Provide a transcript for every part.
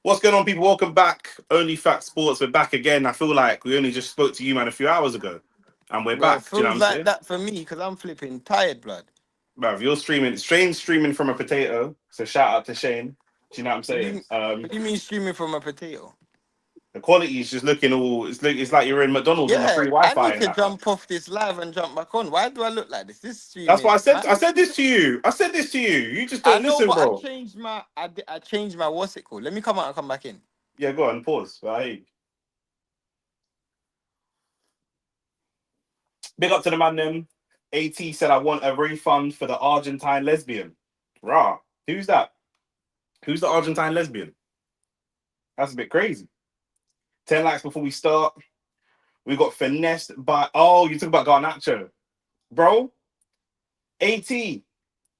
What's going on, people? Welcome back. Only Fact Sports. We're back again. I feel like we only just spoke to you, man, a few hours ago, and we're Bro, it back. Do you know what feels I'm like saying? that for me because I'm flipping tired, blood. Bruv, you're streaming. Shane's streaming from a potato. So shout out to Shane. Do you know what I'm What do saying? you, what do you mean streaming from a potato? The quality is just looking all. It's like you're in McDonald's on the Yeah, free I Wi-Fi need and to that, bruv. jump off this live and jump back on. Why do I look like this? This stream That's what I is said. I mad. said this to you. I said this to you. You just I don't know, listen, but bro. I changed my what's it called? Let me come out and come back in. Yeah, go on. Pause. Right. Big up to the man. Them. At said I want a refund for the Argentine lesbian. Rah. Who's that? Who's the Argentine lesbian? That's a bit crazy. 10 likes before we start. We got finessed by. Oh, you talk about Garnacho. Bro, AT,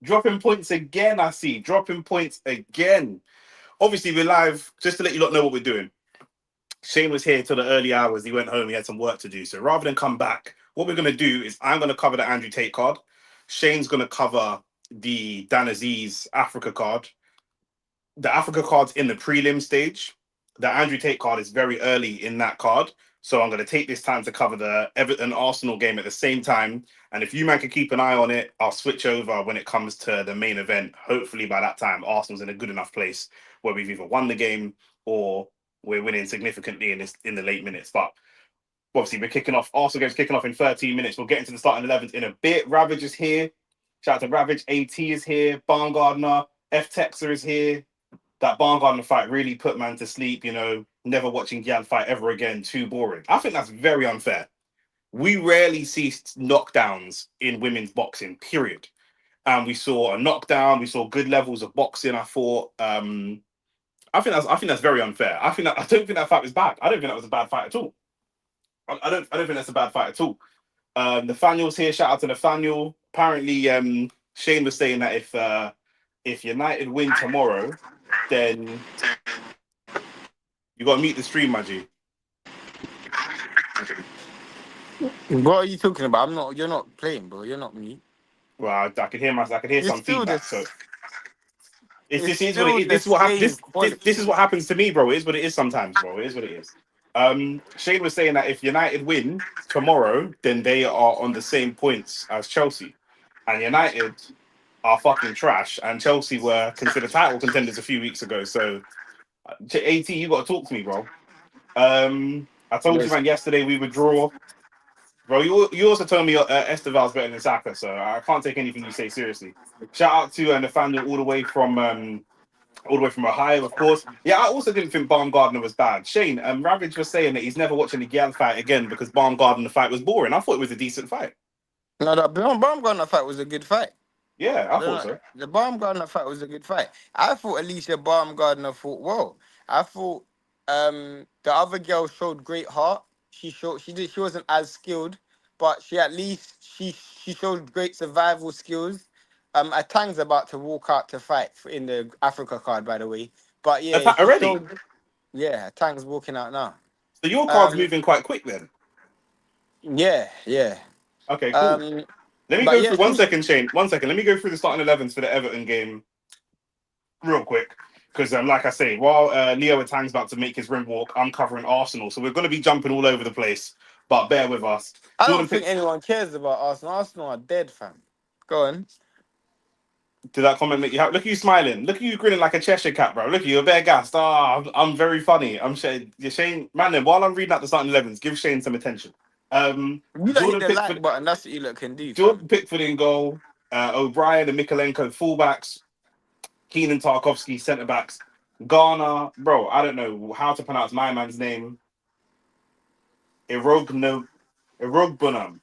dropping points again, I see. Dropping points again. Obviously, we're live. Just to let you lot know what we're doing. Shane was here till the early hours. He went home. He had some work to do. So rather than come back, what we're going to do is I'm going to cover the Andrew Tate card. Shane's going to cover the Dan Azeez Africa card. The Africa card's in the prelim stage. The Andrew Tate card is very early in that card. So I'm going to take this time to cover the Everton Arsenal game at the same time. And if you man can keep an eye on it, I'll switch over when it comes to the main event. Hopefully by that time, Arsenal's in a good enough place where we've either won the game or we're winning significantly in the late minutes. But obviously we're kicking off. Arsenal game's kicking off in 13 minutes. We'll get into the starting 11s in a bit. Ravage is here. Shout out to Ravage. AT is here. Barngardner. F Texer is here. That Baumgartner fight really put man to sleep, never watching Gian fight ever again, too boring. I think that's very unfair. We rarely see knockdowns in women's boxing, period. And we saw a knockdown, we saw good levels of boxing. I thought I think that's very unfair. I don't think that fight was bad. I don't think that was a bad fight at all. I don't think that's a bad fight at all. Nathaniel's here, shout out to Nathaniel. Apparently, Shane was saying that if United win tomorrow, then you got to mute the stream, Maggie. What are you talking about? I'm not. You're not playing, bro. You're not me. Well, I could hear It's some still feedback. So this. It's this is what it still is. the This is what same happens. This quality. is what happens to me, bro. It is what it is sometimes, bro. It is what it is. Shane was saying that if United win tomorrow, then they are on the same points as Chelsea, and United are fucking trash, and Chelsea were considered title contenders a few weeks ago. So, At, you got to talk to me, bro. I told you, Yes. man, yesterday we would draw. Bro, you also told me Esteval's better than Saka, so I can't take anything you say seriously. Shout out to Nathaniel all the way from Ohio, of course. Yeah, I also didn't think Baumgartner was bad. Shane, Ravage was saying that he's never watching the Gyal fight again because Baumgartner fight was boring. I thought it was a decent fight. No, the Baumgartner fight was a good fight. Yeah, I I don't thought know. so. The Baumgartner fight was a good fight. I thought Alicia Baumgartner fought well. I thought the other girl showed great heart. She wasn't as skilled, but she at least she showed great survival skills. Atang's about to walk out to fight in the Africa card, by the way. But yeah, Attack she already. showed. Yeah, Atang's walking out now. So your card's Um, moving quite quick then. yeah, yeah. Okay, cool. Um, Let me but go yeah, through 1 second, Shane. 1 second. Let me go through the starting 11s for the Everton game real quick. Because, like I say, while Leo Atang's about to make his rim walk, I'm covering Arsenal. So we're going to be jumping all over the place. But bear with us. I don't Jordan think Pick anyone cares about Arsenal. Arsenal are dead, fam. Go on. to that comment that you have. Look at you smiling. Look at you grinning like a Cheshire cat, bro. Look at you, you're bare gassed. I'm very funny. I'm Shane. Shane, man, then while I'm reading out the starting 11s, give Shane some attention. You don't hit Jordan the like Pickford, button. That's what you lot can do, Jordan fam. Pickford in goal. O'Brien and Mikolenko fullbacks. Keenan Tarkovsky centre backs. Ghana, bro. I don't know how to pronounce my man's name. Irogno, Irogbunam.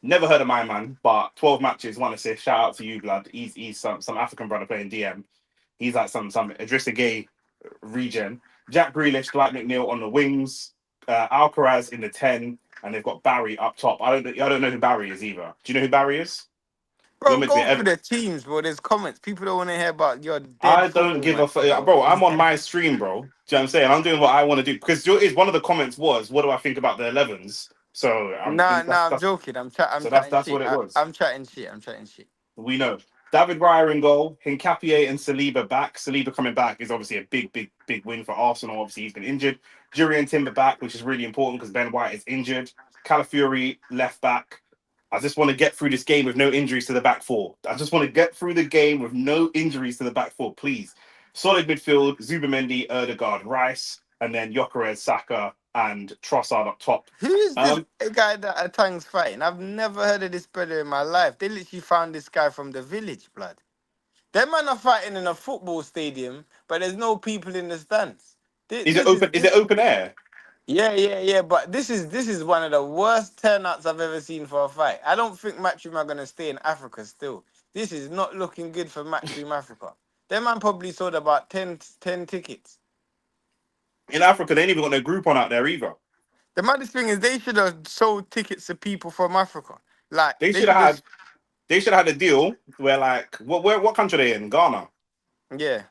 Never heard of my man, but 12 matches, one assist. Shout out to you, blood. He's some African brother playing DM. He's like some Idrissa Gay regen. Jack Grealish, Dwight McNeil on the wings. Alcaraz in the 10, and they've got Barry up top. I don't know who Barry is either. Do you know who Barry is? You're Bro, meant to be go through the teams, bro. There's comments. People don't want to hear about your dead I don't football give a match, fuck, bro. bro. I'm on my stream, bro. Do you know what I'm saying? I'm doing what I want to do because is one of the comments was, "What do I think about the 11s?" So Nah, that's I'm that's joking. I'm so chatting that's what shit. it was. I'm chatting shit. I'm chatting shit. We know. David Raya in goal, Hincapié and Saliba back. Saliba coming back is obviously a big win for Arsenal. Obviously, he's been injured. Jury and Timber back, which is really important because Ben White is injured. Calafiori left back. I just want to get through this game with no injuries to the back four. I just want to get through the game with no injuries to the back four, please. Solid midfield, Zubamendi, Erdegaard, Rice, and then Gyökeres, Saka, and Trossard up top. Who is this guy that Atang's fighting? I've never heard of this brother in my life. They literally found this guy from the village, blood. Them man are fighting in a football stadium, but there's no people in the stands. Is it open air? Yeah. But this is one of the worst turnouts I've ever seen for a fight. I don't think Matchroom are gonna stay in Africa still. This is not looking good for Matchroom Africa. Them man probably sold about 10 tickets. In Africa, they ain't even got no group on out there either. The maddest thing is they should have sold tickets to people from Africa. Like They should have had a deal where like what country are they in? Ghana. Yeah.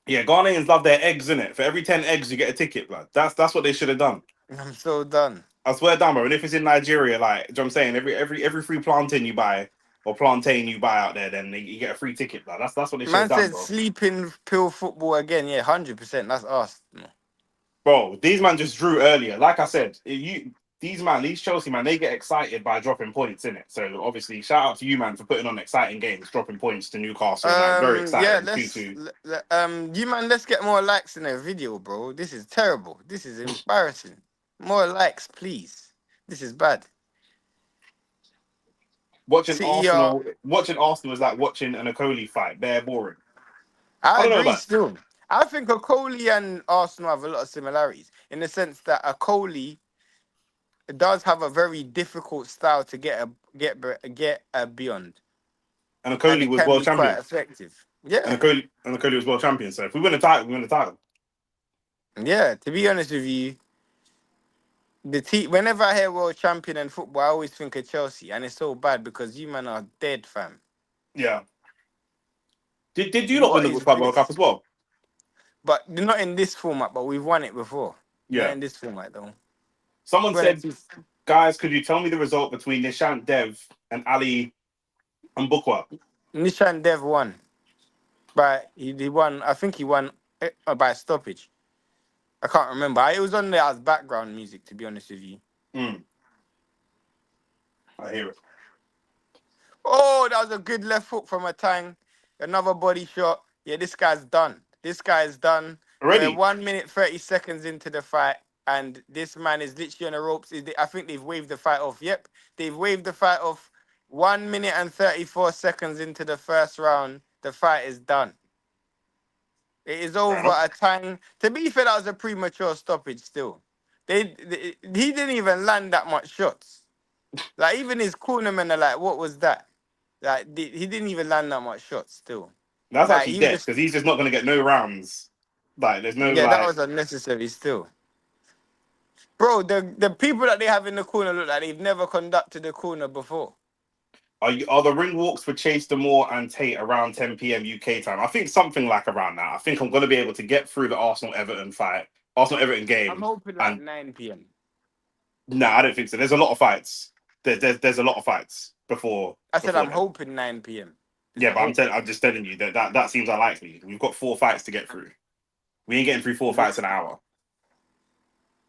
Yeah, Ghanaians love their eggs, innit? For every 10 eggs, you get a ticket, blood. That's what they should have done. I'm so done. I swear down, bro. And if it's in Nigeria, like, you know what I'm saying? Every free plantain you buy or plantain you buy out there, then you get a free ticket, blood. That's what they should have Man done, said bro. sleeping pill football again. Yeah, 100%. That's us. Bro, these man just drew earlier. Like I said, these Chelsea man, they get excited by dropping points in it. So obviously, shout out to you, man, for putting on exciting games, dropping points to Newcastle. Like, very exciting. Yeah, you man, let's get more likes in the video, bro. This is terrible. This is embarrassing. More likes, please. This is bad. Watching Arsenal is like watching an Okoli fight. They're boring. I don't know, agree man. still. I think Okoli and Arsenal have a lot of similarities in the sense that Okoli does have a very difficult style to get beyond, And and Okoli it was can world be quite champion. effective. Yeah, And Okoli was world champion. So if we win the title, we win the title. yeah. To be honest with you, whenever I hear world champion in football, I always think of Chelsea, and it's so bad because you man are dead, fam. Yeah. Did you not win What the is Club World Cup this? as well? But not in this format. But we've won it before. Yeah. Not in this format though. Someone said, guys, could you tell me the result between Nishant Dev and Ali Mbukwa? Nishan Dev won. But he won. I think he won by stoppage. I can't remember. It was on there as background music, to be honest with you. I hear it. Oh, that was a good left hook from a Tang. Another body shot. Yeah, this guy's done. This guy is done. Already? We're 1 minute 30 seconds into the fight, and this man is literally on the ropes. I think they've waved the fight off. Yep, they've waved the fight off. 1 minute and 34 seconds into the first round. The fight is done. It is over a Tang. To be fair, that was a premature stoppage still. He didn't even land that much shots. Like, even his cornermen are like, what was that? Like, he didn't even land that much shots still. That's like, actually dead because he's just not going to get no rounds. Like, there's no that was unnecessary still. Bro, the people that they have in the corner look like they've never conducted a corner before. Are the ring walks for Chase, Demoor and Tate around 10 p.m. UK time? I think something like around that. I think I'm going to be able to get through the Arsenal-Everton game. I'm hoping like 9 p.m. No, I don't think so. There's a lot of fights. There's a lot of fights before. I said I'm hoping 9 p.m. Yeah, but I'm just telling you that seems unlikely. We've got 4 fights to get through. We ain't getting through 4 fights in an hour.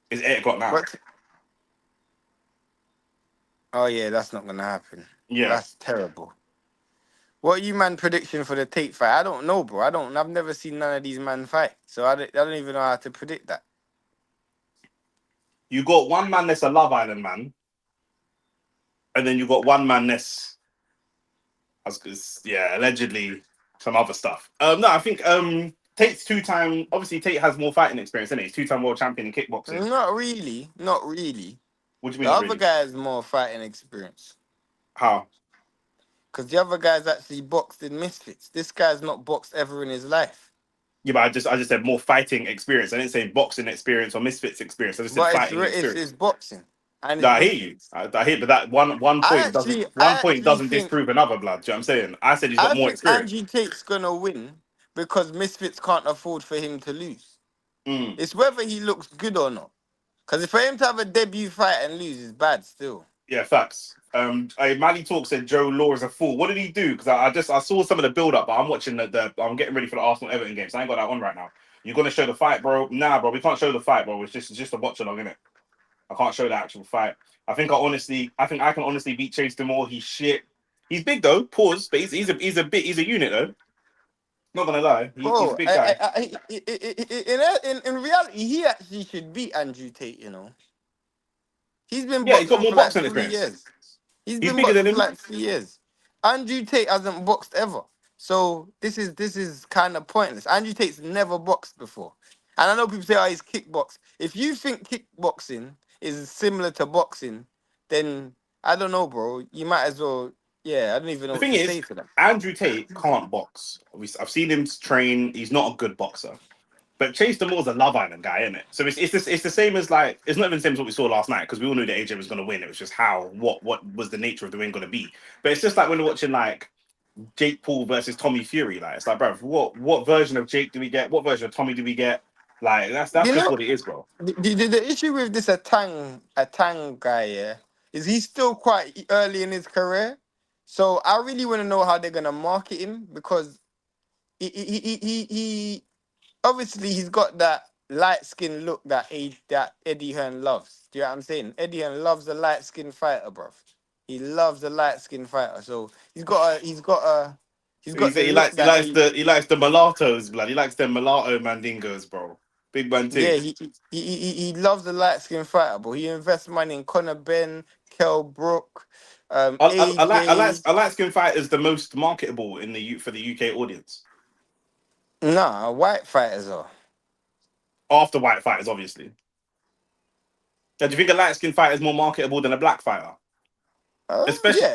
It's 8 o'clock now. Oh yeah, that's not gonna happen. Yeah, that's terrible. What are you man prediction for the Tate fight? I don't know, bro. I've never seen none of these men fight, so I don't even know how to predict that. You got one man that's a Love Island man, and then you got one man that's, allegedly some other stuff. No, I think Tate's 2-time. Obviously, Tate has more fighting experience, isn't he? He's 2-time world champion in kickboxing. Not really. What do you mean? The other guy has more fighting experience. How? Because the other guy's actually boxed in Misfits. This guy's not boxed ever in his life. Yeah, but I just said more fighting experience. I didn't say boxing experience or Misfits experience. I just said fighting experience. It's boxing. And no, I hear you. I hear, but that one point doesn't disprove another, blood. Do you know what I'm saying? I said he's got more experience. Andrew Tate's gonna win because Misfits can't afford for him to lose. It's whether he looks good or not. Because for him to have a debut fight and lose is bad still. Yeah, facts. Manny Talk said Joe Law is a fool. What did he do? Because I saw some of the build up, but I'm watching the I'm getting ready for the Arsenal Everton game, so I ain't got that on right now. You're gonna show the fight, bro? Nah, bro, we can't show the fight, bro. It's just a watch along, innit? I can't show the actual fight. I think I can honestly beat Chase Demoor. He's shit. He's big though. Pause, but he's a unit though. Not gonna lie, he's a Bro, big guy. in reality, he actually should beat Andrew Tate. You know, he's been Yeah, he's got boxing more for like boxing 3 years. experience. He's He's been bigger than boxing for him. like 3 years. Andrew Tate hasn't boxed ever. So this is kind of pointless. Andrew Tate's never boxed before. And I know people say, oh, he's kickbox. If you think kickboxing is similar to boxing, then I don't know, bro. You might as well, yeah, I don't even know The what thing to is, say to that. Andrew Tate can't box. I've seen him train. He's not a good boxer. But Chase Demore's a Love Island guy, isn't it? So it's the same as like it's not even the same as what we saw last night because we all knew that AJ was going to win. It was just what was the nature of the win going to be. But it's just like when we're watching like Jake Paul versus Tommy Fury. Like it's like, bro, what version of Jake do we get? What version of Tommy do we get? Like that's You just know, what it is, bro. the issue with this Atang guy, yeah, is he's still quite early in his career. So I really want to know how they're gonna market him because he obviously he's got that light skin look that Eddie Hearn loves. Do you know what I'm saying? Eddie Hearn loves a light skin fighter, bro. He loves a light skin fighter. So he's got the He look likes that AJ. he likes the mulattoes, blood. He likes the mulatto mandingos, bro. Big man Yeah, thing. he loves the light skin fighter, but he invests money in Conor Ben, Kell Brook, AJ. I like skin fighters the most marketable in for the UK audience. Nah, white fighters are. After white fighters, obviously. Now, do you think a light skin fighter is more marketable than a black fighter? Yeah.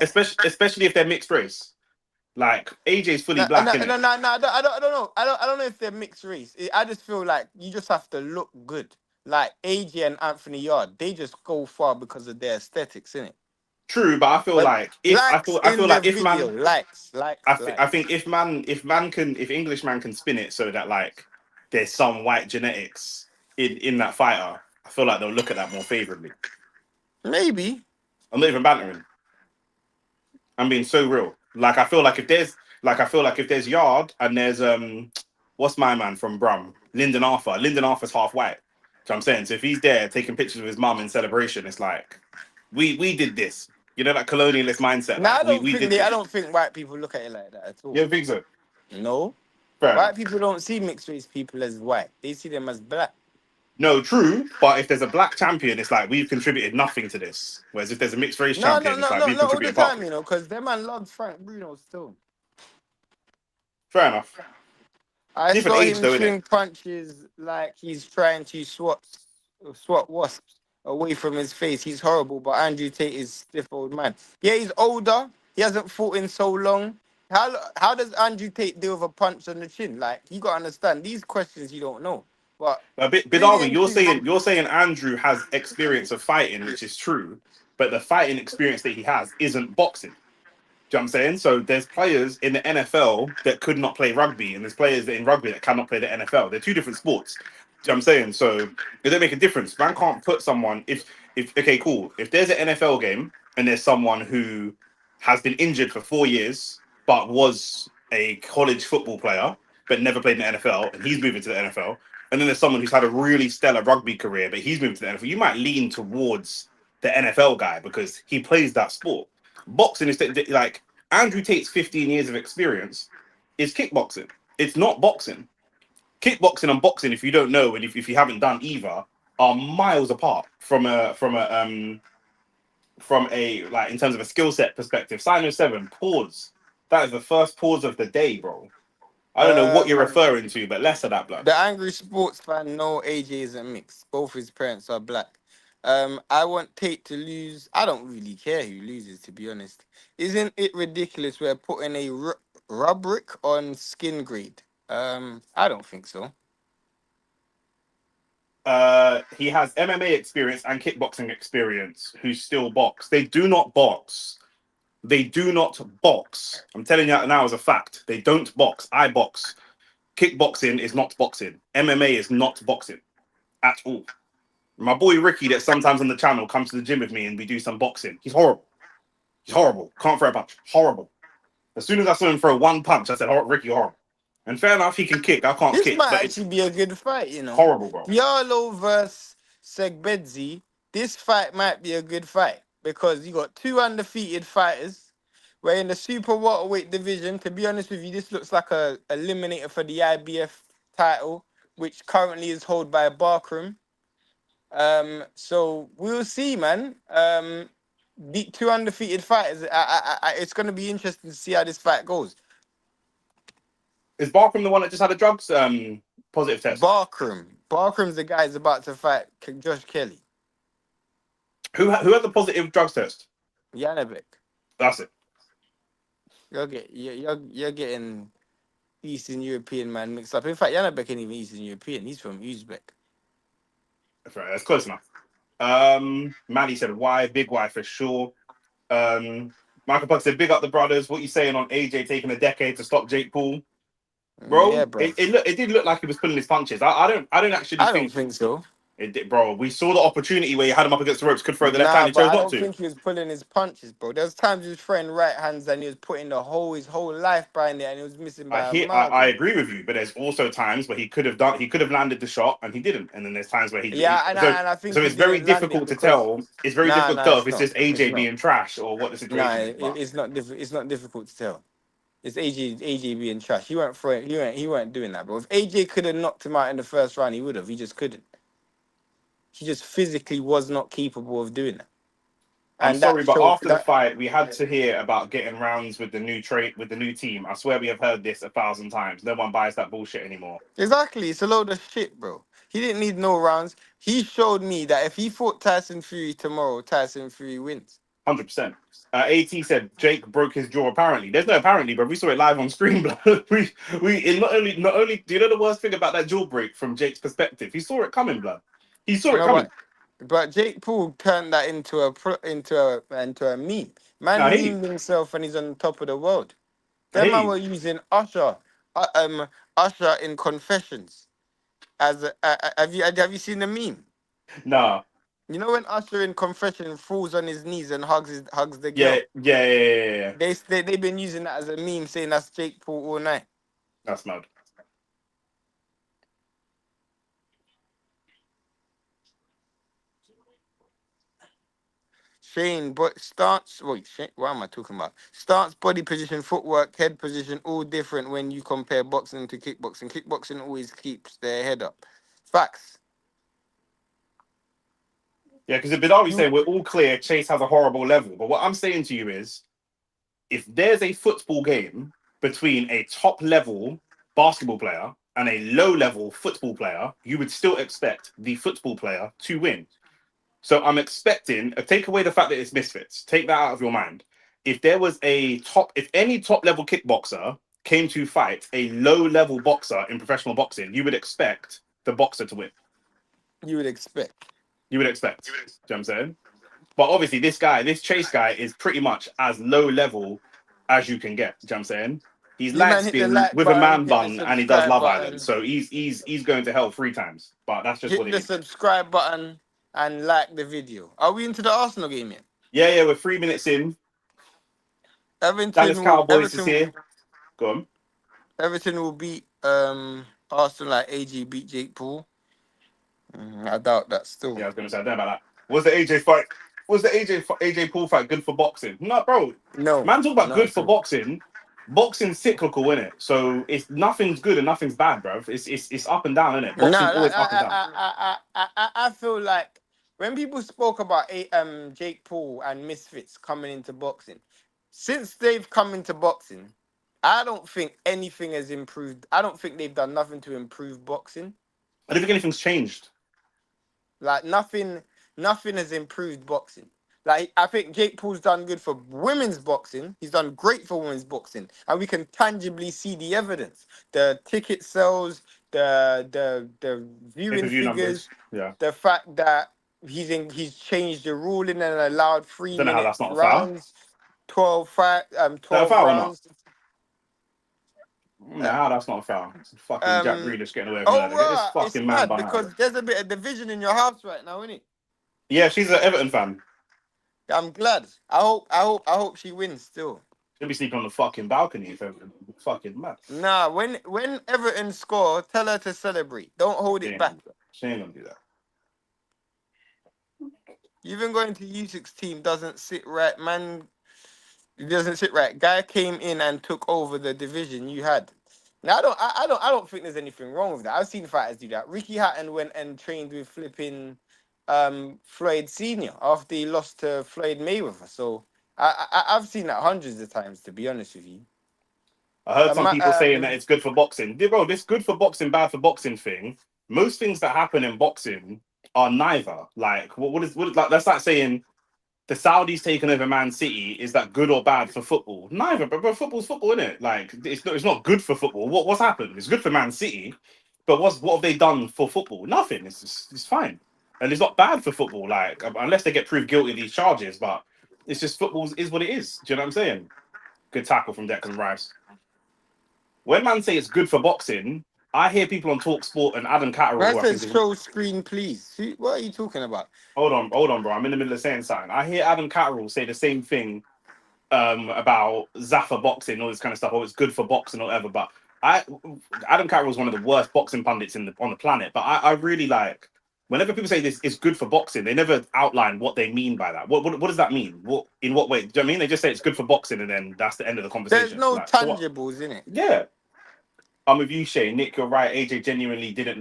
Especially if they're mixed race. Like AJ's fully No, black, no, in no, it. no, no, I don't know. I don't know if they're mixed race. I just feel like you just have to look good. Like AJ and Anthony Yard, they just go far because of their aesthetics, innit? True, but I feel But like likes I feel in the like if video, man I likes. think if man can if English man can spin it so that like there's some white genetics in that fighter, I feel like they'll look at that more favorably. Maybe. I'm not even bantering. I'm being so real. Like I feel like if there's Yard and there's what's my man from Brum? Lyndon Arthur. Lyndon Arthur's half white. So I'm saying, so if he's there taking pictures with his mum in celebration, it's like we did this. You know, that colonialist mindset. Now Like I don't we think did I this. don't think white people look at it like that at You all. don't think so? No. Fair White enough. people don't see mixed race people as white. They see them as black. No, true. But if there's a black champion, it's like we've contributed nothing to this. Whereas if there's a mixed race No, no, champion, it's no, like no, we've not all the contributed part. time, because them man loved Frank Bruno still. Fair enough. I Different saw age him though, innit? swing punches like he's trying to swat wasps away from his face. He's horrible, but Andrew Tate is stiff old man. Yeah, he's older. He hasn't fought in so long. How does Andrew Tate deal with a punch on the chin? Like you gotta understand these questions you don't know. But A bit bring it Bidari, into you're saying Andrew has experience of fighting, which is true, but the fighting experience that he has isn't boxing. Do you know what I'm saying? So there's players in the NFL that could not play rugby, and there's players in rugby that cannot play the NFL. They're two different sports. Do you know what I'm saying? So it don't make a difference. Man can't put someone if okay, cool. If there's an NFL game and there's someone who has been injured for 4 years but was a college football player but never played in the NFL and he's moving to the NFL, and then there's someone who's had a really stellar rugby career but he's moving to the NFL, you might lean towards the NFL guy because he plays that sport. Boxing is like Andrew Tate's 15 years of experience is kickboxing. It's not boxing. Kickboxing and boxing, if you don't know and if you haven't done either, are miles apart from a like in terms of a skill set perspective. Sino 7, pause. That is the first pause of the day, bro. I don't know what you're um referring to, but less of that, blood. the angry sports fan. No, AJ isn't mixed. Both his parents are black. I want Tate to lose. I don't really care who loses, to be honest. Isn't it ridiculous we're putting a rubric on skin grade? I don't think so. He has MMA experience and kickboxing experience. Who still box? They do not box. They do not box. I'm telling you that now as a fact. They don't box. I box. Kickboxing is not boxing. MMA is not boxing at all. My boy Ricky, that sometimes on the channel comes to the gym with me and we do some boxing. He's horrible. He's horrible. Can't throw a punch. Horrible. As soon as I saw him throw one punch, I said, "Oh, Ricky, horrible." And fair enough, he can kick. I can't This kick, might but it's actually be a good fight, you know. horrible, bro. Diallo versus Segbedzi. This fight might be a good fight because you got two undefeated fighters. We're in the super welterweight division. To be honest with you, this looks like a eliminator for the IBF title, which currently is held by Barkram. So we'll see, man. The two undefeated fighters. It's going to be interesting to see how this fight goes. Is Barkram the one that just had a drugs positive test? Barkram's the guy who's about to fight Josh Kelly. Who had the positive drugs test? Janabek. That's it. You're getting Eastern European man mixed up. In fact, Janabek ain't even Eastern European. He's from Uzbek. That's right. That's close enough. Manny said, "Why big Y for sure." Michael Puck said, "Big up the brothers." What you saying on AJ taking a decade to stop Jake Paul, bro? Yeah, bro. It did look like he was pulling his punches. I don't actually I don't think so. It did, bro. We saw the opportunity where he had him up against the ropes, could throw the left hand, Nah, he but chose I not don't to. think he was pulling his punches, bro. There was times he was throwing right hands and he was putting his whole life behind it and he was missing by a mile. I agree with you, but there's also times where he could have landed the shot and he didn't, and then there's times where I think so he it's very didn't land it difficult to because tell. It's very difficult to tell if it's just it's AJ not. being trash or what the Nah, situation is. But it's not it's not difficult to tell. It's AJ being trash. He weren't doing that, bro. If AJ could have knocked him out in the first round, he would have. He just couldn't. He just physically was not capable of doing that. I'm And that sorry, but showed after the that fight, we had to hear about getting rounds with the new team. I swear we have heard this 1,000 times. No one buys that bullshit anymore. exactly. It's a load of shit, bro. He didn't need no rounds. He showed me that if he fought Tyson Fury tomorrow, Tyson Fury wins. 100%. AT said Jake broke his jaw. Apparently, there's no apparently, but we saw it live on screen. Blood. we it not only. Do you know the worst thing about that jaw break from Jake's perspective? He saw it coming, blood. He saw it coming. But Jake Paul turned that into a meme. Man I hate you. memed himself and he's on top of the world. I Them hate man you. were using Usher in Confessions. Have you seen the meme? Nah. You know when Usher in Confession falls on his knees and hugs the Yeah. girl. Yeah. They've been using that as a meme, saying that's Jake Paul all night. That's mad. Shane, but stance. Wait, Shane, what am I talking about? Stance, body position, footwork, head position, all different when you compare boxing to kickboxing. Kickboxing always keeps their head up. Facts. Yeah, because Bidawi's saying we're all clear. Chase has a horrible level, but what I'm saying to you is, if there's a football game between a top level basketball player and a low level football player, you would still expect the football player to win. So I'm expecting, take away the fact that it's Misfits, take that out of your mind. If any top level kickboxer came to fight a low level boxer in professional boxing, you would expect the boxer to win. You would expect. You know what I'm saying? But obviously, this Chase guy, is pretty much as low level as you can get. Do you know what I'm saying? He's You light man hit the skinned like with a button, man hit the bun, and he does subscribe Love Island. button, So he's going to hell 3 times. But that's just what hit it the is. subscribe button, and like the video. Are we into the Arsenal game yet? Yeah, we're 3 minutes in. Dallas Everton will Cowboys is here. Go on. Everton will beat Arsenal like AG beat Jake Paul. I doubt that still. Yeah, I was going to say, I don't know about that. Was the AJ fight? Was the AJ Paul fight good for boxing? No, bro. No, Man, talk about not good at for all. boxing. Boxing's cyclical, innit? So it's nothing's good and nothing's bad, bro. It's up and down, innit? No, Boxing's like, always up and down. I feel like when people spoke about Jake Paul and Misfits coming into boxing, since they've come into boxing, I don't think anything has improved. I don't think they've done nothing to improve boxing. I don't think anything's changed. Like nothing has improved boxing. Like I think Jake Paul's done good for women's boxing. He's done great for women's boxing, and we can tangibly see the evidence: the ticket sales, the viewing Pay-per-view numbers. figures, Yeah. the fact that he's changed the ruling and allowed three Don't know how minute that's not a foul. rounds, 12 Is that a 12 foul or not? rounds. Nah, that's not foul. It's fucking Jack Um. Grealish getting away with Oh, murder. Get this right. It's fucking man mad behind. because there's a bit of division in your house right now, isn't it? Yeah, she's an Everton fan. I'm glad. I hope she wins still. She'll be sleeping on the fucking balcony if Everton. Fucking mad. Nah, when Everton score, tell her to celebrate. Don't hold She it ain't gonna back. do that. She ain't gonna do that. Even going to U16 doesn't sit right, man. It doesn't sit right. Guy came in and took over the division you had. Now I don't think there's anything wrong with that. I've seen fighters do that. Ricky Hatton went and trained with flipping Floyd Senior after he lost to Floyd Mayweather. So I've seen that hundreds of times, to be honest with you. I heard some Ma- people saying that um, it's good for boxing. Bro, this good for boxing, bad for boxing thing. Most things that happen in boxing are neither. Like, what is like? That's like saying the Saudis taking over Man City. Is that good or bad for football? Neither. But football's football, isn't it? Like, it's not good for football. What's happened? It's good for Man City, but what have they done for football? Nothing. It's fine, and it's not bad for football. Like, unless they get proved guilty of these charges, but it's just football is what it is. Do you know what I'm saying? Good tackle from Declan Rice. When man say it's good for boxing, I hear people on Talk Sport and Adam Catterall, Man who I think says is show screen, please. What are you talking about? hold on, bro. I'm in the middle of saying something. I hear Adam Catterall say the same thing about Zaffa boxing, all this kind of stuff. Oh, it's good for boxing or whatever. But I Adam Catterall is one of the worst boxing pundits on the planet. But I really like whenever people say this is good for boxing, they never outline what they mean by that. What does that mean? What in what way? Do you know what I mean? They just say it's good for boxing and then that's the end of the There's conversation. no Like, so what? tangibles in it. Yeah. I'm with you, Shay. Nick, you're right. AJ genuinely didn't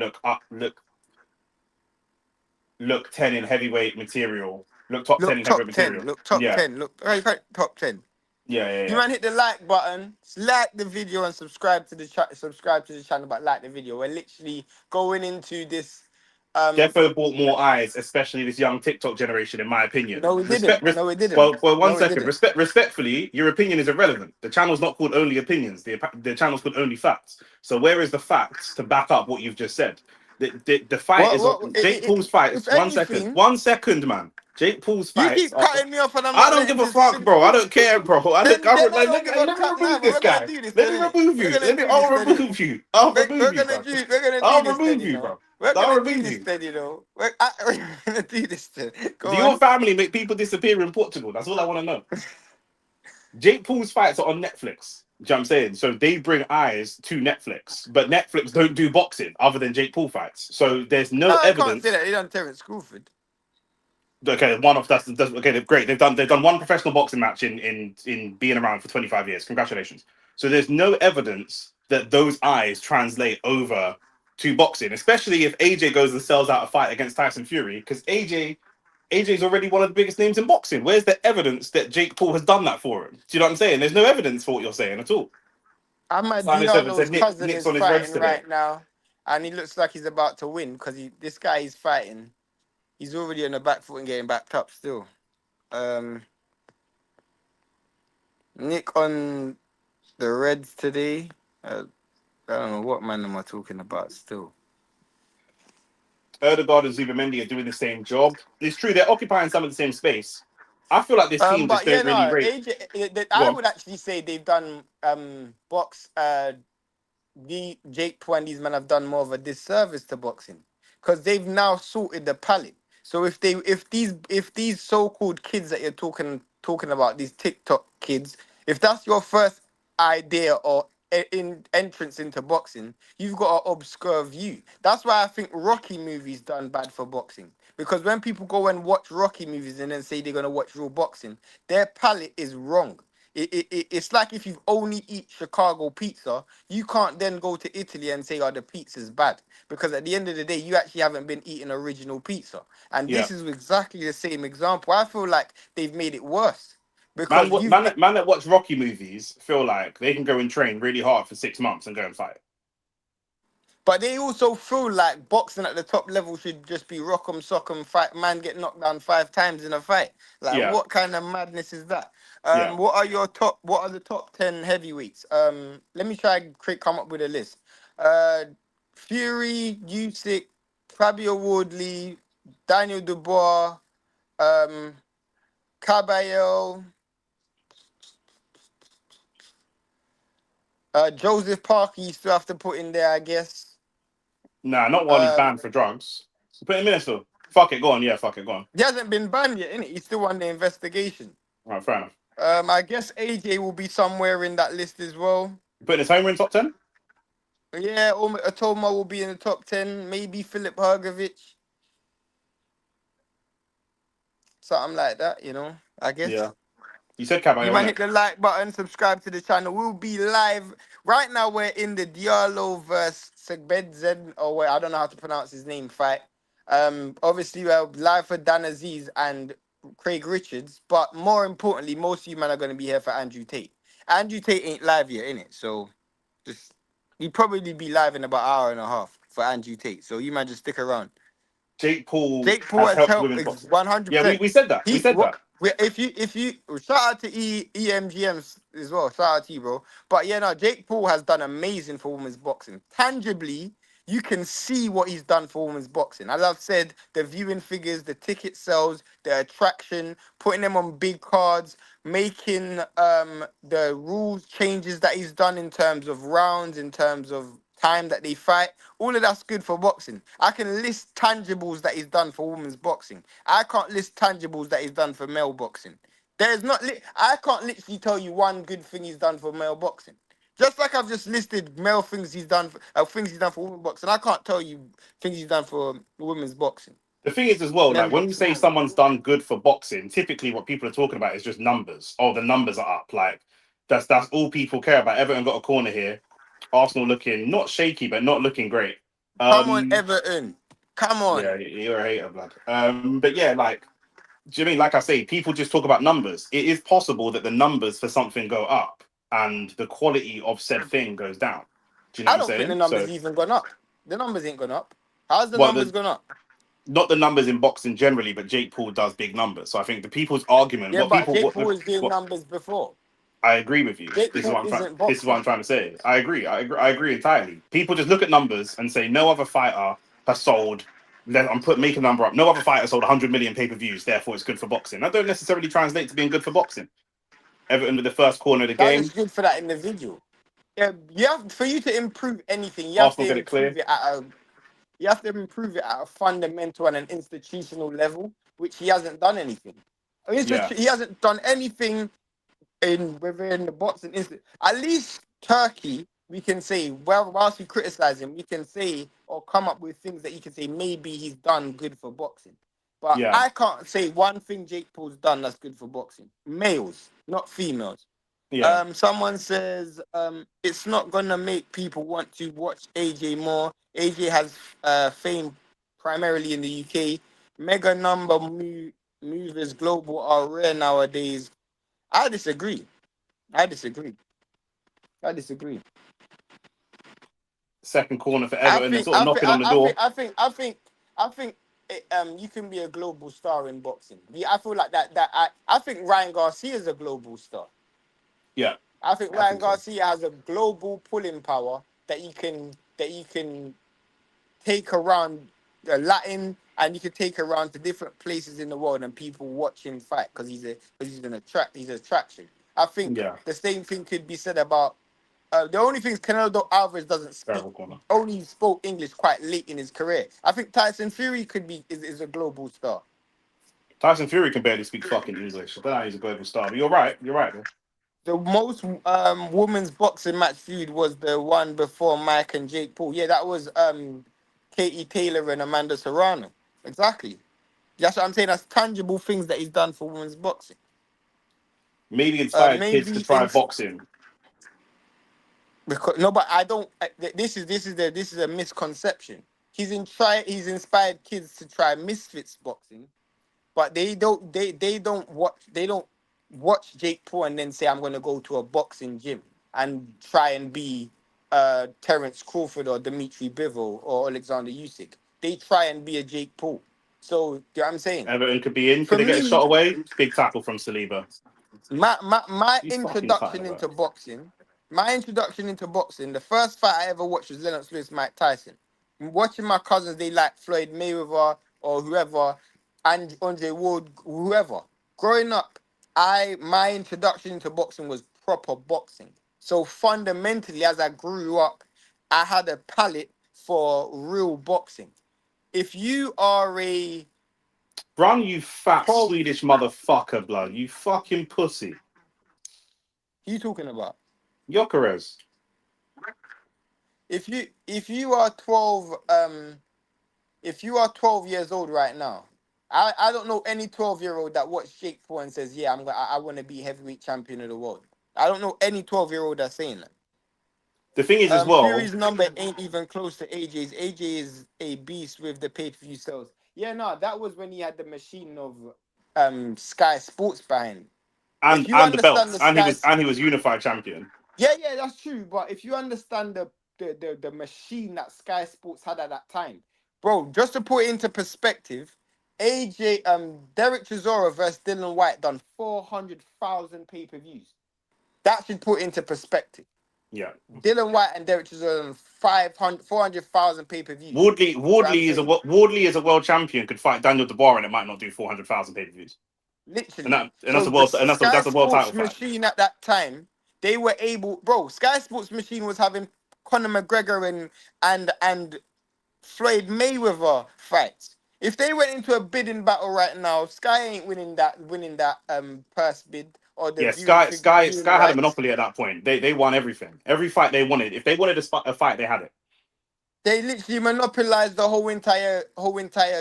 look 10 in heavyweight material. Look top 10 Look in heavyweight top 10. material. Look top Yeah. 10. Look right, top 10. You Yeah. man hit the like button, like the video and subscribe to the chat. Subscribe to the channel, but like the video. We're literally going into this. Defo bought more eyes, especially this young TikTok generation, in my opinion. No, we didn't. No, we didn't. Well, No, one we second. didn't. Respectfully, your opinion is irrelevant. The channel's not called Only Opinions. The channel's called Only Facts. So where is the facts to back up what you've just said? The fight What? is What? Jake Paul's fights. If 1 second. anything, 1 second, man. Jake Paul's you fights keep are. cutting me off, and I'm I not don't letting give a this fuck, finish. bro. I don't care, bro. Then I don't give a Let me fuck remove neither. this We're gonna guy. do this Let then, me innit? remove We're you. gonna do this I'll then, innit? remove you. I'll remove you, bro. We're gonna do I'll this then, remove you you, know. bro. We're I'll gonna do remove this you. then, you know. We're gonna do this then. Do Go your on. family make people disappear in Portugal? That's all I want to know. Jake Paul's fights are on Netflix. Do you know what I'm saying? So they bring eyes to Netflix, but Netflix don't do boxing other than Jake Paul fights. So there's no No, I can't say evidence. that. They done Terence Crawford. Okay, one off that's okay. Great. They've done one professional boxing match in being around for 25 years. Congratulations. So there's no evidence that those eyes translate over to boxing, especially if AJ goes and sells out a fight against Tyson Fury, because AJ's already one of the biggest names in boxing. Where's the evidence that Jake Paul has done that for him? Do you know what I'm saying? There's no evidence for what you're saying at all. Ahmad Simon Seven Diallo's said cousin Nick's is on his reds fighting today. right now, and he looks like he's about to win because this guy is fighting. He's already on the back foot and getting backed up still. Nick on the Reds today. I don't know what man am I talking about still. Erdegaard and Zubamendi are doing the same job. It's true, they're occupying some of the same space. I feel like this team just But yeah, don't really no, rate. Go I on. would actually say they've done box the Jake Paul and these men have done more of a disservice to boxing because they've now sorted the palette. So if these so-called kids that you're talking about, these TikTok kids, if that's your first idea or in entrance into boxing, you've got an obscure view. That's why I think Rocky movies done bad for boxing. Because when people go and watch Rocky movies and then say they're gonna watch real boxing, their palette is wrong. It's like if you've only eat Chicago pizza, you can't then go to Italy and say, oh, the pizza's bad. Because at the end of the day, you actually haven't been eating original pizza. And Yeah. this is exactly the same example. I feel like they've made it worse. Man, Because what you've man, been, man that watch Rocky movies feel like they can go and train really hard for 6 months and go and fight. but they also feel like boxing at the top level should just be rock'em sock'em fight, man get knocked down 5 times in a fight. Like Yeah, what kind of madness is that? yeah. What are the top 10 heavyweights? Let me try and come up with a list. Uh Fury, Usyk, Fabio Wardley, Daniel Dubois, um, Caballero, Joseph Parker you still have to put in there, I guess. Nah, not while he's Um, banned for drugs. Put him in still. Fuck it, go on. Yeah, fuck it, go on. he hasn't been banned yet, innit? He's still under investigation. All right, fair enough. I guess AJ will be somewhere in that list as well. Putting his homer in top 10? Yeah, Atoma will be in the top 10. Maybe Philip Hergovich. Something like that, I guess. Yeah. You said You Caballero, might hit innit? the like button, subscribe to the channel. We'll be live. Right now, we're in the Diallo versus Segbedzen, or I don't know how to pronounce his name, fight. Obviously, we're live for Dan Azeez and Craig Richards, but more importantly, most of you men are going to be here for Andrew Tate. Andrew Tate ain't live yet, innit? So, just he'll probably be live in about an hour and a half for Andrew Tate. So, you might just stick around. Jake Paul Jake Paul has has helped helped women's boxing. Yeah, 100%. we said that. We He said what that. if you shout out to EMGMs as well. Shout out to you, bro. But yeah, no, Jake Paul has done amazing for women's boxing. Tangibly, you can see what he's done for women's boxing. As I've said, the viewing figures, the ticket sales, the attraction, putting them on big cards, making the rules changes that he's done in terms of rounds, in terms of time that they fight. All of that's good for boxing. I can list tangibles that he's done for women's boxing. I can't list tangibles that he's done for male boxing. There's not. I can't literally tell you one good thing he's done for male boxing. Just like I've just listed male things he's done, things he's done for women's boxing. I can't tell you things he's done for women's boxing. The thing is as well, like Men's when you say boxing. someone's done good for boxing, typically what people are talking about is just numbers. Oh, the numbers are up. Like that's all people care about. Everton got a corner here. Arsenal looking not shaky, but not looking great. Come on, Everton. Come on. Yeah, you're a hater, blood. But yeah, like, do you mean like I say, people just talk about numbers. It is possible that the numbers for something go up and the quality of said thing goes down. Do you know I what I'm don't think the saying? numbers So, even gone up. The numbers ain't gone up. How's the well, numbers gone up? not the numbers in boxing generally, but Jake Paul does big numbers. So I think the people's argument, Yeah, but Jake Paul was doing numbers before. I agree with you. Jake This is Paul what I'm trying. isn't This is what boxing. I'm trying to say. I agree. I agree entirely. People just look at numbers and say no other fighter has sold. Make a number up. No other fighter sold 100 million pay-per-views. Therefore, it's good for boxing. That don't necessarily translate to being good for boxing. Everton with the first corner of the That is game. good for that individual. Yeah, for you to improve anything, you have Arsenal to get it clear. improve it at a fundamental and an institutional level, which he hasn't done anything. Yeah, He hasn't done anything within the boxing. At least Turkey, we can say, well, whilst we criticize him, we can say or come up with things that you can say maybe he's done good for boxing. But yeah, I can't say one thing Jake Paul's done that's good for boxing. Males, not females. yeah. Someone says it's not gonna make people want to watch AJ more. AJ has fame primarily in the UK. Mega number movers global are rare nowadays. I disagree. I disagree. I disagree. Second corner for I Everton. They're think sort of I think knocking on the I door. think I think I think I think you can be a global star in boxing. Yeah, I feel like I think Ryan Garcia is a global star. Yeah, I think I Ryan think so. Garcia has a global pulling power that you can take around the Latin and you can take around to different places in the world and people watch him fight because he's an attraction. I think Yeah, the same thing could be said about the only thing is Canelo Alvarez doesn't speak terrible corner. only spoke English quite late in his career. I think Tyson Fury is a global star. Tyson Fury can barely speak fucking English. I don't know how he's a global star, but you're right. You're right, bro. The most women's boxing match feud was the one before Mike and Jake Paul. Yeah, that was Katie Taylor and Amanda Serrano. Exactly. That's what I'm saying. That's tangible things that he's done for women's boxing. Maybe inspired kids to Maybe try in boxing. because no, but I don't. This is a misconception. He's inspired kids to try Misfits boxing, but they don't watch Jake Paul and then say I'm gonna go to a boxing gym and try and be Terence Crawford or Dimitri Bivol or Alexander Usyk. They try and be a Jake Paul. So you know what I'm saying? Everton could be in. For Could they get a me, shot away? Big tackle from Saliba. my You fucking introduction tired of into boxing, the first fight I ever watched was Lennox Lewis Mike Tyson. Watching my cousins, they like Floyd Mayweather or whoever, and Andre Ward, whoever. Growing up, my introduction into boxing was proper boxing. So fundamentally, as I grew up, I had a palate for real boxing. If you are a Run, you fat 12, Swedish motherfucker, blood. You fucking pussy. who you talking about? Jokeres. If you are 12, if you are 12 years old right now, I don't know any 12-year-old that watched Jake Paul and says, yeah, I want to be heavyweight champion of the world. I don't know any 12-year-old that's saying that. The thing is, as well, Fury's number ain't even close to AJ's. AJ is a beast with the pay-per-view sales. Yeah, no, that was when he had the machine of Sky Sports behind him. If you and the understand belts, the Sky, and he was unified champion. yeah, that's true. But if you understand the machine that Sky Sports had at that time, bro, just to put it into perspective, AJ Derek Chisora versus Dylan White done 400,000 pay-per-views. That should put into perspective. Yeah. Dylan White and Derek Chisora done 400,000 pay-per-views. Wardley is a world champion. Could fight Daniel Demoor and it might not do 400,000 pay-per-views. Literally. And that's So a the world Sky that's a world Sports title fight. machine at that time, they were able, bro. Sky Sports machine was having Conor McGregor and Floyd Mayweather fights. If they went into a bidding battle right now, Sky ain't winning that purse bid or the Yeah, viewing viewing Sky had a rights. monopoly at that point. They won everything. Every fight they wanted. If they wanted a fight, they had it. They literally monopolized the whole entire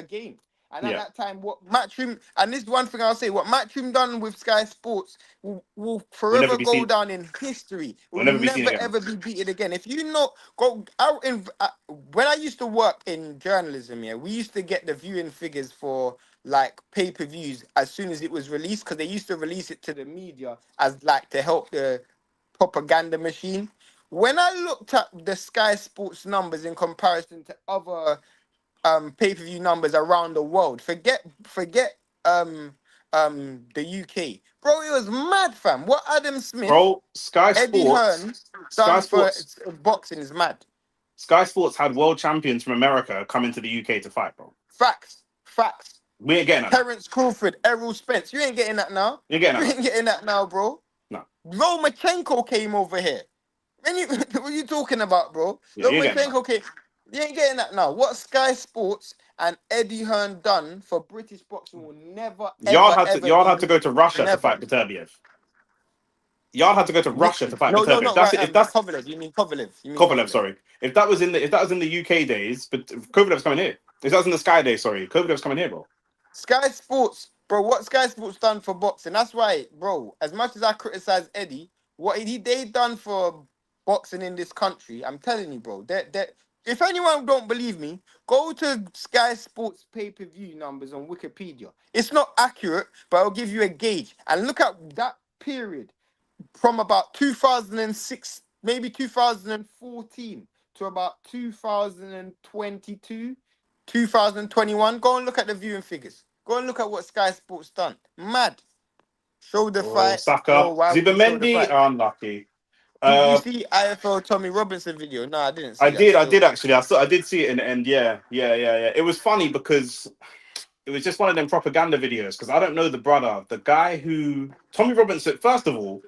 game. And at Yeah, that time, what Matchroom, and this is one thing I'll say, what Matchroom done with Sky Sports will we'll never forever be go seen. down in history. It We'll will never be seen never again. ever be beaten again. If you know, go out in when I used to work in journalism, yeah, we used to get the viewing figures for like pay-per-views as soon as it was released, because they used to release it to the media as like to help the propaganda machine. When I looked at the Sky Sports numbers in comparison to other pay-per-view numbers around the world, forget the UK. Bro, it was mad, fam. What Adam Smith, Bro, Sky Eddie Sports, Hearn Sky done for Sports, boxing is mad. Sky Sports had world champions from America coming to the UK to fight, bro. Facts. We ain't getting that now. Terence Crawford, Errol Spence. You ain't getting that now. You ain't getting You that now. ain't getting that now, bro. No. Lomachenko came over here. When you what are you talking about, bro? Yeah, you ain't getting that now. Lomachenko came. You ain't getting that now. What Sky Sports and Eddie Hearn done for British boxing will never, ever, ever Yard be had to go to beaten. Russia to Never. fight Beterbiev. Yard had to go to Russia to Literally. fight No, Beterbiev. not That's it. If that's Kovalev. You mean Kovalev. Kovalev, sorry. If that was in the UK days, but Kovalev's coming here. If that was in the Sky days, sorry, Kovalev's coming here, bro. Sky Sports, bro, what Sky Sports done for boxing? That's why, bro, as much as I criticize Eddie, what they done for boxing in this country, I'm telling you, bro, that if anyone don't believe me, go to Sky Sports pay-per-view numbers on Wikipedia. It's not accurate, but I'll give you a gauge. And look at that period from about 2006, maybe 2014 to about 2022, 2021. Go and look at the viewing figures. Go and look at what Sky Sports done. Mad. Show the Oh, fight. Bro, Saka. why would you show the Zubimendi, fight? unlucky. Did you see IFL Tommy Robinson video? No, I didn't see I that did, I still. did actually. I did see it in the end. Yeah. It was funny because it was just one of them propaganda videos. Because I don't know the brother, the guy who Tommy Robinson. First of all,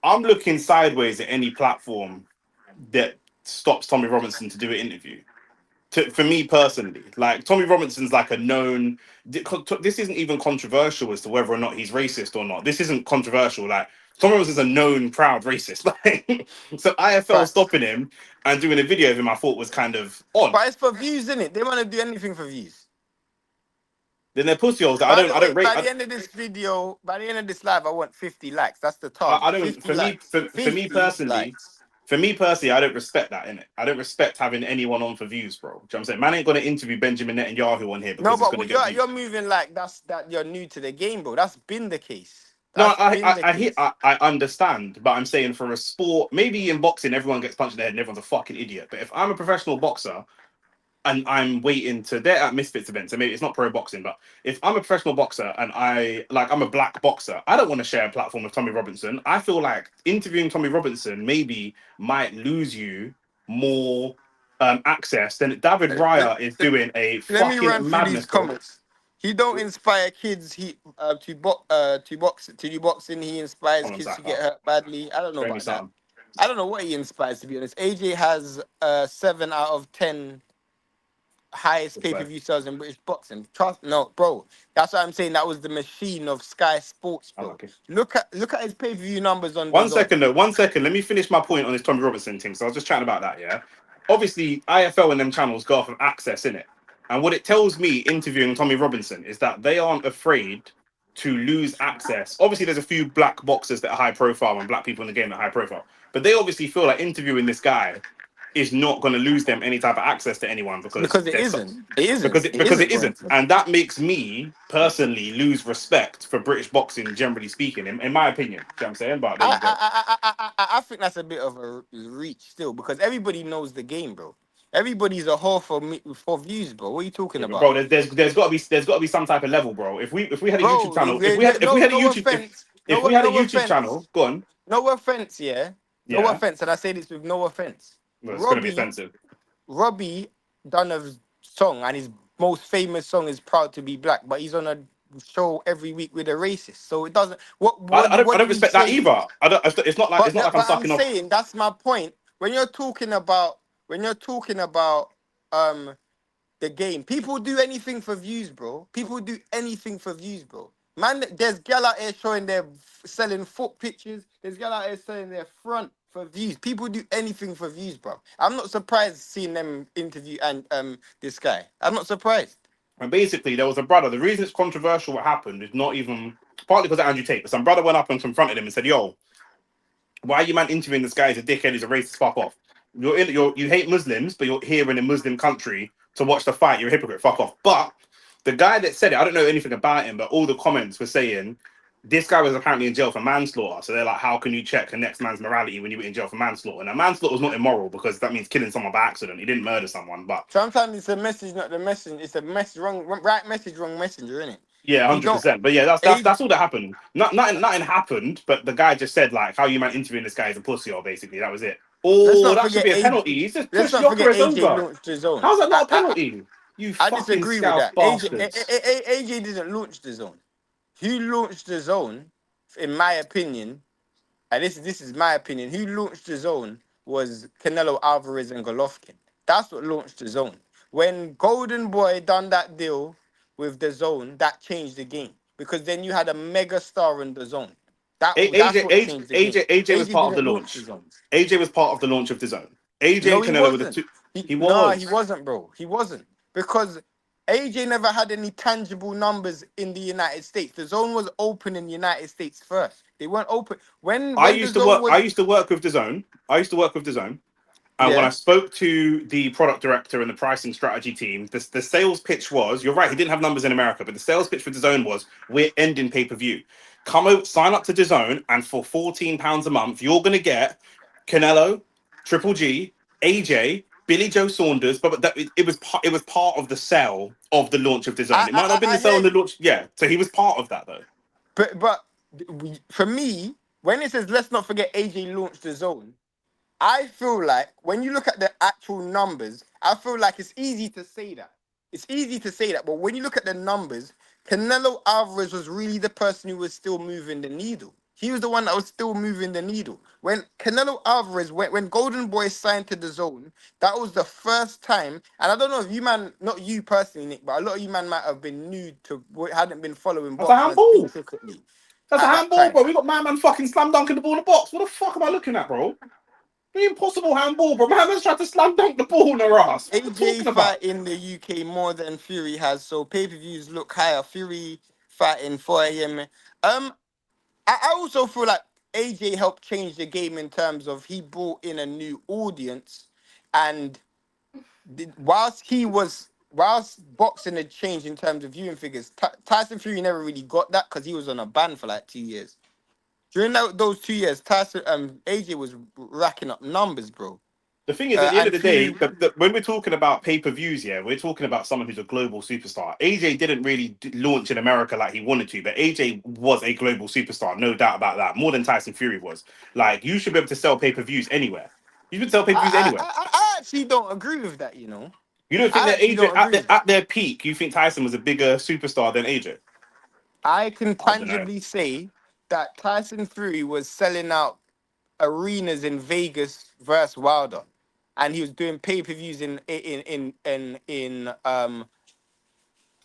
I'm looking sideways at any platform that stops Tommy Robinson to do an interview. For me personally, like Tommy Robinson's like a known. This isn't even controversial as to whether or not he's racist or not. This isn't controversial. Like Tommy Robinson's a known proud racist. Like, so IFL Facts. stopping him and doing a video of him, I thought was kind of odd. But it's for views, isn't it? They want to do anything for views. Then they're pussy holes that By the I way, don't rate. by the end of this video, by the end of this live, I want 50 likes. That's the I target. don't. 50 likes. For me personally, I don't respect that in it. I don't respect having anyone on for views, bro. Do you know what I'm saying? Man ain't gonna interview Benjamin Netanyahu on here No, because it's but gonna get you're views. moving like that you're new to the game, bro. That's been the case. No, That's been the case. I understand, but I'm saying for a sport, maybe in boxing, everyone gets punched in the head and everyone's a fucking idiot. But if I'm a professional boxer and I'm waiting to, they're at Misfits events, so maybe it's not pro boxing, but if I'm a professional boxer and I'm a black boxer, I don't want to share a platform with Tommy Robinson. I feel like interviewing Tommy Robinson maybe might lose you more access than David Let, Raya is doing a let me fucking run through these madness, bro. comments. He don't inspire kids. To do boxing. He inspires Hold on, kids to Saka. get hurt badly. I don't know Show me about that. something. I don't know what he inspires, to be honest. AJ has 7 out of 10 highest pay per Respect. view sales in British boxing. Trust no, bro. That's what I'm saying. That was the machine of Sky Sports, I bro. like it. Look at his pay per view numbers on the One zone. second though. 1 second. Let me finish my point on this Tommy Robertson thing. So I was just chatting about that. Yeah. Obviously, IFL and them channels go off of access in it, and what it tells me interviewing Tommy Robinson is that they aren't afraid to lose access. Obviously, there's a few black boxers that are high profile and black people in the game that are high profile, but they obviously feel like interviewing this guy is not going to lose them any type of access to anyone because Because it there's so, isn't. It because isn't. it It because it isn't going isn't, to. and that makes me personally lose respect for British boxing, generally speaking, in my opinion. Do you know what I'm saying? But there you go. I think that's a bit of a reach still because everybody knows the game, bro. Everybody's a whore for views, bro. What are you talking Yeah, but about, bro, there's got to be some type of level, bro. If we had a YouTube bro? channel, if we had a No YouTube offense, if we had a no YouTube offense, channel, go on, no offense, yeah, no yeah, offense, and I say this with no offense. well, it's gonna be Robbie, offensive. Robbie done a song, and his most famous song is "Proud to Be Black," but he's on a show every week with a racist, so it doesn't. I What don't did he respect that say? either. I don't. It's not like I'm But I'm sucking off. saying that's my point. When you're talking about um the game, people do anything for views, bro. People do anything for views, bro. Man, there's gal out here showing their selling foot pictures. There's gal out here selling their front for views. People do anything for views, bro. I'm not surprised seeing them interview and this guy. I'm not surprised. And basically, there was a brother. The reason it's controversial what happened is not even partly because of Andrew Tate, but some brother went up and confronted him and said, "Yo, why are you man interviewing this guy? He's a dickhead. He's a racist. Fuck off. You hate Muslims, but you're here in a Muslim country to watch the fight. You're a hypocrite. Fuck off." But the guy that said it, I don't know anything about him, but all the comments were saying this guy was apparently in jail for manslaughter. So they're like, how can you check the next man's morality when you're in jail for manslaughter? Now, manslaughter is not immoral because that means killing someone by accident. He didn't murder someone, but Sometimes it's a message, not the message. It's a message, right message, wrong messenger, isn't it? yeah, You don't. 100%. But yeah, Age, that's all that happened. Nothing happened. But the guy just said like, how you man interviewing this guy is a pussy, or basically that was it. let's Oh, not that should forget be a age. penalty. He's just Let's pushed not forget Jokeris AJ over. launched his own. How's that not a penalty? You I fucking disagree with scouse that. bastards. AJ didn't launch the zone. Who launched the zone, in my opinion, and this is my opinion, who launched the zone was Canelo Alvarez and Golovkin. That's what launched the zone. When Golden Boy done that deal with the zone, that changed the game. Because then you had a mega star in the zone. That's what changed the game. AJ was AJ part of the didn't launch the launch. zone. AJ was part of the launch of the zone. AJ No, and he Canelo were the wasn't. two. He He was. wasn't, bro. He wasn't. Because AJ never had any tangible numbers in the United States. The zone was open in the United States first. They weren't open. When the zone I was used to work with the zone. I used to work with the zone. And when I yeah. spoke to the product director and the pricing strategy team, the sales pitch was, you're right, he didn't have numbers in America, but the sales pitch for DAZN was, we're ending pay-per-view. Come out, sign up to DAZN, and for £14 a month, you're going to get Canelo, Triple G, AJ, Billy Joe Saunders, but it was part of the sale of the launch of DAZN. It might not have been the I sale hear on the you. launch, yeah. So he was part of that, though. But for me, when it says let's not forget AJ launched the zone, I feel like when you look at the actual numbers, I feel like it's easy to say that. It's easy to say that, but when you look at the numbers, Canelo Alvarez was really the person who was still moving the needle. He was the one that was still moving the needle. When Canelo Alvarez, when Golden Boy signed to the zone, that was the first time. And I don't know if you man, not you personally, Nick, but a lot of you man might have been new to, hadn't been following That's a boxing as handball. intricately That's a at that handball, time. bro. We got my man fucking slam dunking the ball in the box. What the fuck am I looking at, bro? The impossible handball, bro. My man's tried to slam dunk the ball in her ass. What are you AJ talking about? fight in the UK more than Fury has, so pay-per-views look higher. Fury fighting 4 a.m. I also feel like AJ helped change the game in terms of he brought in a new audience, and whilst boxing had changed in terms of viewing figures, Tyson Fury never really got that because he was on a ban for like 2 years. During those 2 years, AJ was racking up numbers, bro. The thing is, at the end of And the day, Fury, when we're talking about pay-per-views, yeah, we're talking about someone who's a global superstar. AJ didn't really launch in America like he wanted to, but AJ was a global superstar, no doubt about that. More than Tyson Fury was. Like, you should be able to sell pay-per-views anywhere. You should sell pay-per-views anywhere. I actually don't agree with that, you know. You don't think I that actually AJ don't agree. at their peak? You think Tyson was a bigger superstar than AJ? I can I don't know. tangibly say that Tyson Fury was selling out arenas in Vegas versus Wilder, and he was doing pay-per-views in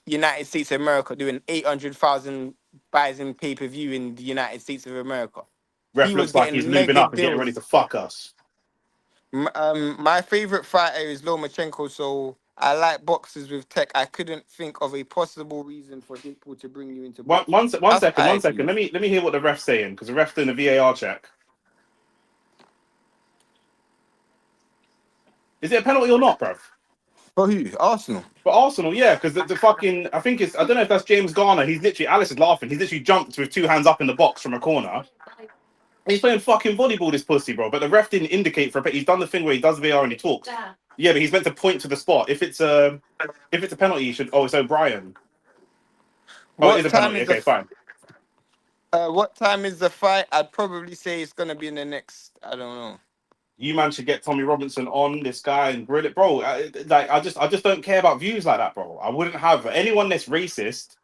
United States of America, doing 800,000 buys in pay-per-view in the United States of America. Ref He was looks like he's getting lubing mega up and getting ready deals. to fuck us. My favorite fighter is Lomachenko, so I like boxers with tech. I couldn't think of a possible reason for people to bring you into boxing. One That's what second, I one agree second. with. Let me hear what the ref's saying because the ref's doing a VAR check. Is it a penalty or not, bruv? For who? Arsenal. For Arsenal, yeah, because the fucking I think it's I don't know if that's James Garner. He's literally Alice is laughing. He's literally jumped with two hands up in the box from a corner. He's playing fucking volleyball, this pussy, bro. But the ref didn't indicate for a bit. He's done the thing where he does VAR and he talks. Yeah, but he's meant to point to the spot. If it's a penalty, you should. Oh, it's O'Brien. Oh, it is What a time penalty. is the Okay, fine. what time is the fight? I'd probably say it's gonna be in the next. I don't know. You man should get Tommy Robinson on this guy and grill it, bro. I just don't care about views like that, bro. I wouldn't have anyone that's racist.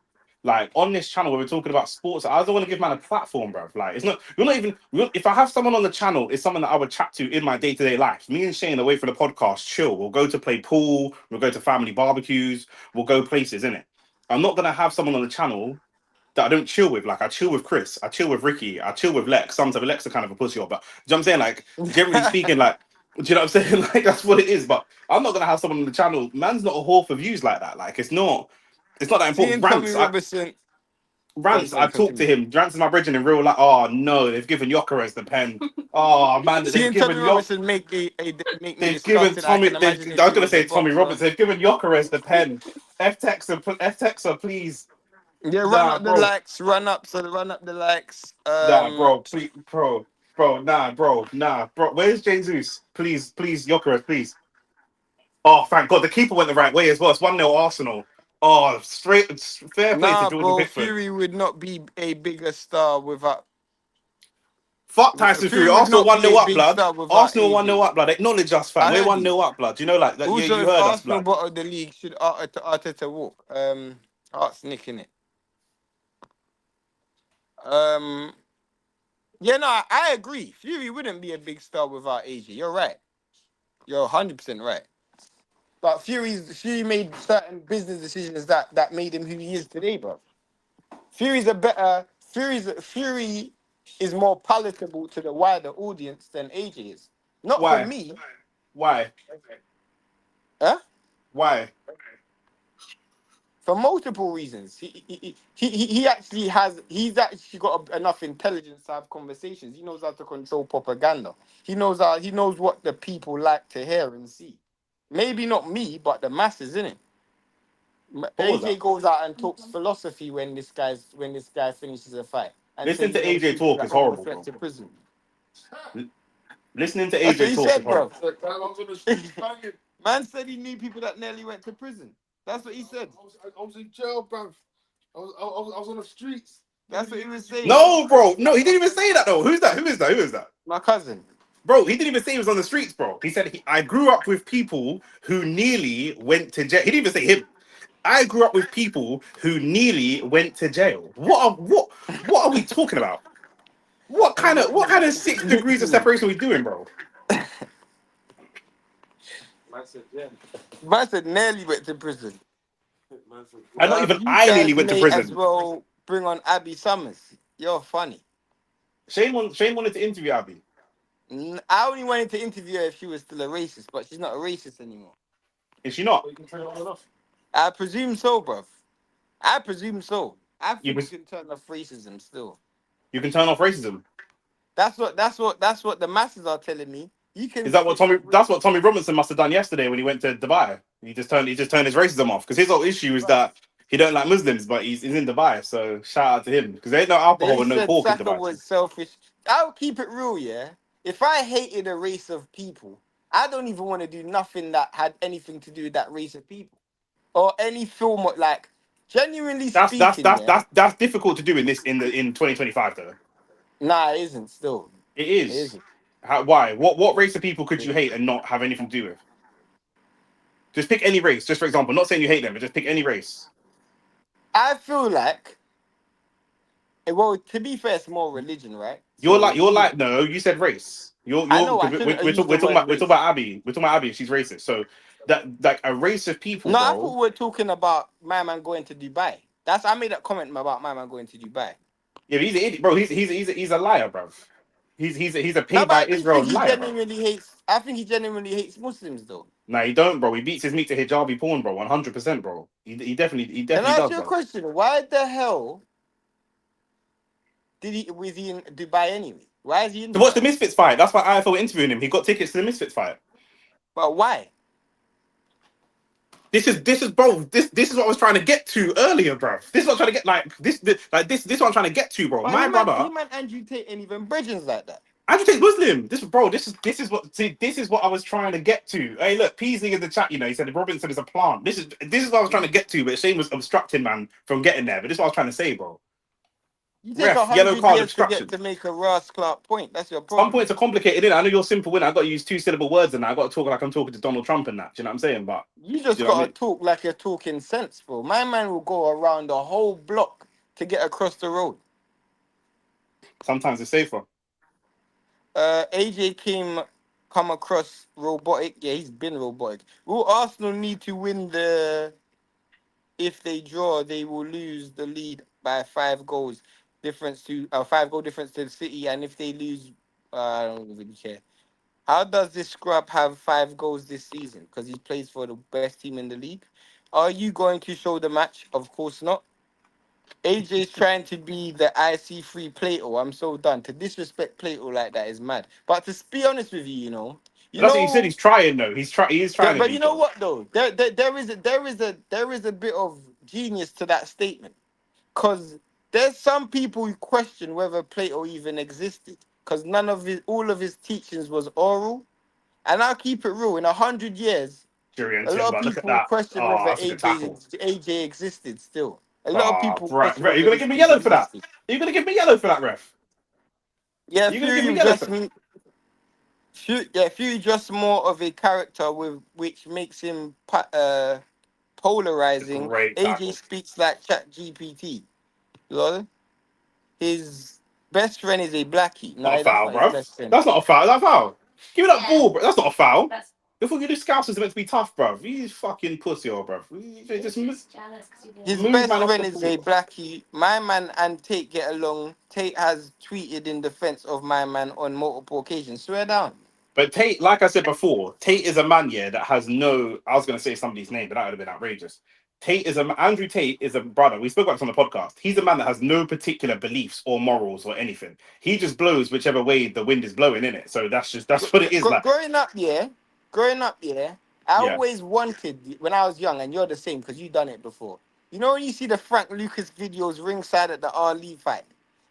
Like on this channel where we're talking about sports, I don't want to give man a platform, bro. Like it's not you're not even if I have someone on the channel, it's someone that I would chat to in my day-to-day life. Me and Shane away from the podcast, chill. We'll go to play pool, we'll go to family barbecues, we'll go places, innit? I'm not gonna have someone on the channel that I don't chill with. Like I chill with Chris, I chill with Ricky, I chill with Lex. Sometimes Lex are kind of a pussy, but do you know what I'm saying? Like generally speaking, like do you know what I'm saying? Like that's what it is. But I'm not gonna have someone on the channel. Man's not a whore for views like that. Like it's not that important. Seeing Tommy Robinson. Go on, I sorry, talked to continue. him. Rants is my bridging in real life. Oh no, they've given Yokeres the pen. Oh man, Seeing Tommy Robinson make me they've given disgusted. I Tommy. can imagine I if was he gonna was a say Tommy boxer. Roberts. They've given Yokeres the pen. F Texer, please. Yeah, run Nah, up the bro. likes, run up the likes. Nah, bro. Please, nah, bro. Where's Jesus? Please, Yokeres, please. Oh, thank God. The keeper went the right way as well. It's 1-0 Arsenal. Oh, fair play to Nah, Jordan bro, Pickford. Fury would not be a bigger star without. Fuck Tyson Fury Fury. would Arsenal not 1 be a 0 up, big blood. star without Arsenal 1 AJ. 0 up, blood. Acknowledge us, fam. I We're heard 1 you. 0 up, blood. You know, like that. Also, You if heard us, Arsenal blood. bottled the league, should Arteta walk? Art's nicking it. Um, yeah, no, I agree. Fury wouldn't be a big star without AJ. You're right. You're 100% right. But Fury made certain business decisions that made him who he is today, bro. Fury is more palatable to the wider audience than AJ is. Not for Why? me, Why? huh? Why? For multiple reasons. He's actually got enough intelligence to have conversations. He knows how to control propaganda. He knows what the people like to hear and see. Maybe not me, but the masses, innit? What was that? AJ goes out and talks philosophy when this guy finishes a fight and says Listening he's to gonna AJ shoot people talk that is hold him a horrible, threat bro. to prison. Listening to That's what AJ he talk is said, bro. horrible. Man said he knew people that nearly went to prison. That's what he said. I was in jail, bruv. I was on the streets. That's what he was saying. No, bro. No, he didn't even say that, though. Who's that? Who is that? Who is that? My cousin. Bro, he didn't even say he was on the streets, bro. He said, I grew up with people who nearly went to jail. He didn't even say him. I grew up with people who nearly went to jail. What are we talking about? What kind of 6 degrees of separation are we doing, bro? Man said nearly went to prison. And not even You I nearly guys went to may as prison. well bring on Abby Summers. You're funny. Shane wanted to interview Abby. I only wanted to interview her if she was still a racist, but she's not a racist anymore. Is she not? I presume so, bruv. I presume so. I You, think you can turn off racism still. you can turn off racism. That's what the masses are telling me. You can. Is that what Tommy? That's what Tommy Robinson must have done yesterday when he went to Dubai. He just turned his racism off because his whole issue is that he don't like Muslims, but he's in Dubai. So shout out to him because there ain't no alcohol They and no said pork in Saka Dubai. was selfish. I'll keep it real, yeah. If I hated a race of people, I don't even want to do nothing that had anything to do with that race of people or any film. Like, genuinely speaking, yeah. That's difficult to do in 2025 though. Nah, it isn't. Still, It it is. isn't. Why? What race of people could you hate and not have anything to do with? Just pick any race. Just for example, not saying you hate them, but just pick any race. I feel like, well, to be fair, it's more religion, right? You're So like, no, you said race. I You're, know I because shouldn't have we're used the talking word about, we're talking race. about Abby. We're talking about Abby. She's racist. So that, like, a race of people, No, I bro. thought we were talking about my man going to Dubai. I made that comment about my man going to Dubai. Yeah, but he's an idiot, bro. He's a liar, bro. He's a No, paid but by I do Israel think he liar, bro. genuinely hates. I think he genuinely hates Muslims, though. Nah, he don't, bro. He beats his meat to hijabi porn, bro. 100%, bro. He Can definitely I ask does, you a bro. question? Why the hell was he in Dubai anyway? Why is he in To watch the Dubai? Misfits fight. That's why IFL interviewing him. He got tickets to the Misfits fight. But why? This is bro. This is what I was trying to get to earlier, bro. This is what I'm trying to get this is what I'm trying to get to, bro. But My brother, him and Andrew Tate ain't even bridgings like that. Andrew Tate's Muslim. This is what I was trying to get to. Hey, look, Peasley in the chat. You know, he said Robinson is a plant. This is what I was trying to get to, but Shane was obstructing man from getting there. But this is what I was trying to say, bro. You take Ref, yellow 100 card years to get obstruction. to make a Ross Clark point. That's your Some problem. points are complicated. I know you're simple winner. I got to use 2-syllable words, and I got to talk like I'm talking to Donald Trump and that. Do you know what I'm saying? But You do just you know what I gotta mean? talk like you're talking sense, bro. My man will go around the whole block to get across the road. Sometimes it's safer. AJ come across robotic. Yeah, he's been robotic. Will Arsenal need to win the? If they draw, they will lose the lead by 5 goals difference to 5 goal difference to the City. And if they lose, I don't really care. How does this scrub have 5 goals this season? Because he plays for the best team in the league. Are you going to show the match? Of course not. AJ's trying to be the IC3 Plato. I'm so done. To disrespect Plato like that is mad. But to be honest with you, you That's what he said. know, He's trying though. He is trying to but be you know though. what though? There is a bit of genius to that statement. Cause there's some people who question whether Plato even existed. Cause all of his teachings was oral. And I'll keep it real. In 100 years, Jury and a lot of Timber. Look at people that. question Oh, whether that's a good tackle. AJ existed still. A lot of Oh, people right. question Right. You're whether gonna this give me kid yellow for that. existed. You're gonna give me yellow for that, ref. Yeah, You're gonna give me yellow for that. Fury just more of a character with which makes him A polarizing. great AJ tackle. speaks like Chat GPT. Lol. His best friend is a blackie. Not a No, that's foul, not his bro. best friend. That's not a foul. That's a foul. Give me that ball, bro. That's not a foul. Before you do scouts is meant to be tough, bro. You fucking pussy, bro. You just His move best man off friend the is ball. a blackie. My man and Tate get along. Tate has tweeted in defense of my man on multiple occasions. Swear down. But Tate, like I said before, Tate is a man, yeah, that has no. I was going to say somebody's name, but that would have been outrageous. Andrew Tate is a brother. We spoke about this on the podcast. He's a man that has no particular beliefs or morals or anything. He just blows whichever way the wind is blowing in it. So that's what it is. Like, Growing up, yeah, I yeah, always wanted, when I was young, and you're the same because you've done it before. You know when you see the Frank Lucas videos ringside at the Ali fight,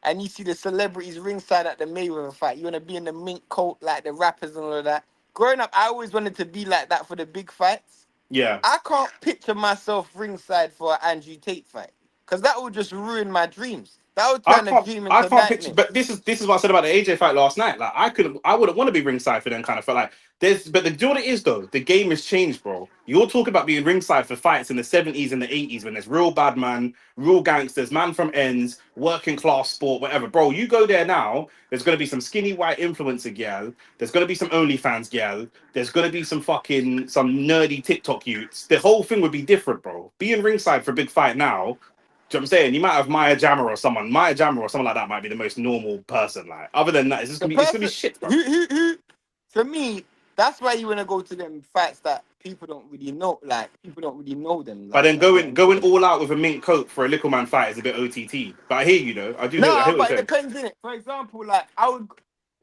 and you see the celebrities ringside at the Mayweather fight, you want to be in the mink coat like the rappers and all of that. Growing up, I always wanted to be like that for the big fights. yeah. I can't picture myself ringside for an Andrew Tate fight because that would just ruin my dreams. That would turn a dream I into can't picture, nightmare. but this is what I said about the AJ fight last night. Like I wouldn't want to be ringside for them kind of fight. Like but do you know what it is though? The game has changed, bro. You're talking about being ringside for fights in the 70s and the 80s when there's real bad man, real gangsters, man from ends, working class sport, whatever, bro. You go there now. There's gonna be some skinny white influencer gal. There's gonna be some OnlyFans gal. There's gonna be some nerdy TikTok youths. The whole thing would be different, bro. Being ringside for a big fight now. Do you know what I'm saying? You might have Maya Jammer or someone like that might be the most normal person. Like, other than that, The it's gonna be person shit, bro. who for me, that's why you wanna go to them fights that people don't really know, like people don't really know them But like then that. You know what I'm going saying? all out with a mink coat for a little man fight is a bit OTT. But I hear you though. I No, hear what you're but it saying. depends in it. For example, like I would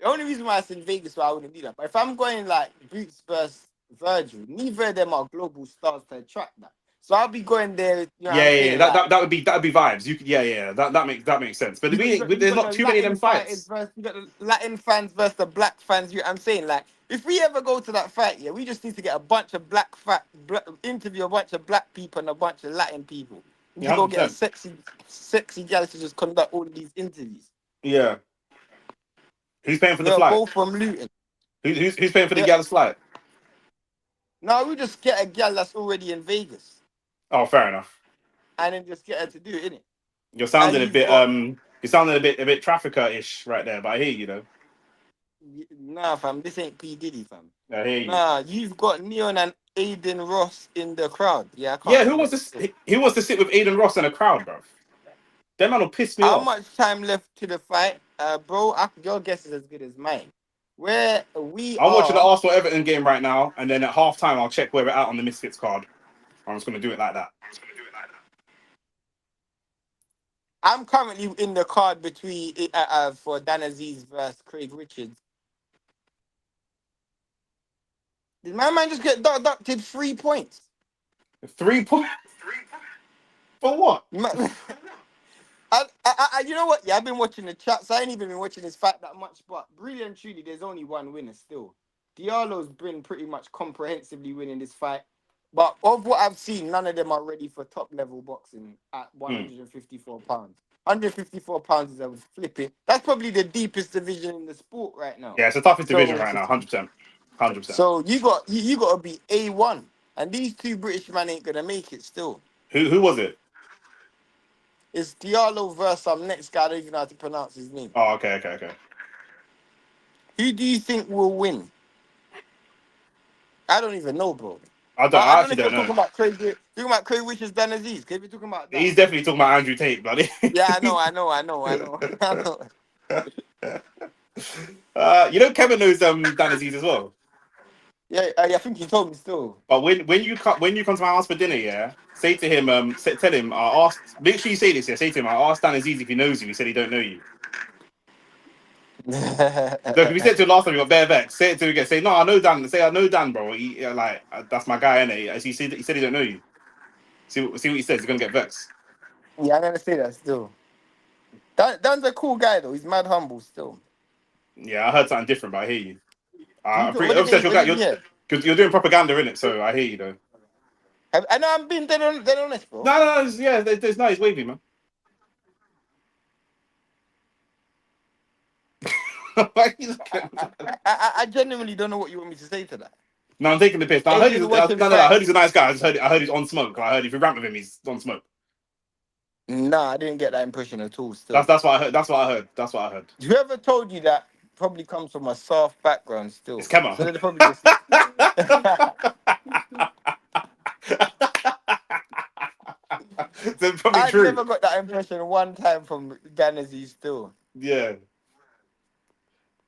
the only reason why it's in Vegas why I wouldn't do that. But if I'm going like Boots versus Virgil, neither of them are global stars to attract that. So I'll be going there, you know what I'm Yeah. saying? Like That would be vibes. That makes sense. But you there's got not the too many of them Latin fighters fights. versus you got the Latin fans versus the black fans. You know what I'm saying? Like if we ever go to that fight, yeah, we just need to get a bunch of interview a bunch of black people and a bunch of Latin people. We need Yeah, to go hundred get a percent. sexy gal to just conduct all of these interviews. Yeah. Who's paying for the They're flight? both from Luton. Who's paying for the Yeah, gallus flight? No, we just get a gal that's already in Vegas Oh, fair enough. and then just get her to do it, innit? You're sounding And a you've bit got you're sounding a bit trafficker-ish right there, but I hear you though. nah, fam. This ain't P Diddy, fam. I hear you. Nah, you've got Neon and Aiden Ross in the crowd. Yeah, I Yeah, can't who do wants that. to who wants to sit with Aiden Ross in a crowd, bro? That man will piss me How off. much time left to the fight, bro? Your guess is as good as mine. Where we I'm watching the are, Arsenal Everton game right now, and then at halftime I'll check where we're at on the Misfits card. I'm just gonna do it like that. I'm currently in the card between for Dan Azeez versus Craig Richards. Did my man just get deducted 3 points? 3 points for what? You know what? Yeah, I've been watching the chats. I ain't even been watching this fight that much, but really and truly, there's only one winner still. Diallo's been pretty much comprehensively winning this fight. But of what I've seen, none of them are ready for top level boxing at 154 pounds. 154 pounds is a flipping. That's probably the deepest division in the sport right now. Yeah, it's the toughest division So, right now, 100%. 100%. so you got to be A1, and these two British men ain't gonna make it still. Who was it? It's Diallo versus some next guy. I don't even know how to pronounce his name. Oh, okay. Who do you think will win? I don't even know, bro. I I don't know actually if you're don't talking know. about Craig Richards, Dan Azeez. If you're talking about that, He's definitely talking about Andrew Tate, bloody. yeah, I know. You know Kevin knows Danziz as well. Yeah, I think he told me still. But when you come to my house for dinner, yeah, say to him, tell him I asked. Make sure you say this, yeah. Say to him, I asked Dan Azeez if he knows you. He said he don't know you. Look, if you said to him last time you got bare vex, say it to him again. Say no, I know Dan. Say I know Dan, bro. He, that's my guy, innit? He said he don't know you. See what he says. He's gonna get vexed. Yeah, I'm gonna say that still. Dan's a cool guy though. He's mad humble still. Yeah, I heard something different, but I hear you. I'm What did obsessed he, with what that. did he hear? You're doing propaganda in it, so I hear you though. I know I'm being dead honest, bro. No, yeah, there's no, he's wavy, man. Why you looking- I genuinely don't know what you want me to say to that. No, I'm taking the piss. No, I heard he's a nice guy. I heard he's on smoke. I heard if you rant with him, he's on smoke. Nah, I didn't get that impression at all. Still, That's what I heard. That's what I heard. whoever told you that probably comes from a soft background. Still, It's Kemmer. so they're probably just. It's probably I've true. never got that impression one time from Danziz still. Yeah.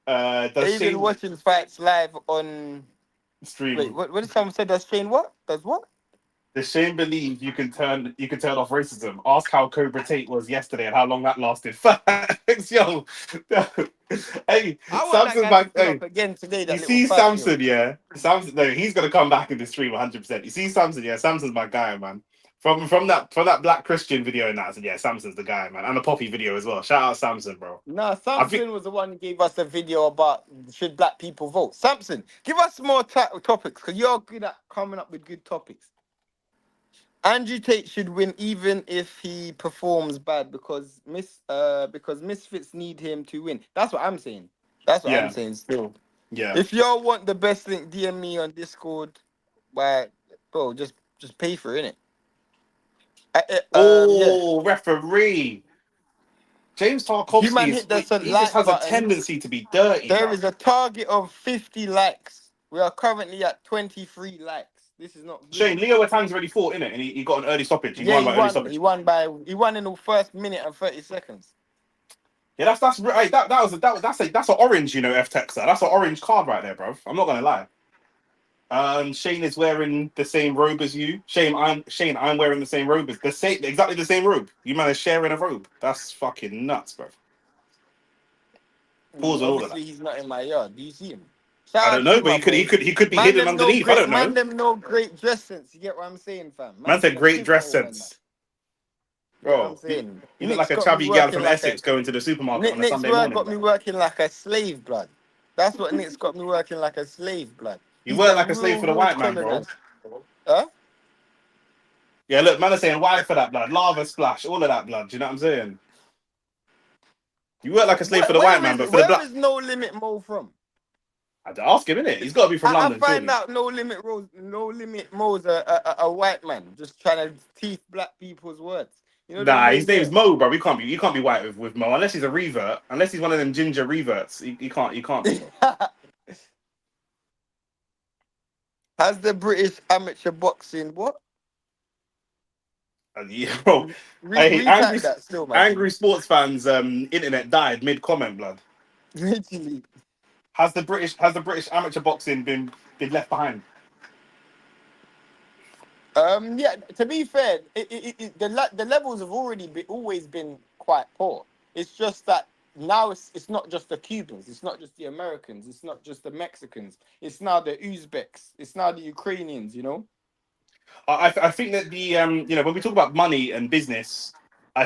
Does Even Shane watching fights live on. stream? Wait, what did someone say? Does Shane what? Does what? Does Shane believe you can turn off racism? Ask how Cobra Tate was yesterday and how long that lasted. Facts, yo. Hey, I want Samson's that guy back. to pull Hey, up again today. you That little see 5-year-old. Samson, yeah? Samson, no, he's gonna come back in the stream 100%. You see Samson, yeah? Samson's my guy, man. From that Black Christian video and that, I said, yeah, Samson's the guy, man. And the Poppy video as well. Shout out Samson, bro. No, Samson was the one who gave us a video about should black people vote. Samson, give us more topics because you're good at coming up with good topics. Andrew Tate should win even if he performs bad because Misfits need him to win. That's what I'm saying. That's what I'm saying still. Yeah. If y'all want the best link, DM me on Discord. Bro, just pay for it, innit? Referee. James You man Tarkovsky hit the he just like has a button. tendency to be dirty. There is a target of 50 likes. We are currently at 23 likes. This is not good. Shane, Leo Atang's already fought in it, and he got an early stoppage. He won by early stoppage. He won in the first minute and 30 seconds. Yeah, that's right. That's an orange, F Texer. That's an orange card right there, bro. I'm not gonna lie. Shane is wearing the same robe as you. Shane, I'm wearing the same robe as exactly the same robe. You man are sharing a robe. That's fucking nuts, bro. Pause on all of that. Obviously, he's not in my yard. Do you see him? I don't know, but he could be hidden underneath. I don't know. Man, them no great dress sense. You get what I'm saying, fam? Man said great dress sense. Bro, you look like a chubby gal from Essex going to the supermarket on a Sunday morning. Got me working like a slave, blood. That's what Nick's got me working like a slave, blood. You work like a slave for the white man, bro. Huh? Yeah, look, man are saying white for that blood, lava splash, all of that blood. Do you know what I'm saying? You work like a slave for the white man, but for the black. Where is No Limit Mo from? I'd ask him, innit? He's got to be from I London, find surely. out No Limit Mo's a white man just trying to teeth black people's words. You know the Nah, his name name's there. Mo, bro. You can't be white with Mo unless he's a revert. Unless he's one of them ginger reverts. He can't be, bro. Has the British amateur boxing what? Yeah, bro. Retype that still, my G. Angry sports fans internet died mid comment, blood. Literally. Has the British amateur boxing been left behind? Yeah. To be fair, the levels have always been quite poor. It's just that now it's not just the Cubans, it's not just the Americans, it's not just the Mexicans, it's now the Uzbeks, it's now the Ukrainians. You know. I think that the when we talk about money and business, I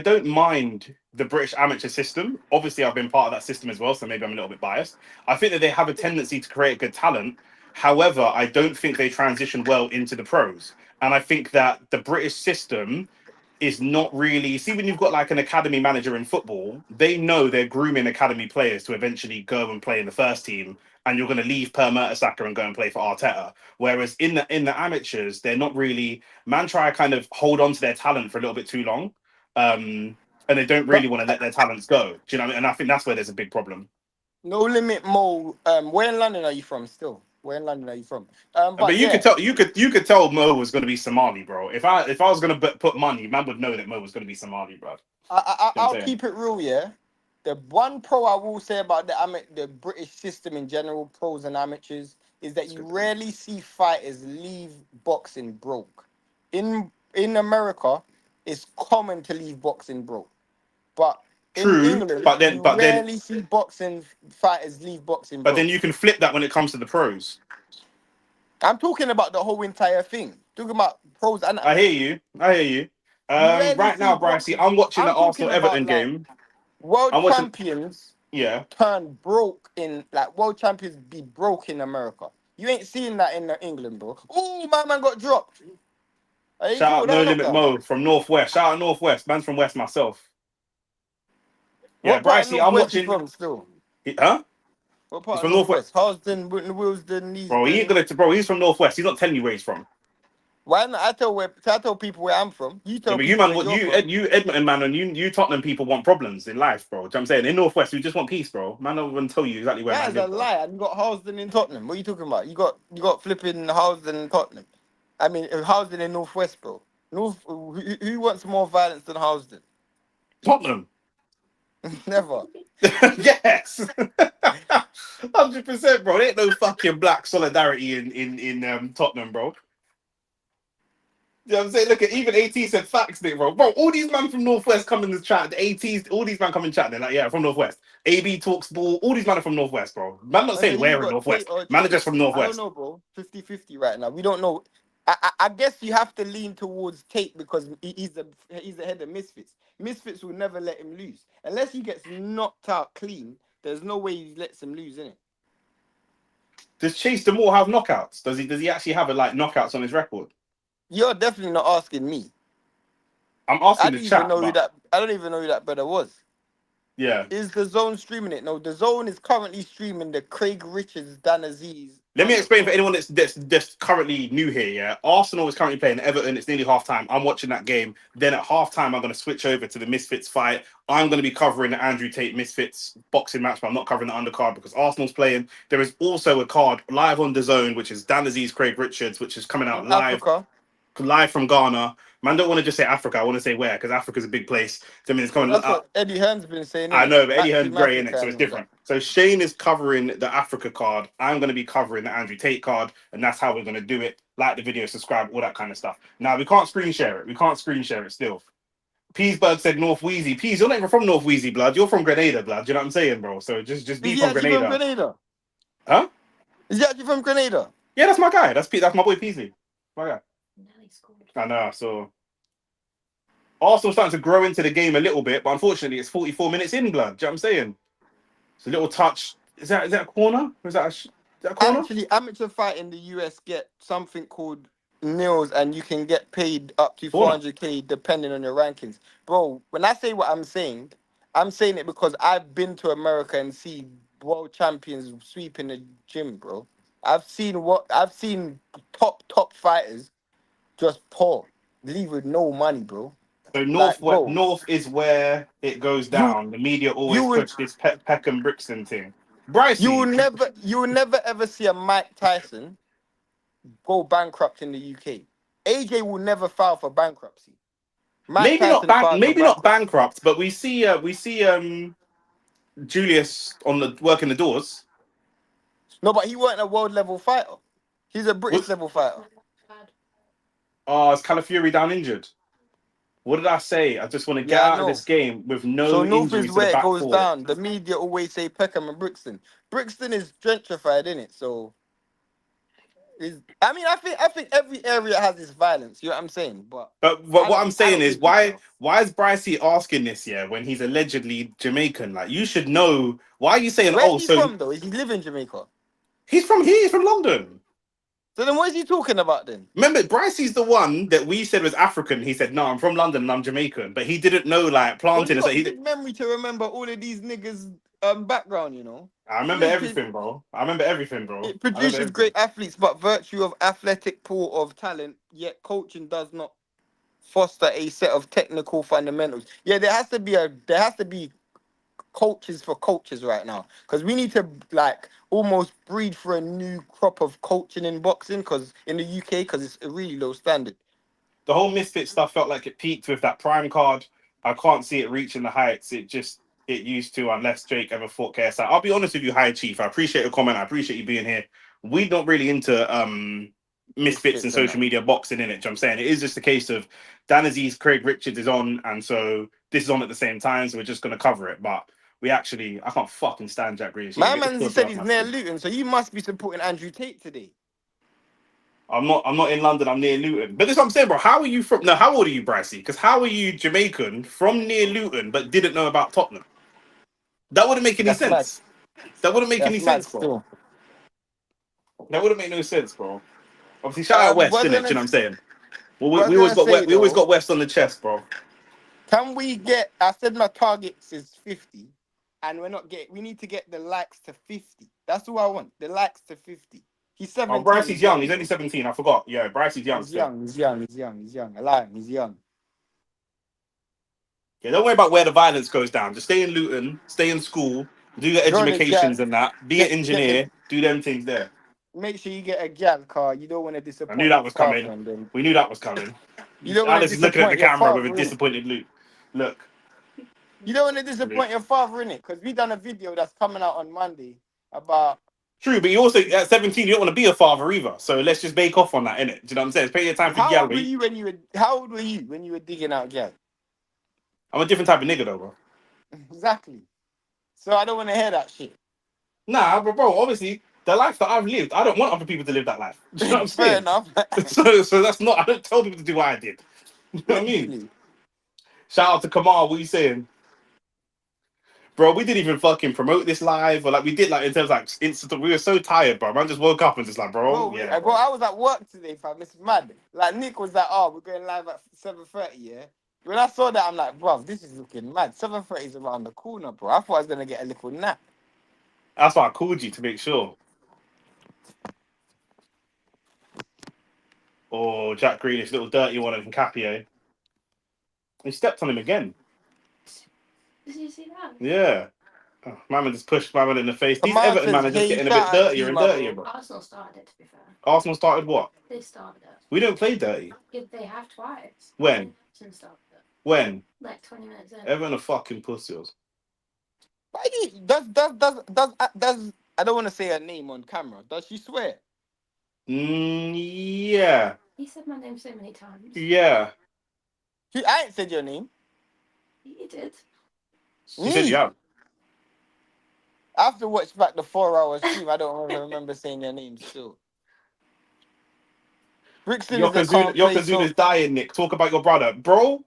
don't mind the British amateur system. Obviously, I've been part of that system as well, so maybe I'm a little bit biased. I think that they have a tendency to create good talent. However, I don't think they transition well into the pros. And I think that the British system is not really see when you've got like an academy manager in football, they know they're grooming academy players to eventually go and play in the first team, and you're going to leave Per Mertesacker and go and play for Arteta. Whereas in the amateurs, they're not really man try to kind of hold on to their talent for a little bit too long, and they don't really But want to let their talents go. Do you know what I mean? And I think that's where there's a big problem. No Limit Mo. Where in London are you from? Still, where in London are you from? But But yeah, you could tell Mo was going to be Somali, bro. If I was going to put money, man would know that Mo was going to be Somali, bro. You know what I'm I'll saying? keep it real. Yeah, the one pro I will say about the British system in general, pros and amateurs, is that It's you good. rarely see fighters leave boxing broke. In America, it's common to leave boxing broke, but in True, England, but then you but then rarely see boxing fighters leave boxing but then broke. you can flip that when it comes to the pros. I'm talking about the whole entire thing. Talking about pros and I hear amateurs. you. I hear you. You rarely Right see now, Brycey, boxing. I'm watching the I'm Arsenal talking about Everton like game. world I'm watching. champions Yeah. turn broke in like world champions be broke in America. You ain't seeing that in England, bro. Oh, my man got dropped. He Shout caught out No that Limit knockdown. Mo from Northwest. Shout out Northwest. Man's from West myself. Yeah, What part of Brycey, I'm Northwest you watching. from still? Huh? What He's part of from Northwest, Northwest? Harlesden, Willesden, bro. He ain't Neasden. gonna. Bro, he's from Northwest. He's not telling you where he's from. Why not? I tell people where I'm from. You Yeah, tell but you people man, where you're from. You Edmonton man, and you Tottenham people want problems in life, bro. Do you know what I'm saying? In Northwest, we just want peace, bro. Man, don't even tell you exactly where That man is a live, bro. lie. And you got Harlesden in Tottenham. What are you talking about? You got flipping Harlesden in Tottenham. I mean, Harlesden in Northwest, bro. Who wants more violence than Harlesden? Tottenham. Never. Yes, 100%, bro. There ain't no fucking black solidarity in Tottenham, bro. You know what I'm saying? Look at even AT said facts, Nick, bro. Bro, all these man from Northwest come in the chat. The ATs, all these man come in chat. They're like, yeah, from Northwest. AB talks ball. All these man are from Northwest, bro. Man, not I say saying you where in got Tate Northwest. or Man are Tate. just from I don't Northwest. know, bro. 50-50 right now. We don't know. I guess you have to lean towards Tate because he's the head of Misfits. Misfits will never let him lose. Unless he gets knocked out clean, there's no way he lets him lose, innit? Does Chase Demoor have knockouts? Does he actually have like knockouts on his record? You're definitely not asking me. I'm asking the chat, but I don't even know who that brother was. yeah. Is the zone streaming it? No, the zone is currently streaming the Craig Richards Dan Azeez Let me explain for undercard. anyone that's currently new here. Yeah, Arsenal is currently playing Everton. It's nearly half time. I'm watching that game. Then at half time, I'm going to switch over to the Misfits fight. I'm going to be covering the Andrew Tate Misfits boxing match, but I'm not covering the undercard because Arsenal's playing. There is also a card live on the zone, which is Dan Azeez, Craig Richards, which is coming out In Africa. live from Ghana. Man, don't want to just say Africa. I want to say where because Africa's a big place. So, I mean, it's Well, coming that's out. what Eddie Hearn's been saying, I innit? know, but Eddie Match Hearn's Team grey in it, Africa so and it's all that. different. So Shane is covering the Africa card. I'm going to be covering the Andrew Tate card, and that's how we're going to do it. Like the video, subscribe, all that kind of stuff. Now we can't screen share it. We can't screen share it still. Peasberg said North Wheezy. Peas, you're not even from North Wheezy, blood. You're from Grenada, blood. You know what I'm saying, bro? So just Is be he from actually from Grenada, Grenada? huh? Is he actually from Grenada? Yeah, that's my guy. That's my boy Peasley. My guy. I know. So Arsenal starting to grow into the game a little bit, but unfortunately, it's 44 minutes in, blood. Do you know what I'm saying? It's a little touch. Is that a corner? Is that a corner? Actually, amateur fight in the US get something called nils, and you can get paid up to Corner. 400K depending on your rankings. Bro, when I say what I'm saying it because I've been to America and see world champions sweeping the gym, bro. I've seen top fighters just poor, leave with no money, bro. So Like, bro, north is where it goes you down. The media you always would push this Peckham Brixton thing. you will Brycey, never ever see a Mike Tyson go bankrupt in the UK. AJ will never file for bankruptcy. Mike Tyson filed for maybe not bankruptcy. bankrupt, but we see Julius on the working the doors. No, but he wasn't a world level fighter. He's a British What's level fighter. is Calafury down injured? What did I say? I just want to get Yeah, I out of know. this game with So no North injury is to the where it back goes four. down. The media always say Peckham and Brixton. Brixton is gentrified, isn't it? So I think every area has its violence. You know what I'm saying? But But I what I'm don't I saying don't is think it's South. why is Brycey asking this when he's allegedly Jamaican? Like you should know. Why are you saying Where's oh he so from though? Is he live in Jamaica? he's from here? He's from London. So then what is he talking about then? Remember, Brycey's the one that we said was African. He said, "No, I'm from London and I'm Jamaican," but he didn't know like Well, you planting. So got he. good memory to remember all of these niggas background, you know. I remember Flipping everything, bro. I remember everything, bro. it I remember produces everything. great athletes, but virtue of athletic pool of talent, yet coaching does not foster a set of technical fundamentals. Yeah, there has to be coaches for coaches right now because we need to like almost breed for a new crop of coaching in boxing because in the UK because it's a really low standard. The whole Misfit stuff felt like it peaked with that Prime card. I can't see it reaching the heights it used to unless Drake ever fought KSI. I'll be honest with you, High Chief. I appreciate your comment. I appreciate you being here. We're not really into Misfits and Misfits and social that. media boxing in it. I'm saying it is just a case of Dan Azeez, Craig Richards is on, and so this is on at the same time. So we're just gonna cover it. But I can't fucking stand Jack Grealish. My Get the man, he filthy said off he's my near screen. Luton, so you must be supporting Andrew Tate today. I'm not in London. I'm near Luton. But this is what I'm saying, bro. How are you from? No, how old are you, Brycey? Because how are you Jamaican from near Luton but didn't know about Tottenham? That wouldn't make any That's mad. sense. That wouldn't make any That's mad sense, bro. still. That wouldn't make no sense, bro. Obviously, shout out West, Was innit? Do gonna you know what I'm saying? Well, was we always gonna got say we always though, got West on the chest, bro. can we get? I said my targets is 50, and we need to get the likes to 50. That's what I want. The likes to 50. He's Oh, 17. Brycey's He's young. young, He's only bro. 17. I forgot. Yeah, Brycey's young He's still. young. He's young. He's young. He's young. I lie. He's young. Yeah, don't worry about where the violence goes down. Just stay in Luton, stay in school, do your Join the gal. educations and that. Be an Get the. engineer, do them things there. Make sure you get a gal car. You don't want to I knew disappoint that your was coming. father, and then We knew that was coming. you don't want to Alice is looking at the disappoint your camera with a father, innit? disappointed look. You don't want to disappoint your father, innit? Because we done a video that's coming out on Monday about. True, but you also at 17 you don't want to be a father either. So let's just bake off on that, innit? Do you know what I'm saying? It's plenty of time for How old were Galway. you when you were? How old were you when you were digging out gal? I'm a different type of nigga though, bro. Exactly. So I don't want to hear that shit. Nah, but bro, obviously the life that I've lived, I don't want other people to live that life. Do you know what I'm Fair saying? enough. So that's not. I don't tell people to do what I did. You know what I mean? Literally. Shout out to Kamal. What you saying, bro? We didn't even fucking promote this live, or like we did, like in terms of like instant. We were so tired, bro. Man just woke up and just like, bro, yeah, Bro, bro. I was at work today, fam. It's mad. Like Nick was like, "Oh, we're going live at 7:30." Yeah. When I saw that, I'm like, "Bro, this is looking mad." 7:30 is around the corner, bro. I thought I was gonna get a little nap. That's why I called you to make sure. Oh, Jack Grealish, little dirty one from Capio. He stepped on him again. Did you see that? Yeah. Oh, man just pushed man in the face. These Kamal Everton says, man are just "Hey, getting a bit shout out to dirtier you, and my dirtier, bro." bro. Arsenal started it, to be fair. Arsenal started what? They started it. We don't play dirty. Yeah, they have twice. When? Everton started it. When? Like 20 minutes in. Everton are fucking pussies. Why do you, does I don't want to say her name on camera. Does she swear? Yeah. He said my name so many times. Yeah. I ain't said your name. He did. She said yeah. I have to watch back the 4-hour stream. I don't even remember saying your name still. Brixton is a calm place. Yokozuna's dying, Nick. Talk about your brother. Bro,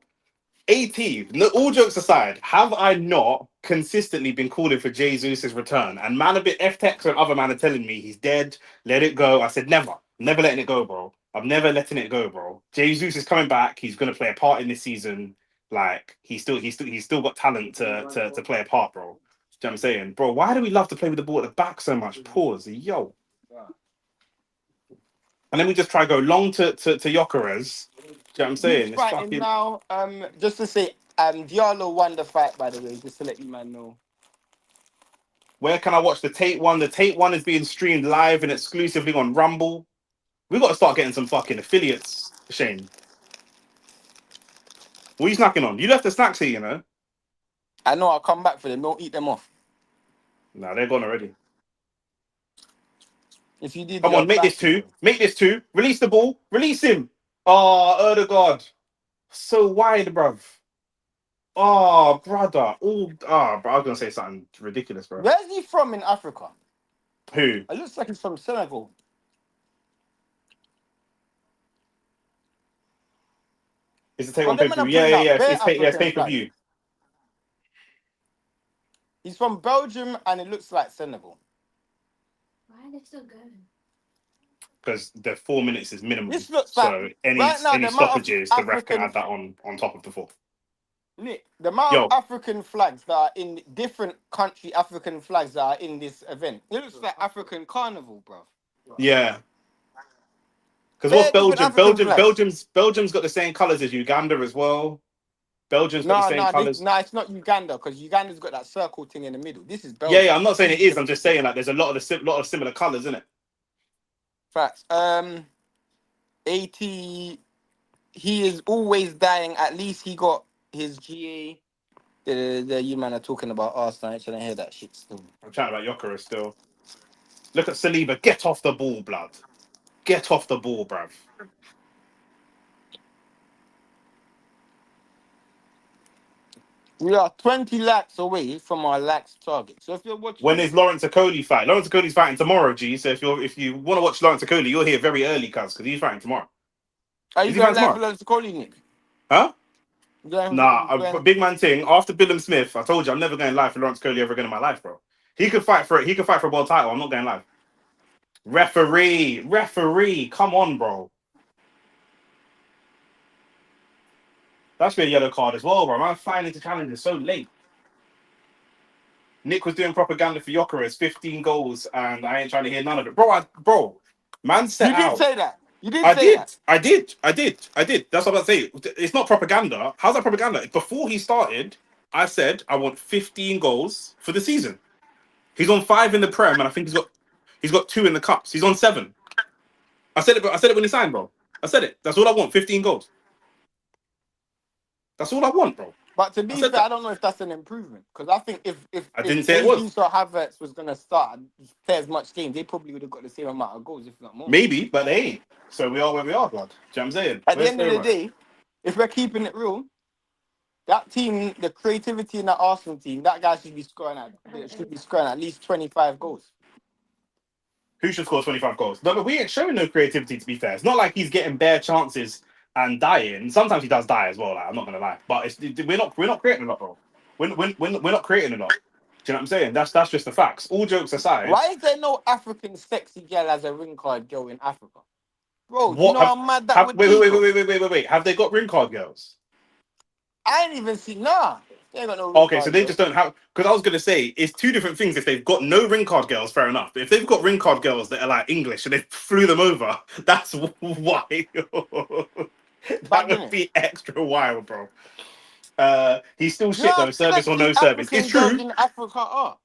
18. No, all jokes aside, have I not consistently been calling for Jesus' return? And man, a bit F-Tex and other man are telling me he's dead, let it go. I said, never. Never letting it go, bro. I'm never letting it go, bro. Jesus is coming back. He's going to play a part in this season. Like, he's still got talent to play a part, bro. what I'm saying? Bro, why do we love to play with the ball at the back so much? Pause. Yo. And then we just try to go long to Gyökeres. Do you know what I'm saying? Who's It's fighting fucking... now? Just to say, Diallo won the fight, by the way, just to let you man know. Where can I watch the Tate one? The Tate one is being streamed live and exclusively on Rumble. We got to start getting some fucking affiliates, Shane. What are you snacking on? You left the snacks here, you know? I know, I'll come back for them. Don't eat them off. Nah, they're gone already. If you did, Come you're on, make this bastard, two. bro. Make this two. Release the ball. Release him. Oh, Erdegaard. So wide, bruv. Oh, brother. Oh, bro, I was going to say something ridiculous, bro. Where's he from in Africa? Who? It looks like he's from Senegal. It's the Tate Well, one them pay men per are view. Yeah, putting yeah, out yeah. bare It's African pay per flags. view. He's from Belgium and it looks like Senegal. Why are they still going? Because the 4 minutes is minimum. This looks So like any right now the amount of stoppages, the ref can African add that on top of the 4. Nick, the amount Yo. of African flags that are in different country African flags that are in this event. It looks like African carnival, bro. Yeah. Because Bare what's different Belgium? African flags. Belgium's got the same colours as Uganda as well. Belgium's got the No, same no, colours. it's not Uganda because Uganda's got that circle thing in the middle. This is Yeah, Belgium. yeah. I'm not saying it This is. I'm just saying like there's a lot of similar colours, isn't it? facts. AT, he is always dying. At least he got his GA. The you man are talking about Arsenal. I shouldn't hear that shit still. I'm chatting about Gyökeres still. Look at Saliba. Get off the ball, blood. Get off the ball, bruv. We are 20 lakhs away from our lakhs target. So if you're watching, When is Lawrence Okoli fight? Lawrence Okoli's fighting tomorrow, G. So if you want to watch Lawrence Okoli, you're here very early, cuz, because he's fighting tomorrow. are you Is he going fighting live tomorrow? for Lawrence Coley, Nick? Huh? Going, Nah, going, big man thing. After Billum Smith, I told you I'm never going live for Lawrence Okoli ever again in my life, bro. He could fight for it. He could fight for a world title. I'm not going live. Referee, come on, bro. That should be a yellow card as well, bro. I'm finding the challenges so late. Nick was doing propaganda for Gyökeres, 15 goals, and I ain't trying to hear none of it, bro. Man set you did out. say that. You did I say that. did. That's what I'm saying. It's not propaganda. How's that propaganda? Before he started, I said I want 15 goals for the season. He's on 5 in the Prem, and I think he's got 2 in the Cups. He's on 7. I said it when he signed, bro. I said it. That's all I want. 15 goals. That's all I want, bro. But to I be said fair, I that. don't know if that's an improvement. Because I think if I didn't say it was. Jesus or Havertz was going to start and play as much games, they probably would have got the same amount of goals, if not more. Maybe, but they ain't. So we are where we are, blood. Do you know what I'm saying? At the end of the day, if we're keeping it real, that team, the creativity in that Arsenal team, that guy should be scoring at least 25 goals. Who should score 25 goals? No, but we ain't showing no creativity, to be fair. It's not like he's getting bare chances and dying. Sometimes he does die as well, like, I'm not going to lie. But we're not creating a lot, bro. We're not creating a lot. Do you know what I'm saying? That's just the facts. All jokes aside. Why is there no African sexy girl as a ring card girl in Africa? Bro, do you What know how mad that would be? wait. Have they got ring card girls? I ain't even seen, they ain't got no ring Okay, card so they girl. just don't have. Because I was gonna say it's two different things. If they've got no ring card girls, fair enough. But if they've got ring card girls that are like English and they flew them over, that's why. That would be extra wild, bro. He's still shit though. Service or no service. It's Girls true. in Africa are.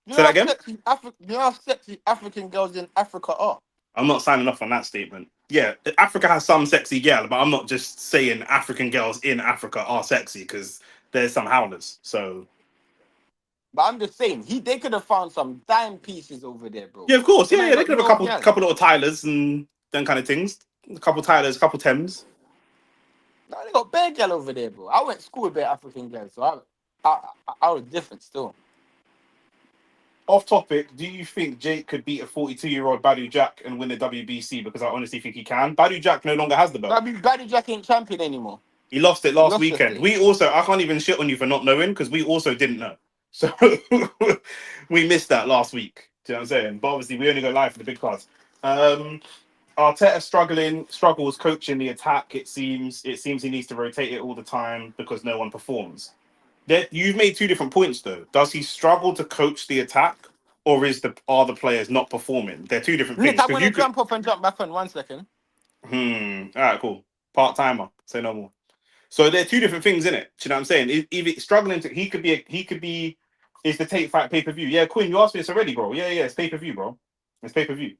You Say know that how again. sexy African girls in Africa are. I'm not signing off on that statement. Yeah, Africa has some sexy girl, but I'm not just saying African girls in Africa are sexy because there's some howlers. So But I'm just saying, they could have found some dime pieces over there, bro. yeah, of course. They Yeah, ain't they got could have no a girl. couple little Tylers and them kind of things. A couple Tylers, a couple Thames. No, they got bare girl over there, bro. I went to school with bare African girls, so I was different still. Off topic, do you think Jake could beat a 42-year-old Badu Jack and win the WBC? Because I honestly think he can. Badu Jack no longer has the belt. Baddy Jack ain't champion anymore. He lost it last Lost weekend. yesterday. I can't even shit on you for not knowing because we also didn't know. So we missed that last week. Do you know what I'm saying? But obviously we only go live for the big cards. Arteta struggles coaching the attack. It seems he needs to rotate it all the time because no one performs. You've made two different points though. Does he struggle to coach the attack, or are the players not performing? They're two different Nick, things. I'm Because gonna you could. jump off and jump back on 1 second. All right, cool. Part timer. Say no more. So they're two different things, in it. Do you know what I'm saying? If struggling to, he could be. Is the Tate fight pay per view? Yeah, Quinn, you asked me this already, bro. Yeah, it's pay per view, bro. It's pay per view.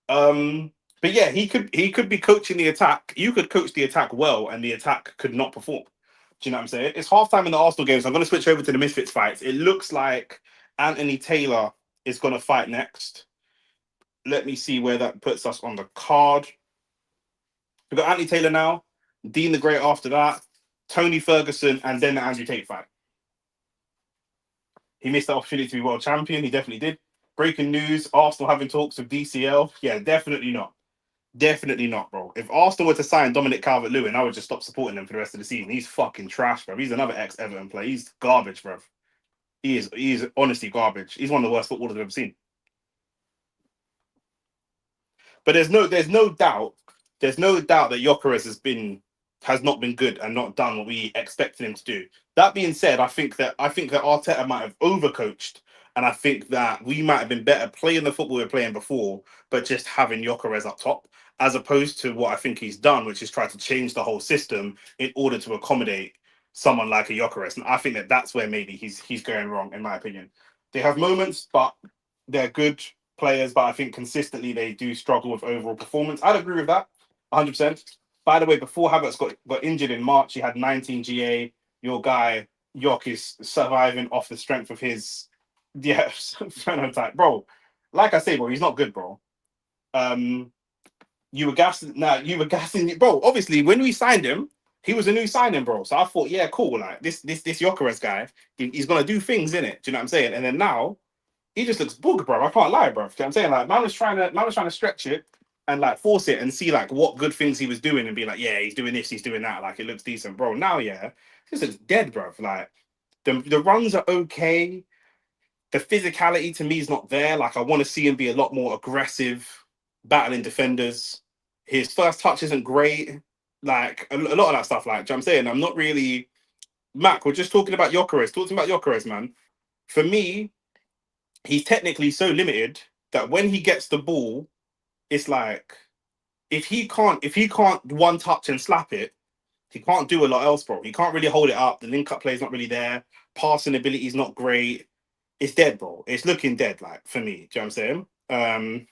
But yeah, he could be coaching the attack. You could coach the attack well, and the attack could not perform. Do you know what I'm saying? It's halftime in the Arsenal game, so I'm going to switch over to the Misfits fights. It looks like Anthony Taylor is going to fight next. Let me see where that puts us on the card. We've got Anthony Taylor now, Dean the Great after that, Tony Ferguson, and then the Andrew Tate fight. He missed the opportunity to be world champion. He definitely did. Breaking news: Arsenal having talks with DCL. Yeah, definitely not. Definitely not, bro. If Arsenal were to sign Dominic Calvert-Lewin, I would just stop supporting him for the rest of the season. He's fucking trash, bro. He's another ex-Everton player. He's garbage, bro. He's honestly garbage. He's one of the worst footballers I've ever seen. But there's no doubt that Gyökeres has not been good and not done what we expected him to do. That being said, I think that Arteta might have overcoached, and I think that we might have been better playing the football we were playing before, but just having Gyökeres up top, as opposed to what I think he's done, which is try to change the whole system in order to accommodate someone like a Gyökeres. And I think that that's where maybe he's going wrong, in my opinion. They have moments, but they're good players, but I think consistently they do struggle with overall performance. I'd agree with that 100%. By the way, before Havertz got injured in March, he had 19 GA. Your guy, York, is surviving off the strength of his phenotype. Bro, like I say, bro, he's not good, bro. You were gassing, bro. Obviously, when we signed him, he was a new signing, bro. So I thought, yeah, cool. Like this Gyökeres guy, he's gonna do things in it. Do you know what I'm saying? And then now he just looks bug, bro. I can't lie, bro. You know what I'm saying? Like, man was trying to stretch it and like force it and see like what good things he was doing and be like, yeah, he's doing this, he's doing that. Like, it looks decent, bro. Now, yeah, this looks dead, bro. Like, the runs are okay. The physicality to me is not there. Like, I want to see him be a lot more aggressive, battling defenders. His first touch isn't great. Like, a lot of that stuff. Like, do you know what I'm saying? I'm not really. Mac, we're just talking about Gyökeres. Talking about Gyökeres, man. For me, he's technically so limited that when he gets the ball, it's like if he can't one touch and slap it, he can't do a lot else, bro. He can't really hold it up. The link up play is not really there. Passing ability is not great. It's dead, bro. It's looking dead, like for me. Do you know what I'm saying?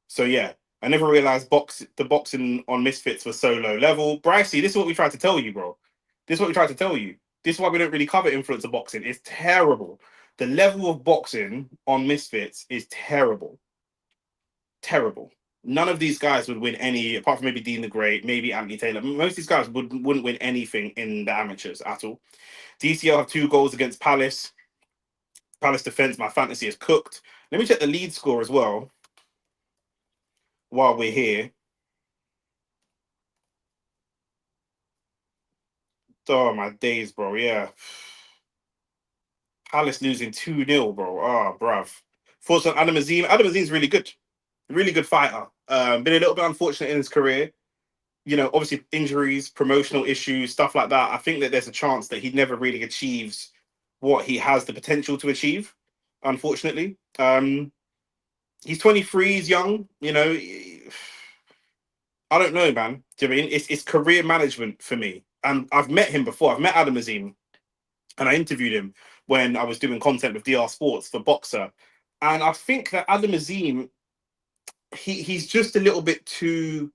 So yeah, I never realized the boxing on Misfits was so low level. Brycey, this is what we tried to tell you, bro. This is what we tried to tell you. This is why we don't really cover influencer boxing. It's terrible. The level of boxing on Misfits is terrible. Terrible. None of these guys would win any, apart from maybe Dean the Great, maybe Anthony Taylor. Most of these guys wouldn't win anything in the amateurs at all. DCL have 2 goals against Palace. Palace defense, my fantasy is cooked. Let me check the lead score as well while we're here. Oh, my days, bro. Yeah. Palace losing 2-0, bro. Oh, bruv. Thoughts on Adam Azeez? Adam Azeez is really good. Really good fighter. Been a little bit unfortunate in his career. You know, obviously injuries, promotional issues, stuff like that. I think that there's a chance that he never really achieves what he has the potential to achieve, unfortunately. He's 23, he's young, you know. I don't know, man. Do you know what I mean? It's career management for me. And I've met him before. I've met Adam Azeez and I interviewed him when I was doing content with DR Sports for Boxer. And I think that Adam Azeez, he's just a little bit too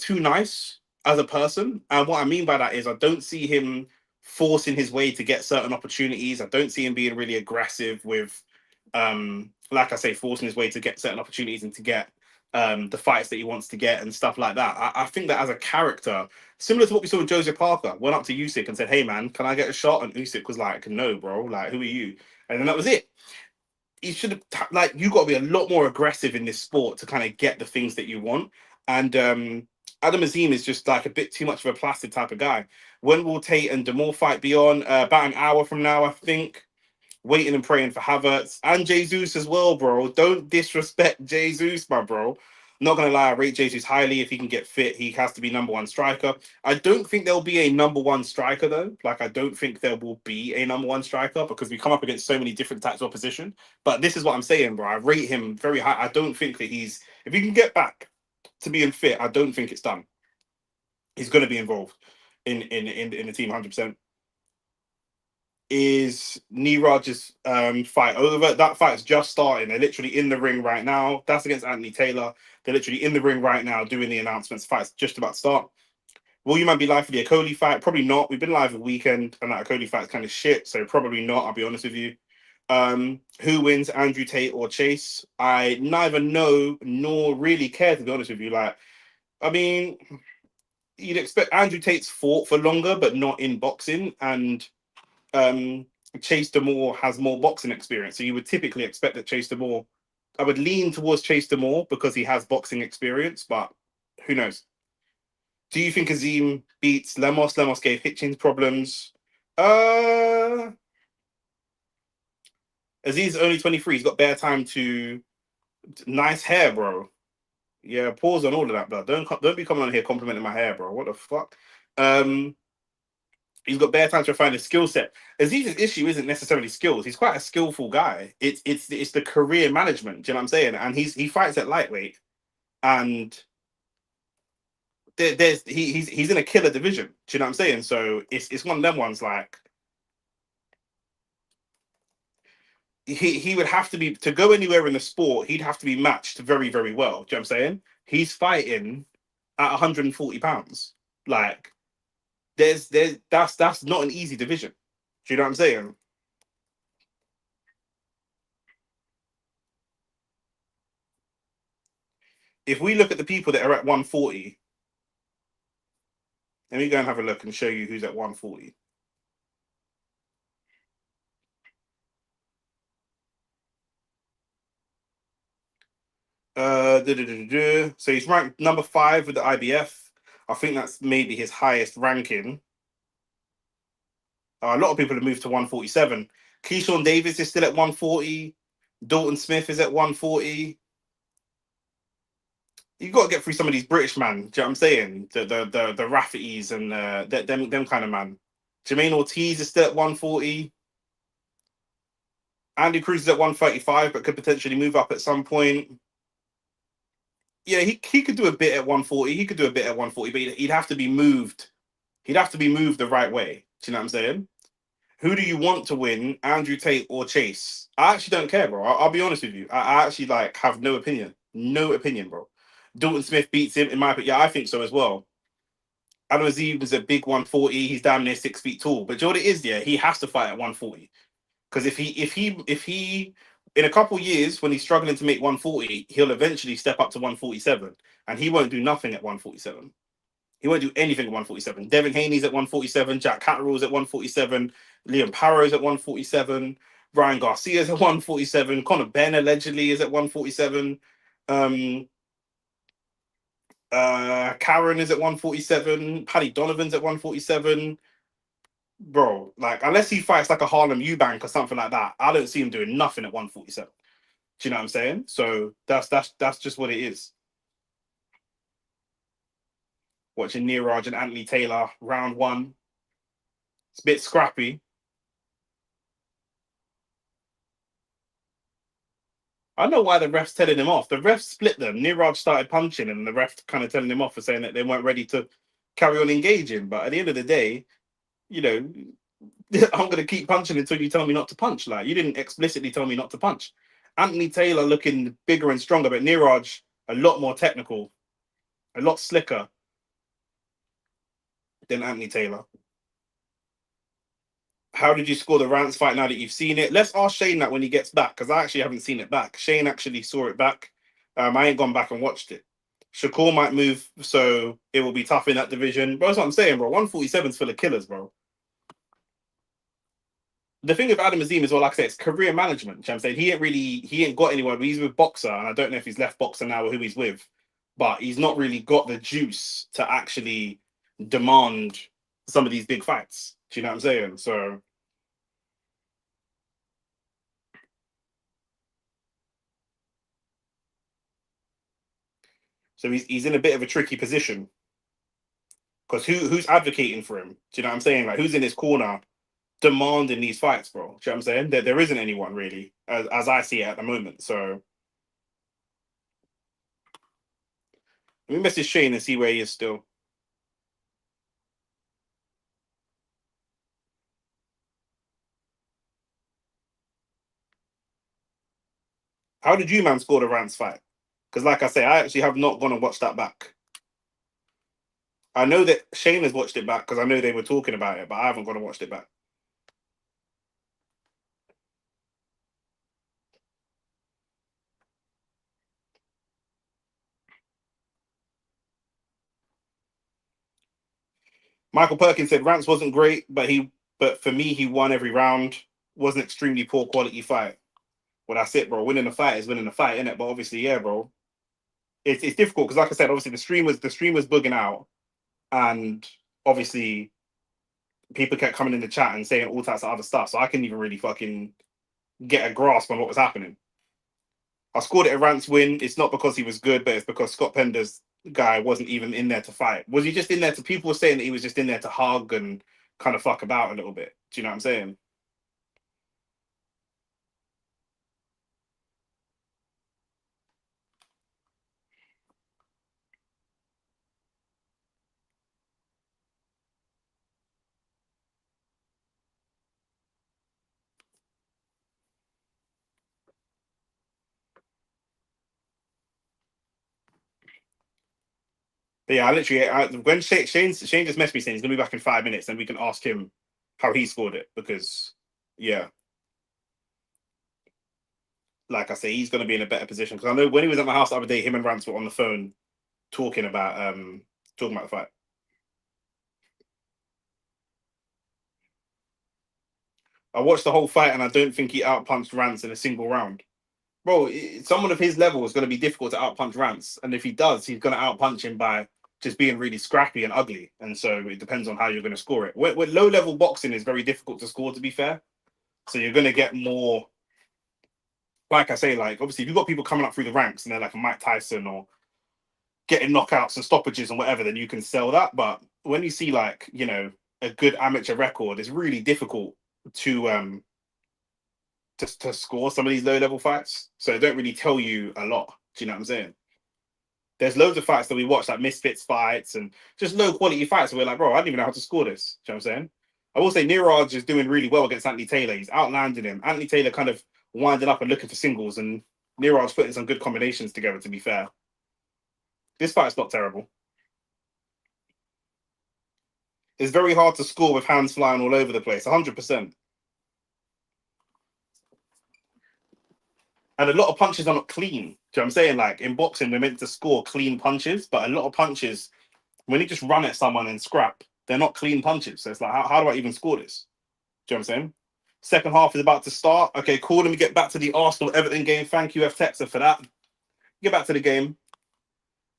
nice as a person. And what I mean by that is I don't see him forcing his way to get certain opportunities. I don't see him being really aggressive with like I say, forcing his way to get certain opportunities and to get the fights that he wants to get and stuff like that. I think that as a character, similar to what we saw with Joseph Parker, went up to Usyk and said, "Hey man, can I get a shot?" And Usyk was like, "No, bro. Like, who are you?" And then that was it. He should have like you got to be a lot more aggressive in this sport to kind of get the things that you want. And Adam Azeez is just like a bit too much of a plastic type of guy. When will Tate and Demoor fight be on? About an hour from now, I think. Waiting and praying for Havertz and Jesus as well, bro. Don't disrespect Jesus, my bro. Not gonna lie, I rate Jesus highly. If he can get fit, he has to be number one striker. I don't think there'll be a number one striker though. Like, I don't think there will be a number one striker because we come up against so many different types of opposition. But this is what I'm saying, bro. I rate him very high. I don't think that if he can get back to being fit, I don't think it's done. He's gonna be involved in the team 100%. Is Niraj's fight over? That fight's just starting. They're literally in the ring right now. That's against Anthony Taylor. They're literally in the ring right now doing the announcements. Fight's just about to start. Will you might be live for the Akoli fight? Probably not. We've been live a weekend, and that Akoli fight's kind of shit, so probably not. I'll be honest with you. Who wins, Andrew Tate or Chase? I neither know nor really care, to be honest with you. Like, I mean, you'd expect Andrew Tate's fought for longer, but not in boxing, and Chase Demoor has more boxing experience, so you would typically expect that Chase Demoor. I would lean towards Chase Demoor because he has boxing experience, but who knows? Do you think Azim beats Lemos? Lemos gave Hitchens problems. Aziz is only 23. He's got bare time to. Nice hair, bro. Yeah, pause on all of that, bro. Don't be coming on here complimenting my hair, bro. What the fuck? He's got bare time to refine his skill set. Aziz's issue isn't necessarily skills. He's quite a skillful guy. It's the career management. Do you know what I'm saying? And he fights at lightweight, and he's in a killer division. Do you know what I'm saying? So it's one of them ones like he would have to be to go anywhere in the sport. He'd have to be matched very, very well. Do you know what I'm saying? He's fighting at 140 pounds. Like that's not an easy division. Do you know what I'm saying? If we look at the people that are at 140, let me go and have a look and show you who's at 140. So he's ranked number 5 with the IBF. I think that's maybe his highest ranking. A lot of people have moved to 147. Keyshawn Davis is still at 140. Dalton Smith is at 140. You've got to get through some of these British man. Do you know what I'm saying? The Rafferties and them kind of man. Jermaine Ortiz is still at 140. Andy Cruz is at 135, but could potentially move up at some point. Yeah, he could do a bit at 140. He could do a bit at 140, but he'd have to be moved. He'd have to be moved the right way. Do you know what I'm saying? Who do you want to win, Andrew Tate or Chase? I actually don't care, bro. I'll be honest with you. I actually have no opinion. No opinion, bro. Dalton Smith beats him in my opinion. Yeah, I think so as well. Adam Azeez is a big 140. He's damn near 6 feet tall. But you know what it is? Yeah, he has to fight at 140. Because if he in a couple years when he's struggling to make 140, he'll eventually step up to 147, and he won't do nothing at 147. He won't do anything at 147. Devin Haney's at 147. Jack Catterall's at 147. Liam Parrow's at 147. Ryan Garcia's at 147. Conor Benn allegedly is at 147. Karen is at 147. Paddy Donovan's at 147. Bro, like, unless he fights like a Harlem Eubank or something like that, I don't see him doing nothing at 147. Do you know what I'm saying? So that's just what it is. Watching Niraj and Anthony Taylor round 1. It's a bit scrappy. I know why the ref's telling him off. The ref split them. Niraj started punching, and the ref kind of telling him off for saying that they weren't ready to carry on engaging. But at the end of the day, you know, I'm going to keep punching until you tell me not to punch. Like, you didn't explicitly tell me not to punch. Anthony Taylor looking bigger and stronger, but Niraj a lot more technical, a lot slicker than Anthony Taylor. How did you score the Rants fight now that you've seen it? Let's ask Shane that when he gets back, because I actually haven't seen it back. Shane actually saw it back. I ain't gone back and watched it. Shakur might move, so it will be tough in that division. But that's what I'm saying, bro. 147's full of killers, bro. The thing with Adam Azeez is, well, like I said, it's career management. You know what I'm saying? He ain't got anywhere, but he's with Boxer, and I don't know if he's left Boxer now or who he's with, but he's not really got the juice to actually demand some of these big fights. Do you know what I'm saying? So So he's in a bit of a tricky position. Because who's advocating for him? Do you know what I'm saying? Like, who's in his corner demanding these fights, bro? Do you know what I'm saying? There isn't anyone really, as I see it at the moment. So let me message Shane and see where he is still. How did you, man, score the Rants fight? Because, like I say, I actually have not gone and watched that back. I know that Shane has watched it back because I know they were talking about it, but I haven't gone and watched it back. Michael Perkins said Rants wasn't great, but for me, he won every round. Was an extremely poor quality fight. Well, that's it, bro. Winning a fight is winning a fight, innit? But obviously, yeah, bro. It's difficult because, like I said, obviously the stream was bugging out, and obviously people kept coming in the chat and saying all types of other stuff, so I couldn't even really fucking get a grasp on what was happening. I scored it a Rants win. It's not because he was good, but it's because Scott Pender's guy wasn't even in there to fight. Was he just in there to? People were saying that he was just in there to hug and kind of fuck about a little bit. Do you know what I'm saying? But yeah, when Shane just messaged me saying he's gonna be back in 5 minutes, then we can ask him how he scored it because, yeah, like I say, he's gonna be in a better position because I know when he was at my house the other day, him and Rance were on the phone talking about the fight. I watched the whole fight and I don't think he outpunched Rance in a single round. Bro, someone of his level is going to be difficult to outpunch Rance, and if he does, he's going to outpunch him by just being really scrappy and ugly. And so it depends on how you're going to score it. With low level boxing is very difficult to score, to be fair. So you're going to get more, like I say, like obviously if you've got people coming up through the ranks and they're like a Mike Tyson or getting knockouts and stoppages and whatever, then you can sell that. But when you see like, you know, a good amateur record, it's really difficult to to score some of these low level fights. So they don't really tell you a lot. Do you know what I'm saying? There's loads of fights that we watch, like Misfits fights and just low quality fights. And we're like, bro, I don't even know how to score this. Do you know what I'm saying? I will say Niraj is doing really well against Anthony Taylor. He's outlanding him. Anthony Taylor kind of winding up and looking for singles, and Niraj putting some good combinations together, to be fair. This fight's not terrible. It's very hard to score with hands flying all over the place, 100%. And a lot of punches are not clean. Do you know what I'm saying? Like in boxing, we're meant to score clean punches, but a lot of punches, when you just run at someone and scrap, they're not clean punches. So it's like, how do I even score this? Do you know what I'm saying? Second half is about to start. Okay, cool. Let me get back to the Arsenal Everton game. Thank you, F Texter, for that. Get back to the game.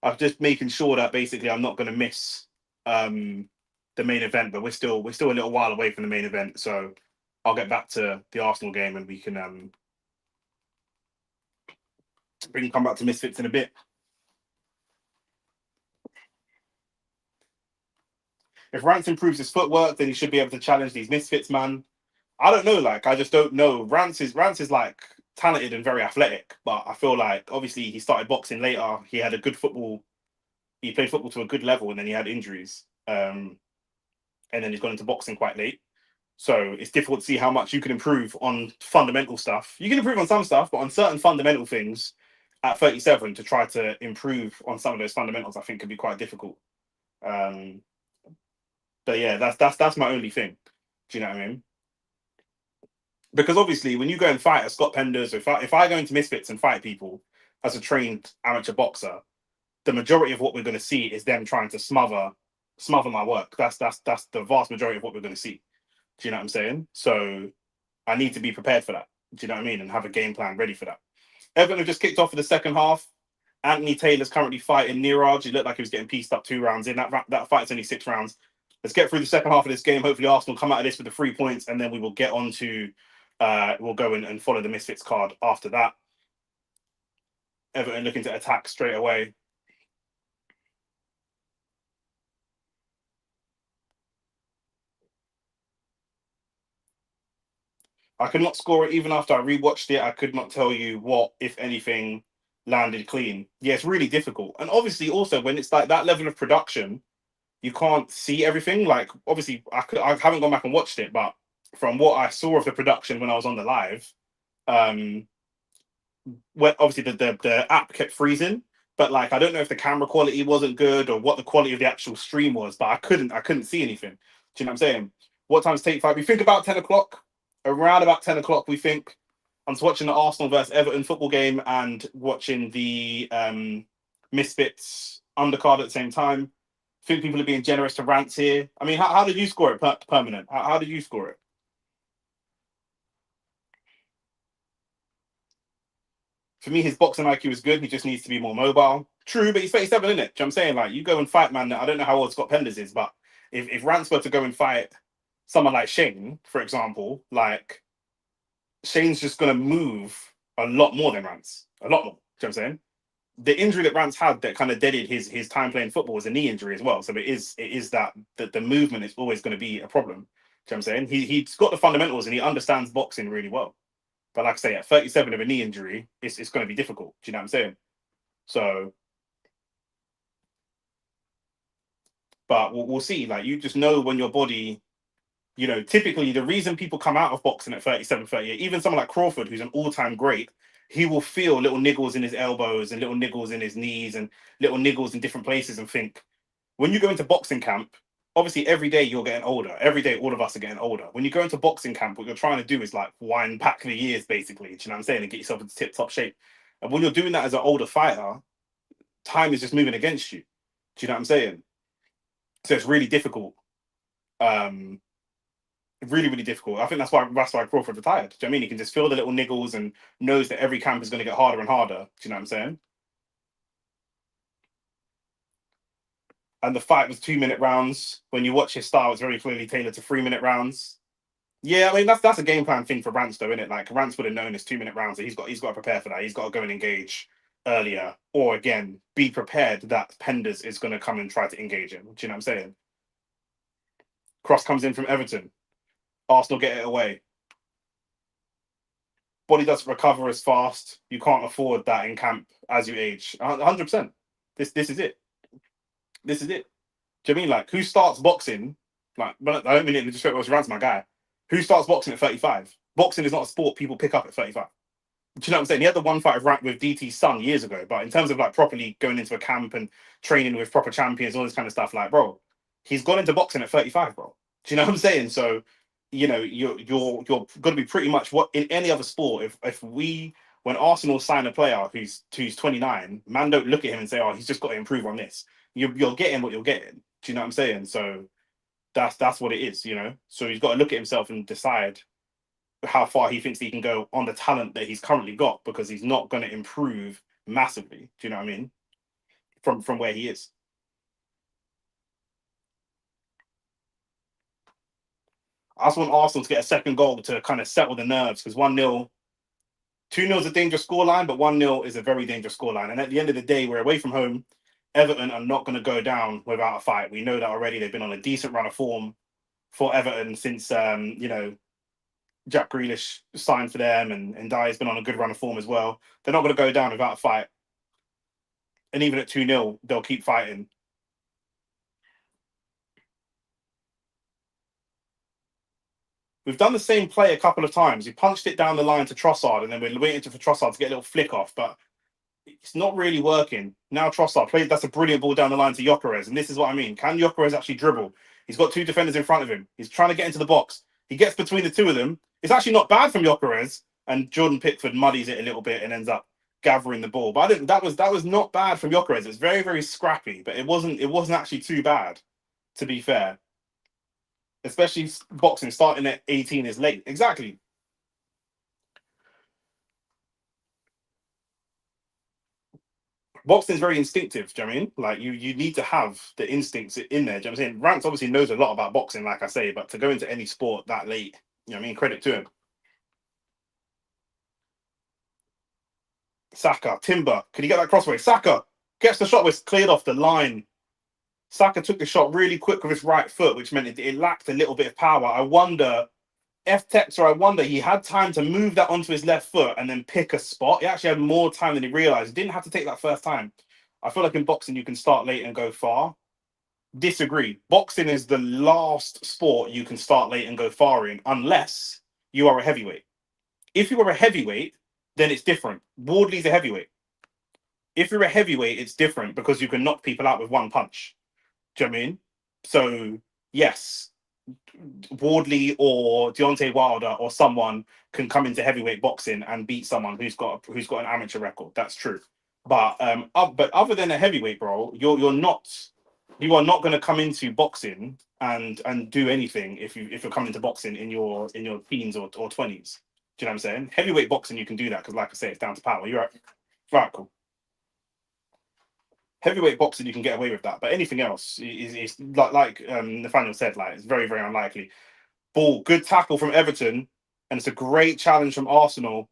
I'm just making sure that basically I'm not going to miss the main event, but we're still a little while away from the main event. So I'll get back to the Arsenal game and we can come back to Misfits in a bit. If Rance improves his footwork, then he should be able to challenge these Misfits, man. I don't know, like I just don't know. Rance is like talented and very athletic, but I feel like obviously he started boxing later. He had a good football. He played football to a good level, and then he had injuries. And then he's gone into boxing quite late. So it's difficult to see how much you can improve on fundamental stuff. You can improve on some stuff, but on certain fundamental things at 37 to try to improve on some of those fundamentals, I think could be quite difficult. But yeah, that's my only thing. Do you know what I mean? Because obviously, when you go and fight a Scott Penders, if I go into Misfits and fight people as a trained amateur boxer, the majority of what we're going to see is them trying to smother my work. That's the vast majority of what we're going to see. Do you know what I'm saying? So I need to be prepared for that. Do you know what I mean? And have a game plan ready for that. Everton have just kicked off for the second half. Anthony Taylor's currently fighting Niraj. He looked like he was getting pieced up 2 rounds in. That fight's only 6 rounds. Let's get through the second half of this game. Hopefully Arsenal come out of this with the 3 points, and then we will get on to we'll go in and follow the Misfits card after that. Everton looking to attack straight away. I could not score it even after I rewatched it. I could not tell you what, if anything, landed clean. Yeah, it's really difficult. And obviously, also when it's like that level of production, you can't see everything. Like, obviously, I haven't gone back and watched it, but from what I saw of the production when I was on the live, um, where obviously the app kept freezing. But like, I don't know if the camera quality wasn't good or what the quality of the actual stream was. But I couldn't see anything. Do you know what I'm saying? What time's take five? We think about 10 o'clock. Around about 10 o'clock, we think. I was watching the Arsenal versus Everton football game and watching the Misfits undercard at the same time. I think people are being generous to Rants here. I mean, how did you score it permanent? How did you score it? For me, his boxing IQ is good. He just needs to be more mobile. True, but he's 37, isn't it? Do you know what I'm saying? Like, you go and fight, man. I don't know how old Scott Penders is, but if Rance were to go and fight someone like Shane, for example, like, Shane's just going to move a lot more than Rance. A lot more. Do you know what I'm saying? The injury that Rance had that kind of deaded his time playing football was a knee injury as well. So it is that the movement is always going to be a problem. Do you know what I'm saying? He's got the fundamentals and he understands boxing really well. But like I say, at 37 of a knee injury, it's going to be difficult. Do you know what I'm saying? So, but we'll see. Like, you just know when your body, typically the reason people come out of boxing at 37, 38, even someone like Crawford, who's an all-time great, he will feel little niggles in his elbows and little niggles in his knees and little niggles in different places and think, when you go into boxing camp, obviously every day you're getting older. Every day all of us are getting older. When you go into boxing camp, what you're trying to do is like wind back the years, basically. Do you know what I'm saying? And get yourself into tip-top shape. And when you're doing that as an older fighter, time is just moving against you. Do you know what I'm saying? So it's really difficult. Really, really difficult. I think that's why Crawford retired. Do you know what I mean? He can just feel the little niggles and knows that every camp is going to get harder and harder. Do you know what I'm saying? And the fight was 2-minute rounds. When you watch his style, it's very clearly tailored to 3-minute rounds. Yeah, I mean that's a game plan thing for Rance, though, isn't it? Like, Rance would have known it's 2-minute rounds, so he's got to prepare for that. He's got to go and engage earlier, or again, be prepared that Penders is going to come and try to engage him. Do you know what I'm saying? Cross comes in from Everton. Arsenal get it away. Body doesn't recover as fast. You can't afford that in camp as you age. 100%. This is it. This is it. Do you know what I mean? Like, who starts boxing? Like, but I don't mean it in the disrespect. Was Rance my guy? Who starts boxing at 35? Boxing is not a sport people pick up at 35. Do you know what I'm saying? He had the one fight with DT's son years ago, but in terms of like properly going into a camp and training with proper champions, all this kind of stuff, like, bro, he's gone into boxing at 35, bro. Do you know what I'm saying? So, you're going to be pretty much what in any other sport. If when Arsenal sign a player who's 29, man, don't look at him and say, oh, he's just got to improve on this. You're getting what you're getting. Do you know what I'm saying? So that's what it is. So he's got to look at himself and decide how far he thinks he can go on the talent that he's currently got, because he's not going to improve massively. Do you know what I mean? From where he is. I just want Arsenal to get a second goal to kind of settle the nerves, because 1-0, 2-0 is a dangerous scoreline, but 1-0 is a very dangerous scoreline. And at the end of the day, we're away from home. Everton are not going to go down without a fight. We know that already. They've been on a decent run of form for Everton since Jack Grealish signed for them, and Dyer's been on a good run of form as well. They're not going to go down without a fight. And even at 2-0, they'll keep fighting. We've done the same play a couple of times. We punched it down the line to Trossard, and then we're waiting for Trossard to get a little flick off, but it's not really working. Now Trossard plays, that's a brilliant ball down the line to Gyökeres, and this is what I mean. Can Gyökeres actually dribble? He's got two defenders in front of him. He's trying to get into the box. He gets between the two of them. It's actually not bad from Gyökeres, and Jordan Pickford muddies it a little bit and ends up gathering the ball. But I think that was not bad from Gyökeres. It was very, very scrappy, but it wasn't actually too bad, to be fair. Especially boxing starting at 18 is late. Exactly. Boxing is very instinctive. Do you know what I mean? Like, you need to have the instincts in there. Do you know what I'm saying? Rance obviously knows a lot about boxing, like I say, but to go into any sport that late, you know what I mean? Credit to him. Saka, Timber, can you get that crossway? Saka gets the shot, was cleared off the line. Saka took the shot really quick with his right foot, which meant it lacked a little bit of power. I wonder F-Texer, I wonder, he had time to move that onto his left foot and then pick a spot. He actually had more time than he realized. He didn't have to take that first time. I feel like in boxing, you can start late and go far. Disagree. Boxing is the last sport you can start late and go far in, unless you are a heavyweight. If you are a heavyweight, then it's different. Wardley's a heavyweight. If you're a heavyweight, it's different because you can knock people out with one punch. Do you know what I mean? So, yes, Wardley or Deontay Wilder or someone can come into heavyweight boxing and beat someone who's got an amateur record. That's true. But but other than a heavyweight, bro, you are not going to come into boxing and do anything if you're coming to boxing in your teens or 20s. Do you know what I'm saying? Heavyweight boxing, you can do that because, like I say, it's down to power. You're right, cool. Heavyweight boxing, you can get away with that, but anything else is like Nathaniel said, like it's very, very unlikely. Ball, good tackle from Everton, and it's a great challenge from Arsenal.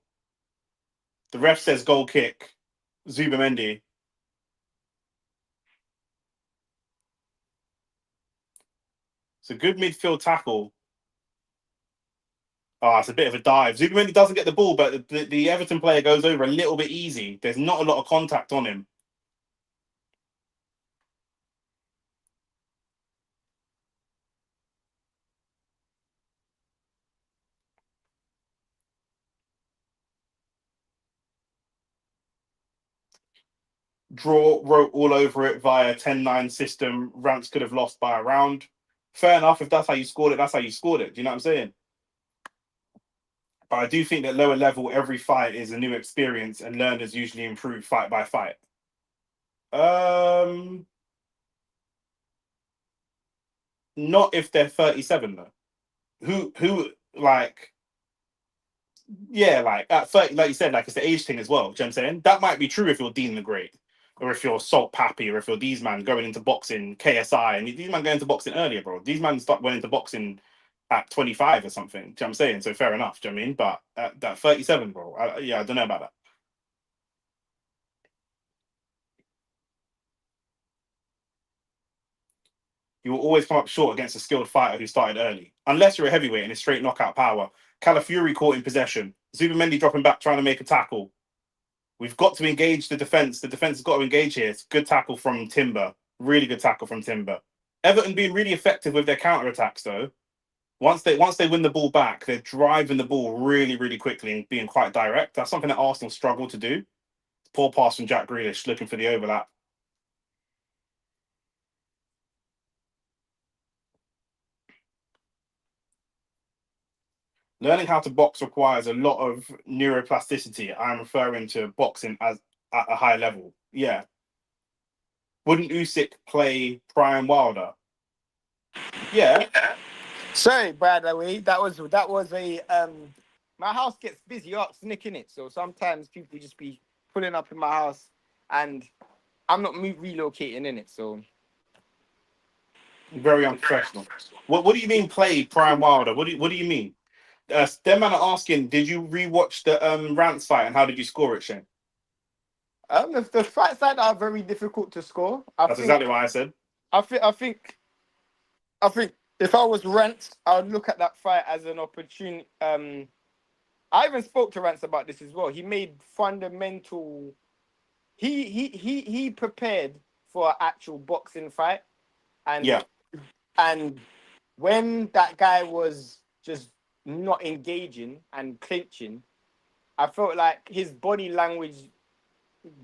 The ref says goal kick. Zubamendi. It's a good midfield tackle. Oh, it's a bit of a dive. Zubamendi doesn't get the ball, but the Everton player goes over a little bit easy. There's not a lot of contact on him. Draw, wrote all over it via 10-9 system. Rants could have lost by a round. Fair enough. If that's how you scored it, that's how you scored it. Do you know what I'm saying? But I do think that lower level, every fight is a new experience, and learners usually improve fight by fight. Not if they're 37 though. Who like, yeah, like at 30, like you said, like it's the age thing as well. Do you know what I'm saying? That might be true if you're Dean the Great, or if you're Salt Pappy, or if you're these man going into boxing, KSI, and these man going into boxing earlier, bro. These man went into boxing at 25 or something. Do you know what I'm saying? So fair enough. Do you know what I mean? But at that 37, bro, I don't know about that. You will always come up short against a skilled fighter who started early, unless you're a heavyweight and it's straight knockout power. Calafiori caught in possession. Zubamendi dropping back, trying to make a tackle. We've got to engage the defense. The defense has got to engage here. It's good tackle from Timber. Really good tackle from Timber. Everton being really effective with their counter attacks though. Once they win the ball back, they're driving the ball really, really quickly and being quite direct. That's something that Arsenal struggle to do. Poor pass from Jack Grealish, looking for the overlap. Learning how to box requires a lot of neuroplasticity. I'm referring to boxing as at a high level. Yeah. Wouldn't Usyk play Brian Wilder? Yeah. Sorry, by the way, that was a my house gets busy up snicking it, so sometimes people just be pulling up in my house, and I'm not relocating in it, so Very unprofessional. What do you mean play Brian Wilder? What do you mean? Them man are asking, did you rewatch the Rants fight and how did you score it, Shane? the fights that are very difficult to score. That's exactly what I said. I think if I was Rants, I would look at that fight as an opportunity. I even spoke to Rants about this as well. He made fundamental. He prepared for an actual boxing fight, and Yeah. and when that guy was just not engaging and clinching, I felt like his body language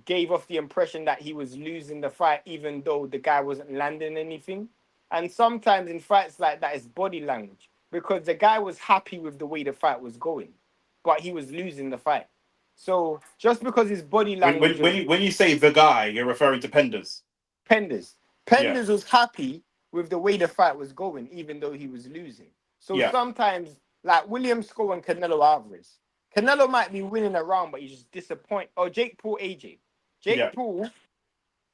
gave off the impression that he was losing the fight, even though the guy wasn't landing anything. And sometimes in fights like that, it's body language, because the guy was happy with the way the fight was going, but he was losing the fight. So just because his body language When you say the guy, you're referring to Penders. Penders Yeah. was happy with the way the fight was going, even though he was losing. So Yeah. sometimes, like William Sco and Canelo Alvarez, Canelo might be winning a round, but he's just disappointed. Or Jake Paul, AJ. Jake Paul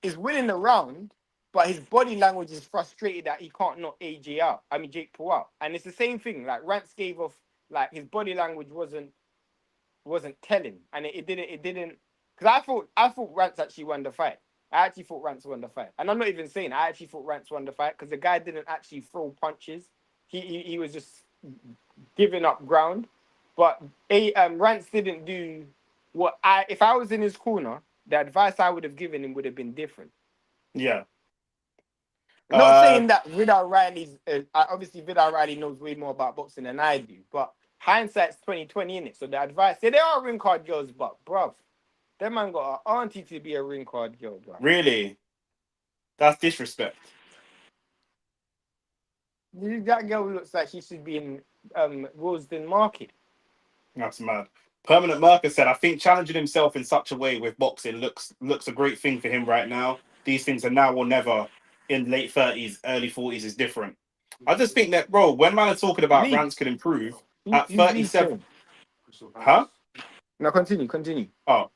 is winning the round, but his body language is frustrated that he can't knock AJ out. I mean, Jake Paul out. And it's the same thing. Like Rance gave off, like his body language wasn't telling, and it didn't. Because I thought Rance actually won the fight. I actually thought Rance won the fight, and I'm not even saying I actually thought Rance won the fight because the guy didn't actually throw punches. He was just giving up ground. But Rance didn't do what if I was in his corner, the advice I would have given him would have been different. Yeah. Not saying that Vidal Riley's obviously Vidal Riley knows way more about boxing than I do, but hindsight's 2020 in it. So the advice, they are ring card girls, but bruv, that man got an auntie to be a ring card girl, bro. Really? That's disrespect. That girl looks like she should be in Willesden Market. That's mad. Permanent Merker said, I think challenging himself in such a way with boxing looks a great thing for him right now. These things are now or never. In late 30s, early 40s is different. I just think that, bro, when man are talking about Rants can improve at 37. Huh? No, continue. Oh,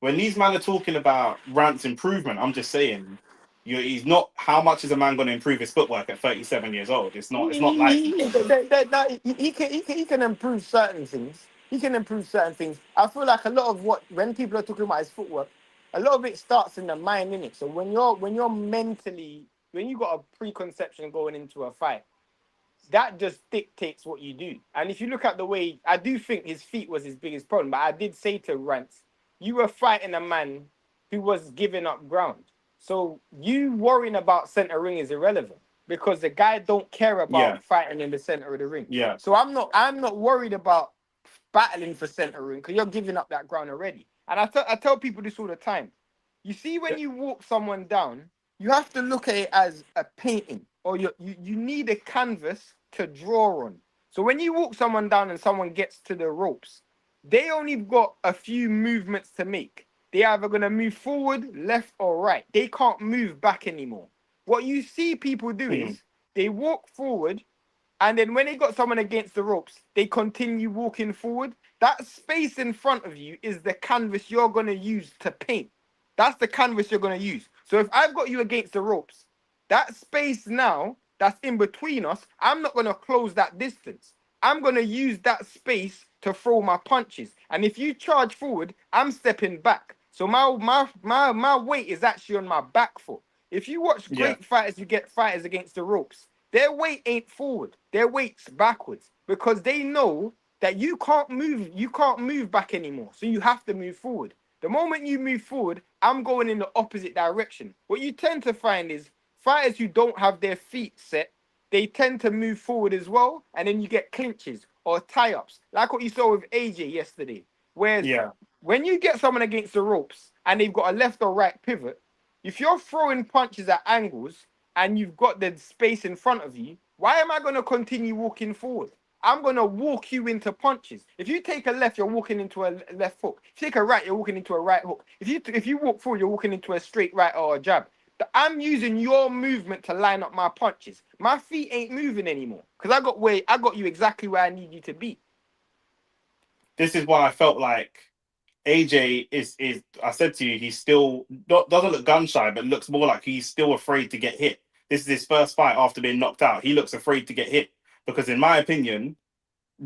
when these men are talking about Rants improvement, I'm just saying, he's not. How much is a man going to improve his footwork at 37 years old? It's not. It's not like he can improve certain things. He can improve certain things. I feel like a lot of when people are talking about his footwork, a lot of it starts in the mind, innit? So when you're mentally, when you got a preconception going into a fight, that just dictates what you do. And if you look at the way, I do think his feet was his biggest problem. But I did say to Rants, you were fighting a man who was giving up ground. So you worrying about center ring is irrelevant because the guy don't care about fighting in the center of the ring. Yeah. So I'm not worried about battling for center ring because you're giving up that ground already. And I tell people this all the time. You see, when you walk someone down, you have to look at it as a painting, or you need a canvas to draw on. So when you walk someone down and someone gets to the ropes, they only got a few movements to make. They're either going to move forward, left, or right. They can't move back anymore. What you see people do is they walk forward, and then when they got someone against the ropes, they continue walking forward. That space in front of you is the canvas you're going to use to paint. That's the canvas you're going to use. So if I've got you against the ropes, that space now that's in between us, I'm not going to close that distance. I'm going to use that space to throw my punches. And if you charge forward, I'm stepping back. So my weight is actually on my back foot. If you watch great fighters, you get fighters against the ropes. Their weight ain't forward. Their weight's backwards because they know that you can't move back anymore. So you have to move forward. The moment you move forward, I'm going in the opposite direction. What you tend to find is fighters who don't have their feet set, they tend to move forward as well, and then you get clinches or tie-ups, like what you saw with AJ yesterday. Whereas when you get someone against the ropes and they've got a left or right pivot, if you're throwing punches at angles and you've got the space in front of you, why am I going to continue walking forward? I'm going to walk you into punches. If you take a left, you're walking into a left hook. If you take a right, you're walking into a right hook. If you walk forward, you're walking into a straight right or a jab. I'm using your movement to line up my punches. My feet ain't moving anymore because I got you exactly where I need you to be. This is why I felt like AJ is. I said to you, he's still doesn't look gun shy, but looks more like he's still afraid to get hit. This is his first fight after being knocked out. He looks afraid to get hit because, in my opinion,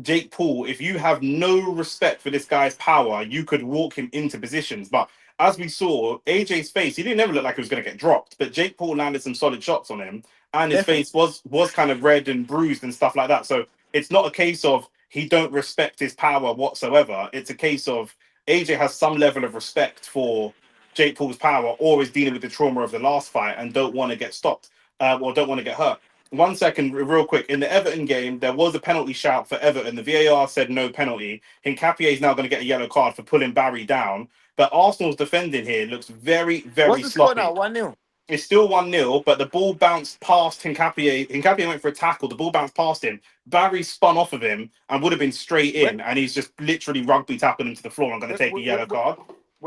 Jake Paul, if you have no respect for this guy's power, you could walk him into positions. But as we saw, AJ's face, he didn't ever look like he was going to get dropped. But Jake Paul landed some solid shots on him, and his face was kind of red and bruised and stuff like that. So it's not a case of he don't respect his power whatsoever. It's a case of AJ has some level of respect for Jake Paul's power, or is dealing with the trauma of the last fight and don't want to get stopped or don't want to get hurt. 1 second, real quick. In the Everton game, there was a penalty shout for Everton. The VAR said no penalty. Hincapié is now going to get a yellow card for pulling Barry down. But Arsenal's defending here looks very, very sloppy. What's the score now? 1-0. It's still 1-0, but the ball bounced past Hincapié. Hincapié went for a tackle. The ball bounced past him. Barry spun off of him and would have been straight in, and he's just literally rugby tackled him to the floor. I'm going to take a yellow card.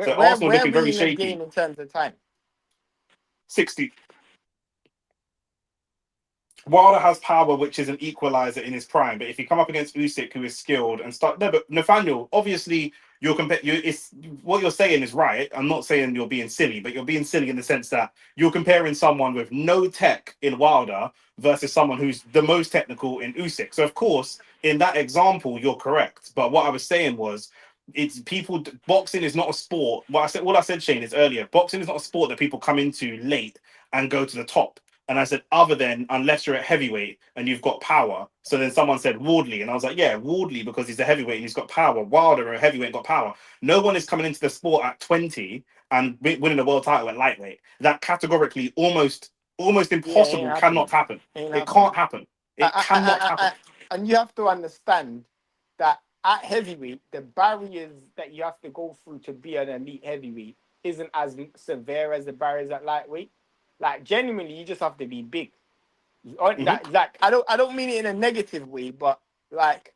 So Arsenal looking very shaky. Game in terms of time? 60. Wilder has power, which is an equalizer in his prime. But if you come up against Usyk, who is skilled and start, no, but Nathaniel, obviously it's what you're saying is right. I'm not saying you're being silly, but you're being silly in the sense that you're comparing someone with no tech in Wilder versus someone who's the most technical in Usyk. So of course, in that example, you're correct. But what I was saying was, boxing is not a sport. What I said, Shane, is earlier. Boxing is not a sport that people come into late and go to the top. And I said, other than unless you're at heavyweight and you've got power. So then someone said Wardley, and I was like, yeah, Wardley because he's a heavyweight and he's got power. Wilder, a heavyweight, and got power. No one is coming into the sport at 20 and winning a world title at lightweight. That categorically almost impossible cannot happen. It can't happen. It cannot happen. And you have to understand that at heavyweight, the barriers that you have to go through to be an elite heavyweight isn't as severe as the barriers at lightweight. Like genuinely, you just have to be big. Like I don't mean it in a negative way, but like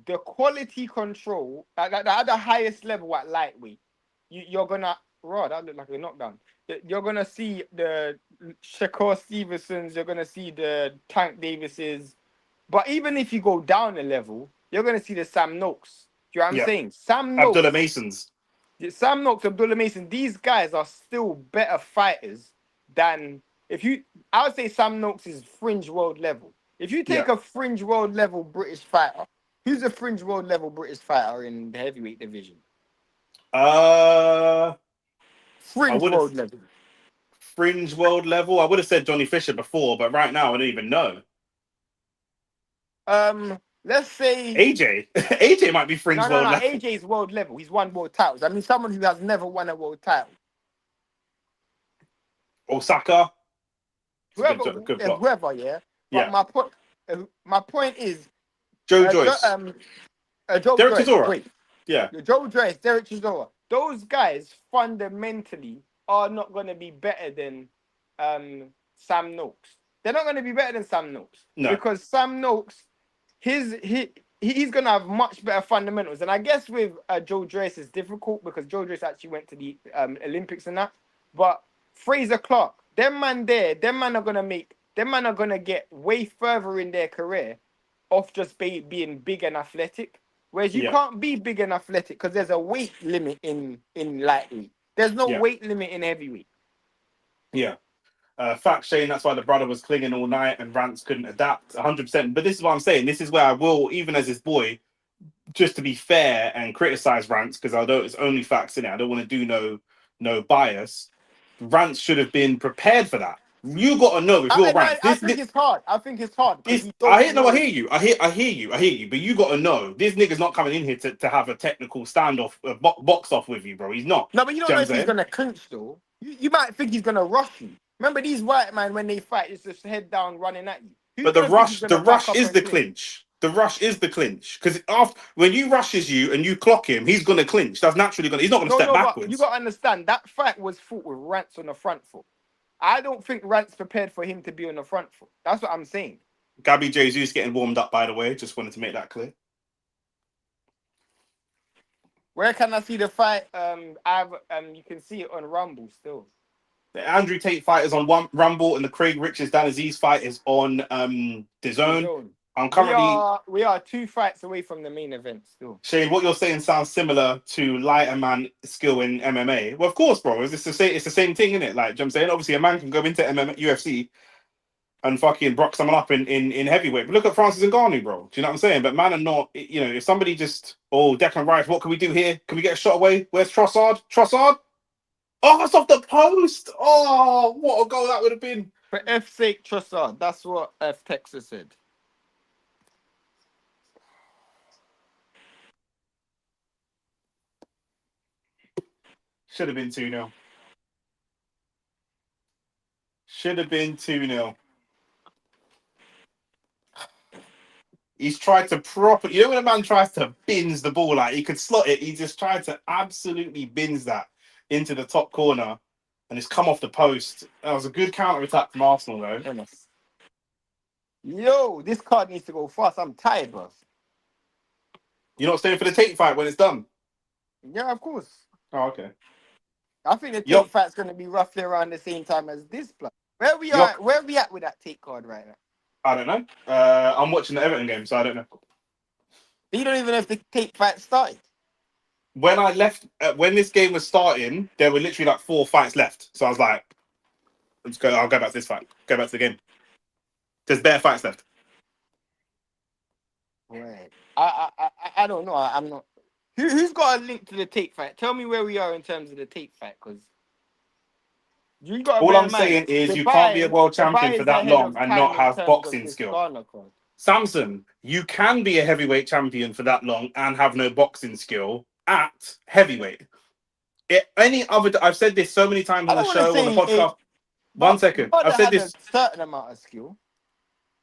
the quality control at the highest level at lightweight, you're gonna that look like a knockdown. You're gonna see the Shakur Stevensons, you're gonna see the Tank Davises, but even if you go down a level, you're gonna see the Sam Noakes. Do you know what I'm saying? Sam Noakes, Abdullah Masons. Sam Noakes, Abdullah Mason, these guys are still better fighters than I would say Sam Noakes is fringe world level. If you take a fringe world level British fighter, who's a fringe world level British fighter in the heavyweight division? Fringe world level. Fringe world level. I would have said Johnny Fisher before, but right now I don't even know. Let's say AJ. AJ might be fringe world level. AJ's world level. He's won world titles. I mean, someone who has never won a world title. Osaka. Whoever, yeah. But my point is Joe Joyce. Derek Chisora. Joe Joyce, Derek Chisora. Those guys fundamentally are not going to be better than Sam Noakes. They're not going to be better than Sam Noakes. No. Because Sam Noakes, he's going to have much better fundamentals. And I guess with Joe Joyce it's difficult because Joe Joyce actually went to the Olympics and that. But Fraser Clark, them man are going to get way further in their career off just being big and athletic. Whereas you can't be big and athletic because there's a weight limit in lightweight. There's no weight limit in heavyweight. Yeah. Fact, Shane, that's why the brother was clinging all night and Rants couldn't adapt 100%. But this is what I'm saying. This is where I will, even as his boy, just to be fair and criticize Rants, because although it's only facts in it, I don't want to do no bias. Rants should have been prepared for that. You got to know if you're Rants. I think it's hard. I hear you. I hear you. But you got to know this nigga's not coming in here to have a technical standoff, box off with you, bro. He's not. No, but you don't know if he's gonna clinch though. You might think he's gonna rush you. Remember these white men when they fight, it's just head down running at you. But the rush is the clinch. The rush is the clinch because when you rushes you and you clock him, he's gonna clinch. That's naturally gonna. He's not gonna step backwards. You got to understand that fight was fought with Rants on the front foot. I don't think Rants prepared for him to be on the front foot. That's what I'm saying. Gabby Jesus getting warmed up, by the way. Just wanted to make that clear. Where can I see the fight? You can see it on Rumble still. The Andrew Tate fight is on Rumble, and the Craig Richards Dan Azeez fight is on DAZN. I'm currently. We are 2 fights away from the main event still. Shane, what you're saying sounds similar to lighter man skill in MMA. Well, of course, bro. It's the same thing, isn't it? Like, you know what I'm saying? Obviously, a man can go into UFC and fucking brock someone up in heavyweight. But look at Francis Ngannou, bro. Do you know what I'm saying? But man are not, you know, if somebody just, Declan Rice, what can we do here? Can we get a shot away? Where's Trossard? Oh, that's off the post. Oh, what a goal that would have been. For F's sake, Trossard. That's what F Texas said. Should have been 2-0. Should have been 2-0. He's tried to you know when a man tries to bins the ball, like he could slot it, he just tried to absolutely bins that into the top corner and it's come off the post. That was a good counter-attack from Arsenal, though. Yo, this card needs to go fast. I'm tired, bro. You're not staying for the Tate fight when it's done? Yeah, of course. Oh, okay. I think the Tate fight's going to be roughly around the same time as this. Where we at with that Tate card right now? I don't know. I'm watching the Everton game, so I don't know. You don't even know if the Tate fight started. When I left, when this game was starting, there were literally like 4 fights left. So I was like, I'll go back to this fight. Go back to the game. There's bare fights left. Right. I don't know. I'm not. Who's got a link to the Tate fight? Tell me where we are in terms of the Tate fight, because You got to All bear I'm in mind, saying is you can't be a world champion Dubai for is that ahead long of and time not in have terms of boxing this skill. Ghana card. Samson, you can be a heavyweight champion for that long and have no boxing skill at heavyweight. I've said this so many times I on the don't want to show, on the say it, podcast. One but second. Wilder I've said had a this. certain amount of skill.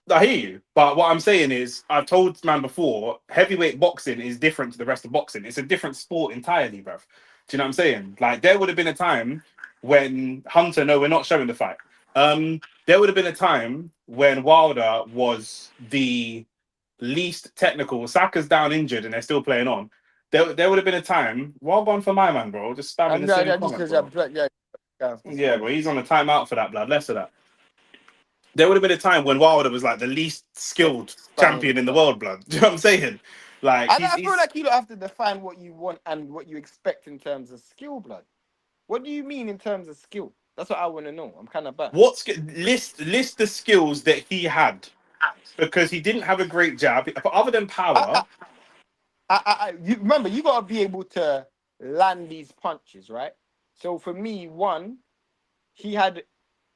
I hear you. But what I'm saying is, I've told man before, heavyweight boxing is different to the rest of boxing. It's a different sport entirely, bruv. Do you know what I'm saying? Like, there would have been a time when Hunter, no, we're not showing the fight. There would have been a time when Wilder was the least technical. Saka's down injured and they're still playing on. There would have been a time, well gone for my man, bro. Just spamming And the same yeah, just comment, because bro. Yeah, but he's on a timeout for that, blood. Less of that. There would have been a time when Wilder was like the least skilled champion in the world, blood. Do you know what I'm saying? Like I feel like you don't have to define what you want and what you expect in terms of skill, blood. What do you mean in terms of skill? That's what I want to know. I'm kind of bad. List the skills that he had, because he didn't have a great jab, but other than power. You remember, you got to be able to land these punches, right? So for me, one, he had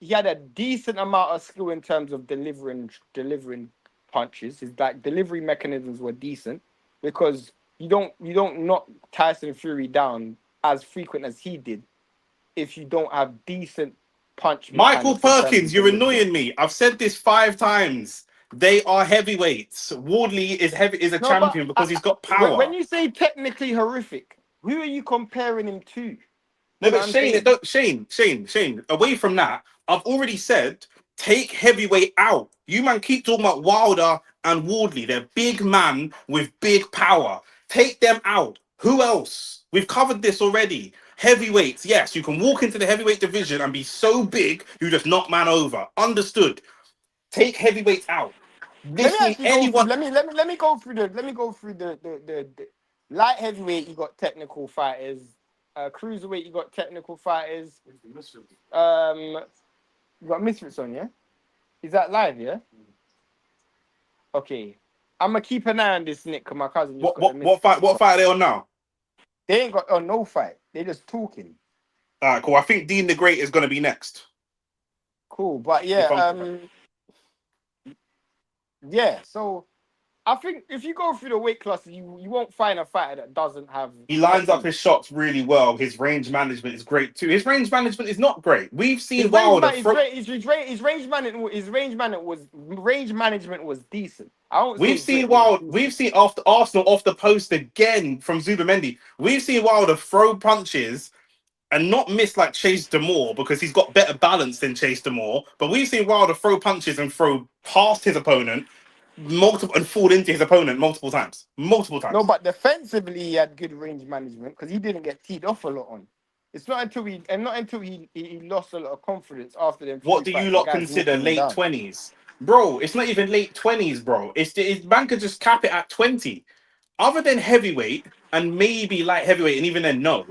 a decent amount of skill in terms of delivering punches. His like delivery mechanisms were decent because you don't knock Tyson Fury down as frequent as he did if you don't have decent punch Michael mechanics in terms Perkins, of you're delivery. annoying me. I've said this 5 times. They are heavyweights. Wardley is a No, but champion because he's got when power. you say technically horrific, who are you comparing him to? No, You know but what I'm saying? Shane, away from that, I've already said take heavyweight out. You man keep talking about Wilder and Wardley. They're big man with big power. Take them out. Who else? We've covered this already. Heavyweights, yes, you can walk into the heavyweight division and be so big you just knock man over. Understood. Take heavyweights out. Let me List me actually go through. anyone. Let me go through the. Let me go through the light heavyweight. You got technical fighters. Cruiserweight. You got technical fighters. You got Misfits on, yeah. Is that live? Yeah. Okay. I'm gonna keep an eye on this, Nick, because my cousin just got the What fight? Misfits. What fight are they on now? They ain't got no fight. They just talking. All right, cool. I think Dean the Great is going to be next. Cool, but If yeah, I'm yeah. So I think if you go through the weight classes, you won't find a fighter that doesn't have He lines up technique. his shots really well. His range management is great too. His range management is not great. We've seen His Wilder. range management was decent. I won't say We've seen great. It was Wilder. decent. We've seen after Arsenal off the post again from Zubamendi. We've seen Wilder throw punches and not miss like Chase Demoor because he's got better balance than Chase Demoor. But we've seen Wilder throw punches and throw past his opponent multiple and fall into his opponent multiple times. Multiple No, times. but defensively he had good range management because he didn't get teed off a lot on. It's not until he lost a lot of confidence after them What few do you fights. The lot guys consider walking him late down. 20s? Bro, it's not even late 20s, bro. Man could just cap it at 20. Other than heavyweight and maybe light heavyweight, and even then, no.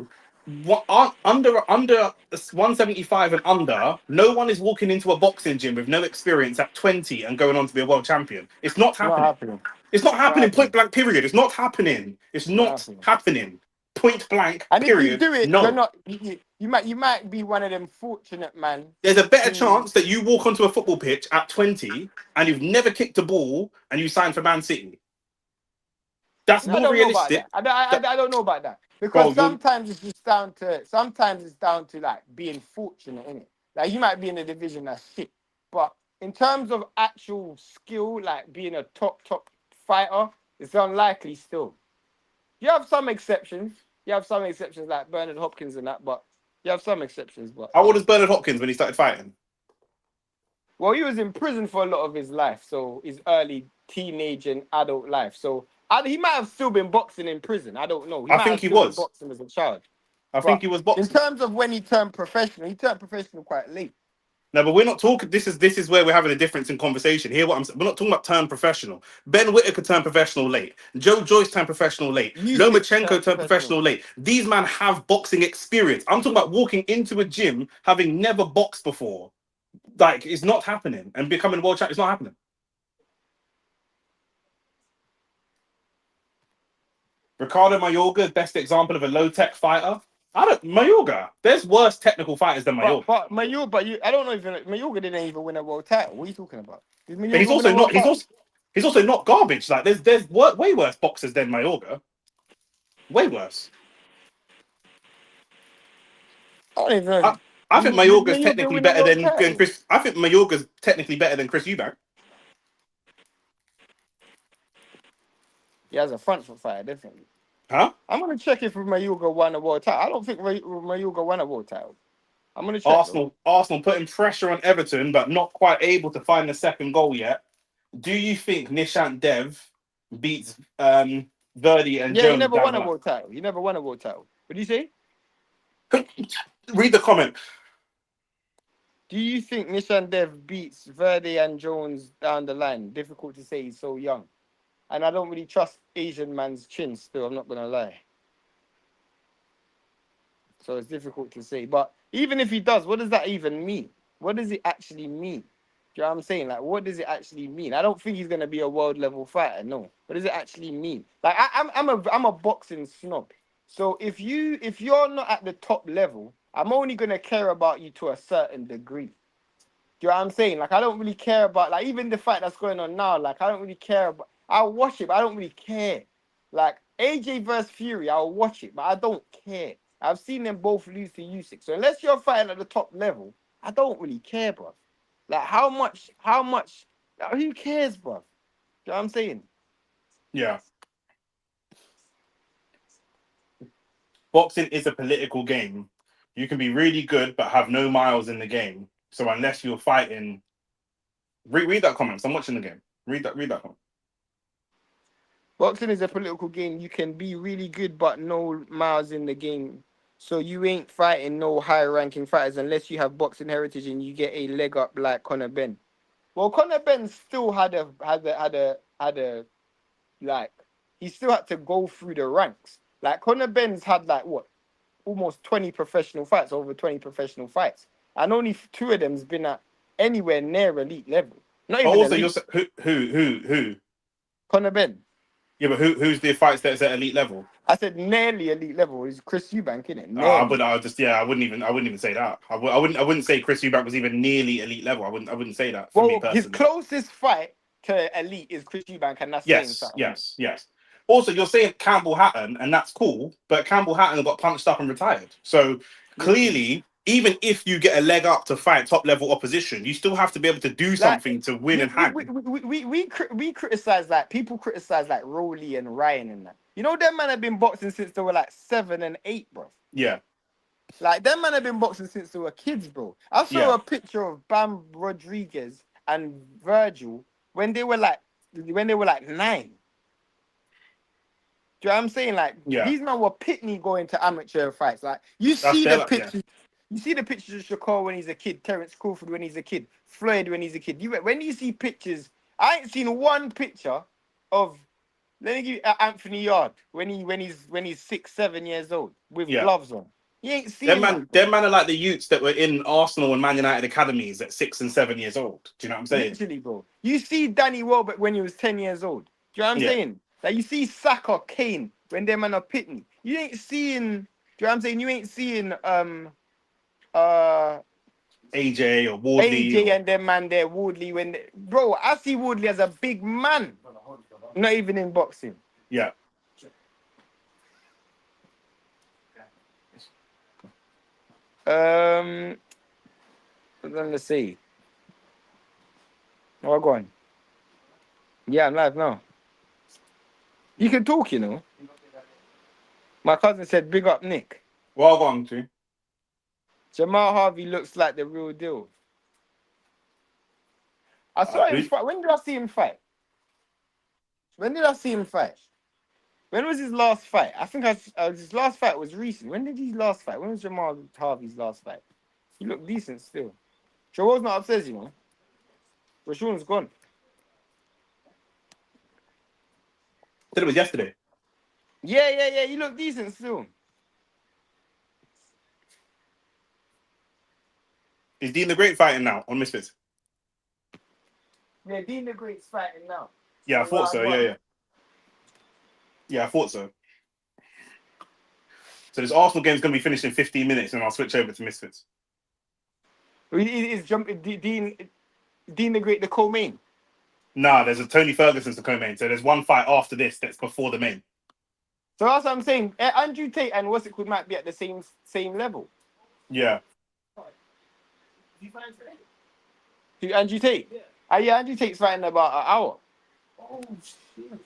What under 175 and under, no one is walking into a boxing gym with no experience at 20 and going on to be a world champion. It's not It's not happening. happening. It's not It's not happening. Point happening. blank. Period. It's not happening. It's It's not not happening. happening. Point blank. And if you Period. do it, you're No. not. You might be one of them fortunate man. There's a better Who chance that you walk onto a football pitch at 20 and you've never kicked a ball and you sign for Man City. That's I more don't know about realistic. that. I don't know about that Bro, because sometimes it's just down to like being fortunate in it. Like you might be in a division that's shit, but in terms of actual skill, like being a top fighter, it's unlikely still. You have some exceptions. You have some exceptions like Bernard Hopkins and that, but you have some exceptions. But how old is Bernard Hopkins when he started fighting? well, he was in prison for a lot of his life, so his early teenage and adult life. So he might have still been boxing in prison. I don't know. He I might think have he still been was. boxing as a child. I think But he was in boxing. terms of when he turned professional quite late. No, but we're not talking. This is where we're having a difference in conversation. Here, what I'm saying, we're not talking about turn professional. Ben Whittaker turned professional late. Joe Joyce turned professional late. Usyk Lomachenko turned turned professional. professional late. These men have boxing experience. I'm talking about walking into a gym having never boxed before. Like, it's not happening. And becoming world champion, it's not happening. Ricardo Mayorga, best example of a low tech fighter. I don't Mayorga. There's worse technical fighters than Mayorga. But Mayorga, I don't know if Mayorga didn't even win a world title. What are you talking about? Did But he's Mayorga win also a world not. title? He's also not garbage. Like there's way worse boxers than Mayorga. Way worse. I don't even know. I think Did Mayorga's Mayorga technically win a better world than title? Chris. I think Mayorga's technically better than Chris Eubank. He has a front foot fighter, definitely. Huh? I'm gonna check if Mayorga won a world title. I don't think Mayorga won a world title. I'm gonna check. Arsenal putting pressure on Everton, but not quite able to find the second goal yet. Do you think Nishant Dev beats Verdi and Yeah, he Jones never down won the a line? world title. He never won a world title. What do you say? Read the comment. Do you think Nishan Dev beats Verdi and Jones down the line? Difficult to say. He's so young, and I don't really trust Asian man's chin. Still, I'm not gonna lie. So it's difficult to say. But even if he does, what does that even mean? What does it actually mean? Do you know what I'm saying? Like, what does it actually mean? I don't think he's gonna be a world level fighter. No. What does it actually mean? Like, I'm a boxing snob. So if you're not at the top level, I'm only gonna care about you to a certain degree. Do you know what I'm saying? Like, I don't really care about, like, even the fight that's going on now. Like, I don't really care about. I'll watch it, but I don't really care. Like AJ versus Fury, I'll watch it, but I don't care. I've seen them both lose to Usyk. So unless you're fighting at the top level, I don't really care, bro. Like how much, like, who cares, bro? You know what I'm saying? Yeah. Boxing is a political game. You can be really good but have no miles in the game. So unless you're fighting, read that comment. I'm watching the game. Read that comment. Boxing is a political game. You can be really good, but no miles in the game. So you ain't fighting no higher ranking fighters unless you have boxing heritage and you get a leg up like Conor Ben. Well, Conor Ben still had a like he still had to go through the ranks. Like Conor Ben's had like what almost 20 professional fights, over 20 professional fights, and only two of them's been at anywhere near elite level. Not But even also, you're elite. who? Conor Ben. Yeah, but who's the fights that's at elite level? I said nearly elite level is Chris Eubank, innit? I Nearly. wouldn't even say that. I wouldn't say Chris Eubank was even nearly elite level. I wouldn't say that for me Well, his personally. closest fight to elite is Chris Eubank, and that's saying something. Yes. Also, you're saying Campbell Hatton, and that's cool, but Campbell Hatton got punched up and retired. So clearly, even if you get a leg up to fight top level opposition, you still have to be able to do Like something to win and hang. we criticize like people criticize like Rowley and Ryan and that. You know, them man have been boxing since they were like 7 and 8, bro. Yeah, Like them man have been boxing since they were kids, bro. I saw yeah, a picture of Bam Rodriguez and Virgil when they were like 9. Do you know what I'm saying? Like yeah. these men were pitney going to amateur fights. Like you That's see their the luck, yeah. pictures. You see the pictures of Shakur when he's a kid, Terence Crawford when he's a kid, Floyd when he's a kid. When you see pictures, I ain't seen one picture of let me give you Anthony Yard when he's 6, 7 years old with Yeah. gloves on. You ain't seen that. Them man are like the youths that were in Arsenal and Man United academies at 6 and 7 years old. Do you know what I'm saying? Literally, bro. You see Danny Welbeck when he was 10 years old. Do you know what I'm Yeah. saying? Like you see Saka, Kane when them man are pitney. You ain't seeing. Do you know what I'm saying? You ain't seeing AJ or Wardley. AJ and them man there, Woodley bro, I see Woodley as a big man. Not even in boxing. Yeah. Let's see. Oh, go on. Yeah, I'm live now. You can talk, you know. My cousin said, "Big up, Nick." Well gone, too. Jamal Harvey looks like the real deal. I saw him fight. When did I see him fight? When was his last fight? I think his last fight was recent. When did his last fight? When was Jamal Harvey's last fight? He looked decent still. Shawar's not upstairs, you know. Rashawn's gone. Said it was yesterday. Yeah. He looked decent still. Is Dean the Great fighting now on Misfits? Yeah, Dean the Great's fighting now. Yeah, I thought so. Yeah. Yeah, I thought so. So this Arsenal game is going to be finished in 15 minutes, and I'll switch over to Misfits. Is Dean the Great the co-main? Nah, there's a Tony Ferguson's the co-main. So there's one fight after this that's before the main. So that's what I'm saying. Andrew Tate and what's it called might be at the same level. Yeah. Who, Andrew Tate? Yeah. Yeah, Andrew Tate's fighting in about an hour. Oh shit!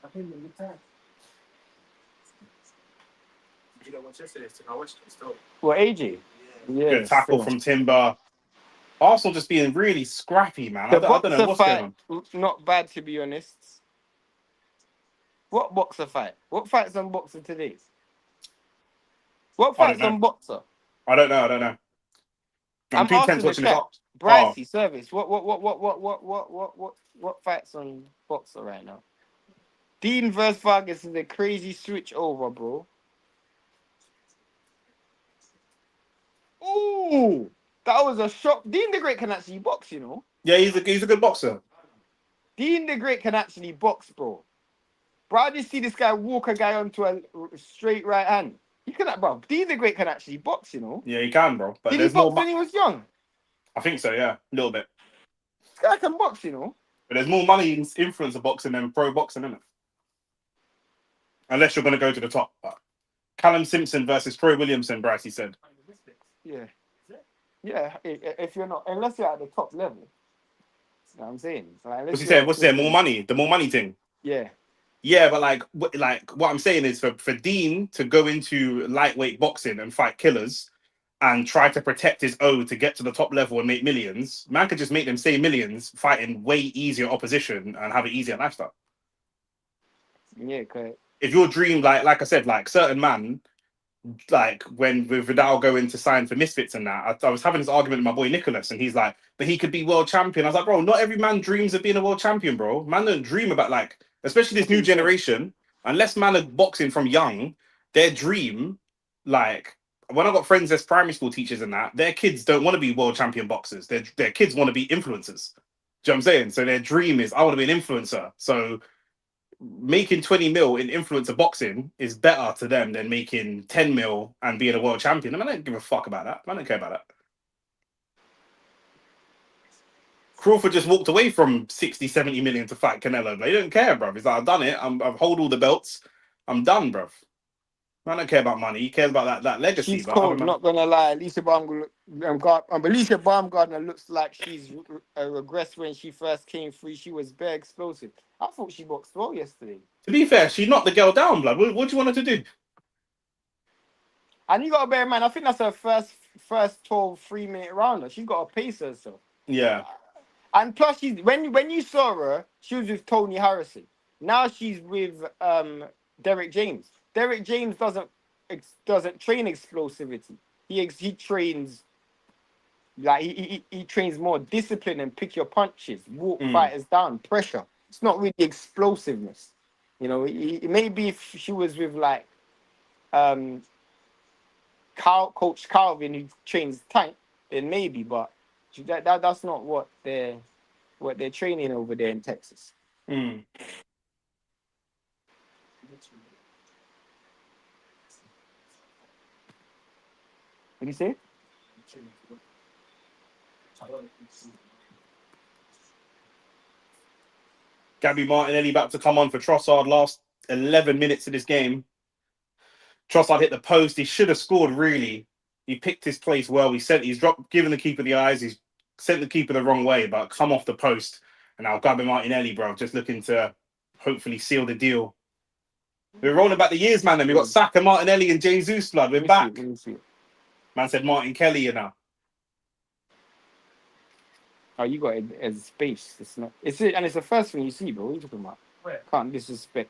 I think in the time. You know what yesterday? I watched it still. What, AJ? Yeah. Good tackle from Timber. Arsenal just being really scrappy, man. I don't know what's going on. Not bad, to be honest. What boxer fight? What fight's on boxer today? What fight's on boxer? I don't know. I'm too tense watching this. Bricey service. What fights on boxer right now? Dean versus Vargas is a crazy switch over, bro. Ooh, that was a shock. Dean the Great can actually box, you know. Yeah, he's a good boxer. Dean the Great can actually box, bro. Bro, I just see this guy walk a guy onto a straight right hand. He can, bro. Dean the Great can actually box, you know. Yeah, he can, bro. But did he box when he was young? I think so, yeah, a little bit. This guy can box, you know. But there's more money in influencer boxing than pro boxing, isn't it? Unless you're going to go to the top. But Callum Simpson versus Troy Williamson, Bryce, he said. Yeah. Yeah, if you're not, unless you're at the top level. You know what I'm saying? Like, what's he saying? What's there? More money? The more money thing? Yeah. Yeah, but like what I'm saying is for Dean to go into lightweight boxing and fight killers and try to protect his O to get to the top level and make millions, man could just make them say millions fighting way easier opposition and have an easier lifestyle. Yeah, correct. If your dream, like I said, like certain man, like when with Vidal going to sign for Misfits and that, I was having this argument with my boy Nicholas, and he's like, but he could be world champion. I was like, bro, not every man dreams of being a world champion, bro. Man don't dream about, like, especially this new generation, unless man are boxing from young, their dream, like, when I got friends as primary school teachers and that, their kids don't want to be world champion boxers. Their kids want to be influencers. Do you know what I'm saying? So their dream is, I want to be an influencer. So making 20 mil in influencer boxing is better to them than making 10 mil and being a world champion. I mean, I don't give a fuck about that. I don't care about that. Crawford just walked away from 60, 70 million to fight Canelo. They don't care, bruv. He's like, I've done it. I've hold all the belts. I'm done, bruv. I don't care about money. He cares about that legacy. She's cold, not gonna lie. Alicia Baumgardner looks like she's regressed when she first came free. She was very explosive. I thought she boxed well yesterday. To be fair, she knocked the girl down, blood. What do you want her to do? And you got to bear in mind, I think that's her first 12 3-minute rounder. She's got to pace herself. Yeah. And plus, when you saw her, she was with Tony Harrison. Now she's with Derek James. Derek James doesn't train explosivity. He trains like he trains more discipline and pick your punches, walk fighters down, pressure. It's not really explosiveness. You know, maybe if she was with like Coach Calvin who trains tank, then maybe, but that's not what they're training over there in Texas. Mm. What do you say? Gabby Martinelli about to come on for Trossard. Last 11 minutes of this game. Trossard hit the post. He should have scored, really. He picked his place well. He's given the keeper the eyes. He's sent the keeper the wrong way, but come off the post. And now Gabby Martinelli, bro, just looking to hopefully seal the deal. We're rolling back the years, man. Then we got Saka, Martinelli, and Jesus, blood. We're back. Man said Martin Kelly, you know. Oh, you got it as space. It's not. It's the first thing you see, bro. What are you talking about? Where? Can't disrespect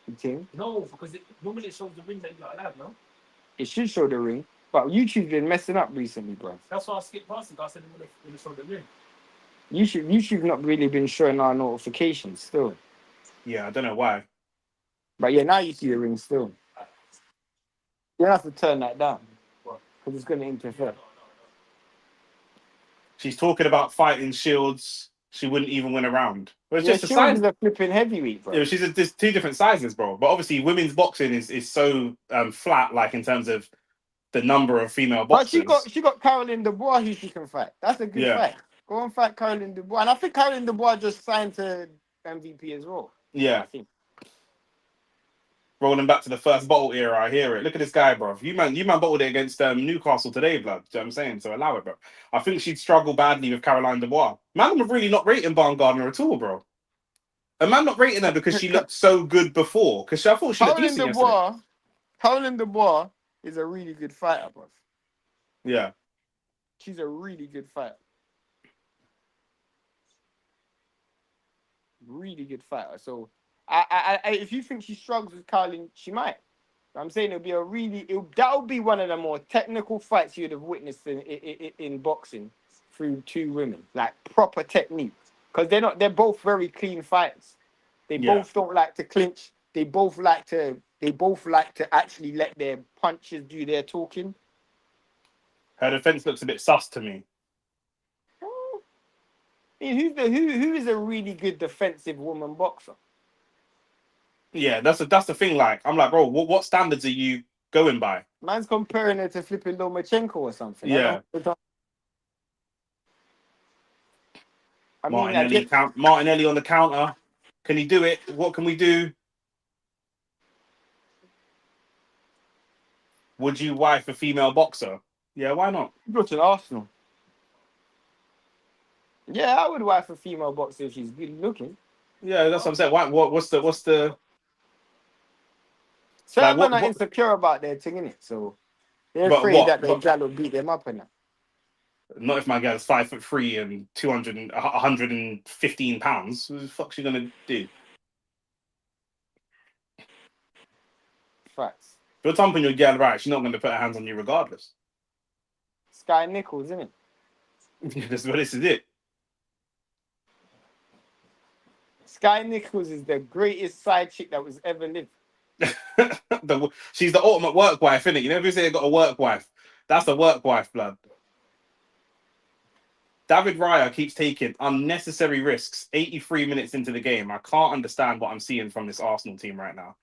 the team. No, because normally it shows the ring that you got allowed, no? It should show the ring, but YouTube's been messing up recently, bro. That's why I skipped past it. I said it would have showed the ring. YouTube's not really been showing our notifications still. Yeah, I don't know why. But yeah, now you see the ring still. You have to turn that down because it's going to interfere. She's talking about fighting Shields. she wouldn't even win a round. But it's Yeah, just the she was size. a flipping heavyweight, bro. Yeah, there's two different sizes, bro. But obviously, women's boxing is so flat, like in terms of the number of female But boxers. she got Caroline Dubois who she can fight. That's a good Yeah, fight. Go and fight Caroline Dubois. And I think Caroline Dubois just signed to MVP as well. yeah. I think. Rolling back to the first bottle era, I hear it. Look at this guy, bro. You man bottled it against Newcastle today, blood. Do you know what I'm saying? So allow it, bro. I think she'd struggle badly with Caroline Dubois. Man, I'm really not rating Baumgardner at all, bro. A man not rating her because she looked so good before. Because I thought she looked decent yesterday. Caroline Dubois is a really good fighter, bro. Yeah. She's a really good fighter. Really good fighter. So, I if you think she struggles with Caroline, she might. I'm saying that'll be one of the more technical fights you'd have witnessed in boxing through two women, like proper technique. Because they're both very clean fighters. They both don't like to clinch. They both like to actually let their punches do their talking. Her defense looks a bit sus to me. I mean, who is a really good defensive woman boxer? Yeah, that's the thing. Like, I'm like, bro, what standards are you going by? Man's comparing her to flipping Lomachenko or something. Yeah. Martinelli on the counter. Can he do it? What can we do? Would you wife a female boxer? Yeah, why not? Go to Arsenal. Yeah, I would wife a female boxer if she's good looking. Yeah, that's what I'm saying. What's the? Certain men are insecure about their thing, innit? So they're afraid that their gal will beat them up and that. Not if my girl's 5'3" and 115 pounds. What the fuck's she gonna do? Facts. If you're thumping your girl right, she's not gonna put her hands on you regardless. Sky Nichols, isn't it? This is it. Sky Nichols is the greatest side chick that was ever lived. She's the ultimate work wife, isn't it? You know, if you say you got a work wife, that's the work wife, blood. David Raya keeps taking unnecessary risks 83 minutes into the game. I can't understand what I'm seeing from this Arsenal team right now.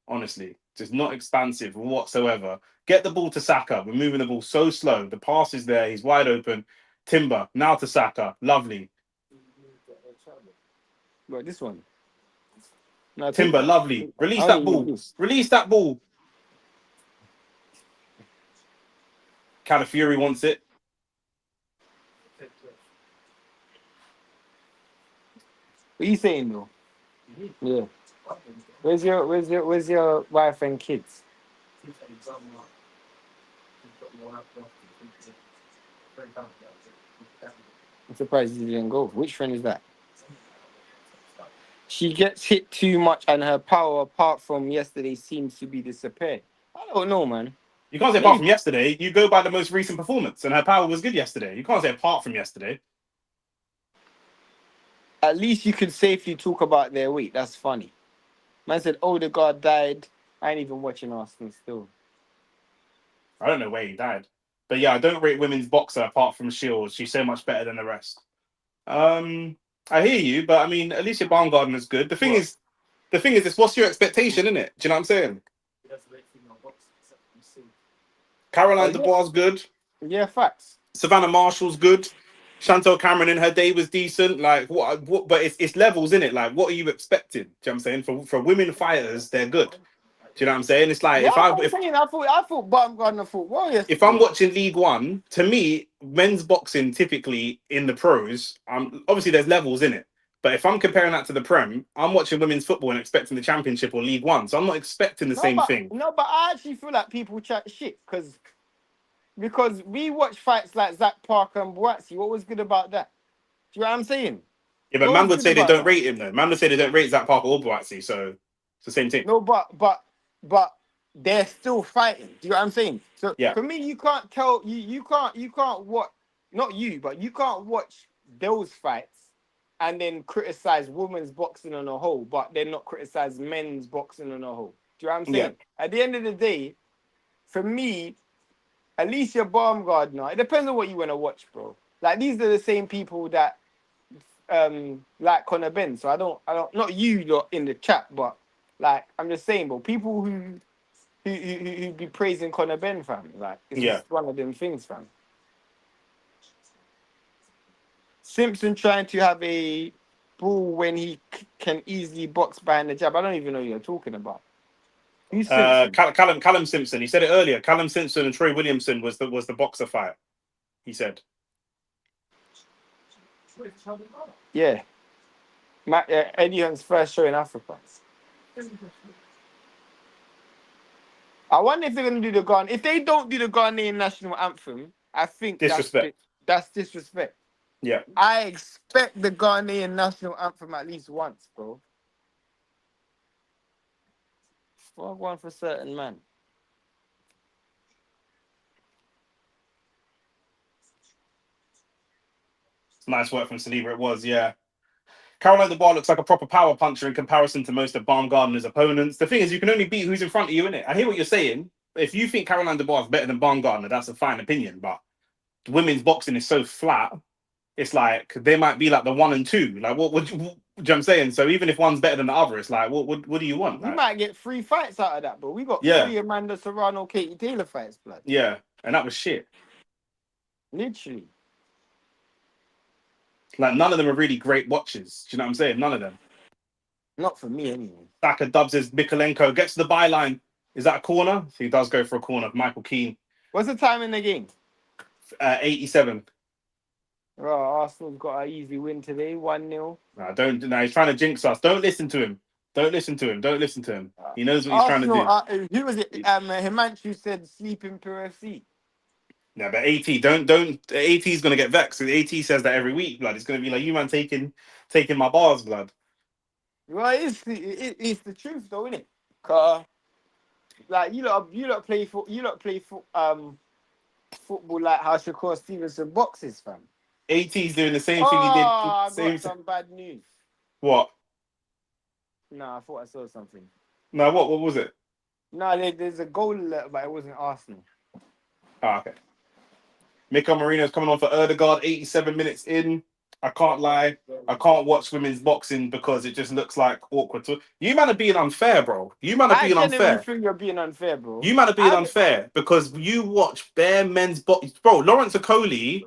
Honestly, just not expansive whatsoever. Get the ball to Saka. We're moving the ball so slow. The pass is there. He's wide open. Timber, now to Saka. Lovely. But this one. No, Timber, lovely. Release that ball. Release that ball. Calafiori wants it. What are you saying though? Yeah. Where's your wife and kids? I'm surprised you didn't go. Which friend is that? She gets hit too much and her power, apart from yesterday, seems to be disappeared. I don't know, man. You can't say apart from yesterday. You go by the most recent performance, and her power was good yesterday. You can't say apart from yesterday. At least you could safely talk about their weight. That's funny. Man said Odegaard died. I ain't even watching Arsenal still. I don't know where he died. But yeah, I don't rate women's boxer apart from Shields. She's so much better than the rest. I hear you, but I mean, Alicia Baumgardner's good. The thing is, it's what's your expectation, isn't it? Do you know what I'm saying? Caroline Dubois good. Yeah, facts. Savannah Marshall's good. Chantel Cameron in her day was decent. Like what? But it's levels, in it. Like what are you expecting? Do you know what I'm saying? For women fighters, they're good. Do you know what I'm saying? It's like I thought Baumgardner fought well yesterday. If I'm watching League One, to me, men's boxing typically in the pros, obviously there's levels in it. But if I'm comparing that to the Prem, I'm watching women's football and expecting the Championship or League One. So I'm not expecting the same thing. No, but I actually feel like people chat shit because we watch fights like Zach Parker and Boatsi. What was good about that? Do you know what I'm saying? Yeah, but man would say they don't rate him though. Man would say they don't rate Zach Parker or Boatsi, so it's the same thing. No, but they're still fighting. Do you know what I'm saying? So yeah. For me, you can't tell you can't watch, not you, but you can't watch those fights and then criticize women's boxing on a whole, but then not criticize men's boxing on a whole. Do you know what I'm saying? Yeah. At the end of the day, for me, Alicia Baumgardner, it depends on what you want to watch, bro. Like these are the same people that like Conor Ben. So I don't not you lot in the chat, but like I'm just saying, but people who be praising Conor Ben, fam. Like it's Yeah. just one of them things, fam. Simpson trying to have a ball when he can easily box behind the jab. I don't even know who you're talking about. Who's Simpson? Callum Simpson. He said it earlier. Callum Simpson and Troy Williamson was the boxer fight. He said. Yeah. Eddie Hearn's first show in Africa. I wonder if they're going to do the Ghana. If they don't do the Ghanaian national anthem, I think Disrespect. That's disrespect. Yeah. I expect the Ghanaian national anthem at least once, bro. Fuck one for certain, man. It's nice work from Saliba. It was, yeah. Caroline DeBar looks like a proper power puncher in comparison to most of Baumgartner's opponents. The thing is, you can only beat who's in front of you, innit? I hear what you're saying. If you think Caroline DeBar is better than Baumgartner, that's a fine opinion. But women's boxing is so flat. It's like they might be like the 1 and 2. Like, what do you know what I'm saying? So even if one's better than the other, it's like, what do you want? We Like, might get 3 fights out of that, bro. We got Yeah. 3 Amanda Serrano, Katie Taylor fights, blood. yeah, and that was shit. Literally. Like, none of them are really great watches. Do you know what I'm saying? None of them. Not for me, anyway. Saka dubs as Mikolenko gets to the byline. Is that a corner? He does go for a corner. Michael Keane, What's the time in the game? 87. Oh, Arsenal's got an easy win today, 1-0. No, he's trying to jinx us. Don't listen to him. Don't listen to him. He knows what he's trying to do. Who was it? Himanshu said sleeping per FC. Yeah, but AT, don't. AT's gonna get vexed. AT says that every week, blood. It's gonna be like, you man taking my bars, blood. Well, it's the truth, though, isn't it? Cause like you lot play football like how Shakur Stevenson boxes, fam. AT's doing the same thing he did. I got some bad news. What? No, I thought I saw something. No, what was it? No, there's a goal alert, but it wasn't Arsenal. Oh, okay. Miko Marino's coming on for Erdegaard, 87 minutes in. I can't lie. I can't watch women's boxing because it just looks like awkward. You man are being unfair, bro. You man are being I unfair. genuinely think you're being unfair, bro. You man are being unfair because you watch bare men's box. Bro, Lawrence Okoli,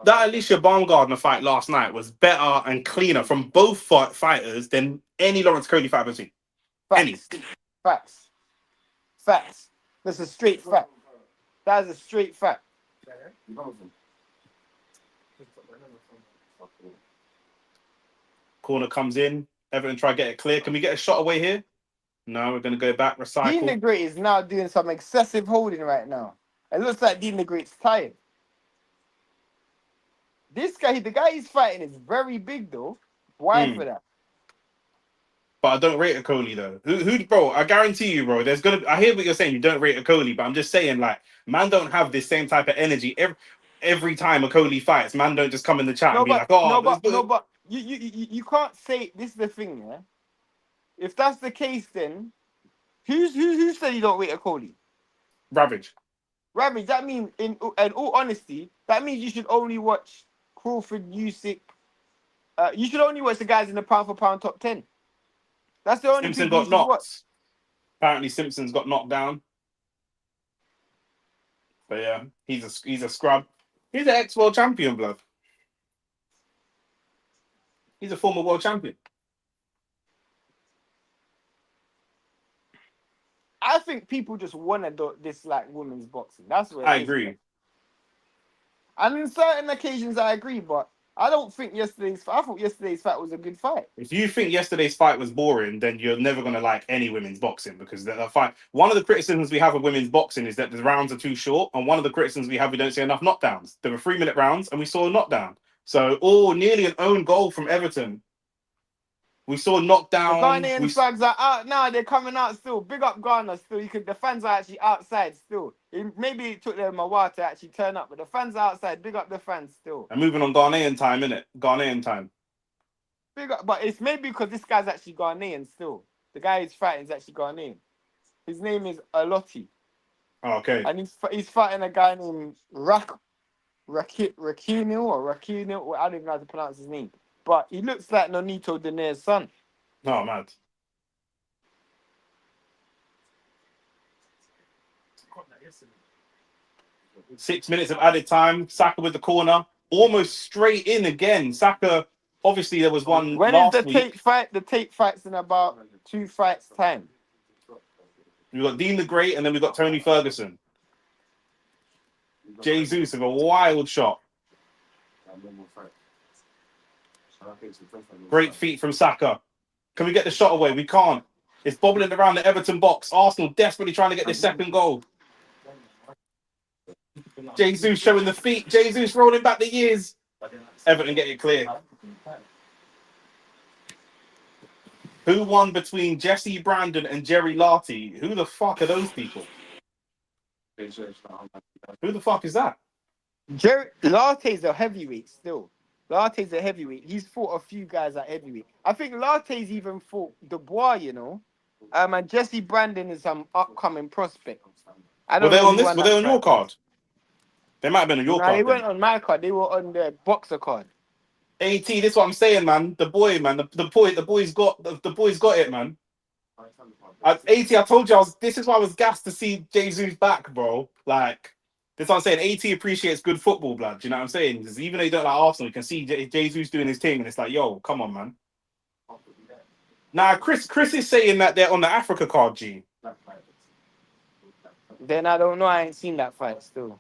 that Alicia Baumgardner fight last night was better and cleaner from both fighters than any Lawrence Okoli fight I've seen. Facts. That's a straight fact. That is a straight fact. Corner comes in. Everton try to get it clear. Can we get a shot away here? No, we're going to go back, recycle. Dean the Great is now doing some excessive holding right now. It looks like Dean the Great's tired. This guy, the guy he's fighting is very big, though. Why for that? But I don't rate Okoli, though. Who, bro? I guarantee you, bro. I hear what you're saying. You don't rate Okoli, but I'm just saying, like, man, don't have this same type of energy every time Okoli fights. Man, don't just come in the chat and be like, oh, but you can't say this is the thing, yeah. If that's the case, then who said you don't rate Okoli? Ravage. That means, in all honesty, that means you should only watch Crawford, Usyk. You should only watch the guys in the pound for pound top 10. That's the only Simpson people got you should knocked. watch. Apparently, Simpson's got knocked down. But yeah, he's a scrub. He's an ex-world champion, blood. He's a former world champion. I think people just want to dislike women's boxing. That's what I agree. And in certain occasions, I agree, but I don't think I thought yesterday's fight was a good fight. If you think yesterday's fight was boring, then you're never going to like any women's boxing because the fight. One of the criticisms we have of women's boxing is that the rounds are too short, and one of the criticisms we don't see enough knockdowns. There were 3-minute rounds, and we saw a knockdown. So, nearly an own goal from Everton. We saw knockdown. The Ghanaian flags are out now. They're coming out still. Big up Ghana still. The fans are actually outside still. Maybe it took them a while to actually turn up, but the fans are outside. Big up the fans still. And moving on Ghanaian time, innit? Ghanaian time. Big up, but it's maybe because this guy's actually Ghanaian still. The guy he's fighting is actually Ghanaian. His name is Aloti. Oh, okay. And he's fighting a guy named Rakunil. I don't even know how to pronounce his name. but he looks like Nonito Donair's son. Oh, mad. Six minutes of added time. Saka with the corner. Almost straight in again. Saka, obviously, there was one When is last the week. Tate fight? The Tate fight's in about 2 fights time. We got Dean the Great, and then we got Tony Ferguson. Jesus with a wild shot. Great feet from Saka. Can we get the shot away? We can't. It's bobbling around the Everton box. Arsenal desperately trying to get this second goal. Jesus showing the feet. Jesus rolling back the years. Everton get it clear. Who won between Jesse Brandon and Jerry Larty? Who the fuck are those people? Who the fuck is that? Larte's a heavyweight still. Larte's a heavyweight. He's fought a few guys at heavyweight. I think Larte's even fought Demoor, you know. And Jesse Brandon is some upcoming prospect. I Were don't they know on who this? won Were they that on your fight. card? They might have been on your No, card. they Then. weren't on my card. They were on the boxer card. AT, this is what I'm saying, man. The boy, man. The boy's got it, man. AT, I told you this is why I was gassed to see Jesus back, bro. Like, this is what I'm saying. AT appreciates good football, blood. Do you know what I'm saying? Because even though you don't like Arsenal, you can see Jesus doing his thing, and it's like, yo, come on, man. Nah, Chris is saying that they're on the Africa card, G. Then I don't know. I ain't seen that fight still.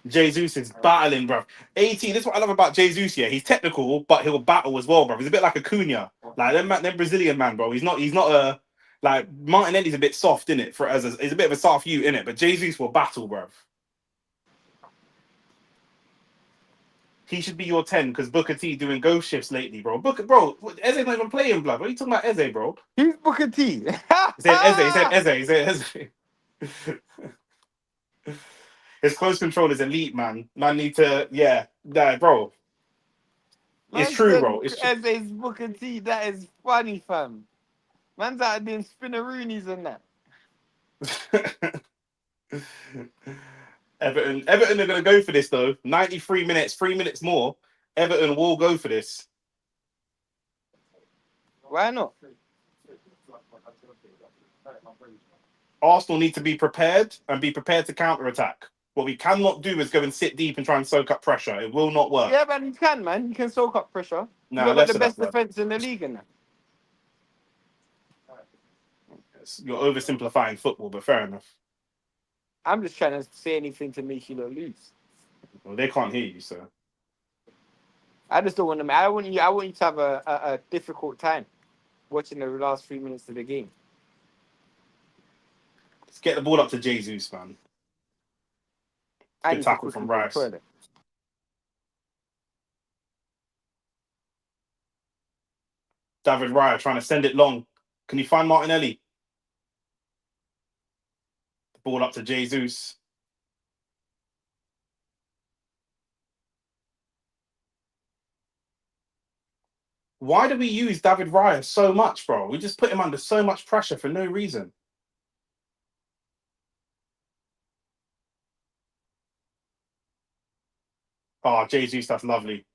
Jesus is battling, bro. AT, this is what I love about Jesus, yeah. He's technical, but he'll battle as well, bro. He's a bit like Acuna. Like, them Brazilian man, bro. He's not a... Like, Martinelli's a bit soft, innit? He's a bit of a soft you, innit? But Jesus will battle, bro. He should be your 10 because Booker T doing ghost shifts lately, bro. Eze's not even playing, blood. What are you talking about, Eze, bro? Who's Booker T? He said Eze. His close control is elite, man. Man need to, bro. It's true, bro. It's true. Eze's Booker T. That is funny, fam. Man's out doing spinneroonies and that. Everton are going to go for this, though. 93 minutes, 3 minutes more. Everton will go for this. Why not? Arsenal need to be prepared to counter-attack. What we cannot do is go and sit deep and try and soak up pressure. It will not work. Yeah, man, you can, man. You can soak up pressure. Nah, You've got the best defense in the league in that. You're oversimplifying football, but fair enough. I'm just trying to say anything to make you not lose. Well, they can't hear you, so. I just don't want them. I want you to have a difficult time watching the last 3 minutes of the game. Let's get the ball up to Jesus, man. Good tackle from Rice. David Raya trying to send it long. Can you find Martinelli? The ball up to Jesus. Why do we use David Raya so much, bro? We just put him under so much pressure for no reason. Oh, Jesus, that's lovely.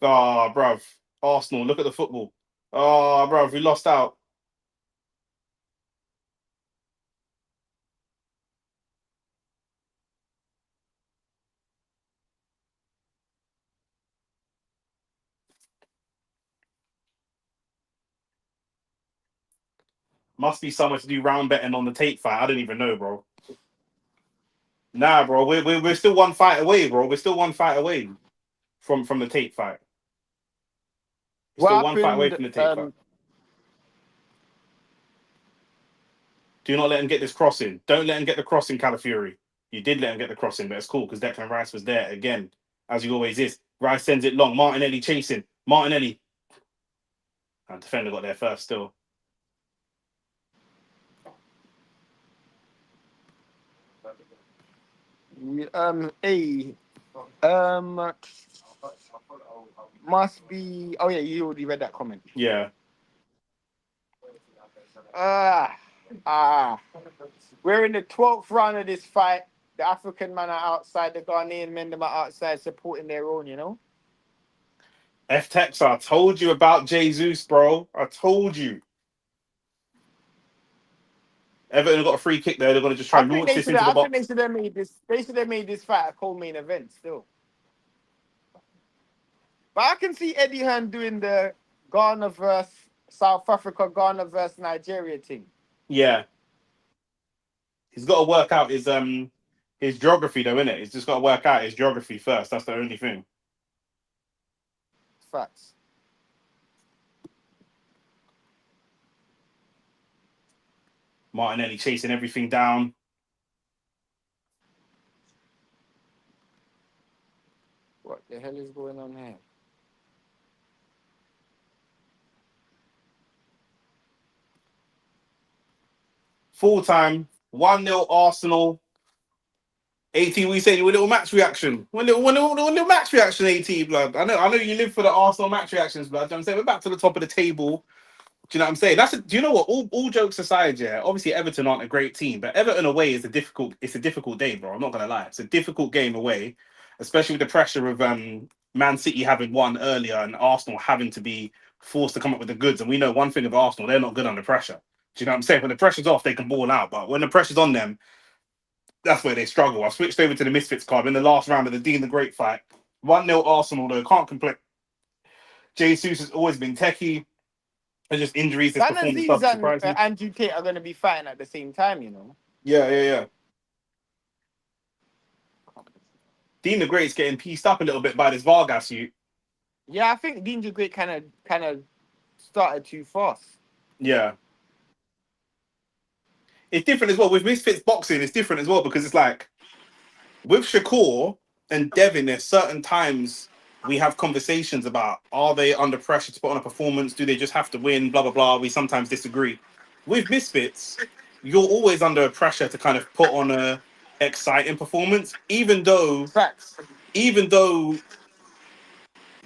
Oh, bruv. Arsenal, look at the football. Oh, bruv, we lost out. Must be somewhere to do round betting on the Tate fight. I don't even know, bro. Nah, bro. We're still one fight away, bro. We're still one fight away from the Tate fight. We're still one fight away from the Tate fight. Do not let him get this crossing. Don't let him get the crossing, Calafiori. You did let him get the crossing, but it's cool because Declan Rice was there again, as he always is. Rice sends it long. Martinelli chasing. Martinelli. And defender got there first still. A. Um, must be. Oh yeah, you already read that comment. Yeah. Ah, ah. We're in the 12th round of this fight. The African men are outside. The Ghanaian men them are outside supporting their own. You know. F-Tex, I told you about Jesus, bro. I told you. Everton got a free kick there. They're going to just try I and think launch they this should. into the I think box. they should have made this. They should have made this fight a co-main event still. But I can see Eddie Hearn doing the Ghana versus South Africa, Ghana versus Nigeria thing. Yeah. He's got to work out his geography, though, innit? He's just got to work out his geography first. That's the only thing. Facts. Martinelli chasing everything down. What the hell is going on here? Full time, 1-0 Arsenal. AT, we saying you a little match reaction. One little match reaction, AT, blood. I know you live for the Arsenal match reactions, blood. You know what I'm saying? We're back to the top of the table. Do you know what I'm saying? Do you know what? All jokes aside, yeah. Obviously, Everton aren't a great team, but Everton away is a difficult day, bro. I'm not gonna lie. It's a difficult game away, especially with the pressure of Man City having won earlier and Arsenal having to be forced to come up with the goods. And we know one thing of Arsenal, they're not good under pressure. Do you know what I'm saying? When the pressure's off, they can ball out, but when the pressure's on them, that's where they struggle. I switched over to the Misfits card in the last round of the Dean the Great fight. 1-0 Arsenal, though. Can't complain. Jesus has always been techie. It's just injuries. His Dan performance Azeez doesn't and surprise me. Andrew Tate are going to be fighting at the same time, you know. Yeah. Dean the Great's getting pieced up a little bit by this Vargas suit. Yeah, I think Dean the Great kind of started too fast. Yeah. It's different as well. With Misfits boxing, it's different as well because it's like with Shakur and Devin, there's certain times we have conversations about are they under pressure to put on a performance? Do they just have to win? Blah, blah, blah. We sometimes disagree. With Misfits, you're always under pressure to kind of put on a exciting performance, even though Facts. the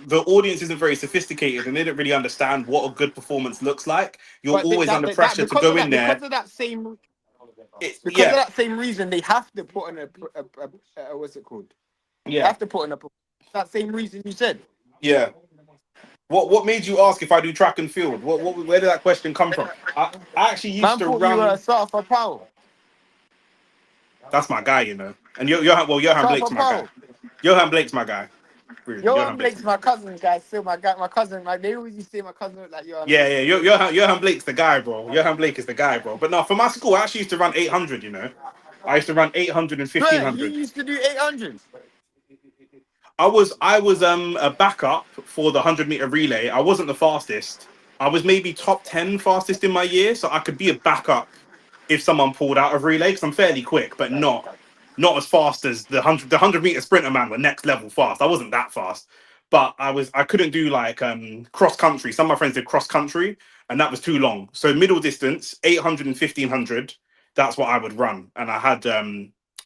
audience isn't very sophisticated and they don't really understand what a good performance looks like. You're But always under pressure to because go of in that there. because of that same Yeah, reason they have to put in a what's it called? They yeah, have to put in that same reason you said. yeah. What made you ask if I do track and field? Where did that question come from? I actually used Man to thought you were run. start for power. That's my guy, you know. And Johan Start Blake's for my guy. power. Johan Blake's my guy. Really, Johan Johan Blake's Blake's my cousin, guys. Still my guy, my cousin. Like they always used to say my cousin looked like Johan yeah, Blake. yeah. Johan Blake's the guy, bro. Johan Blake is the guy, bro. But no, for my school, I actually used to run 800. You know, I used to run 800 and Swear, you 1500. used to do 800. I was a backup for the 100-meter relay. I wasn't the fastest. I was maybe top 10 fastest in my year, so I could be a backup if someone pulled out of relay because I'm fairly quick, but not as fast as the 100-meter sprinter man were next level fast. I wasn't that fast, but I couldn't do like cross country. Some of my friends did cross country, and that was too long. So middle distance, 800 and 1500. That's what I would run, and I had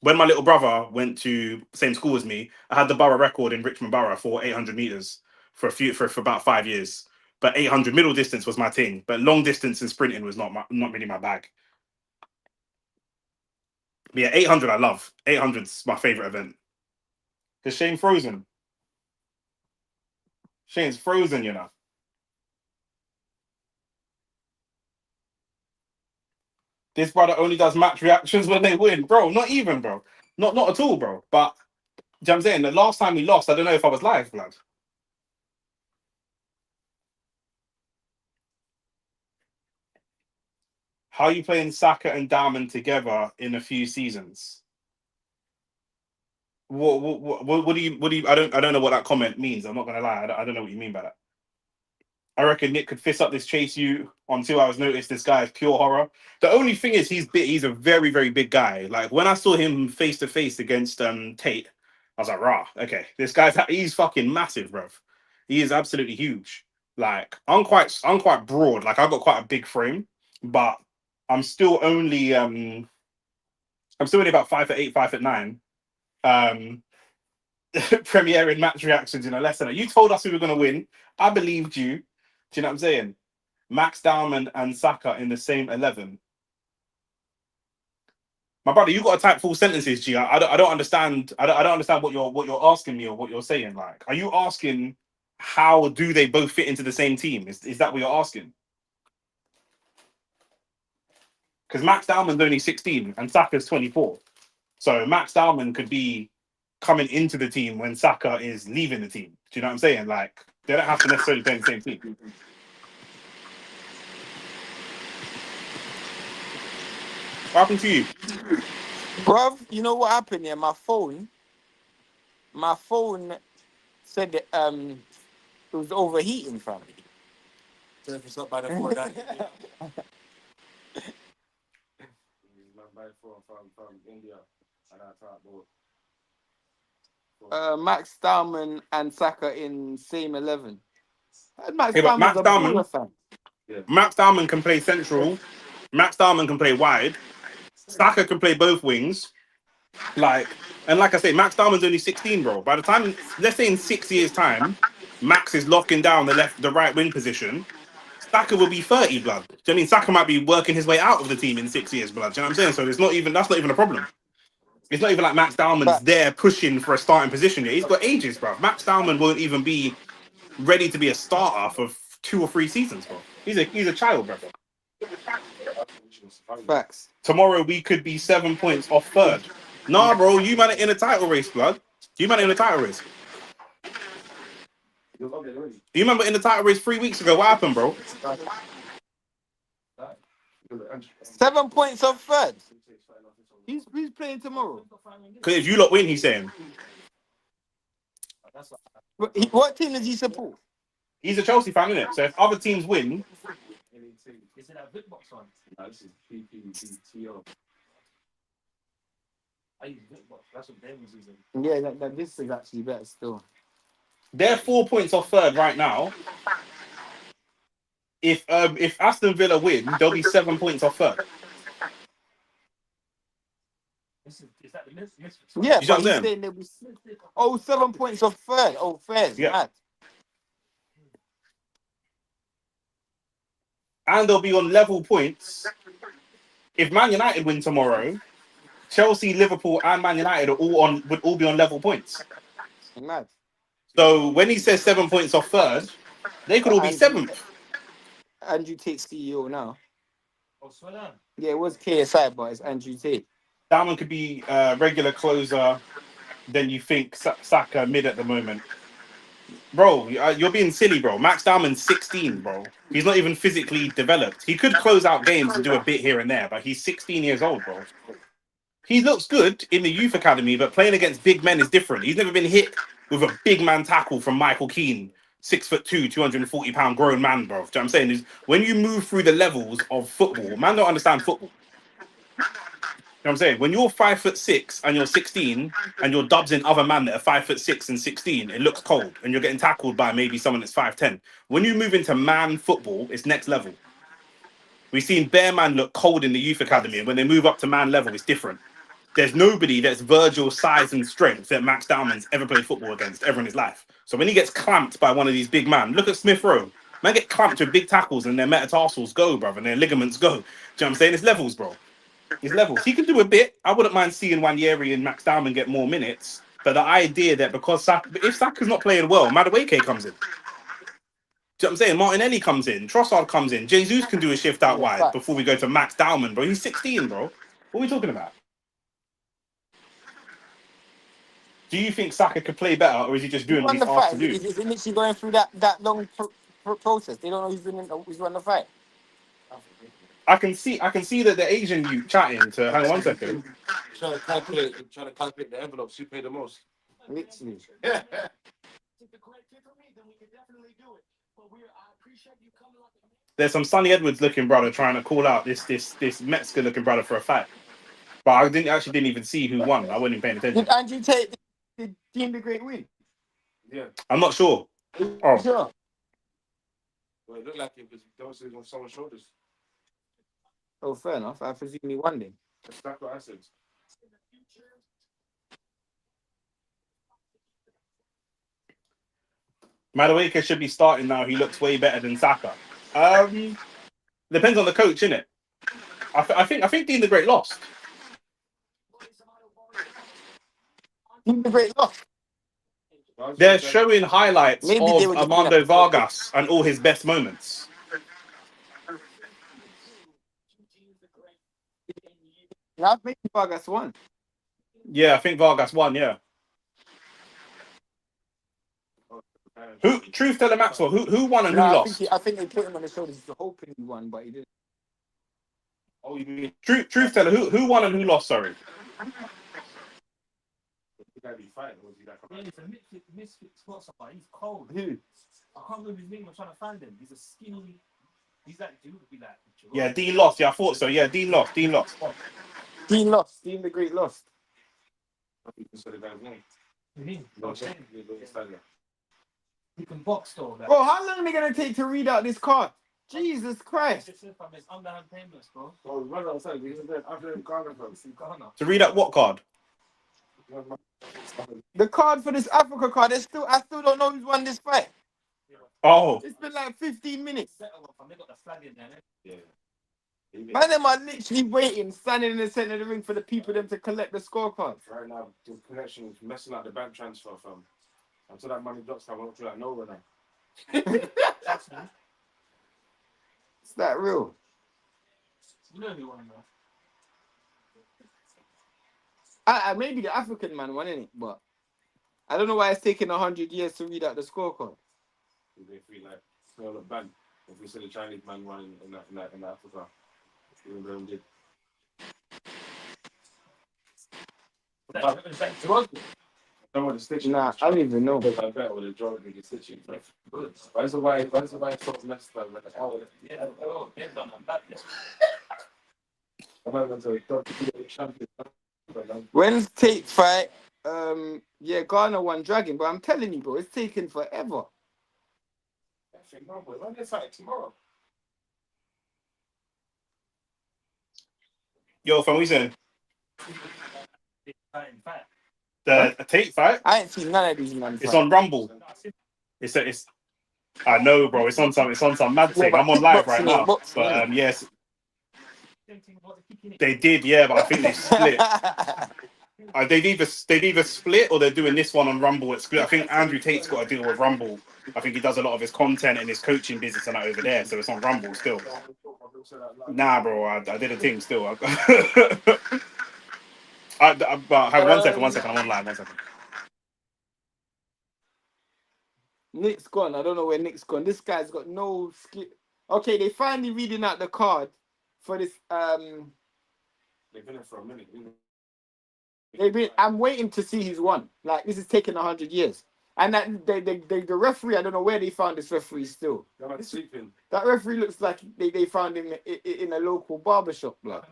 when my little brother went to same school as me, I had the borough record in Richmond Borough for 800 meters for about 5 years. But 800 middle distance was my thing, but long distance and sprinting was not really my bag. But yeah, 800 I love. 800's my favorite event. Because Shane frozen. Shane's frozen, you know. This brother only does match reactions when they win, bro. Not even, bro. Not at all, bro. But you know what I'm saying? The last time we lost, I don't know if I was live, blood. How are you playing Saka and Diamond together in a few seasons? What do you? I don't know what that comment means. I'm not gonna lie. I don't know what you mean by that. I reckon Nick could fist up this chase you on 2 hours' notice. This guy is pure horror. The only thing is he's big. He's a very, very big guy. Like when I saw him face to face against Tate, I was like, rah, okay, he's fucking massive, bruv. He is absolutely huge. Like I'm quite broad. Like I've got quite a big frame, but I'm still only about 5'8", 5'9". premiering match reactions in a lesson. You told us we were going to win. I believed you. Do you know what I'm saying? Max Dowman and Saka in the same 11. My brother, you got to type full sentences, G. I don't understand. I don't understand what you're asking me or what you're saying. Like, are you asking how do they both fit into the same team? Is that what you're asking? Because Max Dowman's only 16 and Saka's 24. So Max Dowman could be coming into the team when Saka is leaving the team. Do you know what I'm saying? Like, they don't have to necessarily play in the same team. What happened to you? Bruv, you know what happened here? My phone said that, it was overheating, fam. So if it's not by the four, that from India and I thought, Max Dowman and Saka in same 11. Max Hey, but Dowman's Max a Dowman, baller, fam. Max Dowman can play central. Max Dowman can play wide. Saka can play both wings. Like I say, Max Dowman's only 16, bro. By the time, let's say in 6 years' time, Max is locking down the right wing position. Saka will be 30, blood. Do you know what I mean? Saka might be working his way out of the team in 6 years, blood. Do you know what I'm saying? So that's not even a problem. It's not even like Max Dowman's But there pushing for a starting position yet. He's got ages, bro. Max Dowman won't even be ready to be a starter for 2 or 3 seasons, bro. He's a child, bro. facts. Tomorrow we could be 7 points off third. Nah, bro, you man are in a title race, blood. You man are in a title race. You remember in the title race 3 weeks ago? What happened, bro? 7 points off third. Who's playing tomorrow? Because if you lot win, he's saying What team does he support? he's a Chelsea fan, isn't it? So if other teams win, is it that Bitbox one? No, this is PPBTO. I use Bitbox. That's what Danziz is using. Yeah, this is actually better still. they're 4 points off third right now. If Aston Villa win, they'll be 7 points off third. Is that the Misfits? Yeah, You see what but I'm he's saying? saying there'll be 7 points off third. Oh, fair's Yeah. mad. And they'll be on level points. If Man United win tomorrow, Chelsea, Liverpool, and Man United would all be on level points. Mad. So when he says 7 points off third, they could all be seventh. Andrew Tate CEO now. Oh, swear down. Yeah, it was KSI, but it's Andrew Tate. That one could be a regular closer than you think. Saka mid at the moment. Bro, you're being silly, bro. Max Dowman's 16, bro. He's not even physically developed. He could close out games and do a bit here and there, but he's 16 years old, bro. He looks good in the youth academy, but playing against big men is different. He's never been hit with a big man tackle from Michael Keane, 6'2", 240-pound grown man, bro. Do you know what I'm saying? Is when you move through the levels of football, man don't understand football. You know what I'm saying? When you're 5'6" and you're 16 and you're dubs in other man that are 5'6" and 16, it looks cold and you're getting tackled by maybe someone that's 5'10". When you move into man football, it's next level. We've seen Bear Man look cold in the youth academy, and when they move up to man level, it's different. There's nobody that's Virgil's size and strength that Max Dowman's ever played football against ever in his life. So when he gets clamped by one of these big man, look at Smith Rowe. Man get clamped with big tackles and their metatarsals go, brother, and their ligaments go. Do you know what I'm saying? It's levels, bro. His levels. He can do a bit. I wouldn't mind seeing Wanyeri and Max Dowman get more minutes. But the idea that because if Saka's not playing well, Madueke comes in. Do you know what I'm saying? Martinelli comes in. Trossard comes in. Jesus can do a shift out wide before we go to Max Dowman, bro. He's 16, bro. What are we talking about? Do you think Saka could play better, or is he just doing what he's asked to do? Is it literally going through that long process? They don't know who's won the fight. I can see that the Asian you chatting to. Hang on 1 second. Trying to calculate the envelopes. Who paid the most? Literally. There's some Sonny Edwards looking brother trying to call out this Mexican looking brother for a fight, but I didn't even see who won. I wasn't even paying attention. Did Andrew Tate deem the great win? Yeah. I'm not sure. Oh, Sure. Well, it looked like it was on someone's shoulders. Oh, fair enough. I presume he won then. That's what I said. Madueke should be starting now. He looks way better than Saka. Depends on the coach, innit? I think Dean the Great lost. Dean the Great lost. They're showing highlights Maybe they of were just doing Armando that for Vargas and all his best moments. I think Vargas won. Yeah, I think Vargas won. Yeah. Who? Truth teller Maxwell. Who won and who lost? I think they put him on the shoulders hoping he won, but he didn't. Oh, you mean truth teller? Who won and who lost? Sorry. He's a misfit spot somewhere. He's cold. Who? I can't remember his name. I'm trying to find him. He's a skinny. He's like dude would be like. Yeah, Dean lost. Yeah, I thought so. Yeah, Dean lost. Dean lost. Dean the Great lost. He can box though. Like. Bro, how long are they gonna take to read out this card? Jesus Christ! It's underhand payments, bro. To read out what card? The card for this Africa card, I still don't know who's won this fight. Oh, It's been like 15 minutes. They got the flag in there. yeah. Man, them are literally waiting, standing in the center of the ring for the people them to collect the scorecards. Right now, the connection is messing up the bank transfer, fam. Until that money drops, I won't feel like nowhere now. That's me. It's that real. You know who won though. Maybe the African man won, innit? But I don't know why it's taking 100 years to read out the scorecard. They feel like smell the bank. If we see the Chinese man running in Africa, even though he did. Know what the stitching? Nah, I don't even know. I bet with the drawing the stitching. Why why it's so messed up? Like, Yeah, they've done that. I'm going to talk to the champion. When's Tate fight? Yeah, Ghana won Dragon, but I'm telling you, bro, it's taking forever. When they fight tomorrow? Yo, fam, what you saying? Fight. The Tate fight? I ain't seen none of these man. It's on Rumble. It's. I know, bro. It's on some mad thing. I'm on live right now. But yes, they did. Yeah, but I think they split. They've either split or they're doing this one on Rumble. It's split. I think Andrew Tate's got to deal with Rumble. I think he does a lot of his content and his coaching business and that over there. So it's on Rumble still. Nah, bro. I did a thing still. But one second. I'm on live. 1 second. Nick's gone. I don't know where Nick's gone. This guy's got no skill. Okay, they finally reading out the card for this. They've been in for a minute. I'm waiting to see who's won. Like, this is taking 100 years. And that the referee, I don't know where they found this referee still. Sleeping. That referee looks like they found him in a local barbershop. Like.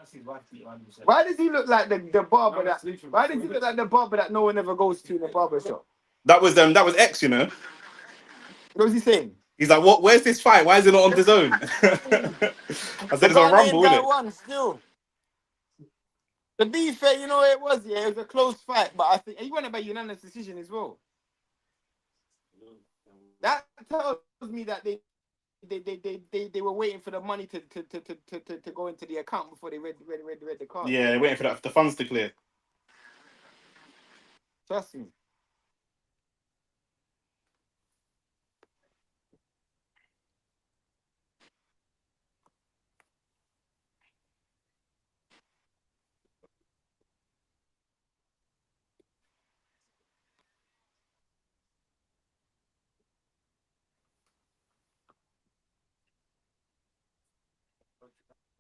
Why does he look like the barber that? Why does he look like the barber that no one ever goes to in a barbershop? That was X, you know. What was he saying? He's like, what? Where's this fight? Why is it not on the zone? I said it's on Rumble, isn't it? One still. To be fair, you know what it was. Yeah, it was a close fight, but I think he won it by unanimous decision as well. That tells me that they were waiting for the money to go into the account before they read the card. Yeah, they're waiting for the funds to clear. Trust me.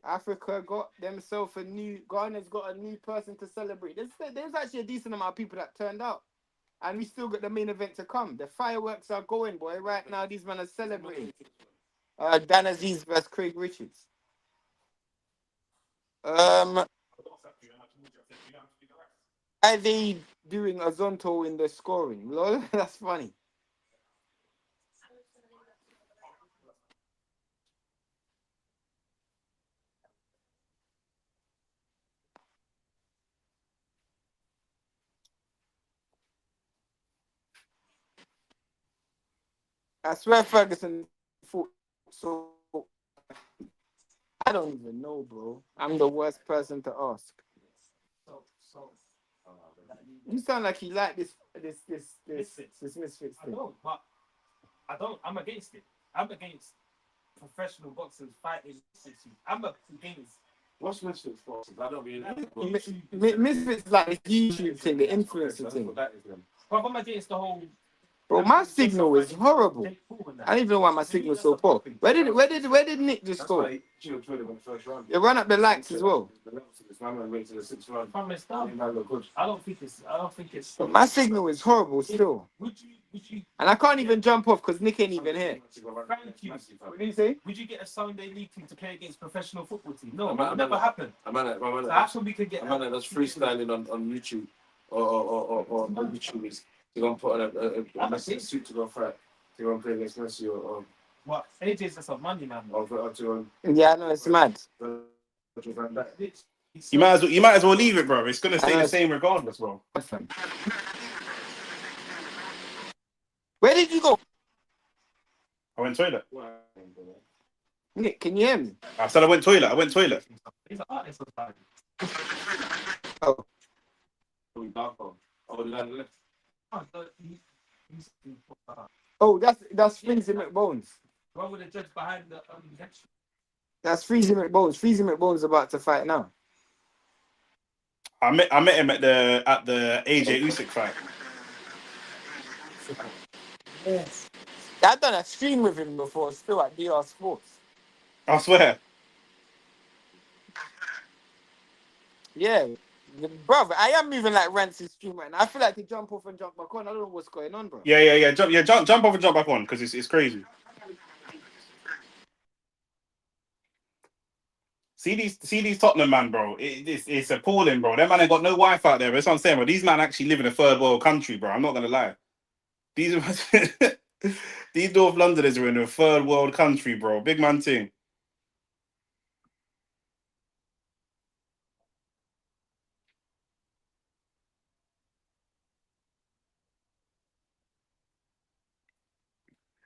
Africa got themselves Ghana's got a new person to celebrate. There's actually a decent amount of people that turned out. And we still got the main event to come. The fireworks are going, boy. Right now, these men are celebrating. Dan Azeez versus Craig Richards. Are they doing a Zonto in the scoring? Lol, that's funny. I swear Ferguson fought so. I don't even know, bro. I'm the worst person to ask. So. You sound like you like this Misfits. Misfits I thing. don't, but I don't. I'm against it. I'm against professional boxers fighting. I'm against. What's Misfits for? I don't really Misfits is like the YouTube thing, the influencer thing. that is them. But I'm against the whole. Bro, my signal is horrible. I don't even know why my signal's so poor. Where did Nick just That's go? why he traded in the first round. You run up the likes as well. This man went to the 6th round. From the start, He might look good. I don't think it's. But my signal is horrible still. Would you? And I can't even jump off because Nick ain't even here. Thank you. What did you say? Would you get a Sunday league team to play against professional football team? No, I'm it would never happen. A man So how come we could get? that's freestyling on YouTube or on YouTube is they're gonna put on a suit to go fight. They're gonna play against Messi or What? AJ's just a money man. Yeah, I know, it's mad. You might as well leave it, bro. It's gonna stay the same regardless, bro. Where did you go? I went toilet. Nick, can you hear me? I said I went toilet. He's an artist. Oh. Oh, that's Freezy McBones. What would the judge behind the That's Freezy McBones. Freezy McBones about to fight now. I met him at the AJ Usyk fight. Yes. I've done a stream with him before, still at DR Sports. I swear. Yeah. Brother, I am moving like Rants' stream right now. I feel like to jump off and jump back on. I don't know what's going on, bro. Yeah. Jump off and jump back on because it's crazy. See these Tottenham man, bro. It's appalling, bro. Them man ain't got no wife out there. That's what I'm saying, bro. These man actually live in a third world country, bro. I'm not gonna lie. These North Londoners are in a third world country, bro. Big man thing.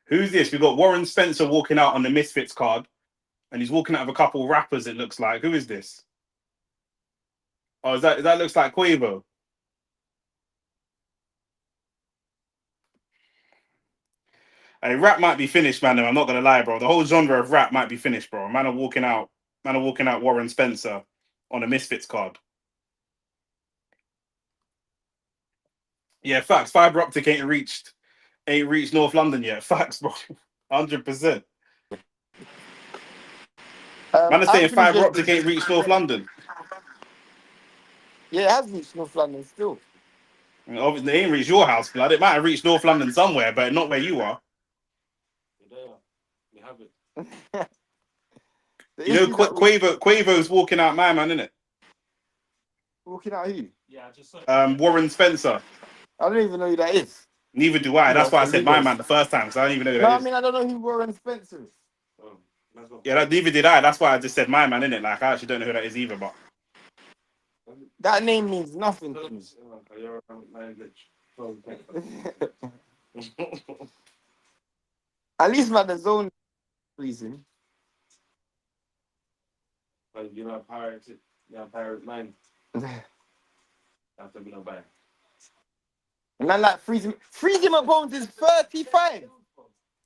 Who's this? We got Warren Spencer walking out on the Misfits card, and he's walking out of a couple of rappers. It looks like. Who is this? Oh, that looks like Quavo. Hey, rap might be finished, man. I'm not gonna lie, bro. The whole genre of rap might be finished, bro. Man are walking out Warren Spencer on a Misfits card. Yeah, facts. Fibre optic ain't reached North London yet. Facts, bro. 100%. Man are saying fibre optic ain't reached North London. Yeah, it has reached North London still. And obviously, it ain't reached your house, blood. It might have reached North London somewhere, but not where you are. You have it. You know, Quavo's walking out my man, innit? Walking out who? Yeah, I just saw Warren Spencer. I don't even know who that is. Neither do I. That's why I said my man the first time, because I don't even know who that is. I mean, I don't know who Warren Spencer is. Yeah, neither did I. That's why I just said my man, innit? Like, I actually don't know who that is either, but... That name means nothing to me. At least man, the zone reason. You know, pirate mind. After being bad. And then like Freezy McBones is 35.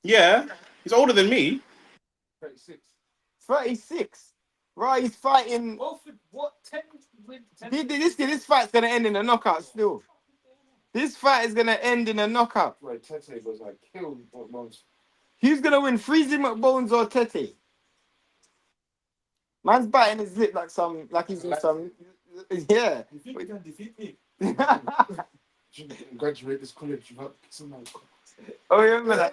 Yeah, he's older than me. 36. 36. Right, he's fighting. What? 10? This fight's gonna end in a knockout still. This fight is gonna end in a knockout. Right, Tete was like killed most. Who's gonna win, Freezy McBones or Tete? Man's biting his lip like he's in some. Yeah. You think you can defeat me? Graduate this college, you have someone. Oh, yeah, remember that.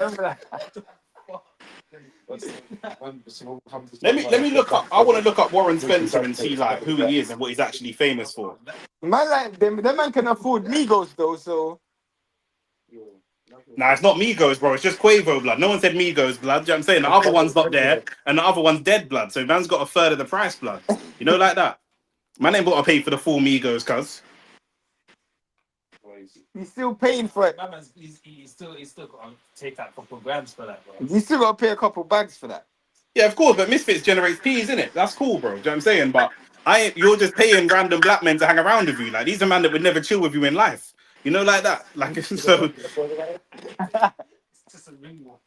Let me look up. I want to look up Warren Spencer and see like who he is and what he's actually famous for. Man, like them man can afford Migos though, so. Nah, it's not Migos, bro. It's just Quavo blood. No one said Migos blood. Do you know what I'm saying? The other one's not there, and the other one's dead blood. So man's got a third of the price blood. You know, like that. Man ain't got to pay for the full Migos, cuz. He's still paying for it. My man's he's still got to take out a couple of grams for that, bro. You still got to pay a couple bags for that. Yeah, of course, but Misfits generates peas, innit? That's cool, bro. Do you know what I'm saying? But you're just paying random black men to hang around with you. Like, these are men that would never chill with you in life. You know, like that. Like, so. It's just a ring walk.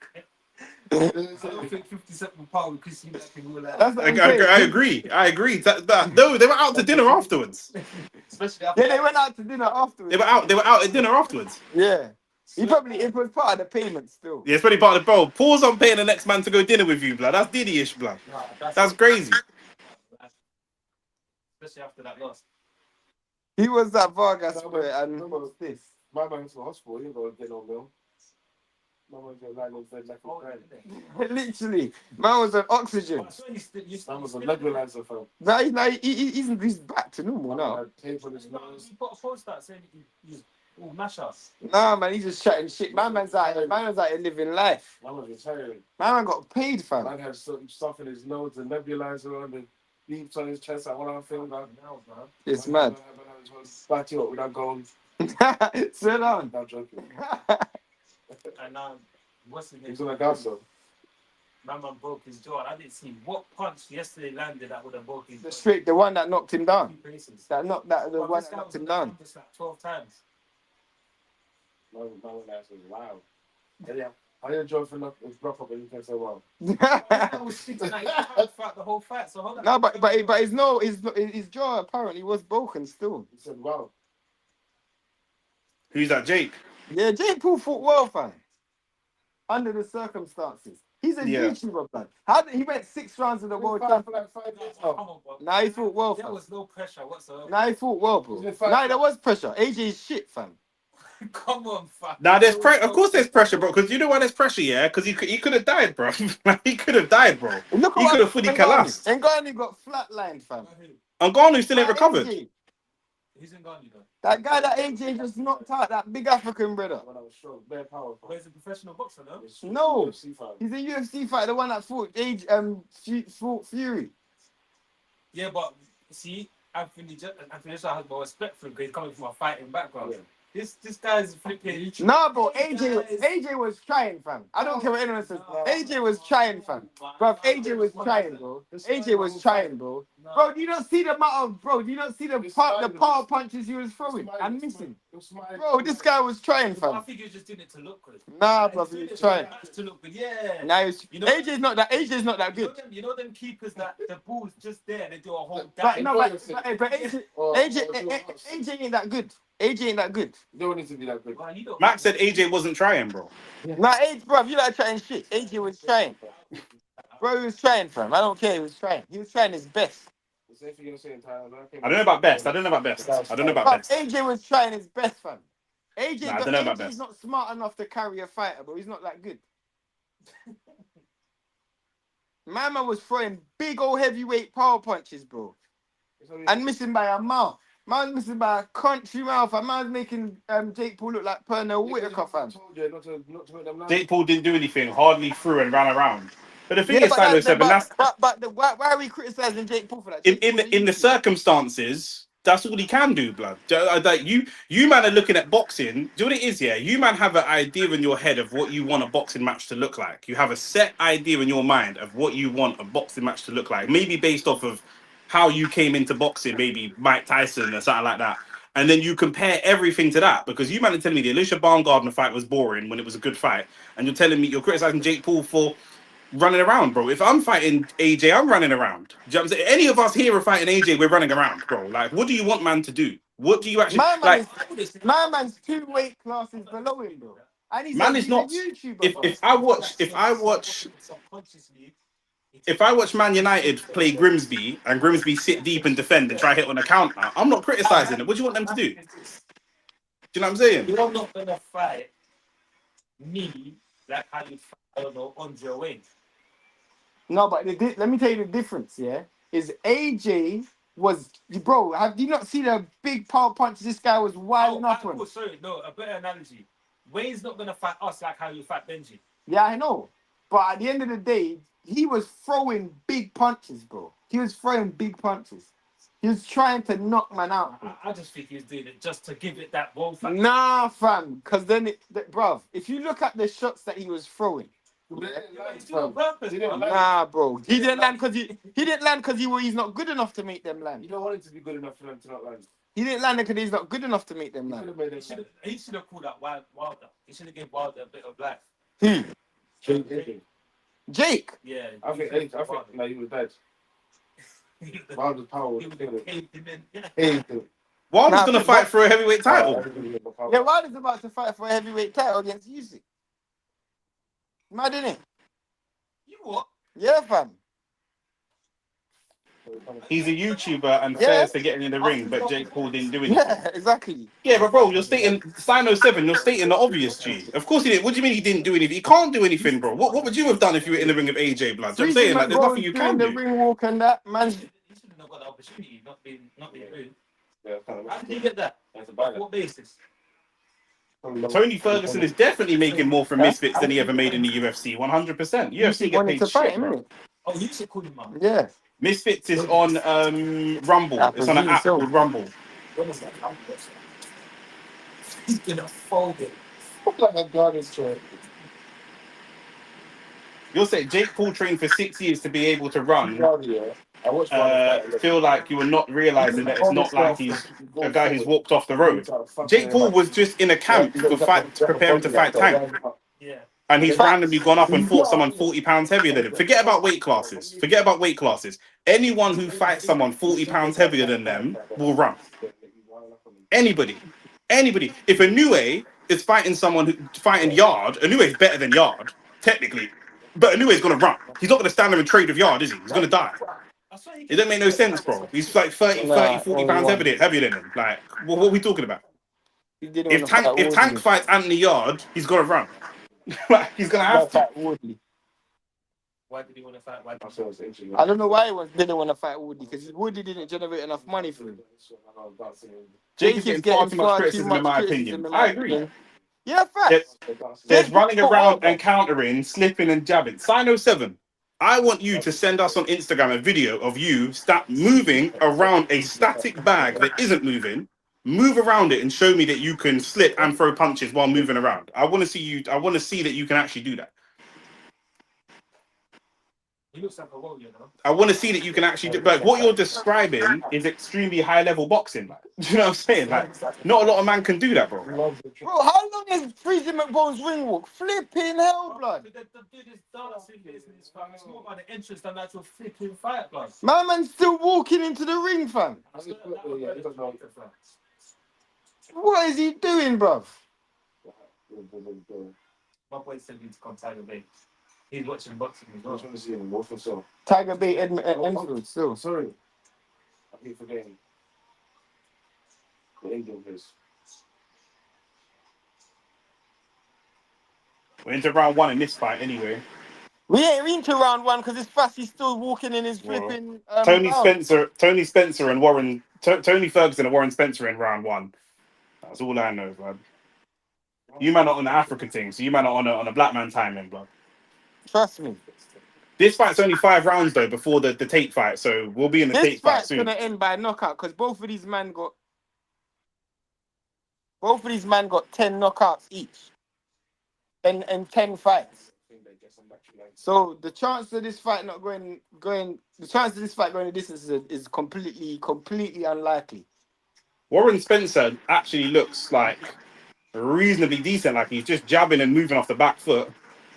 I don't think 57 pounds because you can go like That's that. what I'm saying. I agree. No, they were out to dinner afterwards. Especially after Yeah, they went out to dinner afterwards. They were out at dinner afterwards. Yeah. It was part of the payment still. Yeah, it's pretty part of the bro. Pause on paying the next man to go dinner with you, blood. That's Diddy-ish, blood. That's crazy. Especially after that loss. He was that Vargas boy and what was this? My man went to the hospital. He got a dinner meal. My man got lying on bed like a crying. Literally, man was on oxygen. Man was a nebulizer, fam. Now he's back to normal now. Had tape on his nose. You put a post out saying he's all mash us. Nah, man, he's just chatting shit. My man's out here living life. Man was retiring. My man got paid, fam. Man had stuff in his nose, the nebulizer on, the beeps on his chest. Like one of them things. It's mad. Back you up without going. Sit down. Not joking. And what's his name? He's on a gas though. My man broke his jaw. I didn't see what punch yesterday landed that would have broke his jaw. The one that knocked him down. 2 places. The one that knocked him down. Just like 12 times. Man was loud. Yeah. How you enjoy for nothing? It's rough up and you can say, wow. I was thinking like, he fight the whole fight. So hold on. No, but his jaw apparently was broken still. He said, wow. Who's that, Jake? Yeah, Jake Paul fought well, fam. Under the circumstances. He's a Yeah. YouTuber, man. He went 6 rounds of the world For champion. like 5 days Come now. on, bro. Nah, he fought well, There fam. was no pressure whatsoever. Nah, he fought well, bro. He's been fighting- Nah, there was pressure. AJ's shit, fam. Come on, fam. Now there's of course there's pressure, bro. Because you know why there's pressure, yeah? Because he could have died, bro. He could have died, bro. Look He could have fully collapsed. Ngannou got flatlined, fam. And Ngannou still ain't recovered. AJ, He's in Ghana, though. that guy that AJ just knocked out, that big African brother. When I was strong, bare power. But he's a professional boxer, no? No. UFC fight. He's a UFC fighter, the one that fought fought Fury. Yeah, but see, Anthony Joshua has more respect for him because he's coming from a fighting background. Yeah. This guy's flipping. Nah, bro, AJ was trying, fam. I don't care what anyone says. AJ was trying, fam. Bro, AJ was trying, bro. AJ was trying, bro. Bro, do you not see the amount of, bro? Do you not see the power punches he was throwing and missing? Bro, this guy was trying, I fam. think he was just doing it to look good. Nah, bro, he was trying. To look good, yeah. Nah, You know- AJ's not that good. You know them keepers that the ball's just there, they do a whole But dive. no, but AJ ain't that good. AJ ain't that good. You don't need to be that good. Man, you don't- Max said AJ wasn't trying, bro. Nah, AJ, bro, you like trying shit. AJ was trying. Bro, he was trying, fam. I don't care. He was trying. He was trying his best. The same thing you're saying, Tyler. I don't know about best. I don't know about best. But AJ was trying his best, fam. AJ, Nah, I don't know about AJ's best. not smart enough to carry a fighter, bro. He's not that good. My man was throwing big old heavyweight power punches, bro. And missing by a mile. Man's missing by a country mile, fam. Man's making Jake Paul look like Pernell Whitaker, fam. Jake Paul didn't do anything, hardly threw and ran around. But the thing Yeah, is, Silo 7, that's why are we criticizing Jake Paul for that? in the circumstances. That's all he can do, blood. Like you man are looking at boxing. Do you know what it is? Yeah, you man have an idea in your head of what you want a boxing match to look like. You have a set idea in your mind of what you want a boxing match to look like. Maybe based off of how you came into boxing, maybe Mike Tyson or something like that. And then you compare everything to that because you man are telling me the Alicia Baumgardner fight was boring when it was a good fight, and you're telling me you're criticizing Jake Paul for running around, bro. If I'm fighting AJ, I'm running around. Do you know what I'm saying? Any of us here are fighting AJ, we're running around, bro. Like, what do you want man to do? What do you actually My man's 2 weight classes below him, bro. And he's Man is not. YouTuber, If I watch Man United play Grimsby and Grimsby sit deep and defend and try hit on a counter, I'm not criticizing it. What do you want them to do? Do you know what I'm saying? You're not gonna fight me like how you fight, I don't know, Andre Wayne. No, but let me tell you the difference, yeah? Is AJ was, bro, have you not seen the big power punches this guy was wilding up on? Sorry, no, a better analogy. Wayne's not gonna fight us like how you fight Benji. Yeah, I know. But at the end of the day, he was throwing big punches, bro. He was throwing big punches. He was trying to knock man out. I just think he was doing it just to give it that ball. Factor. Nah, fam. Because then, bruv, if you look at the shots that he was throwing, He's doing it on purpose. nah, bro, he didn't land because he didn't land because he's not good enough to make them land. You don't want him to be good enough for them to not land. He didn't land because he's not good enough to make them land. He should have called out Wilder. He should have given Wilder a bit of life. Who? Jake. Jake. Yeah. I think no, he was dead. Wilder's power was killing. Wilder's gonna fight for a heavyweight title. Yeah, Wilder's about to fight for a heavyweight title against Usyk. Mad, innit? You what? Yeah, fam. He's a YouTuber and says to getting in the ring, but Jake Paul didn't do anything. Yeah, exactly. Yeah, but bro, you're stating Sino 7, you're stating the obvious, G. Of course he didn't. What do you mean he didn't do anything? He can't do anything, bro. What would you have done if you were in the ring with AJ, blood? I'm saying, like, there's nothing you can do. do. The ring walk and that, man. He should have not got the opportunity, not being rude. How did he get that? What basis? Tony Ferguson is definitely making more from Misfits than he ever made in the UFC. 100%. UFC get paid shit, bro. Oh, you should call him up. Yeah. Misfits is on Rumble. It's on an app called Rumble. What is that? He's gonna fold it. Like a garbage truck. You'll say Jake Paul trained for 6 years to be able to run. I watched Feel like you were not realizing that it's not like he's a guy who's walked off the road. Jake Paul was just in a camp preparing to fight Tank. Yeah. And he's randomly gone up and fought someone 40 pounds heavier than him. Forget about weight classes. Forget about weight classes. Anyone who fights someone 40 pounds heavier than them will run. Anybody. If Inoue is fighting someone fighting Yard, Inoue is better than Yard, technically. But Inoue is going to run. He's not going to stand there and trade with Yard, is he? He's going to die. It doesn't make no sense, bro. He's like 40 pounds heavier than him. Like, what are we talking about? If Tank fights Anthony Yard, he's got to run. Like, he's going to have to. Why did he want to fight? I don't know why he didn't want to fight Woody, because Woody didn't generate enough money for him. Jake is getting far too much criticism, in my opinion. I agree. Yeah, fact. There's running around and countering, slipping and jabbing. Sino 7, I want you to send us on Instagram a video of you moving around a static bag that isn't moving. Move around it and show me that you can slip and throw punches while moving around. I want to see you. I want to see that you can actually do that. He looks like a warrior, though. I want to see that you can actually do. Like, what you're describing is extremely high level boxing. Like, do you know what I'm saying? Like, not a lot of man can do that, bro. Bro, how long is Freezy McBone's ring walk? Flipping hell, blood. The dude is dancing business, fam. It's more about the entrance than actual flipping fight, blood. My man's still walking into the ring, fam. What is he doing, bruv? My boy said he's come Tiger Bay. He's watching boxing as well. I just want to see him. What for so? Tiger Bay Enfield still. Sorry. I keep forgetting. The Indian place. We're into round 1 in this fight anyway. We ain't into round 1 because this Fassy's still walking in his flipping. Tony Spencer and Warren. Tony Ferguson and Warren Spencer in round 1. That's all I know, blood. You man not on the African thing, so you man not on a black man timing, blood. Trust me. This fight's only 5 rounds though before the Tate fight, so we'll be in the Tate fight soon. This fight's gonna end by knockout because both of these men got 10 knockouts each, and 10 fights. So the chance of this fight not going the distance is completely unlikely. Warren Spencer actually looks like reasonably decent, like he's just jabbing and moving off the back foot.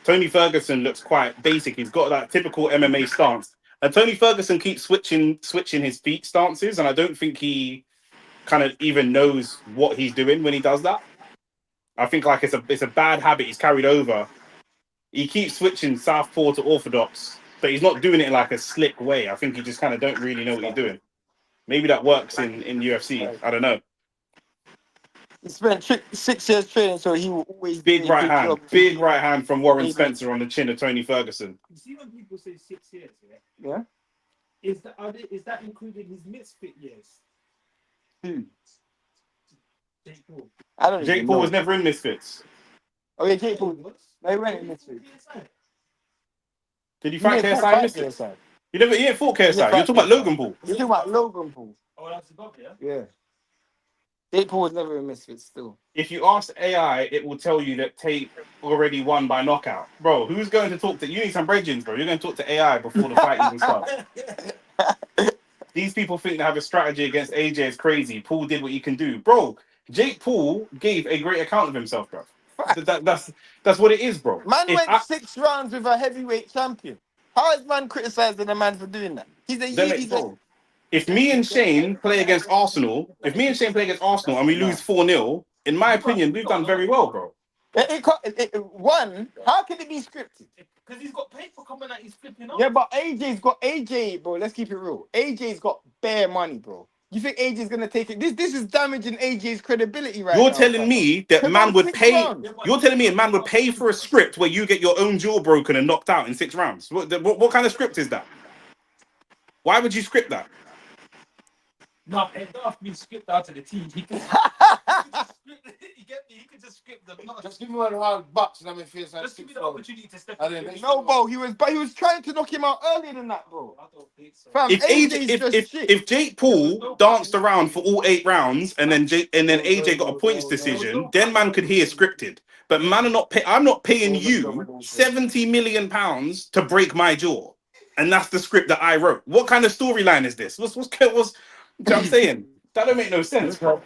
Tony Ferguson looks quite basic. He's got that typical MMA stance. And Tony Ferguson keeps switching his feet stances, and I don't think he kind of even knows what he's doing when he does that. I think like it's a bad habit he's carried over. He keeps switching southpaw to orthodox, but he's not doing it in like a slick way. I think he just kind of don't really know what he's doing. Maybe that works in UFC. I don't know. He spent 6 years training, so he will always big right hand from Warren Spencer on the chin of Tony Ferguson. You see when people say 6 years, yeah? Is that including his misfit years? Who? Jake Paul. I don't. Jake Paul was never in Misfits. Oh yeah, Jake Paul. No, he went in Misfits. Did you fight KSI in Misfits? He didn't fought KSI. You're talking about Logan Paul. You're talking about Logan Paul. Oh, that's above, yeah? Yeah. Jake Paul was never a Misfits still. If you ask AI, it will tell you that Tate already won by knockout. Bro, who's going to talk to you? Need some bridgings, bro. You're going to talk to AI before the fight even starts. These people think they have a strategy against AJ is crazy. Paul did what he can do. Bro, Jake Paul gave a great account of himself, bro. That's what it is, bro. Man If went 6 rounds with a heavyweight champion. How is man criticizing a man for doing that? He's a then youth. it, He's a... bro, if me and Shane play against Arsenal, and we lose 4-0, in my opinion, we've done very well, bro. One, how can it be scripted? Because he's got paper coming out, he's flipping up. Yeah, but AJ's got AJ, bro. Let's keep it real. AJ's got bare money, bro. You think AJ's gonna take it? This is damaging AJ's credibility right now. You're telling me that man would pay. You're telling me a man would pay for a script where you get your own jaw broken and knocked out in 6 rounds. What kind of script is that? Why would you script that? No, it don't have to be scripted out to the team. He can you get me? He could just script the knock. Just give me 1 round box and I'm in face. Just give me the opportunity to step And in. then No, bro. He was trying to knock him out earlier than that, bro. I don't think so. Fam, If Jake Paul danced around for all 8 rounds and then AJ got a points decision, then man could hear scripted. But man, I'm not paying you £70 million to break my jaw, and that's the script that I wrote. What kind of storyline is this? What's you know what I'm saying? That don't make no sense, bro.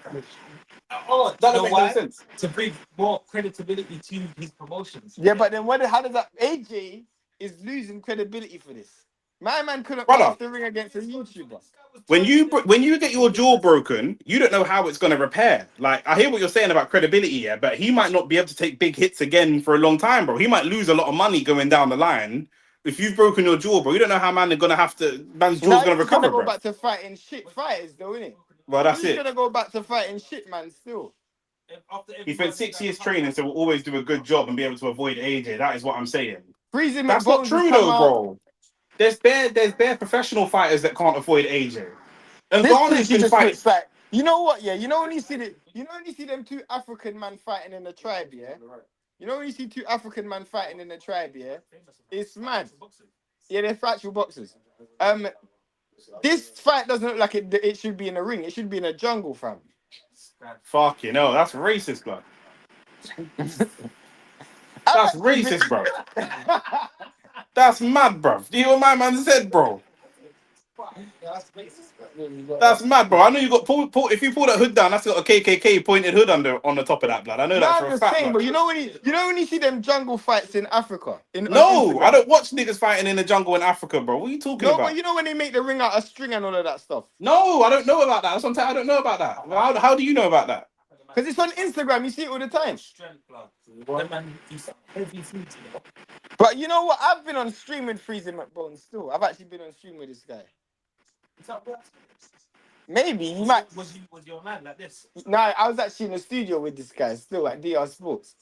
Oh, That don't make no sense. To bring more credibility to his promotions. Yeah, but then how does that? AJ is losing credibility for this. My man couldn't Brother. come off the ring against a YouTuber. When you get your jaw broken, you don't know how it's going to repair. Like, I hear what you're saying about credibility, yeah, but he might not be able to take big hits again for a long time, bro. He might lose a lot of money going down the line. If you've broken your jaw, bro, you don't know how man's jaw's going to recover, He's gonna go bro. back to fighting shit fighters, though, innit? Well, that's He's it. gonna go back to fighting shit, man. Still. He spent 6 years training, so will always do a good job and be able to avoid AJ. That is what I'm saying. Freezing That's not McBones true, has though, come out. bro. There's bare professional fighters that can't avoid AJ. And This Garner's pussy been just fighting. looks like, you know what? Yeah, you know when you see them 2 African men fighting in the tribe, yeah. You know when you see 2 African men fighting in the tribe, yeah. It's mad. Yeah, they're actual boxers. This fight doesn't look like it should be in a ring. It should be in a jungle, fam. Fuck you know, that's racist, bro. That's racist, bro. That's mad, bro. Do you hear what my man said, bro? That's mad, bro. I know you got pull. If you pull that hood down, that's got a KKK pointed hood on the top of that, blood. I know that for a fact. But you know when you see them jungle fights in Africa. No, I don't watch niggas fighting in the jungle in Africa, bro. What are you talking about? No, but you know when they make the ring out of string and all of that stuff. No, I don't know about that. That's what I'm saying. I don't know about that. How do you know about that? Because it's on Instagram. You see it all the time. But you know what? I've been on stream with Freezing McBones still. I've actually been on stream with this guy. Maybe he might. Was your man like this? No, I was actually in the studio with this guy still at DR Sports.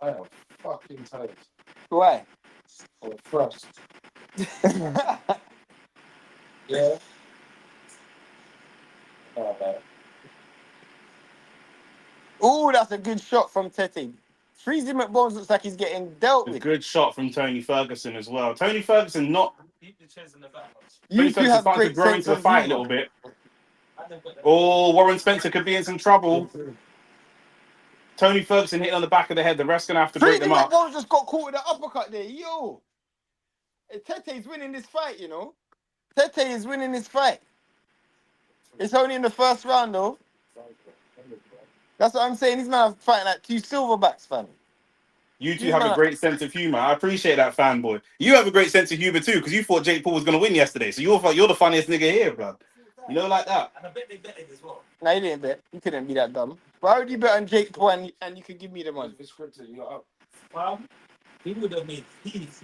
I am fucking tired. Why? I'm first. Yeah. Oh, that's a good shot from Tete. Freezing McBones looks like he's getting dealt A with. good shot from Tony Ferguson as well. Tony Ferguson not. You two have starting to great grow sense into the of fight a humor. little bit. Oh, Warren Spencer could be in some trouble. Tony Ferguson hitting on the back of the head. The ref's gonna have to break Freezing them up. McBones just got caught with an uppercut there. Yo, Tete's winning this fight, you know. Tete is winning this fight. It's only in the first round, though. That's what I'm saying. These men are fighting like 2 silverbacks, fam. You two have a great sense of humor. I appreciate that, fanboy. You have a great sense of humor too, because you thought Jake Paul was gonna win yesterday. So you're the funniest nigga here, bro. You know, like that. And I bet they betted as well. No, you didn't bet. You couldn't be that dumb. Why would you bet on Jake Paul and you could give me the money? If it's scripted, you're up. Well, he would have made peace.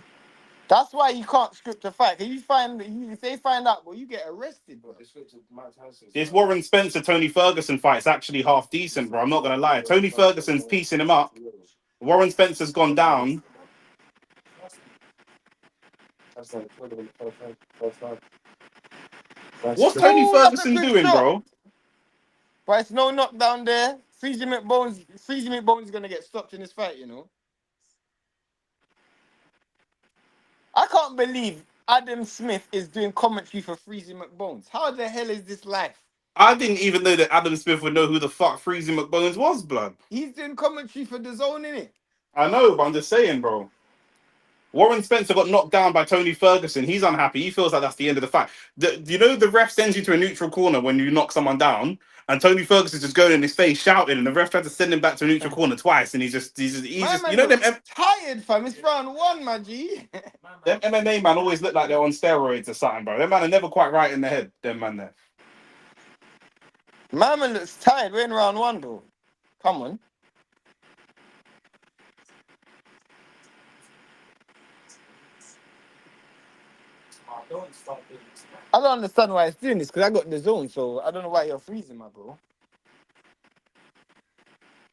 That's why you can't script a fight. If they find out, well, you get arrested, bro. It's scripted. Mike Tyson. This Warren Spencer Tony Ferguson fight's actually half decent, bro. I'm not gonna lie. Tony Ferguson's piecing him up. Warren Spencer's gone down. That's like first time. What's Tony Ferguson doing, bro? But it's no knockdown there. Freezing McBones is gonna get stopped in this fight, you know. I Adam Smith is doing commentary for Freezy McBones. How the hell is this life? I didn't even know that Adam Smith would know who the fuck Freezy McBones was, blood. He's doing commentary for the Zone, innit? I know, but I'm just saying, bro. Warren Spencer got knocked down by Tony Ferguson. He's unhappy. He feels like that's the end of the fight. You know, the ref sends you to a neutral corner when you knock someone down, and Tony Ferguson's just going in his face shouting, and the ref tried to send him back to a neutral corner twice, and he's just Man you know, them tired, fam. It's round one, my G. them MMA man always look like they're on steroids or something, bro. Them man are never quite right in the head. Them man there. Man looks tired. We're in round one, though. Come on. I don't understand why it's doing this because I got the Zone, so I don't know why you're freezing, my bro.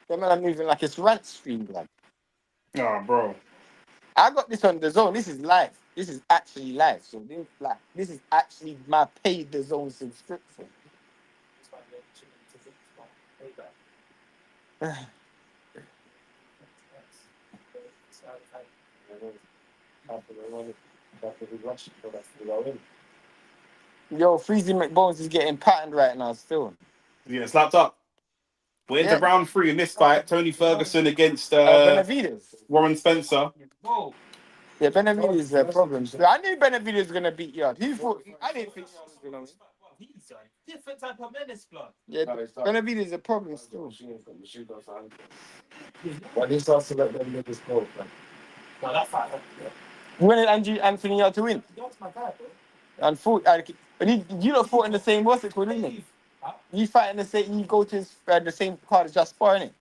Them man are moving like it's Rants stream, blood. Oh, bro. I got this on the Zone. This is live. This is actually live. So this is actually my paid the Zone subscription. Yo, Freezy McBones is getting patterned right now still. Yeah, slapped up. We're into round 3 in this fight. Tony Ferguson against Benavidez. Warren Spencer. Whoa. Yeah, Benavidez is a problem. I knew Benavidez was going to beat Yard. I didn't think Yard was going to win. He's a different type of menace, blood. Yeah, Benavidez is a problem still. When he starts to let them niggas go, man. No, that fight. You wanted Anthony Yard to win? That's my guy, bro. And you lot fought in the same, what's it called, isn't it? You fight in the same, you go to the same card as just sparring it.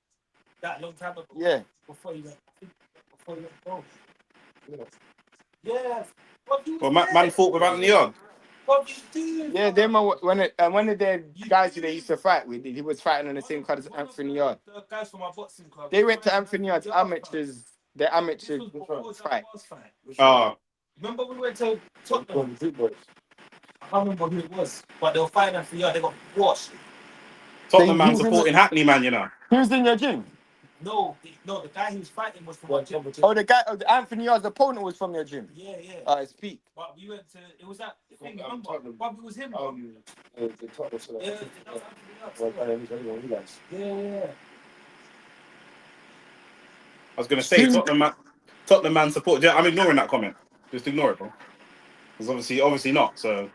That long time ago. Yeah. Before you went pro. Yeah. Well, man fought with Anthony Yard. What you doing? Yeah, them are one of their guys who they used to fight with, he was fighting on the same card as Anthony Yard. The guys from my boxing club. They went to Anthony Yard's amateurs, their amateur fight. Remember we went to Tottenham? I can't remember who it was, but they were fighting for Yard. They got washed. Tottenham man supporting Hackney man, you know. He was in your gym? No, the guy he was fighting was from my gym. Oh, the Anthony Yard's opponent was from your gym? Yeah. It's Pete. But we went to, it was that thing, remember? But it was him. The Tottenham. Yeah. I was going to say Tottenham man support. Yeah, I'm ignoring that comment. Just ignore it, bro. Because obviously not. So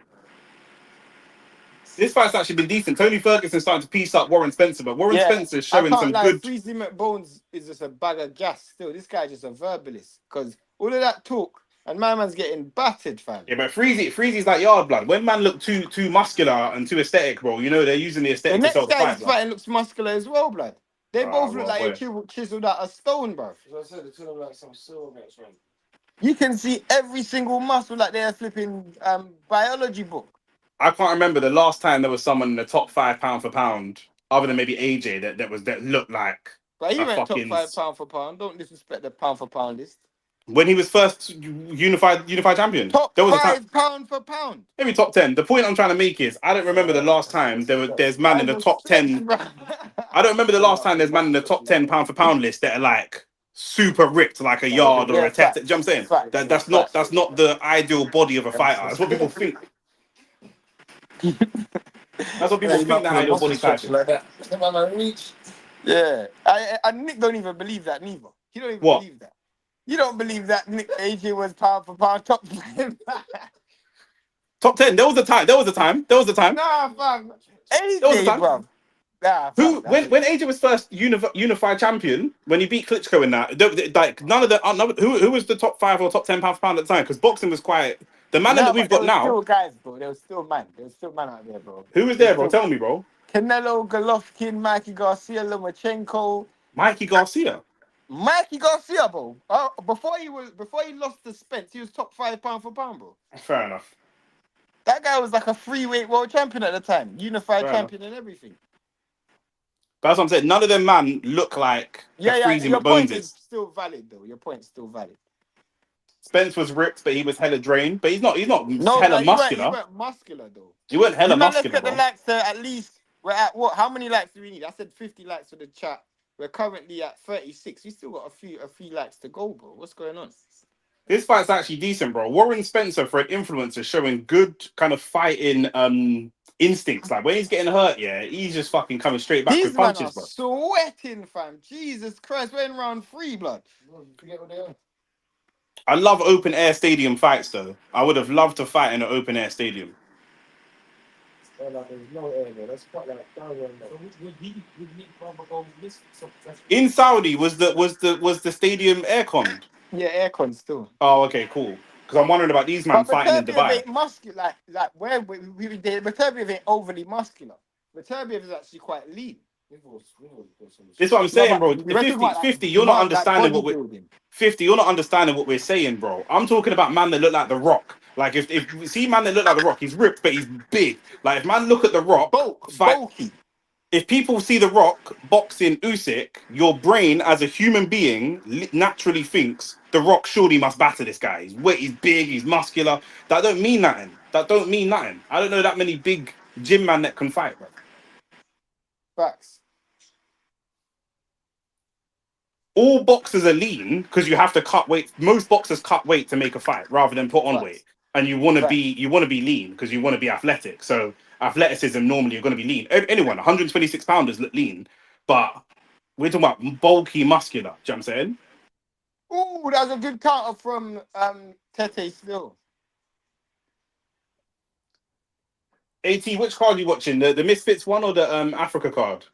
this fight's actually been decent. Tony Ferguson's starting to piece up Warren Spencer, but Warren Spencer's showing some good. Freezy McBones is just a bag of gas still. This guy's just a verbalist. Because all of that talk and my man's getting battered, fam. Yeah, but Freezy's like Yard blood. When man look too muscular and too aesthetic, bro, you know they're using the aesthetic The to sell next the guy fight. he's fighting looks muscular as well, blood. They both look like they chiseled out a stone, bro. As I said, they turn like some silver match, man. You can see every single muscle like they're flipping biology book. I can't remember the last time there was someone in the top 5 pound for pound, other than maybe AJ, that looked like. But he went top 5 pound for pound. Don't disrespect the pound for pound list. When he was first unified champion. Top there was 5 pound for pound. Maybe top 10. The point I'm trying to make is I don't remember the last time there's man in the top 10. I don't remember the last time there's man in the top 10 pound for pound list that are like super ripped like a Yard or a Tet. Do you know what I'm saying? That's not the ideal body of a fighter. That's what people think. That's what people think the ideal body type is. Like that. Yeah. And Nick don't even believe that neither. He don't even believe that. You don't believe that Nick AJ was pound for pound top 10. Top 10. There was a time. Nah, fam. AJ, bro. Nah, when AJ was first unified champion, when he beat Klitschko in that, like none of the who was the top 5 or top 10 pound for pound at the time? Because boxing was quite the man that we've got now. Still guys, bro. There was still man out there, bro. Who was there, bro? Tell me, bro. Canelo, Golovkin, Mikey Garcia, Lomachenko. Mikey Garcia, bro. Before he lost to Spence, he was top 5 pound for pound, bro. Fair enough. That guy was like a freeweight world champion at the time, unified champion and everything. That's what I'm saying. None of them man look like Freezy your point McBones is still valid though. Your point's still valid. Spence was ripped, but he was hella drained. But he's not hella muscular. He weren't muscular though. He weren't hella muscular. Let's get the likes at least. We're at what? How many likes do we need? I said 50 likes for the chat. We're currently at 36. We still got a few likes to go, bro. What's going on? This fight's actually decent, bro. Warren Spencer, for an influencer, showing good kind of fighting instincts. Like when he's getting hurt, yeah, he's just fucking coming straight back These with men punches, are bro. sweating, fam. Jesus Christ, we're in round 3, blood. Forget what they are. I love open air stadium fights, though. I would have loved to fight in an open air stadium. Like, there's no air there. That's quite like down there. So would he rather go with this? So that's In Saudi, was the stadium aircon? Yeah, aircon still. Oh, okay, cool. Because I'm wondering about these man But fighting in Viterbiev Dubai. ain't muscular. Like where we did. Viterbiev ain't overly muscular. Viterbiev is actually quite lean. This is what I'm No, saying, but bro. we're talking about 50, like, you're not understanding what we're bodybuilding. 50, you're not understanding what we're saying, bro. I'm talking about man that look like the Rock. Like if you see man that look like the Rock, he's ripped, but he's big. Like if man look at the Rock, fight. Bulky. If people see the Rock boxing Usyk, your brain as a human being naturally thinks the Rock surely must batter this guy. He's big, he's muscular. That don't mean nothing. That don't mean nothing. I don't know that many big gym man that can fight, bro. Facts. All boxers are lean because you have to cut weight. Most boxers cut weight to make a fight rather than put on Facts. weight. And you want to be lean because you want to be athletic. So athleticism normally you're going to be lean. Anyone 126 pounders look lean, but we're talking about bulky, muscular. Do you know what I'm saying? Ooh, that was a good counter from Tete still. At, which card are you watching? The Misfits one or the Africa card?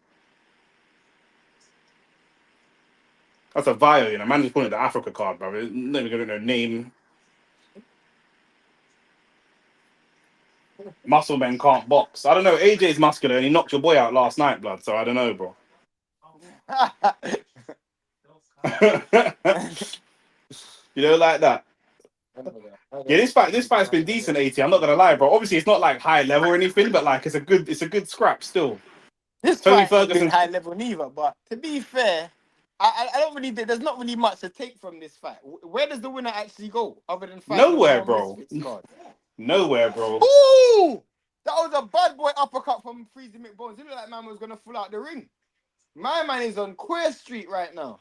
That's a Vio, you know. Man just calling it the Africa card, bro. Not even gonna know name. Muscle men can't box. I don't know. AJ's muscular and he knocked your boy out last night, blood. So I don't know, bro. You know, like that. Yeah, this fight's been decent, AT. I'm not gonna lie, bro. Obviously, it's not like high level or anything, but like it's a good scrap still. This Tony fight ain't been Ferguson. high level neither, but to be fair, I don't really. There's not really much to take from this fight. Where does the winner actually go, other than fighting Nowhere, more bro. Misfits card? Nowhere, bro. Ooh, that was a bad boy uppercut from Freezy McBones. It looked like man was gonna fall out the ring. My man is on Queer Street right now.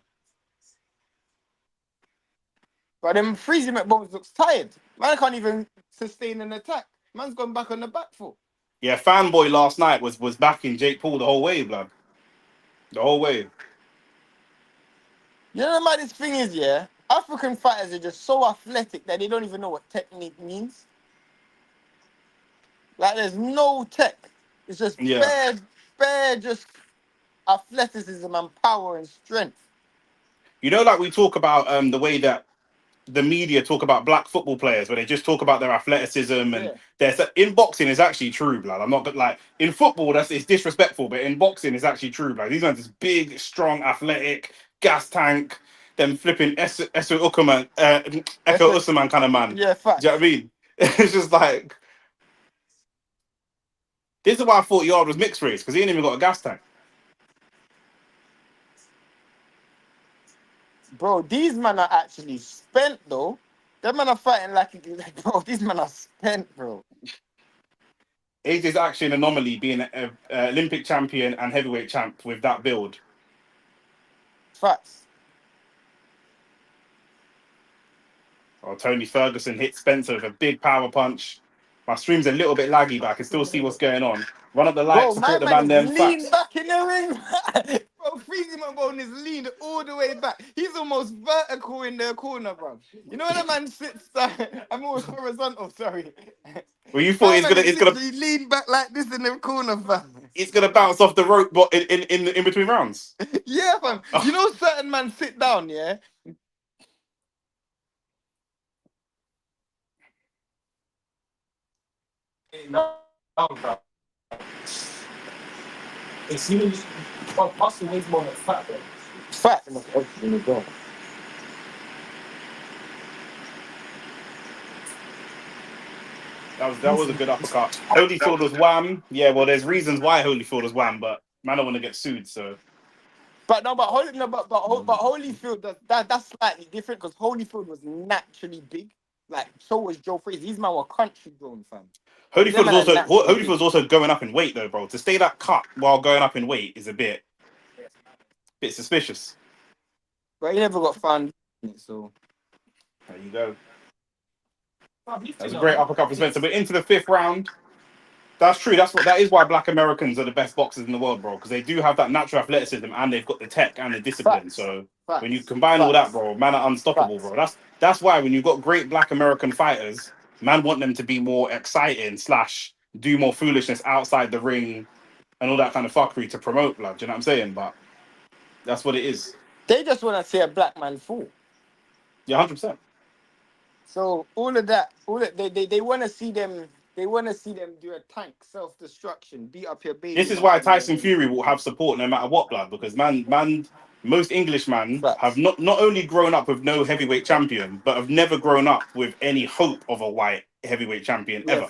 But then Freezy McBones looks tired. Man can't even sustain an attack. Man's gone back on the back foot. Yeah, fanboy last night was backing Jake Paul the whole way, blood. The whole way. You know what this thing is, yeah? African fighters are just so athletic that they don't even know what technique means. Like there's no tech. It's just bare just athleticism and power and strength. You know, like we talk about the way that the media talk about black football players, where they just talk about their athleticism and in boxing is actually true, blood. I'm not like in football it's disrespectful, but in boxing it's actually true, blood. These guys is big, strong, athletic, gas tank, them flipping Echo Usman kind of man. Yeah, fact. Do you know what I mean? It's just like this is why I thought Yard was mixed race because he ain't even got a gas tank. Bro, these men are actually spent though. Them men are fighting like bro, these men are spent, bro. AJ's actually an anomaly being an Olympic champion and heavyweight champ with that build. Facts. Oh, Tony Ferguson hit Spencer with a big power punch. My stream's a little bit laggy, but I can still see what's going on. Run up the lights, Bro, my support the man man is them. lean Facts. back in the ring. Bro, Freezy McBone is leaned all the way back. He's almost vertical in the corner, bro. You know when a man sits I'm almost horizontal, sorry. Well, you thought it's gonna lean back like this in the corner, fam. it's gonna bounce off the rope, but in between rounds. Yeah, fam. You know certain man sit down, yeah? it seems muscle weighs more than fat, bro. Facts. That was a good uppercut. Holyfield was wham. Yeah, well, there's reasons why Holyfield was wham, but man, I don't want to get sued, so. But Holyfield that's slightly different because Holyfield was naturally big. Like so was Joe Frazier. These men were country grown, fam. Holyfield's also going up in weight though, bro. To stay that cut while going up in weight is a bit suspicious. But he never got found, so There you go. Fam, you That's a two great are uppercut for Spencer. But into the 5th round. That's true. That is why Black Americans are the best boxers in the world, bro. Because they do have that natural athleticism and they've got the tech and the discipline. Facts. So when you Facts. combine all that, Facts. bro, man are unstoppable, Facts. bro. That's why when you've got great Black American fighters, man want them to be more exciting / do more foolishness outside the ring and all that kind of fuckery to promote blood. Do you know what I'm saying? But that's what it is. They just want to see a black man fall. Yeah, 100%. So all of that, they want to see them. They want to see them do a tank self-destruction, beat up your baby. This is why Tyson Fury will have support no matter what, blood. Because most Englishmen have not only grown up with no heavyweight champion, but have never grown up with any hope of a white heavyweight champion ever.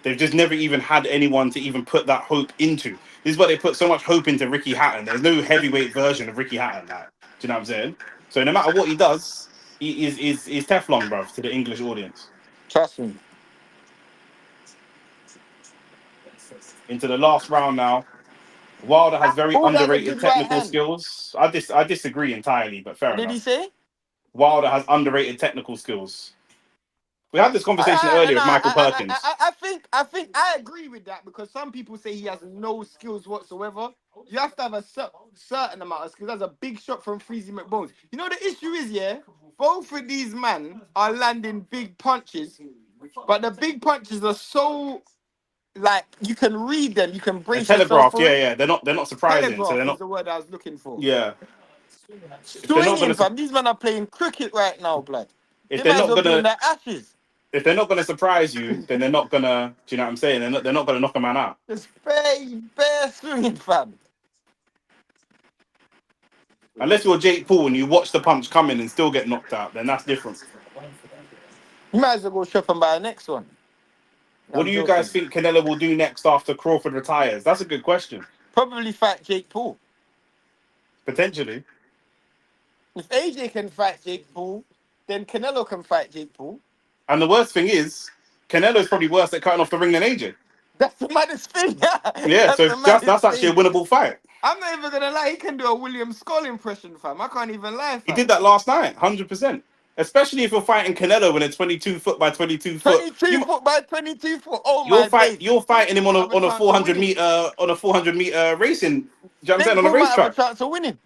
They've just never even had anyone to even put that hope into. This is why they put so much hope into Ricky Hatton. There's no heavyweight version of Ricky Hatton. Like, do you know what I'm saying? So no matter what he does, he is Teflon, bruv, to the English audience. Trust me. Into the last round now. Wilder has very underrated technical skills. I disagree entirely, but fair enough. What did he say? Wilder has underrated technical skills. We had this conversation earlier with Michael Perkins. I think I agree with that because some people say he has no skills whatsoever. You have to have a certain amount of skills. That's a big shot from Freezy McBones. You know the issue is, yeah, both of these men are landing big punches, but the big punches are so like you can read them, you can brace yourself for it. Yeah, they're not surprising. Telegraph so they're not is the word I was looking for. Yeah. Swinging, fam. These men are playing cricket right now, blood. If they're not gonna, their ashes. If they're not gonna surprise you, then they're not gonna. Do you know what I'm saying? They're not gonna knock a man out. Just bare swinging, fam. Unless you're Jake Paul and you watch the punch coming and still get knocked out, then that's different. You might as well go shop and buy the next one. What do you guys think Canelo will do next after Crawford retires? That's a good question. Probably fight Jake Paul. Potentially. If AJ can fight Jake Paul, then Canelo can fight Jake Paul. And the worst thing is, Canelo's probably worse at cutting off the ring than AJ. That's the maddest thing. Yeah, so that's actually a winnable fight. I'm not even gonna lie, he can do a William Skull impression, fam. I can't even lie, fam. He did that last night, 100%. Especially if you're fighting Canelo in a 22 foot by 22 foot. 22 foot by 22 foot. Oh my God. You're fighting him on a 400 meter racing. Do you know what I'm saying? On a racetrack. Have a chance of winning.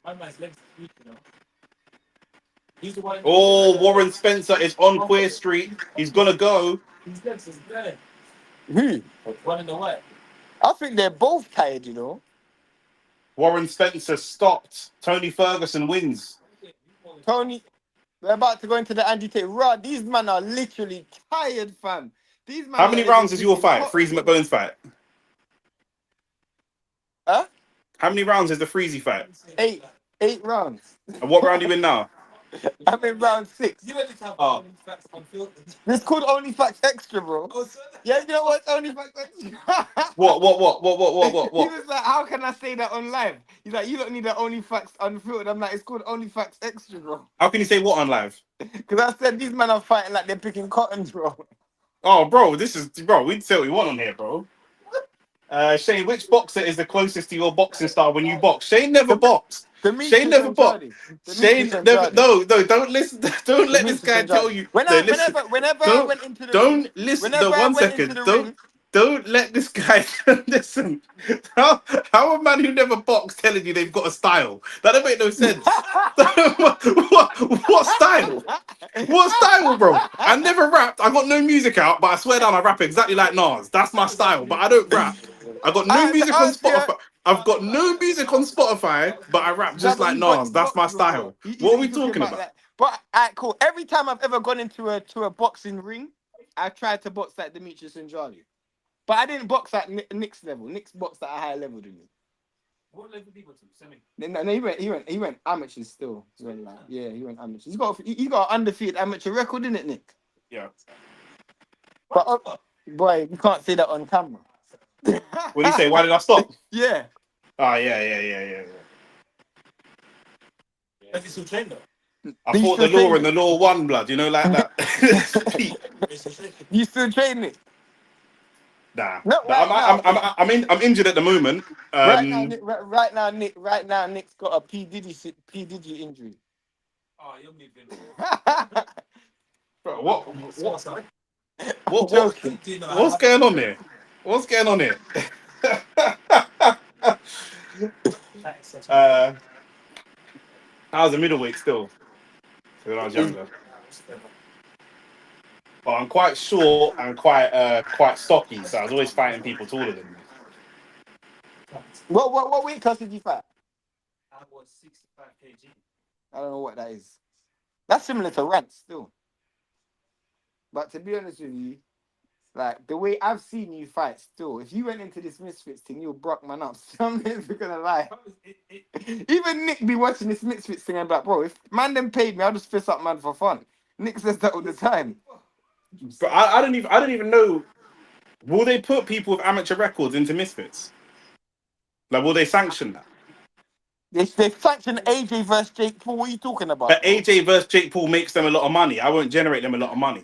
My man's legs weak, you know. He's the one. Oh, Warren Spencer is on Queer Street. He's gonna go. His legs is dead. Who? One in the white. I think they're both tired, you know. Warren Spencer stopped. Tony Ferguson wins. Tony, we're about to go into the Andrew Tate. Right, these men are literally tired, fam. These men. How many rounds is your fight? Freezy McBone's fight? Huh? How many rounds is the Freezy fight? 8 rounds. And what round are you in now? I'm in round 6. You let this have facts unfiltered. This called Only Facts Extra, bro. Yeah, you know what? Only Facts Extra. What? He was like, how can I say that on live? He's like, you don't need the Only Facts Unfiltered. I'm like, it's called Only Facts Extra, bro. How can you say what on live? Because I said these men are fighting like they're picking cotton, bro. Oh, bro, we can say what we want on here, bro. Shane, which boxer is the closest to your boxing style when you box? Shane never boxed. Shane never boxed. Shane never. No, don't listen. Don't let this guy tell you. Whenever I went into the don't ring, listen. No, 1 second. Don't let this guy listen. How a man who never boxed telling you they've got a style? That don't make no sense. What style? What style, bro? I never rapped. I got no music out, but I swear down I rap exactly like Nas. That's my style, but I don't rap. I got no music on Spotify. I've got no music on Spotify, but I rap just like Nas. That's my style. What are we talking about? But alright, cool. Every time I've ever gone into a boxing ring, I've tried to box like Demetrius and Charlie. But I didn't box at Nick's level. Nick's boxed at a higher level than me. What level did he go to? Semi? No, he went amateurs still. He went amateurs. He's got an undefeated amateur record, isn't it, Nick? Yeah. But boy, you can't say that on camera. What do you say? Why did I stop? Yeah. Oh, yeah. Has he still trained though? I fought the law and the law won, blood. You know, like that. You still training? Nah. No, I'm injured at the moment. Right now, Nick's got a P Diddy injury. Oh, you're moving. Bro, I'm joking. what's going on here? What's going on here? I was a middleweight still when I was younger. But I'm quite short and quite stocky, so I was always fighting people taller than me. What weight class did you fight? I was 65 kg. I don't know what that is. That's similar to Rants still. But to be honest with you, like the way I've seen you fight still, if you went into this Misfits thing, you'll brock man up. So I'm never gonna lie. Even Nick be watching this Misfits thing and be like, bro, if man them paid me, I'll just fist up man for fun. Nick says that all the time. But I don't even know. Will they put people with amateur records into Misfits? Like, will they sanction that? They sanctioned AJ versus Jake Paul. What are you talking about? But AJ versus Jake Paul makes them a lot of money. I won't generate them a lot of money.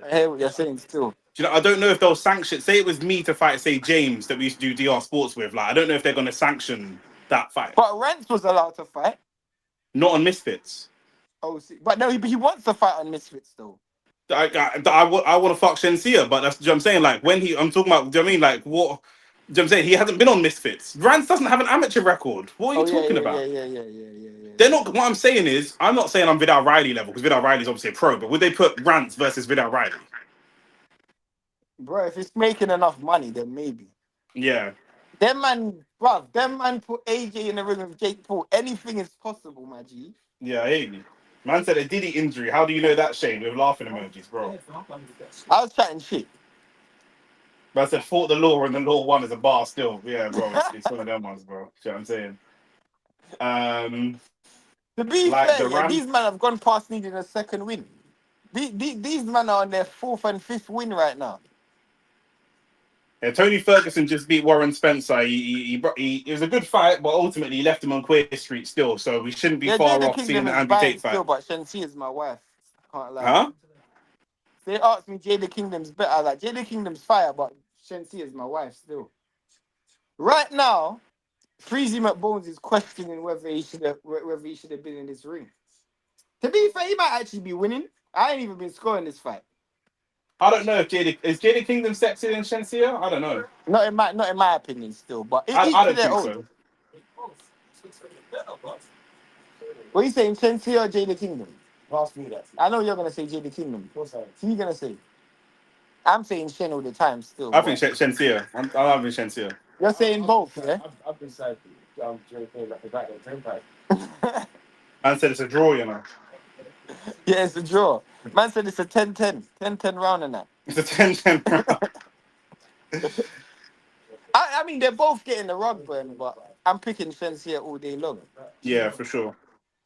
I hear what you're saying still. Do you know, I don't know if they'll sanction. Say it was me to fight, say James that we used to do DR Sports with. Like, I don't know if they're going to sanction that fight. But Rance was allowed to fight. Not on Misfits. Oh, see. But no, he wants to fight on Misfits though. I want to fuck Shenseea, but that's what I'm saying. Like, when I'm talking about, do you know what I mean? Like, what? Do you know what I'm saying? He hasn't been on Misfits. Rance doesn't have an amateur record. What are you talking about? Yeah. They're not. What I'm saying is, I'm not saying I'm Vidal Riley level because Vidal Riley's obviously a pro. But would they put Rance versus Vidal Riley? Bro, if it's making enough money, then maybe. Yeah. Them man put AJ in the ring with Jake Paul. Anything is possible, my G. Yeah, I hear you. Man said a Diddy injury. How do you know that, Shane? With laughing emojis, bro. I was chatting shit. Man said fought the law and the law won as a bar still. Yeah, bro. It's one of them ones, bro. See what I'm saying? To be like fair, yeah, these men have gone past needing a second win. These men are on their 4th and 5th win right now. Yeah, Tony Ferguson just beat Warren Spencer. It was a good fight, but ultimately he left him on Queer Street still. So we shouldn't be far Jada off Kingdom seeing the is Andrew buying Tate fight. still, but Shenseea is my wife. Can't lie. Huh? They asked me Jada Kingdom's better. Like Jada Kingdom's fire, but Shenseea is my wife still. Right now, Freezy McBones is questioning whether he should have been in this ring. To be fair, he might actually be winning. I ain't even been scoring this fight. I don't know if Jada Kingdom sexier than Shenseea. I don't know. Not in my opinion, still. But I don't think so. What are you saying, Shenseea or Jada Kingdom? Ask me that. I know you're gonna say Jada Kingdom. What's that? Who you gonna say? I'm saying Shen all the time still. I think Shenseea. I'm having Shenseea. You're saying both, yeah? I've been sad. I'm drinking like a back of 10 pack. Man said it's a draw, you know. Yeah, it's a draw. Man said it's a 10-10. 10-10 round and that. It's a 10-10 round. I mean, they're both getting the rug burn, but I'm picking Shenseea all day long. Yeah, for sure.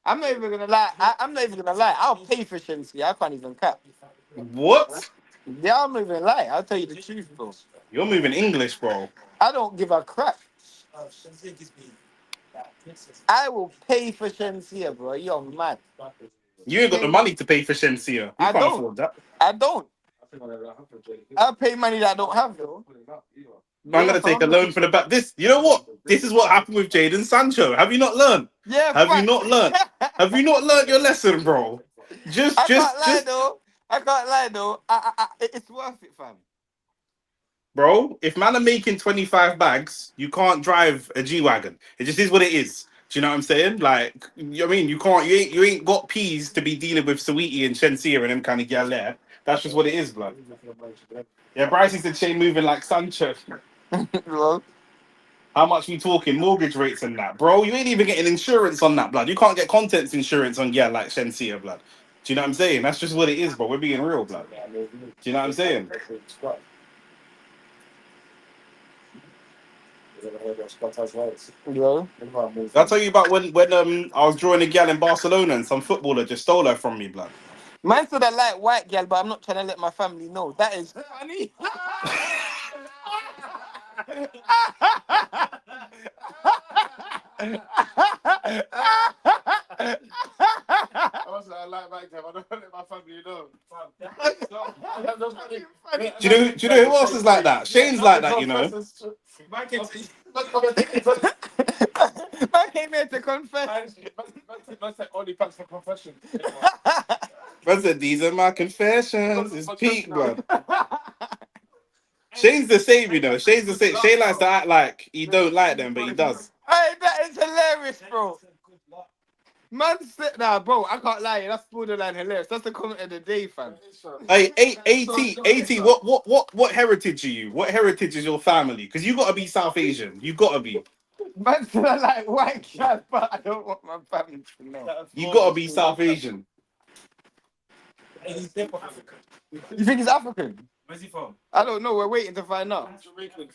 I'm not even gonna lie. I'm not even gonna lie. I'll pay for Shenseea. I can't even cap. What? Yeah, I'm not even gonna lie. I'll tell you the truth, bro. You're moving English, bro. I don't give a crap. I will pay for Shenseea, bro. You're mad. You ain't got the money to pay for Shenseea. You I can't don't. afford that. I don't. I'll pay money that I don't have, though. I'm gonna take a loan for the back. You know what? This is what happened with Jadon Sancho. Have you not learned? Yeah, Have you not learned? Have you not learned your lesson, bro? I can't lie, though. It's worth it, fam. Bro, if man are making 25 bags, you can't drive a G-Wagon. It just is what it is. Do you know what I'm saying? Like, you know what I mean? You ain't got peas to be dealing with Saweetie and Shenseea and them kind of gal there. That's just what it is, blood. Yeah, Bryce said Shane moving like Sancho. Bro. How much we talking? Mortgage rates and that, bro. You ain't even getting insurance on that, blood. You can't get contents insurance on like Shenseea, blood. Do you know what I'm saying? That's just what it is, bro. We're being real, blood. Do you know what I'm saying? Bro. Did I tell you about when I was drawing a gal in Barcelona and some footballer just stole her from me, blood? Man said I like white gal, but I'm not trying to let my family know. That is funny. I like white gal. I don't let my family know. Do you know who else is like that? Shane's like that, you know. Man came here to confess. Man said only packs for confession. Man said, these are my confessions. It's peak, blood. Shane's the same, you know. Shane's the same. Shane likes to act like he don't like them, but he does. Hey, that is hilarious, bro. Man said, nah, bro, I can't lie. That's borderline hilarious. That's the comment of the day, fam. Hey, 80, what heritage are you? What heritage is your family? Because you gotta be South Asian. You gotta be. Man said I like white cat, but I don't want my family to know. You gotta be South Asian. He's definitely African. You think he's African? Where's he from? I don't know. We're waiting to find out.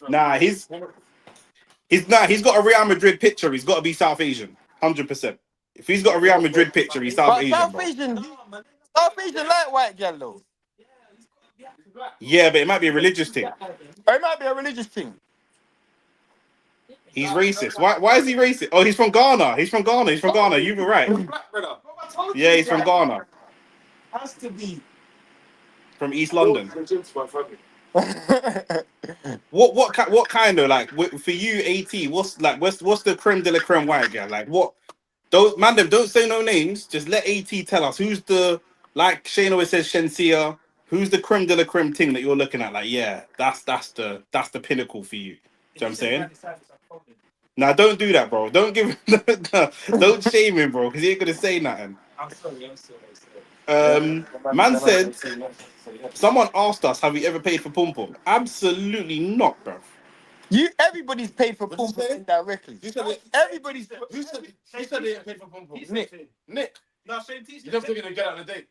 Nah, he's got a Real Madrid picture. He's gotta be South Asian. 100%. If he's got a Real Madrid picture, he's South But Asian, South bro. Asian like white girl though. Yeah, but it might be a religious thing. Or it might be a religious thing. He's racist. Why is he racist? Oh, he's from Ghana. He's from Ghana. You were right. Yeah, he's from Ghana. Has to be. From East London. What kind of like for you, AT? What's the creme de la creme white girl? Like what? Don't say no names. Just let AT tell us who's the, like Shane always says, Shensia. Who's the creme de la creme thing that you're looking at? Like, yeah, that's the pinnacle for you. Do you know what I'm saying? Nah, don't do that, bro. Don't give don't shame him, bro, because he ain't gonna say nothing. I'm sorry. Man said, someone asked us, have we ever paid for pom pom? Absolutely not, bro. Everybody's paid for pom pom indirectly. Everybody's. You said they paid for pom pom. Nick. No, Shane T. You don't think they're gonna get out of the date.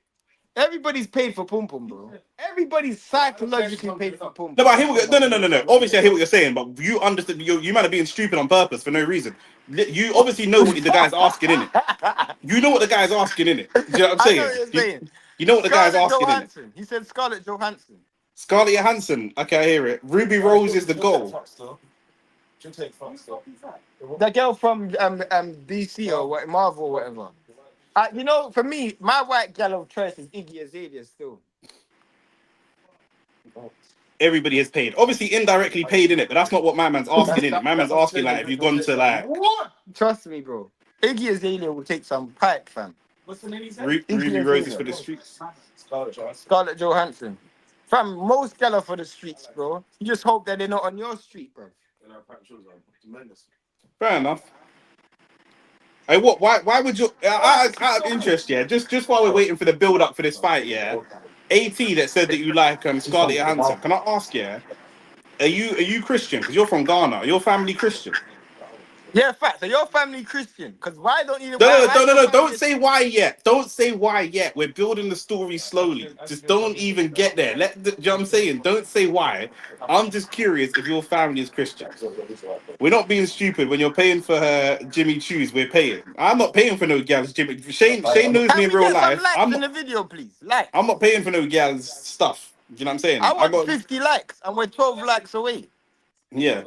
Everybody's paid for pom pom, bro. Everybody's psychologically paid for pom pom. No, but I hear no. Obviously, I hear what you're saying, but you understand. You might have been stupid on purpose for no reason. You obviously know what the guy's asking in it. You know what the guy's asking in it. Do you know what I'm saying? I know what you're saying. You know what the guy's asking in it. He said Scarlett Johansson. Scarlett Johansson. Okay, I hear it. Ruby Rose is the goal. The girl from DC or what, Marvel or whatever. You know, for me, my white girl of choice is Iggy Azalea still. Everybody has paid. Obviously, indirectly paid in it, but that's not what my man's asking in it. My man's asking like, if you've gone to like. What? Trust me, bro. Iggy Azalea will take some pipe, fam. What's the name he said? Ruby Rose is for the streets. Scarlett Johansson. Fam, most girl are for the streets, bro. You just hope that they're not on your street, bro. Fair enough. Hey, what? Why would you? Out of interest, yeah. Just while we're waiting for the build up for this fight, yeah. AT that said that you like Scarlett Johansson. Can I ask, yeah? Are you Christian? Because you're from Ghana. Your family Christian? Yeah, fact. So your family Christian? Because why don't you? No. Don't say why yet. Don't say why yet. We're building the story slowly. Just don't even get there. Do you know what I'm saying? Don't say why. I'm just curious if your family is Christian. We're not being stupid. When you're paying for her Jimmy Choos, we're paying. I'm not paying for no gals Jimmy. Shane knows me in real life. I'm in the video, please. Like. I'm not paying for no gals stuff. Do you know what I'm saying? I want 50 likes, and we're 12 likes away. Yeah.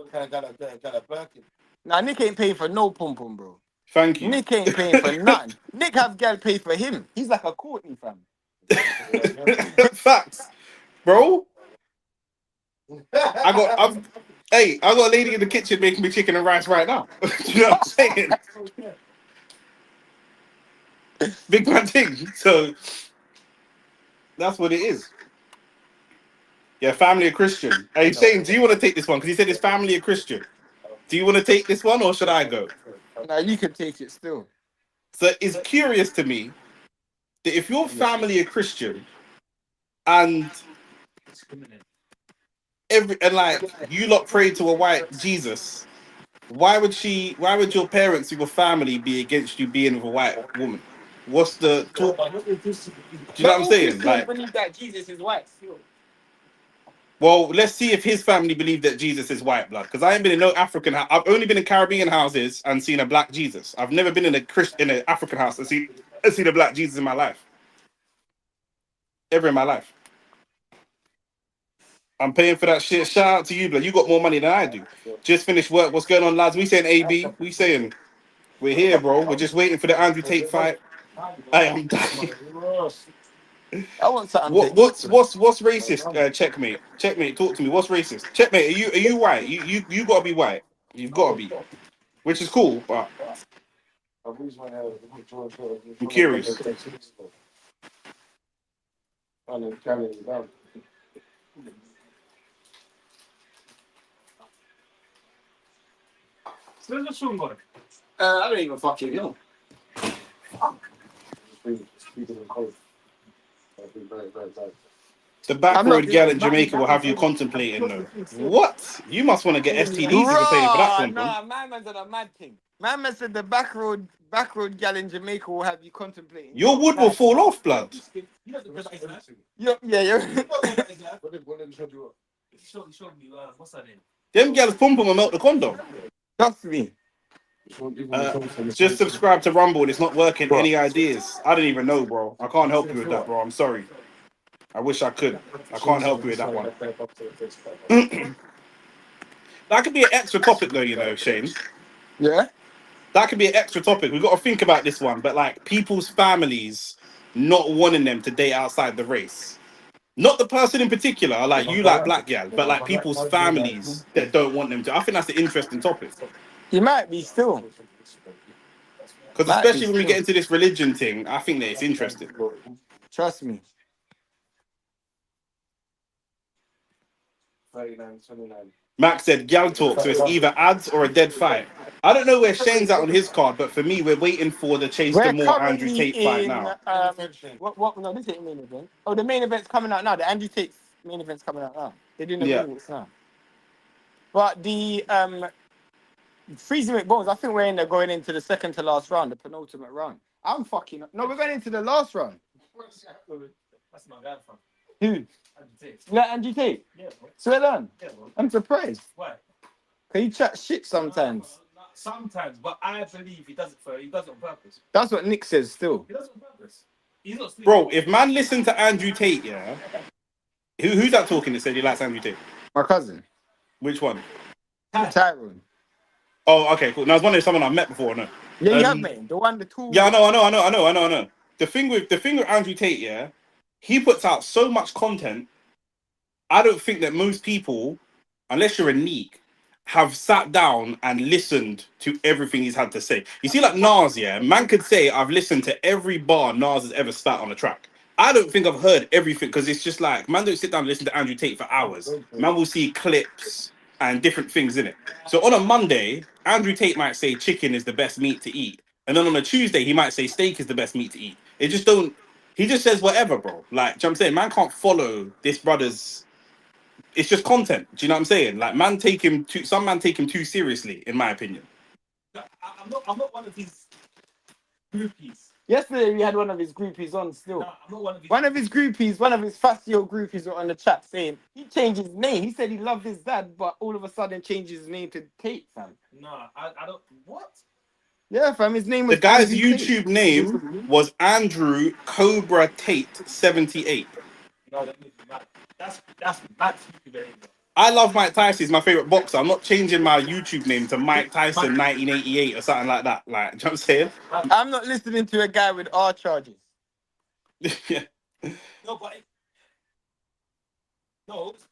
Nah, Nick ain't paying for no pom pom, bro. Thank you. Nick ain't paying for nothing. Nick have gal pay for him. He's like a Courtney fam. Facts, bro. I got a lady in the kitchen making me chicken and rice right now. Do you know what I'm saying? Big man thing. So that's what it is. Yeah, family are Christian. Hey Shane, do you want to take this one? Because he said his family are Christian. Do you want to take this one or should I go? Nah, you can take it still. So it's curious to me that if your family are Christian and like you lot pray to a white Jesus, why would your parents or your family be against you being with a white woman? What's the talk? Do you know what I'm saying? Like, believe that Jesus is white still. well, let's see if his family believe that Jesus is white blood. Because I ain't been in no African house. I've only been in Caribbean houses and seen a black Jesus. I've never been in an African house and seen a black Jesus in my life. Ever in my life. I'm paying for that shit. Shout out to you, blood. You got more money than I do. Just finished work. What's going on, lads? We saying AB. We saying we're here, bro. We're just waiting for the Andrew Tate fight. I am dying. I want something. What's racist? Checkmate. Talk to me. What's racist? Checkmate. Are you white? You gotta be white. You've gotta be. which is cool, but I'm curious. So where's the Sean going? I don't even fucking know. The back I'm not road gal in Jamaica will have you contemplating though. What? You must want to get STDs if you're paying for that condom. Nah, my man's on a mad thing. My man said the back road gal in Jamaica will have you contemplating. Your wood will fall off, blood. You know the guy's life? Yeah. You know the guy's life? He showed me, what's her name? Them gals pump them and melt the condom. Trust me. Just subscribe to Rumble. It's not working. Any ideas? I don't even know, bro. I can't help you with that, bro. I'm sorry. I wish I could. I can't help you with that one. That could be an extra topic, though, you know, Shane. Yeah. That could be an extra topic. We've got to think about this one. But, like, people's families not wanting them to date outside the race. Not the person in particular, like you like black gal, but like people's families that don't want them to. I think that's an interesting topic. You might be still. Because especially when we get into this religion thing, I think that it's interesting. Trust me. 39-29. Max said gal talk, so it's either ads or a dead fight. I don't know where Shane's at on his card, but for me, we're waiting for the Chase Demoor Andrew Tate fight now. What? No, this ain't main event. Oh, the main event's coming out now. The Andrew Tate main event's coming out now. They're doing the minutes now. But the freezing with bones, I think we're going into the second to last round, the penultimate round. I'm fucking no, we're going into the last round. That's my guy, fam. Who? Andrew Tate. Like Andrew Tate? Yeah, bro. Swear down. Yeah, bro. I'm surprised. Why? Can you chat shit sometimes? Sometimes, but I believe he does it on purpose. That's what Nick says still. He does it on purpose. He's not sleeping. Bro, if man listen to Andrew Tate, yeah. Who's that talking that said he likes Andrew Tate? My cousin. Which one? Tyrone. Oh, okay, cool. Now I was wondering if someone I've met before or no. Yeah, you have met. The one, the two. Yeah, I know. The thing with Andrew Tate, yeah, he puts out so much content. I don't think that most people, unless you're a neek, have sat down and listened to everything he's had to say. You see, like Nas, yeah, man could say I've listened to every bar Nas has ever spat on a track. I don't think I've heard everything because it's just like man don't sit down and listen to Andrew Tate for hours. Man will see clips and different things in it. So on a Monday, Andrew Tate might say chicken is the best meat to eat, and then on a Tuesday he might say steak is the best meat to eat. It just don't. He just says whatever, bro. Like, do you know what I'm saying? Man can't follow this brother's. It's just content. Do you know what I'm saying? Like, some man take him too seriously, in my opinion. I'm not one of these groupies. Yesterday we had one of his groupies on still. No, I'm not one of these. One of his Fastio groupies were on the chat saying he changed his name. He said he loved his dad, but all of a sudden changed his name to Tate, fam. No, I don't. What? Yeah, fam. His name was. The guy's Andrew YouTube Tate. name was Andrew Cobra Tate 78. No, that's bad behavior. I love Mike Tyson. He's my favorite boxer. I'm not changing my YouTube name to Mike Tyson 1988 or something like that. Like, do you know what I'm saying? I'm not listening to a guy with R charges. Yeah. No, but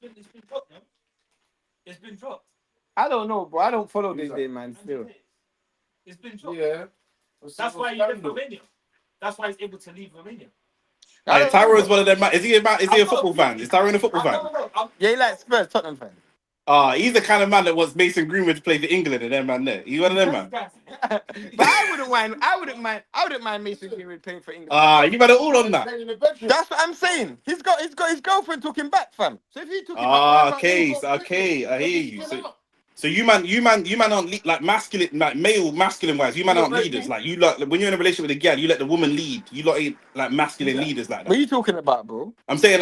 it's been dropped, man. It's been dropped. I don't know, bro. I don't follow this day, man. Still. It's been dropped. Yeah. That's why he left Romania. That's why he's able to leave Romania. Tyrone's one of them. Is he a football fan? Is Tyrone a football fan? No. Yeah, he likes Spurs, Tottenham fan. He's the kind of man that wants Mason Greenwood to play for England and them man there. He's one of them man. But I wouldn't mind Mason Greenwood playing for England. You better all on that. That's what I'm saying. His girlfriend took him back, fam. So if he took him back, Okay, I hear you. So you man aren't like masculine, like male masculine wise. You man aren't leaders. Like you like when you're in a relationship with a girl, you let the woman lead. You lot ain't like masculine leaders like that. What are you talking about, bro? I'm saying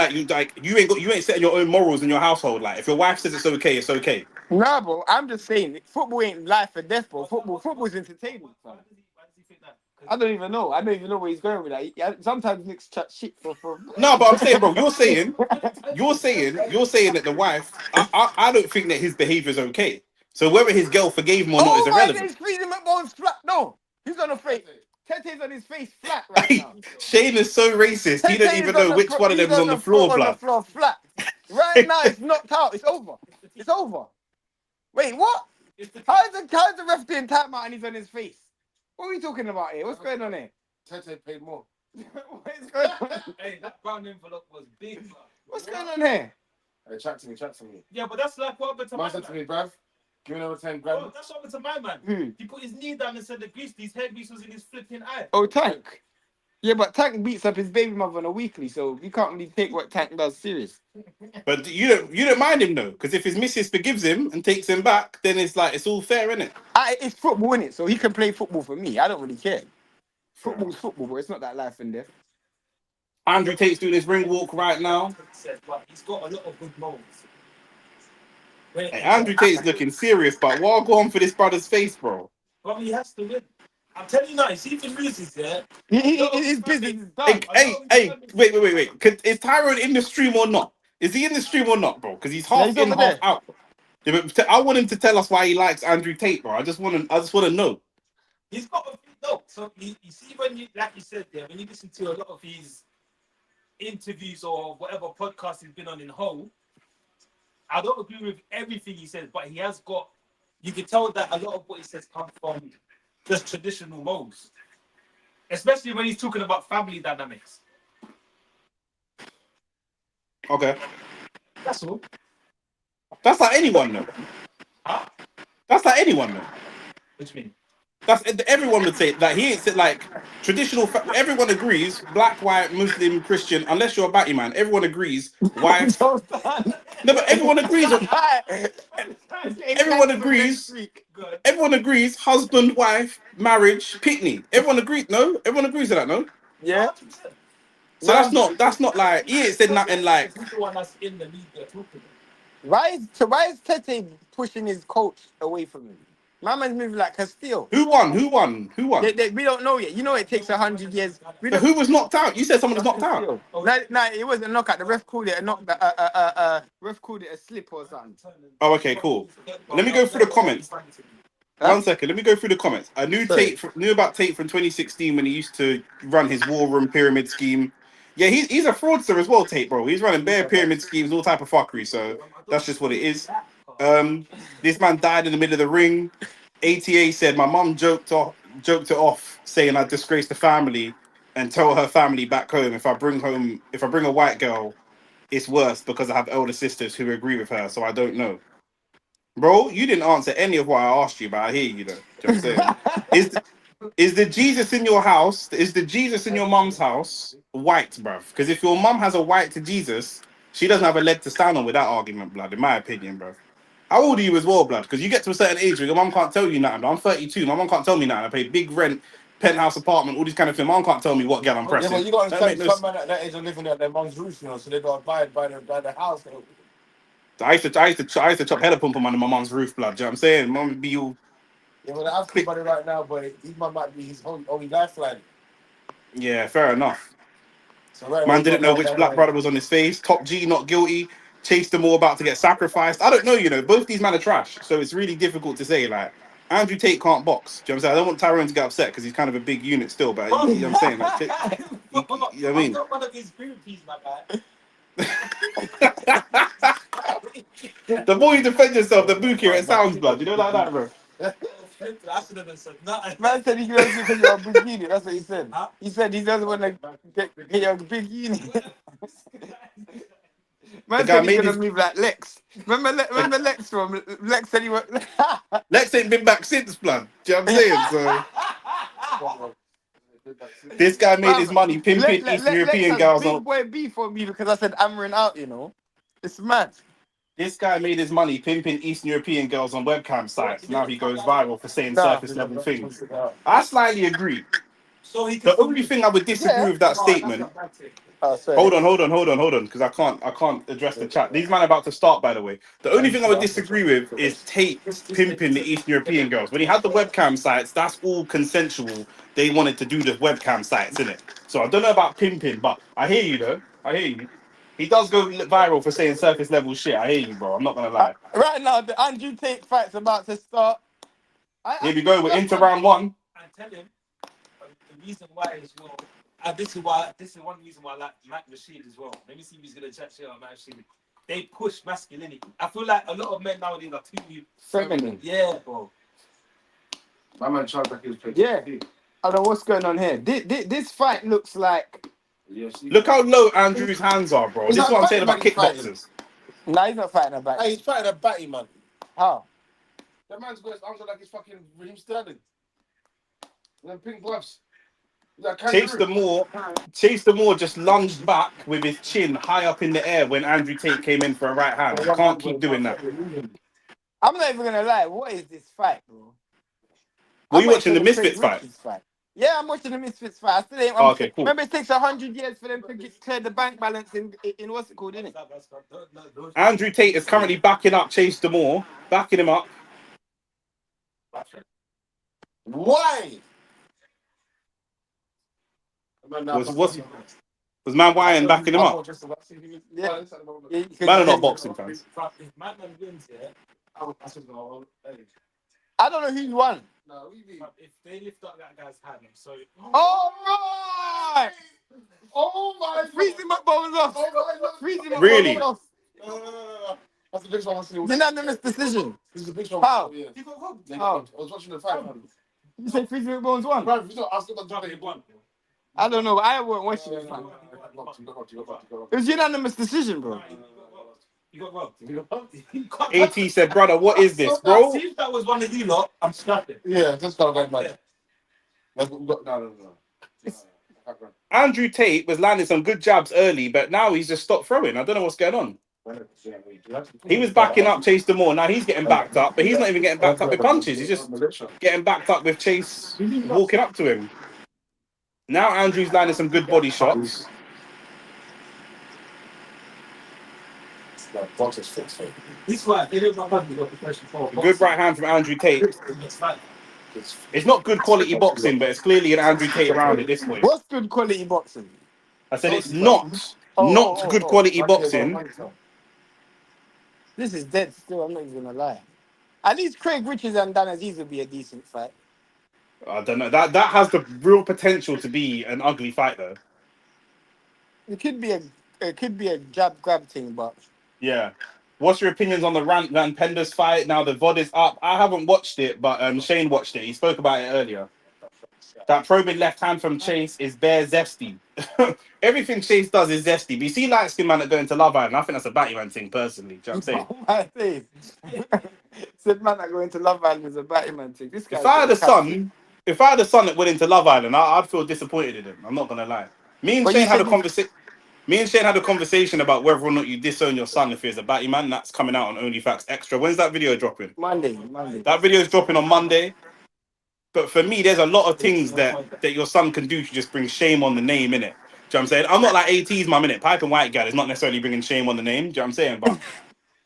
you ain't setting your own morals in your household. Like if your wife says it's okay, it's okay. Nah, bro. I'm just saying football ain't life or death, bro. Football's entertainment, fam. Why does he think that? I don't even know. I don't even know where he's going with that. Sometimes Nick's chat shit for. No, but I'm saying, bro, you're saying that the wife. I don't think that his behavior is okay. So whether his girl forgave him or not is irrelevant. He's feeding him bones flat. No, he's on a face. Tete's on his face flat right now. Shane is so racist. He don't even know which one of them is on the floor, blood. On the floor flat. Right now, it's knocked out. It's over. Wait, what? How's the ref doing timeout and he's on his face? What are we talking about here? What's going on here? Tate paid more. What is going on? Hey, that brown envelope was big, man. What's going on here? Hey, chat to me. Yeah, but that's like what happened to Man my said to man. me, bruv, give me another 10 Bro, grand. that's what happened to my man. Who? He put his knee down and said the his hair grease was in his flipping eye. Oh, Tank. Yeah, but Tank beats up his baby mother on a weekly, so you can't really take what Tank does serious. But you don't mind him though, because if his missus forgives him and takes him back, then it's like it's all fair, isn't it? It's football, innit? So he can play football for me. I don't really care. Football's football, but it's not that life and death. Andrew Tate's doing his ring walk right now. But he's got a lot of good moments. Hey, Andrew Tate's looking serious, but what go on for this brother's face, bro? But he has to win. I'm telling you now, if he loses, yeah. His business is done. Hey, wait. Is Tyrone in the stream or not? Is he in the stream or not, bro? Because he's half he's in, over half there. out. Yeah, but I want him to tell us why he likes Andrew Tate, bro. I just want to know. He's got a no. So you see when you, like you said there, when you listen to a lot of his interviews or whatever podcast he's been on in whole, I don't agree with everything he says, but he has got. You can tell that a lot of what he says comes from just traditional modes, especially when he's talking about family dynamics. Okay, That's all. that's like anyone though. Huh? That's like anyone though. What do you mean? That's everyone would say that he ain't said like traditional. Everyone agrees, black, white, Muslim, Christian, unless you're a batty man. Everyone agrees. Wife. No, but everyone agrees. Everyone agrees. Everyone agrees. Husband, wife, marriage, pitney. Everyone agrees. No, everyone agrees to that. No. Yeah. So that's not like he ain't said nothing like. He's the one that's in the league they're talking about. Why is Tete pushing his coach away from him? My man's moving like Castillo. Who won? We don't know yet. You know it takes 100 years. But who was knocked out? You said someone was knocked out. No, it wasn't a knockout. The ref called it a knock. Ref called it a slip or something. Oh, okay, cool. Let me go through the comments. Huh? 1 second. Let me go through the comments. I knew knew about Tate from 2016 when he used to run his war room pyramid scheme. Yeah, he's a fraudster as well, Tate, bro. He's running bare pyramid schemes, all type of fuckery. So that's just what it is. This man died in the middle of the ring. ATA said my mum joked it off, saying I disgrace the family and tell her family back home if I bring a white girl, it's worse because I have elder sisters who agree with her. So I don't know. Bro, you didn't answer any of what I asked you, but I hear you though. Do you know what I'm saying? Is the Jesus in your house? Is the Jesus in your mum's house white, bruv? Because if your mum has a white to Jesus, she doesn't have a leg to stand on with that argument, blood. In my opinion, bruv. How old are you as well, blood? Because you get to a certain age where your mum can't tell you nothing. I'm 32. My mum can't tell me nothing. I pay big rent, penthouse apartment, all these kind of things. Mum can't tell me what girl I'm pressing. Yeah, but you got to That make understand, no some man at that age are living at their mum's roof, you know, so they got to abide by the house. I used to chop header pump under my mum's roof, blood. Do you know what I'm saying? Mum would be all. Yeah, well, I've somebody right now, but his mum might be his only lifeline. Yeah, fair enough. So right Man didn't know which black brother was on his face. Top G not guilty. Chase them all about to get sacrificed. I don't know, you know. Both these men are trash, so it's really difficult to say. Like Andrew Tate can't box. Do you know what I'm saying? I don't want Tyrone to get upset because he's kind of a big unit still, but you know what I'm saying? Like, you know what I mean? I'm not one of his groupies, my guy. The more you defend yourself, the bookier it sounds, blood. You know like that, bro. I should have said nothing. Man said he goes because you're a big unit. That's what he said. Huh? He said he doesn't want to get your big unit. Man guy said he's made gonna his- move like Lex. Remember Lex from Lex said he was. Lex ain't been back since, blood. Do you know what I'm saying? So this guy made his money pimping Eastern European girls big on. boy beef for me because I said Amarin out. You know, it's mad. This guy made his money pimping Eastern European girls on webcam sites. Now he goes viral for saying surface level things. I slightly agree. So he The only thing I would disagree with that statement. Hold on, because I can't address the chat. These men are about to start, by the way. The only thing I would disagree with is Tate pimping the Eastern European girls. When he had the webcam sites, that's all consensual. They wanted to do the webcam sites, innit? So I don't know about pimping, but I hear you though. I hear you. He does go viral for saying surface level shit. I hear you, bro. I'm not gonna lie. Right now, the Andrew Tate fight's about to start. Here we go. We're into round one. I tell him the reason why is well. This is one reason why I like Matt Rashid as well. Let me see if he's gonna chat shit on Matt Rashid. they push masculinity. I feel like a lot of men nowadays are too Feminine. Yeah, bro. My man tried back his place. Yeah. I don't know what's going on here. This fight looks like. Yeah, see. Look how low Andrew's hands are, bro. Is This is that what I'm a saying about batty man he's kickboxers. Nah, he's not fighting a back. Hey, he's fighting a batty, man. How? That man's got his arms like his fucking Raheem Sterling. And then pink gloves. Like Chase Demoor just lunged back with his chin high up in the air when Andrew Tate came in for a right hand. You can't keep doing that. I'm not even gonna lie. What is this fight, bro? Were I'm you watching the Craig Misfits fight? Richards fight. Yeah, I'm watching the Misfits fight. I still ain't. Oh, okay, cool. Remember, it takes 100 years for them to clear the bank balance in what's it called, innit? Andrew Tate is currently backing up Chase Demoor, backing him up. Why? Was Man Wyan backing him up? Yeah. Man are not boxing fans. If Madman wins here, I don't know who's won. No, we need. if they lift up that guy's hand, I'm sorry. All right. Oh my Freeze him up, bones off. Oh my God. Freeze him up, Really? bones off. No. That's the biggest one I want to see. Unanimous decision. This is the biggest one. How? Yeah. You got robbed. How? I was watching the fight. You say Freeze him up, bones won? Bro, I was going to He won. I don't know. I weren't watching the fight. It was unanimous decision, bro. You got robbed. AT said, brother, what is this, bro? See if that was one of you lot, I'm scrapping. Yeah, that's kind of like mad. No. Andrew Tate was landing some good jabs early, but now he's just stopped throwing. I don't know what's going on. He was backing up Chase Demoor. Now he's getting backed up, but he's not even getting backed up with punches. He's just getting backed up with Chase walking up to him. Now Andrew's landing some good body shots. This fight, they don't know how to got professional. Good right hand from Andrew Tate. It's not good quality boxing, but it's clearly an Andrew Tate round at this point. What's good quality boxing? I said it's not good quality boxing. This is dead still. I'm not even gonna lie. At least Craig Richards and Dan Azeez would be a decent fight. I don't know. That has the real potential to be an ugly fight, though. It could be a jab grab thing, but Yeah. What's your opinions on the Rant Van Penders fight? Now the VOD is up. I haven't watched it, but Shane watched it. He spoke about it earlier. That probing left hand from Chase is bare zesty. Everything Chase does is zesty. But you see light skin man that go into Love Island, I think that's a batty man thing personally. Do you know what I'm saying? Said man that go into Love Island is a batty man thing. This guy. If I had a son that went into Love Island, I'd feel disappointed in him. I'm not gonna lie. Me and But Shane you had a said conversation. Me and Shane had a conversation about whether or not you disown your son if he's a batty man. That's coming out on OnlyFacts Extra. When's that video dropping? Monday. That video is dropping on Monday. But for me, there's a lot of things that your son can do to just bring shame on the name, innit? Do you know what I'm saying? I'm not like AT's mum, innit? Piping white girl is not necessarily bringing shame on the name. Do you know what I'm saying? But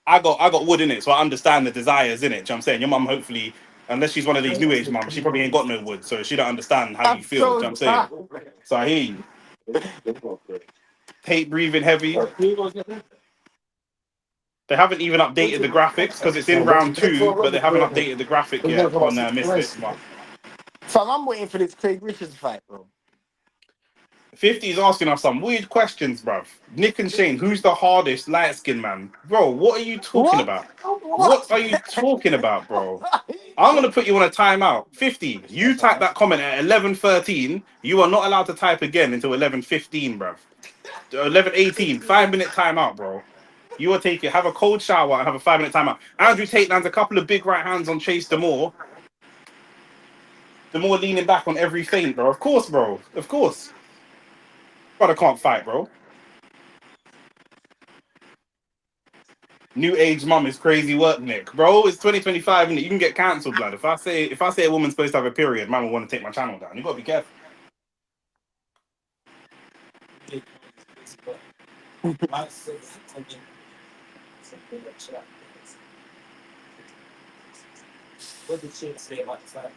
I got wood in it, so I understand the desires in it. Do you know what I'm saying? Your mum, hopefully, unless she's one of these new age mums, she probably ain't got no wood, so she don't understand how you feel. Do you know what I'm saying? So I hear you. Tate breathing heavy. They haven't even updated the graphics because it's in round 2, but they haven't updated the graphic yet on Misfits. Fam, I'm waiting for this Craig Richards fight, bro. 50 is asking us some weird questions, bruv. Nick and Shane, who's the hardest light skin man? Bro, what are you talking about? What are you talking about, bro? I'm going to put you on a timeout. 50, you type that comment at 11:13. You are not allowed to type again until 11:15, bruv. 11:18, 5-minute timeout, bro. You will take it. Have a cold shower and have a 5-minute timeout. Andrew Tate lands a couple of big right hands on Chase Demoor. Demoor leaning back on every feint, bro. Of course, bro. Of course. Brother can't fight, bro. New age mum is crazy work, Nick. Bro, it's 2025, innit? You can get cancelled, blood. If I say a woman's supposed to have a period, man will want to take my channel down. You gotta be careful. What did she say about the fight?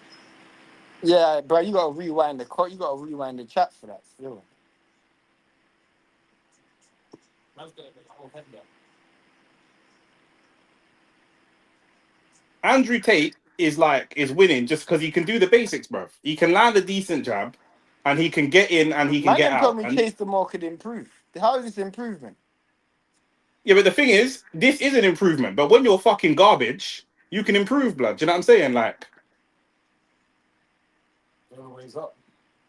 Yeah, bro, you gotta rewind the chat for that still. Man's gonna make a whole head there. Andrew Tate is winning just because he can do the basics, bruv. He can land a decent jab, and he can get in and he can Man get them out. told me And Chase Demoor could improve. How is this improvement? Yeah, but the thing is, this is an improvement. But when you're fucking garbage, you can improve, blood. Do you know what I'm saying? Like, Always up.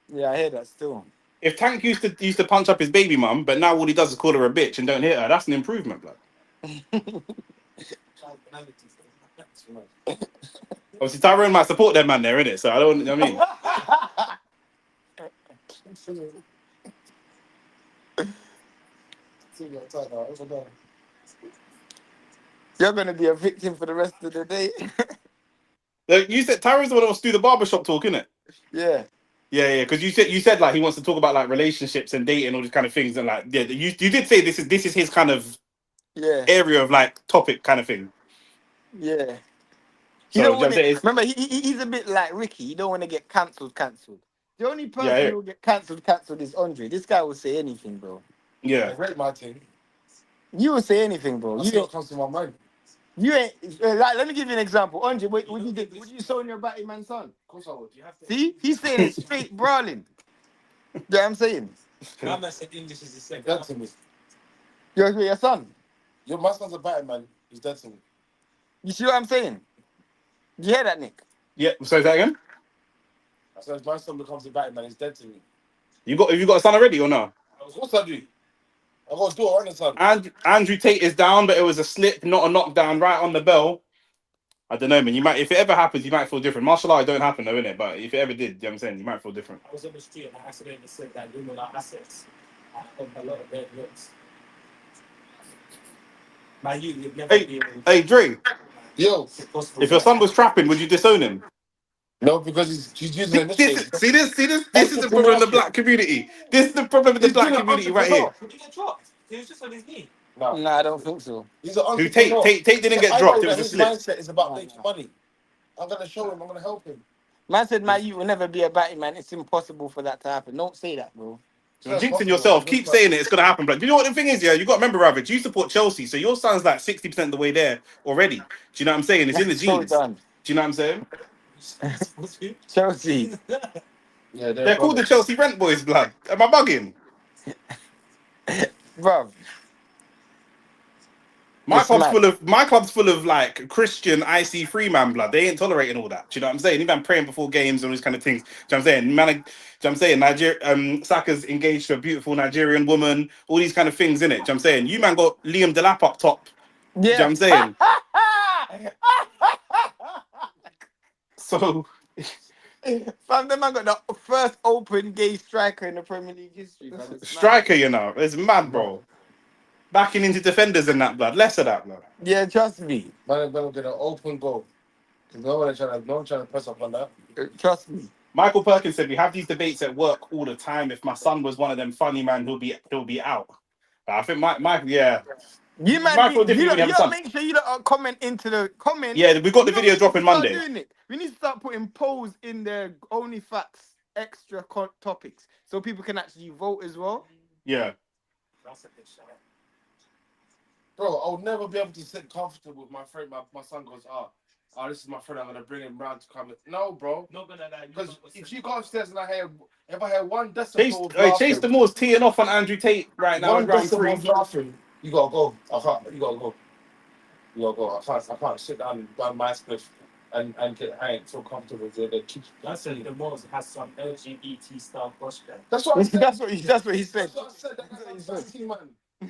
Yeah, I hear that still. if Tank used to punch up his baby mum, but now all he does is call her a bitch and don't hit her, that's an improvement, blood. Obviously, Tyrone might support that man there, innit? So I don't. I mean, You're gonna be a victim for the rest of the day. like, you said Tyrone's the one that wants to do the barbershop talk, innit? Yeah. Yeah. Because you said like he wants to talk about like relationships and dating, all these kind of things, and like yeah, you did say this is his kind of Yeah. area of like topic kind of thing. Yeah. So You don't you know what want I'm saying? to, remember, he's a bit like Ricky. You don't want to get cancelled. The only person Yeah, who will get cancelled is Andre. This guy will say anything, bro. yeah. I rate my team. You will say anything, bro. That's what comes to my mind. You ain't like. Let me give you an example. Andre, would you show your batty man son? Of course I would. You have to. See, he's saying it straight brawling. You know what I'm saying? My man said English is the same. Dead to me. You're your son. My son's a batting man. He's dead to me. You see what I'm saying? You hear that, Nick? Yeah. So that again? I said, if my son becomes a batting man, he's dead to me. Have you got a son already or no? Of course I do. I got a daughter and a son. And Andrew Tate is down, but it was a slip, not a knockdown, right on the bell. I don't know, man. You might, if it ever happens, you might feel different. Martial art don't happen, though, innit? But if it ever did, you know what I'm saying, you might feel different. I was on the street and I accidentally said that women are assets. I have a lot of bad looks. My youth would never be able to. Hey, Dre, Yo. if your son was trapping, would you disown him? No, because he's using an initiative. This is the problem in the black community. This is the problem in the black community right here. Would you get dropped? He was just on his knee. No, I don't think so. he's an Who Tate didn't get dropped, it was a his slip. mindset is about making money. I'm gonna show him. I'm gonna help him. Man said, "Man, you will never be a batty man. It's impossible for that to happen." Don't say that, bro. You're jinxing yourself. Keep saying it. It's gonna happen. But do you know what the thing is? Yeah, you got to remember, Ravage. You support Chelsea, so your son's like 60% of the way there already. Do you know what I'm saying? It's in the So genes. done. Do you know what I'm saying? Chelsea. Yeah, They're called the Chelsea Rent Boys, blood. Am I bugging? Bruv. My It's club's mad. full of like Christian IC3 man blood. They ain't tolerating all that. Do you know what I'm saying? Even praying before games and all these kind of things. Do you know what I'm saying? Man, do you know what I'm saying? Saka's engaged to a beautiful Nigerian woman, all these kind of things, innit? Do you know what I'm saying? You man got Liam Delap up top. Do you know what I'm saying? So Fam, them man got the first open gay striker in the Premier League history. Fam. It's mad. striker, you know, it's mad, bro. Backing into defenders and that blood. Less of that, blood. Yeah, trust me. Man, we're gonna open goal. No one trying to press up on that. Trust me. Michael Perkins said we have these debates at work all the time. If my son was one of them funny man, he'll be out. But I think Michael, yeah. You man, Michael you different when you have a son. make sure you don't comment into the comment. Yeah, we got the You know video what dropping we need to start Monday. doing it? We need to start putting polls in their only facts extra topics so people can actually vote as well. Yeah. That's a good shot. Bro, I'll never be able to sit comfortable with my friend. My son goes, this is my friend. I'm gonna bring him round to come. No, bro. Not gonna lie. Because if you go upstairs and if I hear one decibel of Chase Demoor's teeing off on Andrew Tate right now. one Round decibel three. of laughing, you gotta go. You gotta go. I can't sit down by my spliff and I ain't so comfortable with it. I said the Moors has some LGBT style gospel. That's what I said. That's what he said. That's what I said. That's man. Do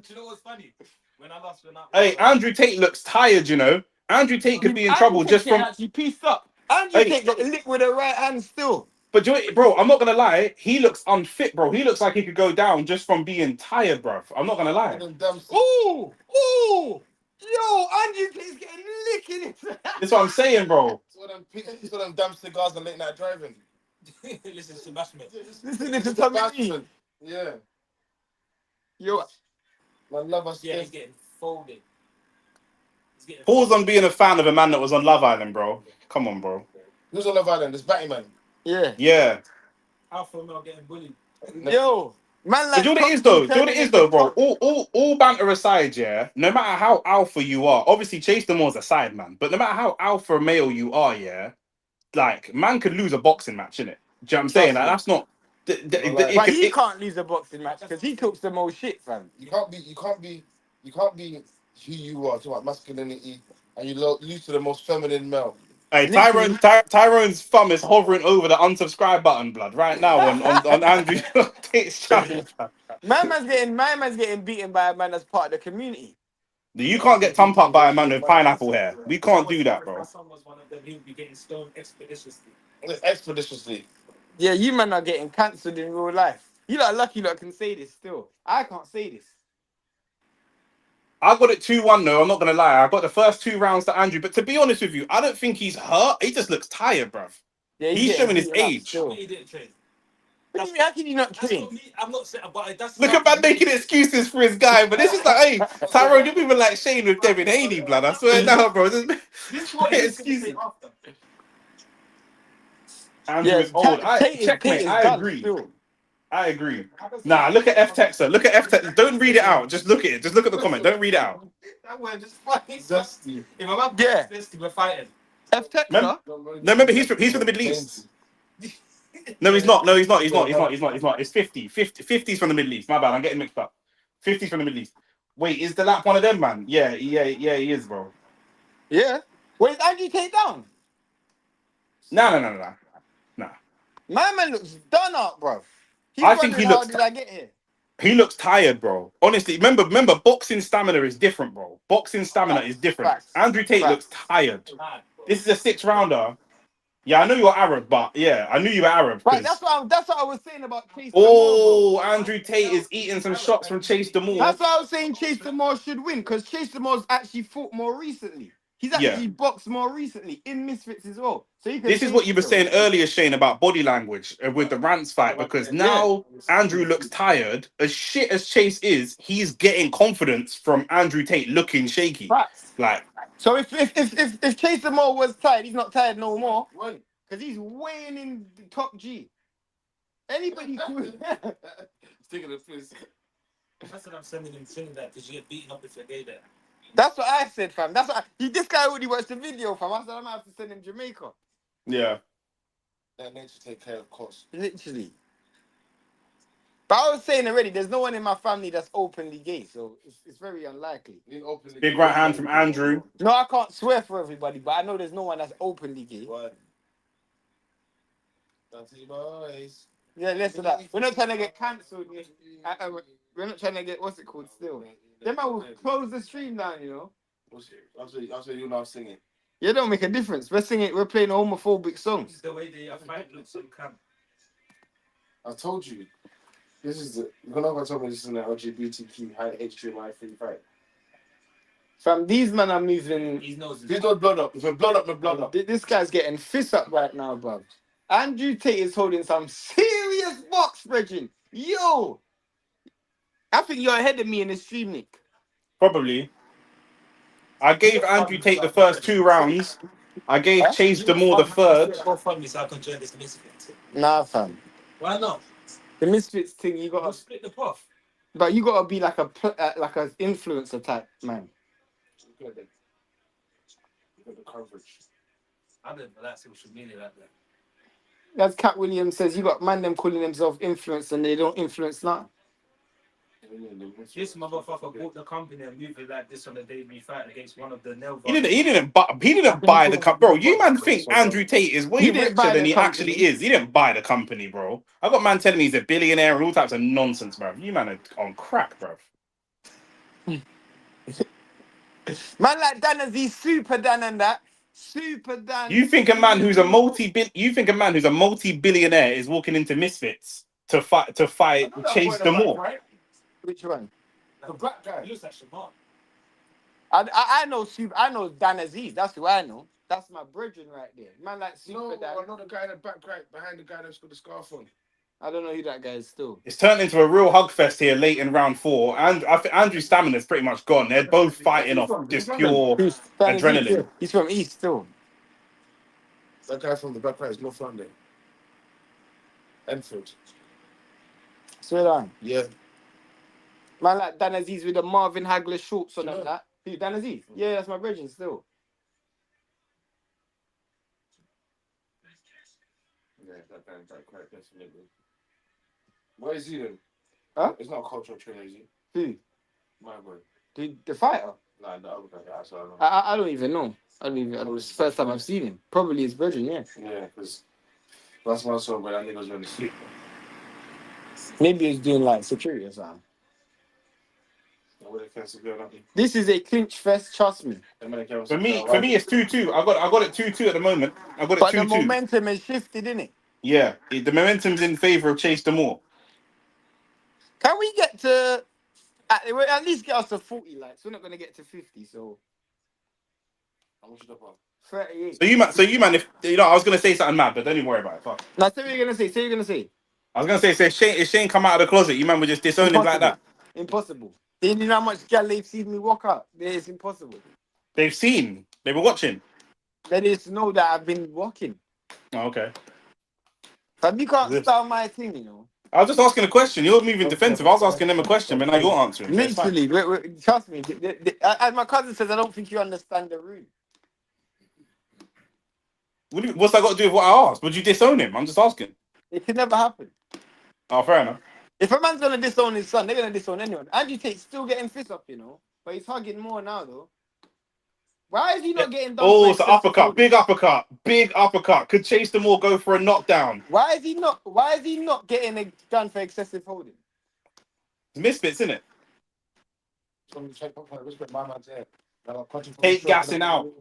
you know what's funny? When I last went out. Hey, Andrew Tate looks tired, you know. Andrew Tate could be in trouble just from. Actually pieced up. Andrew Tate got licked with a right hand still. But bro, I'm not gonna lie. He looks unfit, bro. He looks like he could go down just from being tired, bro. I'm not gonna lie. Ooh, yo, Andrew Tate's getting licked in it. That's what I'm saying, bro. So them damn cigars and late night driving. Listen to Bashment. Listen to Tommy. Yeah. Yo, My love us. Yeah, he's getting folded. Pause on being a fan of a man that was on Love Island, bro. Come on, bro. Who's on Love Island? This Batty Man. yeah. Yeah. Alpha male getting bullied. Yo, man, But do you know what it is though? Do you know what it is though, bro? All banter aside, yeah. No matter how alpha you are, obviously Chase Demoor's a side man, but no matter how alpha male you are, yeah, like man could lose a boxing match, innit? Do you know what I'm saying? Like, that's not. But he can't lose a boxing match because he talks the most shit, fam. You can't be You can't be who you are, talking about masculinity, and you're used to the most feminine male. Hey, Literally. Tyrone's thumb is hovering over the unsubscribe button, blood, right now on Andrew Tate's channel. My man's getting beaten by a man that's part of the community. You can't get thumped up by a man with pineapple hair. We can't do that, bro. My son was one of them. He would be getting stoned expeditiously. Expeditiously. Yeah, you man are getting cancelled in real life. You lot are lucky lot can say this still. I can't say this. I got it 2-1 though, I'm not gonna lie. I got the first 2 rounds to Andrew, but to be honest with you, I don't think he's hurt. He just looks tired, bruv. Yeah, He's getting showing his beaten up age. still. He didn't train. What do you mean? How can you not That's train? not me. I'm not saying, but that's Look at man making excuses for his guy, but this is like, hey, Tyrone, you're moving like Shane with Devin Haney, blood. I swear now, bro. This This is what he's going to say excuses. after. Andrew Yeah, is old. Tate Checkmate. is I done agree. still. I agree. Nah, look at F Texter. Look at F Texter. Don't read it out. Just look at it. Just look at the comment. Don't read it out. That word just fucking Dusty. If I'm up Yeah. this, we're fighting. F Remember? Texter. No, remember he's from the Middle East. No, he's not. No, he's not. He's not. He's not. He's not. He's not. It's 50's from the Middle East. My bad. I'm getting mixed up. 50's from the Middle East. Wait, is the lap one of them, man? Yeah, he is, bro. Yeah. Wait, is Andrew Tate down? No. My man looks done up, bro. He's I think wondering he how looks. did I get here? He looks tired, bro. Honestly, remember, boxing stamina is different, bro. Boxing stamina is different. Facts. Andrew Tate Facts. looks tired. This is a 6-rounder. Yeah, I know you're Arab, but yeah, I knew you were Arab. Right, Because that's what I was saying about Chase Demoor, oh, Andrew Tate is eating some shots from Chase bro. Demoor. That's why I was saying Chase Demoor should win, because Chase Demoor's actually fought more recently. He's Yeah. actually boxed more recently in Misfits as well. So you can This is what you were saying earlier, Shane, about body language with the Rants fight. Because now Andrew looks tired. As shit as Chase is, he's getting confidence from Andrew Tate looking shaky. Facts. Like, So if Chase Demoor was tired, he's not tired no more. Because he's weighing in the top G. Anybody could. Taking the piss. That's what I'm sending him saying that because you get beaten up if you're gay there. That's what I said, fam. That's what this guy already watched the video, fam. I said I might have to send him Jamaica. yeah. That nature take care of course. Literally. But I was saying already, there's no one in my family that's openly gay, so it's very unlikely. Big right hand from Andrew. No, I can't swear for everybody, but I know there's no one that's openly gay. What? Dirty boys. Yeah, less of that. We're not trying to get cancelled. We're not trying to get, what's it called still? Them man will close the stream down, you know? I'll say you now singing. Yeah, it don't make a difference. We're singing, we're playing homophobic songs. The way they fight looks so camp. I told you. This is the. You're not gonna tell me this is an LGBTQ high HDMI free fight. Fam, these men are moving. His nose is These don't blood up. If we're blood up, we're blood up. This guy's getting fist up right now, bro. Andrew Tate is holding some serious box, Bridging. Yo! I think you're ahead of me in the stream, Nick. Probably. I gave Andrew Tate the first 2 rounds. I gave Chase Demoor the third. Go fund me so I can join this Misfits. Nah, fam. Why not? The Misfits thing, you We'll gotta, split the pot. but you gotta be like a influencer type man. Look at the coverage. I don't like social media like that. As Cat Williams says, you got man them calling themselves influence and they don't influence nothing. This motherfucker bought the company and moved it like this on the day we fight against one of the Nelva. He didn't buy the company, bro. You man think Andrew Tate is way He didn't buy richer than the he company. actually is. He didn't buy the company, bro. I got man telling me he's a billionaire and all types of nonsense, bro. You man are on crack, bro. Man like Dan Azeez, Super Dan and that. Super Dan. You think a man who's a multi-billionaire is walking into Misfits to fight Chase Demoor? Right? Which one? The black guy. He looks like Shamar. I know Dan Azeez. That's who I know. That's my brethren right there. Man like Super No, Dan. I know the guy in the back right behind the guy that's got the scarf on. I don't know who that guy is still. It's turned into a real hug fest here late in round 4, and I think Andrew's stamina's pretty much gone. They're both fighting off just pure Who's Dan adrenaline. Azeez? He's from East still. That guy from the back right is North London. Enfield. Swear down. Yeah. Man like Dan Azeez with the Marvin Hagler shorts on You know. and that. Who, Dan Azeez? Yeah, that's my brethren still. Yeah, that guy in the back right, definitely. Where is he then? Huh? It's not a cultural trainer, is he? Who? My boy. The fighter. Nah, the other guy. I don't know. I don't even know. I don't even. It's the first time I've seen him. Probably his virgin. Yeah. Yeah, because last one I saw, but that nigga was really sleep. Maybe he's doing like security or something. This is a clinch fest. Trust me. For me, it's 2-2. I got it 2-2 at the moment. I got it But 2-2. the momentum has shifted, innit? Yeah, the momentum's in favor of Chase Demoor. Can we get to at least get us to 40 likes? We're not gonna get to 50, so How much is that one? 38. So you man, if you know, I was gonna say something mad, but don't even worry about it. Fuck. Now, say what you're gonna say. Say what you're gonna say. I was gonna say, if Shane come out of the closet, you man would just disown him like that. Impossible. They didn't know how much gal they've seen me walk out. It's impossible. They've seen. They were watching. They just know that I've been walking. Oh, okay. But you can't start my thing, you know. I was just asking a question. You're moving defensive. I was asking them a question, but now you're answering. So it's fine. Literally, trust me. As my cousin says, I don't think you understand the room. What's that got to do with what I asked? Would you disown him? I'm just asking. It can never happen. Oh, fair enough. If a man's gonna disown his son, they're gonna disown anyone. Andrew Tate's still getting fist up, you know, but he's hugging more now, though. Why is he not getting done? Oh, it's an uppercut, big uppercut. Could Chase Demoor go for a knockdown? Why is he not getting a gun for excessive holding? Misfits, innit? Tate gassing out.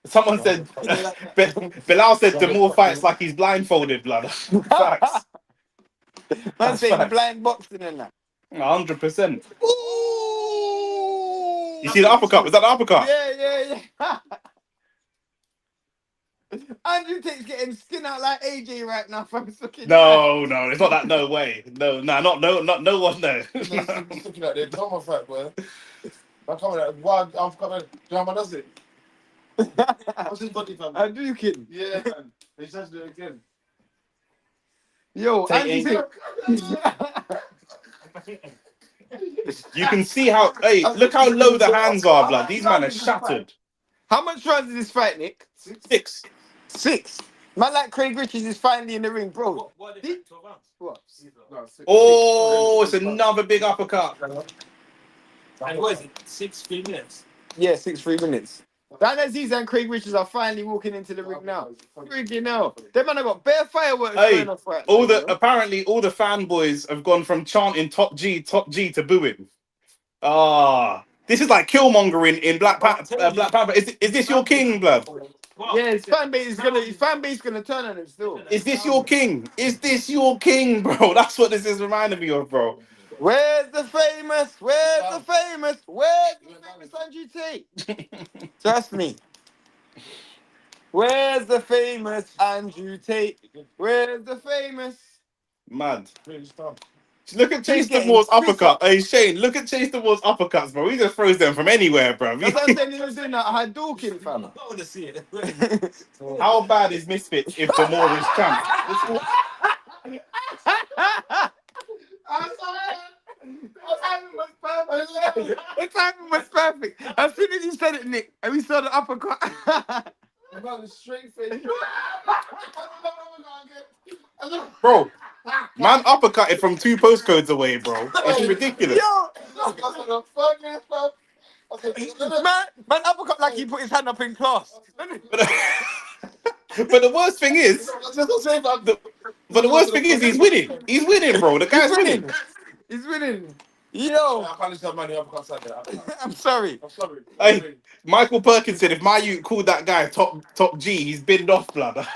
Someone said, Bilal said Demoor fights like he's blindfolded, blood. Facts. Man saying blind boxing and that. 100%. You see the uppercut? Was that the uppercut? Yeah. Andrew Tate's getting skin out like AJ right now. No, it's not that. No way. No one. No. Looking at the drama fight, boy. I'm coming at wild. I'm coming. Drama does it. What's his body, fam? I'm joking. Yeah, man. He says do it again. Yo, Andrew Tate. You can see how. Hey, look how low the hands are, blood. These men are shattered. How much rounds is this fight, Nick? 6. Man, like Craig Richards is finally in the ring, bro. What are they, 12 rounds? What? No, 6. Oh, it's another big uppercut. And what is it? 3 minutes? Yeah, 3 minutes. Dan Azeez and Craig Richards are finally walking into the ring now. Freaking hell. Them man have got bare fireworks going off right now. Apparently all the fanboys have gone from chanting top G to booing. This is like Killmonger in Black Panther. Is this your king, blood? Yeah, his fan base is gonna turn on him still. Is this your king? Is this your king, bro? That's what this is reminding me of, bro. Where's the famous Andrew Tate? Trust me. Where's the famous Andrew Tate? Where's the famous? Mad. Look at Chase Demoor's uppercut. Hey, Shane, look at Chase Demoor's uppercuts, bro. He just throws them from anywhere, bro. That's what I'm saying. He was doing that Hadouken, fam. I want to see it. How bad is Misfits if Demoor is champ? The timing was perfect. As soon as you said it, Nick, and we saw the uppercut. I got a straight face. Bro, man uppercutted from 2 postcodes away, bro. It's ridiculous. Yo, man uppercut like he put his hand up in class. But the worst thing is, he's winning. He's winning, bro. The guy's winning. He's winning. Yo, I can't listen to money uppercuts like that. I'm sorry. Hey, Michael Perkins said if my youth called that guy top G, he's binned off, blood.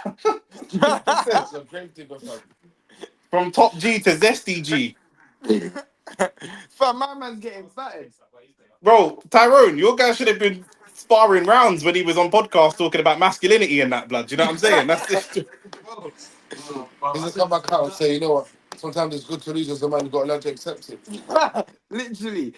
From top G to zesty G. Fam, my man's getting battered. Bro, Tyrone, your guy should have been sparring rounds when he was on podcast talking about masculinity and that, blood. Do you know what I'm saying? That's it. He's just come back out and say, you know what? Sometimes it's good to lose as a man. You've got to learn to accept it. Literally.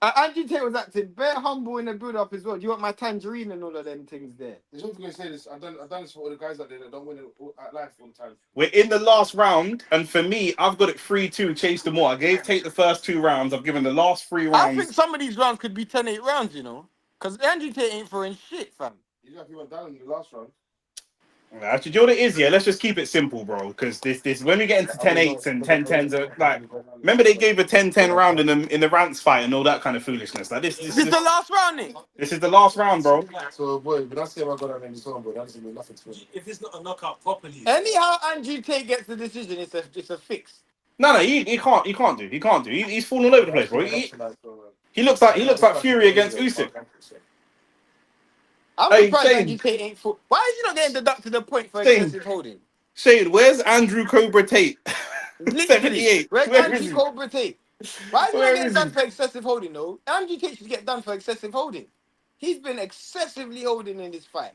Andrew Tate was acting very humble in the build-up as well. Do you want my tangerine and all of them things there? There's nothing going to say this. I've done this for all the guys out there that don't win it at life all the time. We're in the last round, and for me, I've got it 3-2, Chase Demoor. I gave Tate the first 2 rounds. I've given the last 3 rounds. I think some of these rounds could be 10-8 rounds, you know? Because Andrew Tate ain't throwing shit, fam. You know, if he went down in the last round. Actually, do you know what it is? Yeah, let's just keep it simple, bro. Because this when we get into 10-8s and 10-10s, like remember they gave a 10-10 round in the Rants fight and all that kind of foolishness. Like This is the last round, Nick. this is the last round, bro. So, boy, when I say I got that in this one, boy, that doesn't mean nothing to me. If it's not a knockout properly, Anyhow, Andrew Tate gets the decision. It's a fix. No, he can't do. He's falling all over the place, bro. He looks like Fury against Usyk. I'm Hey, surprised Shane. Andrew Tate ain't. Why is he not getting deducted a point for Shane. excessive holding? Shane, where's Andrew Cobra Tate? Literally, 78. where's Where is Andrew he? Cobra Tate? Why is he Where not getting is done he? for excessive holding though? Andrew Tate should get done for excessive holding. He's been excessively holding in this fight.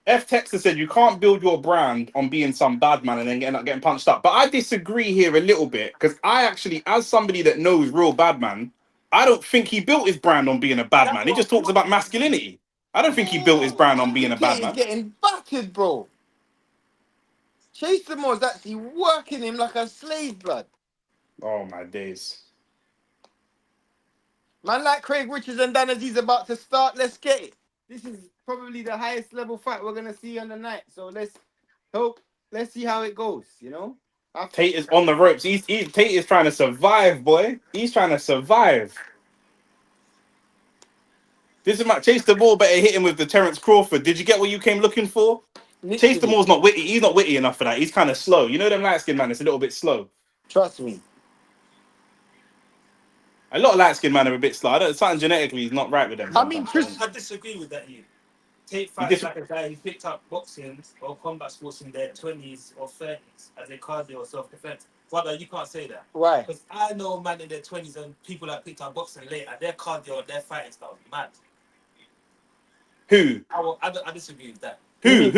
F Texas said you can't build your brand on being some bad man and then end up getting punched up. But I disagree here a little bit because I actually, as somebody that knows real bad man, I don't think he built his brand on being a bad man. He just talks about masculinity. I don't think he built his brand on being a bad Tate is man. getting battered, bro. Chase Demoor is actually working him like a slave, blood. Oh my days. Man, like Craig Richards and Dan Azeez about to start. Let's get it. This is probably the highest level fight we're gonna see on the night. So let's see how it goes. You know, Tate is on the ropes. Tate is trying to survive, boy. He's trying to survive. This is my Chase the ball. Better hit him with the Terence Crawford. Did you get what you came looking for? Chase the Moore's not witty. He's not witty enough for that. He's kind of slow. You know them light skinned man. It's a little bit slow. Trust me. A lot of light skinned men are a bit slow. Something genetically is not right with them. I mean, I disagree with that. You Tate fights like a guy who picked up boxing or combat sports in their 20s or 30s as a cardio or self-defense. Brother, you can't say that. Why? Because I know man in their 20s and people that picked up boxing later, their cardio and their fighting style is mad. Who? I disagree with that. Who?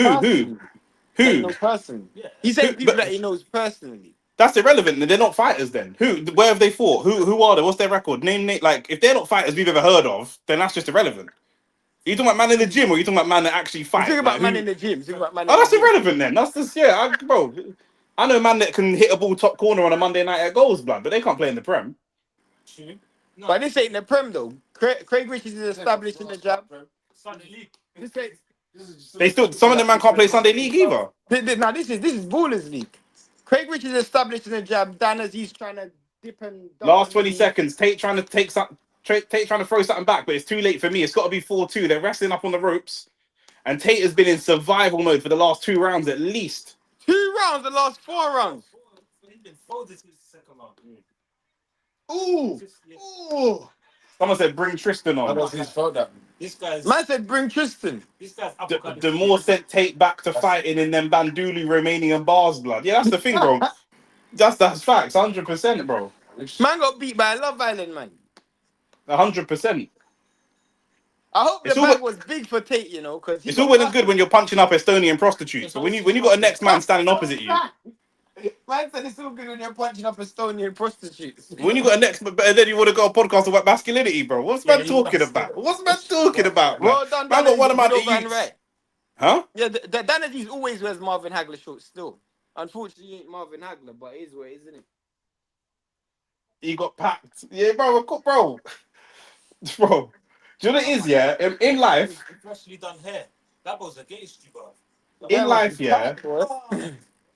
No person. Yeah. He's saying people that he knows personally. That's irrelevant. They're not fighters then. Who? Where have they fought? Who are they? What's their record? Name. Like, if they're not fighters we've ever heard of, then that's just irrelevant. Are you talking about man in the gym or are you talking about man that actually fight? You're talking about Like, man in the gym. Oh, that's irrelevant then. That's just, bro. I know a man that can hit a ball top corner on a Monday night at goals, blood, but they can't play in the Prem. True. No. But this ain't the Prem though. Craig Richards is established in the jab. Sunday League. They still, some of them man can't play Sunday League either. Now this is Ballers League. Craig Richards is established in the jab. Dan Azeez trying to dip and Last 20 seconds, Tate trying to take something. Tate trying to throw something back, but it's too late for me. It's got to be 4-2. They're wrestling up on the ropes, and Tate has been in survival mode for the last 2 rounds at least. 2 rounds, the last 4 rounds. He's been folded to the second round. Ooh. Someone said bring Tristan I on. don't think he's felt that. This guy's Man said bring Tristan. Demoor sent Tate back to fighting in them Bandulu Romanian bars, blood. Yeah, that's the thing, bro. That's facts, 100%, bro. Man got beat by a Love Island man. 100%. I hope It's the all bag but- was big for Tate, you know, because It's all well and good when you're punching up Estonian prostitutes, but when you got a next man standing opposite you, Man said it's all good when you're punching up Estonian prostitutes. when you got a next, but then you want to go a podcast about masculinity, bro. What's man talking about? What's man talking about? Man? Well done, Man got one of my man youths. right. Huh? Yeah, the Dan Azeez always wears Marvin Hagler shorts still. Unfortunately, he ain't Marvin Hagler, but it is what it is, isn't it? He got packed. Yeah, bro. Bro. Do you know what it is, yeah? In life, freshly done hair. That was against you, bro. in life, yeah,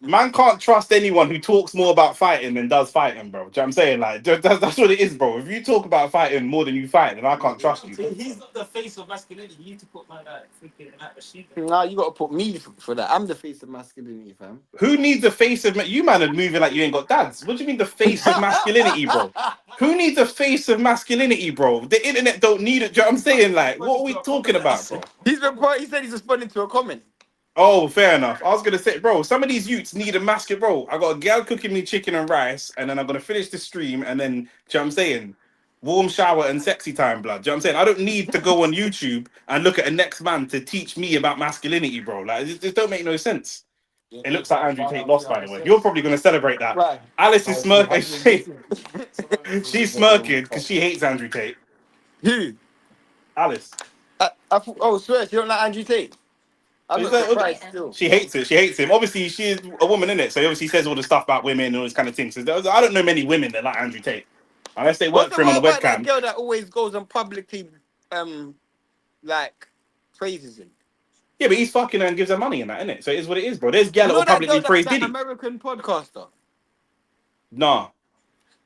man can't trust anyone who talks more about fighting than does fighting, bro. Do you know what I'm saying? Like, that's what it is, bro. If you talk about fighting more than you fight, then I can't trust you. He's not the face of masculinity. You need to put my guy freaking at the sheet. Nah, you gotta put me for that. I'm the face of masculinity, fam. Who needs a face of... You man are moving like you ain't got dads. What do you mean the face of masculinity, bro? Who needs a face of masculinity, bro? The internet don't need it. Do you know what I'm saying? Like, what are we talking about, bro? He said he's responding to a comment. Oh, fair enough. I was going to say, bro, some of these youths need a masculine... Bro, I got a gal cooking me chicken and rice, and then I'm going to finish the stream, and then, do you know what I'm saying? Warm shower and sexy time, blood. Do you know what I'm saying? I don't need to go on YouTube and look at a next man to teach me about masculinity, bro. Like, it just don't make no sense. It looks like Andrew Tate lost, by the way. You're probably going to celebrate that. Right. Alice is smirking. She's smirking because she hates Andrew Tate. Who? Alice. Swear, she don't like Andrew Tate. I'm not surprised still. She hates it. She hates him. Obviously, she's a woman, innit? So obviously says all the stuff about women and all this kind of things. So I don't know many women that like Andrew Tate. Unless they work for him on the That webcam. girl that always goes and publicly, like, praises him. Yeah, but he's fucking her and gives her money and that, innit? So it is what it is, bro. There's gal You that know will that publicly girl, praise that Diddy. American podcaster? Nah.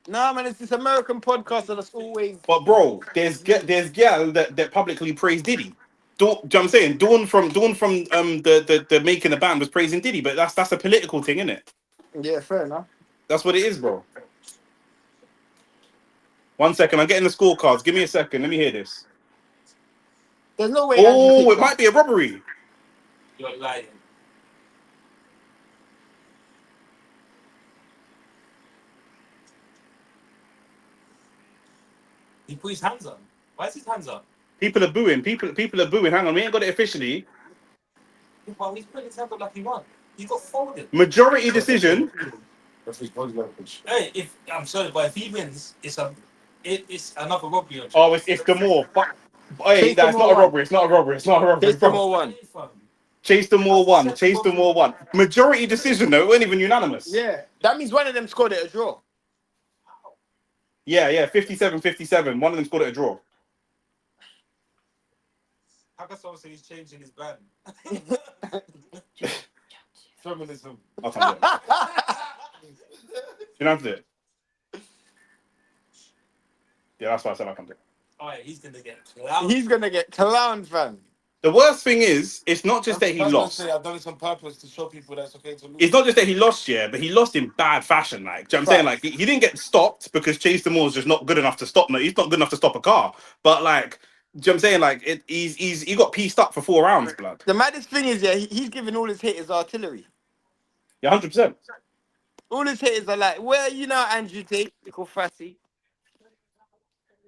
Nah, man, it's this American podcaster that's always... But bro, there's gal that publicly praise Diddy. Do you know what I'm saying? Dawn from the making the band was praising Diddy, but that's a political thing, innit? Yeah, fair enough. That's what it is, bro. 1 second, I'm getting the scorecards. Give me a second. Let me hear this. There's no way Andrew Oh, Tate it might be a robbery. You're lying. He put his hands on. Why is his hands on? People are booing. People are booing. Hang on, we ain't got it officially. Well, he's putting his hands on like he won. He got folded. Majority decision. That's his body language. Hey, if I'm sorry, but if he wins, it's another robbery. On Oh, it's Demoor. But hey, Chase that's Demoor not a won. robbery. It's not a robbery. It's not a robbery, Chase bro. Demoor won. Chase Demoor won. Chase Demoor won. Majority decision though. It wasn't even unanimous. Yeah. That means one of them scored it a draw. Yeah. 57-57. One of them scored it a draw. How can someone say he's changing his band? Feminism. I'll come to it. You don't have to do it. Yeah, that's why I said I'll come to it. Oh, yeah, he's gonna get clowned. He's going to get clowned, fam. The worst thing is, it's not just that he lost. I've done this on purpose to show people that's okay to lose. It's not just that he lost, yeah, but he lost in bad fashion. Like, do you know what I'm saying? Like, he didn't get stopped because Chase Demoor is just not good enough to stop. No, he's not good enough to stop a car. But like, do you know what I'm saying? Like, he got pieced up for 4 rounds, blood. The maddest thing is, yeah, he's giving all his haters artillery. Yeah, 100%. All his haters are like, well, you know, Andrew Tate, little fussy.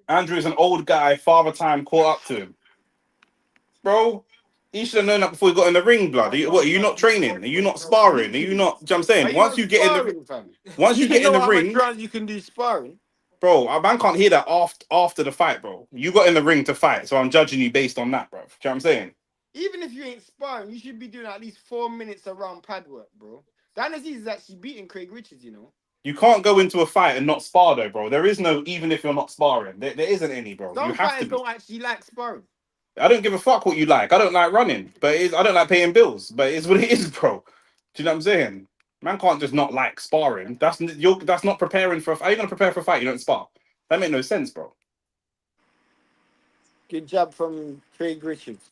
Andrew is an old guy. Father time caught up to him, bro. He should have known that before he got in the ring, blood. Are you not training? Are you not sparring? Are you not? Do you know what I'm saying? Once you get in the ring, rounds you can do sparring. bro, a man can't hear that after the fight, bro. You got in the ring to fight, so I'm judging you based on that, bro. Do you know what I'm saying? Even if you ain't sparring, you should be doing at least 4 minutes around pad work, bro. Dan Azeez is actually beating Craig Richards, you know. You can't go into a fight and not spar, though, bro. There is no even if you're not sparring. There isn't any, bro. Some You have to fighters be. don't actually like sparring. I don't give a fuck what you like. I don't like running, but I don't like paying bills. But it's what it is, bro. Do you know what I'm saying? Man can't just not like sparring. That's not preparing for. Are you gonna prepare for a fight? You don't spar. That make no sense, bro. Good job from Craig Richards.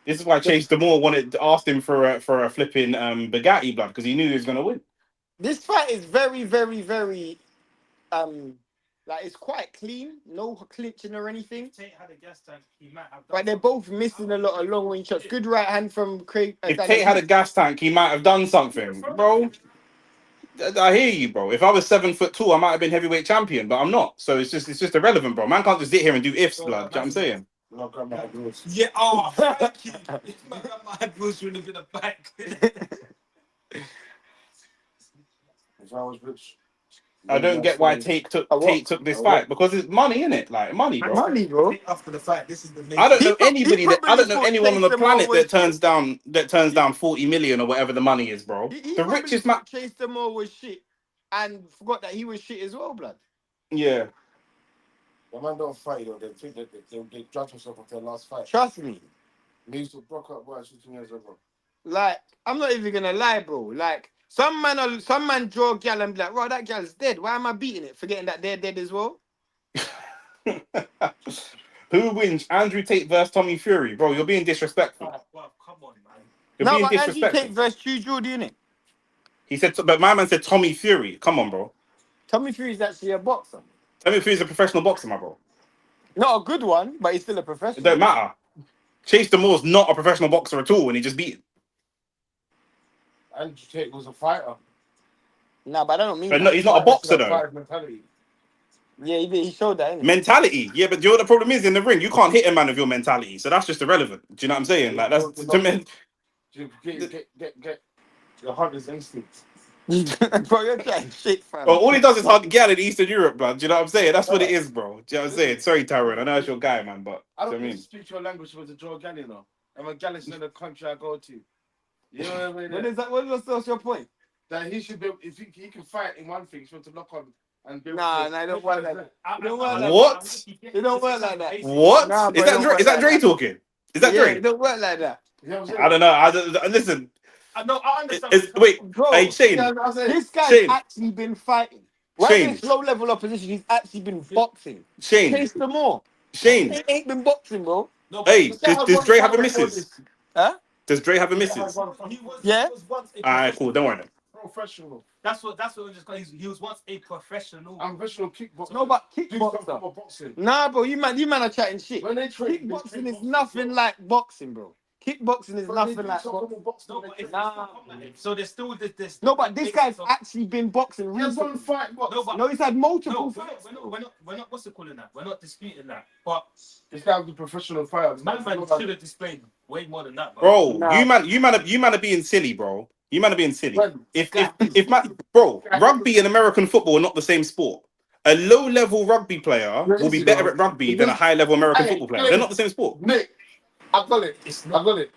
This is why Chase Demoor asked him for a flipping Bugatti, blood, because he knew he was gonna win. This fight is very, very, very, like it's quite clean, no clinching or anything. Tate had a gas tank. He might have. But they're both missing a lot of long range shots. Good right hand from Craig. If Tate had a gas tank, he might have done something, bro. I hear you, bro. If I was 7'2", I might have been heavyweight champion, but I'm not. So it's just irrelevant, bro. Man can't just sit here and do ifs, blood. Do you know what I'm saying? No, grandma had rules. Yeah. Oh, thank you. If my grandma had rules, would have been a back. If I was rich. I don't get why Tate took this fight because it's money, innit? Like money, bro. Money, bro. After the fight, this is the main. I don't know He anybody that I don't know probably anyone on the thought planet Chase that turns down 40 million or whatever the money is, bro. He The probably richest man. thought Chase Demoor was shit and forgot that he was shit as well, blood. Yeah. The man don't fight, though. They think that they judge themselves after their last fight. Trust me. They used to broke up boy 15 years ago. Like, I'm not even gonna lie, bro. Like, some man draw a gal and be like, "Right, that gal's dead. Why am I beating it? Forgetting that they're dead as well." Who wins? Andrew Tate versus Tommy Fury, bro. You're being disrespectful. Well, come on, man. You're being But Andrew disrespectful. Tate versus True Jordy, innit? He said, but my man said Tommy Fury. Come on, bro. Tommy Fury's actually a boxer. Tommy Fury's a professional boxer, my bro. Not a good one, but he's still a It professional. don't matter. Chase Demoor's not a professional boxer at all, and he just beat him. Andrew Tate was a fighter. Nah, but I don't mean But that. no, he's not a boxer though. Fighter mentality. Yeah, he showed that, innit? Mentality, yeah, but you know what the problem is in the ring? You can't hit a man with your mentality, so that's just irrelevant. Do you know what I'm saying? Like that's Get your hunter's instinct. Bro, you're trying shit, fam. Well, all he does is hug gal in Eastern Europe, blood. Do you know what I'm saying? That's what it is, bro. Do you know what I'm saying? Sorry, Tyrone. I know it's your guy, man, but I do don't you know what I need mean? to speak your language with a Joe Galli, though. I'm a Gallish in the country I go to. You know what I mean? What is that? What's your point? That he should be, if he can fight in one thing, he's supposed to lock on and build. Nah, it don't work like that. It don't work like What? that. It don't work like that. What? Nah, bro, Is it don't that work Dre like that. talking? Is that Yeah, Dre? it don't work like that. You know what I'm saying? I don't know. Listen. No, I understand. Wait, Bro, hey Shane. Yeah, I'm saying. this guy's Shane. actually been fighting. Right Shane. against low level opposition, he's actually been boxing. Shane. Chase Demoor. Shane. He ain't been boxing, bro. No, but Hey, does Dre have a missus? Huh? Does Dre have a missus? Yeah? He was once a Alright, cool. Don't worry. Professional. That's what I'm just calling. He was once a professional. I'm professional kickboxer. No, but Dudes come from kickboxer. a boxing. Nah, bro, you man are chatting shit. When they train, Kickboxing is nothing like boxing, bro. Kickboxing is nothing like boxing. No, but it's Nah. not like so there's still this. No, but this guy's actually been boxing He has one recently. fight box. No, but No, he's had multiple no, fights. we're not. What's it calling that? We're not disputing that. But This guy was a professional fighter. man should have displayed way more than that, bro. Bro, Nah. you man are being silly, bro. You man are being silly. When? If man, bro, rugby and American football are not the same sport. A low-level rugby player will be better at rugby than a high-level American football player. They're not the same sport. Nick, I got it. I got it.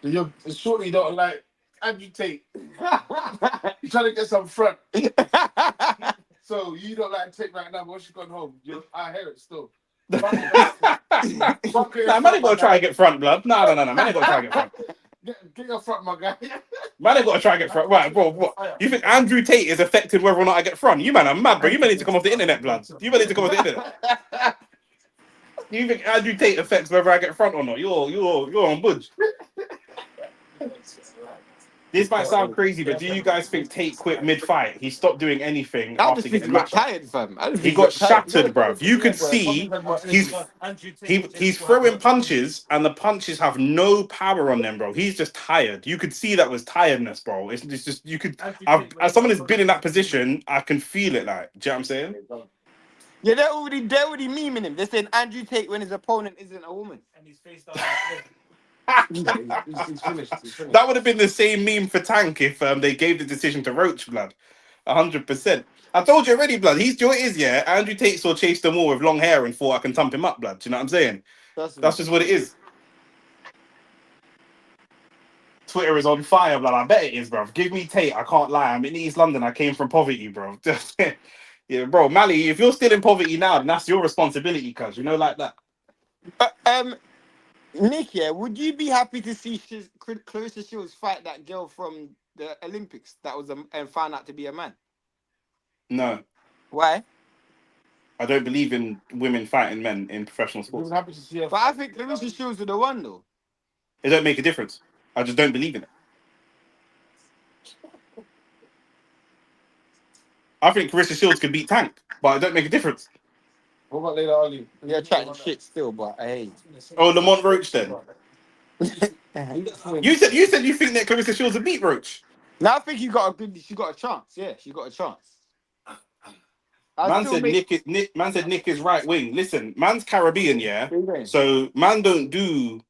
You're surely don't like Andrew Tate. You're trying to get some front. So you don't like Tate right now, but once you've gone home, I hear it still. Nah, man ain't gotta try and get front, blood. No, man ain't gotta try and get front. Get your front, my guy. Man ain't gotta try and get front. Right, bro, what? You think Andrew Tate is affected whether or not I get front? You man are mad, bro. You man need to come off the internet, blood. You man need to come off the internet. You think Andrew Tate affects whether I get front or not? You're on budge. This might sound crazy, but do you guys think Tate quit mid-fight? He stopped doing anything I after just think getting he got matched up. tired, fam. I just He think got tired. shattered, bruv. You could see he's throwing punches, and the punches have no power on them, bro. He's just tired. You could see that was tiredness, bro. It's just you could. As someone who's been in that position, I can feel it. Like, do you know what I'm saying? Yeah, they're already memeing him. They're saying Andrew Tate when his opponent isn't a woman. And he's faced up. He's finished. That would have been the same meme for Tank if they gave the decision to Roach, blood. 100%. I told you already, blood. He's what it is, yeah. Andrew Tate saw Chase Demoor with long hair and thought I can thump him up, blood. Do you know what I'm saying? That's just what it is. Twitter is on fire, blood. I bet it is, bro. Give me Tate. I can't lie. I'm in East London. I came from poverty, bro. Yeah, bro. Mally, if you're still in poverty now, then that's your responsibility, cuz. You know, like that. Nick, yeah, would you be happy to see Clarissa Shields fight that girl from the Olympics that was and found out to be a man? No. Why? I don't believe in women fighting men in professional He sports. was happy to see her. But I think Clarissa Shields was the one, though. It don't make a difference. I just don't believe in it. I think Carissa Shields could beat Tank, but it don't make a difference. What about Layla Ali? You're chatting shit still, but hey. Oh, Lamont Roach then. You said you think that Clarissa Shields would beat Roach. Now I think she got a chance. Yeah, she got a chance. Man said Nick is right wing. Listen, man's Caribbean, yeah. So man don't do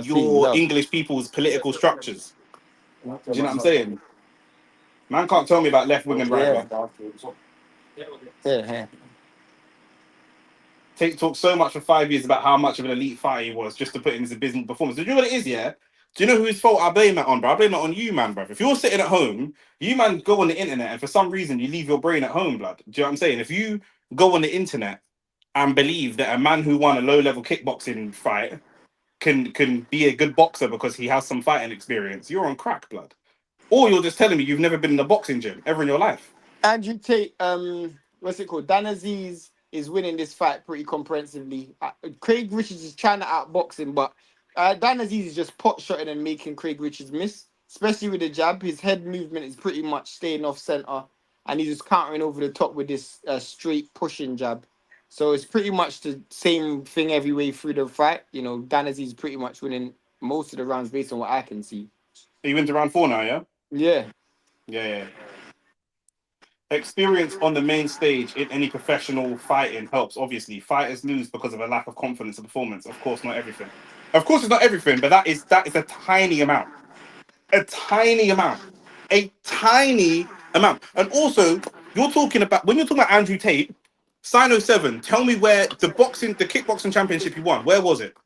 your English people's political structures. Do you know what I'm saying? Man can't tell me about left wing and right wing. Yeah. Tate talked so much for 5 years about how much of an elite fighter he was just to put in his abysmal performance. Do you know what it is, yeah? Do you know whose fault I blame that on, bro? I blame it on you, man, bro. If you're sitting at home, you, man, go on the internet and for some reason you leave your brain at home, blood. Do you know what I'm saying? If you go on the internet and believe that a man who won a low-level kickboxing fight can be a good boxer because he has some fighting experience, you're on crack, blood. Or you're just telling me you've never been in a boxing gym ever in your life. Andrew Tate, what's it called? Dan Azeez is winning this fight pretty comprehensively. Craig Richards is trying to outbox him, but Dan Azeez is just pot-shotting and making Craig Richards miss, especially with the jab. His head movement is pretty much staying off center, and he's just countering over the top with this straight pushing jab. So it's pretty much the same thing every way through the fight. You know, Dan Azeez is pretty much winning most of the rounds based on what I can see. He went to round 4 now, yeah? Yeah. Yeah. Experience on the main stage in any professional fighting helps, obviously. Fighters lose because of a lack of confidence in performance. Of course, not everything. Of course, it's not everything, but that is a tiny amount. A tiny amount. A tiny amount. And also, when you're talking about Andrew Tate, Sino 7, tell me where the kickboxing championship he won, where was it?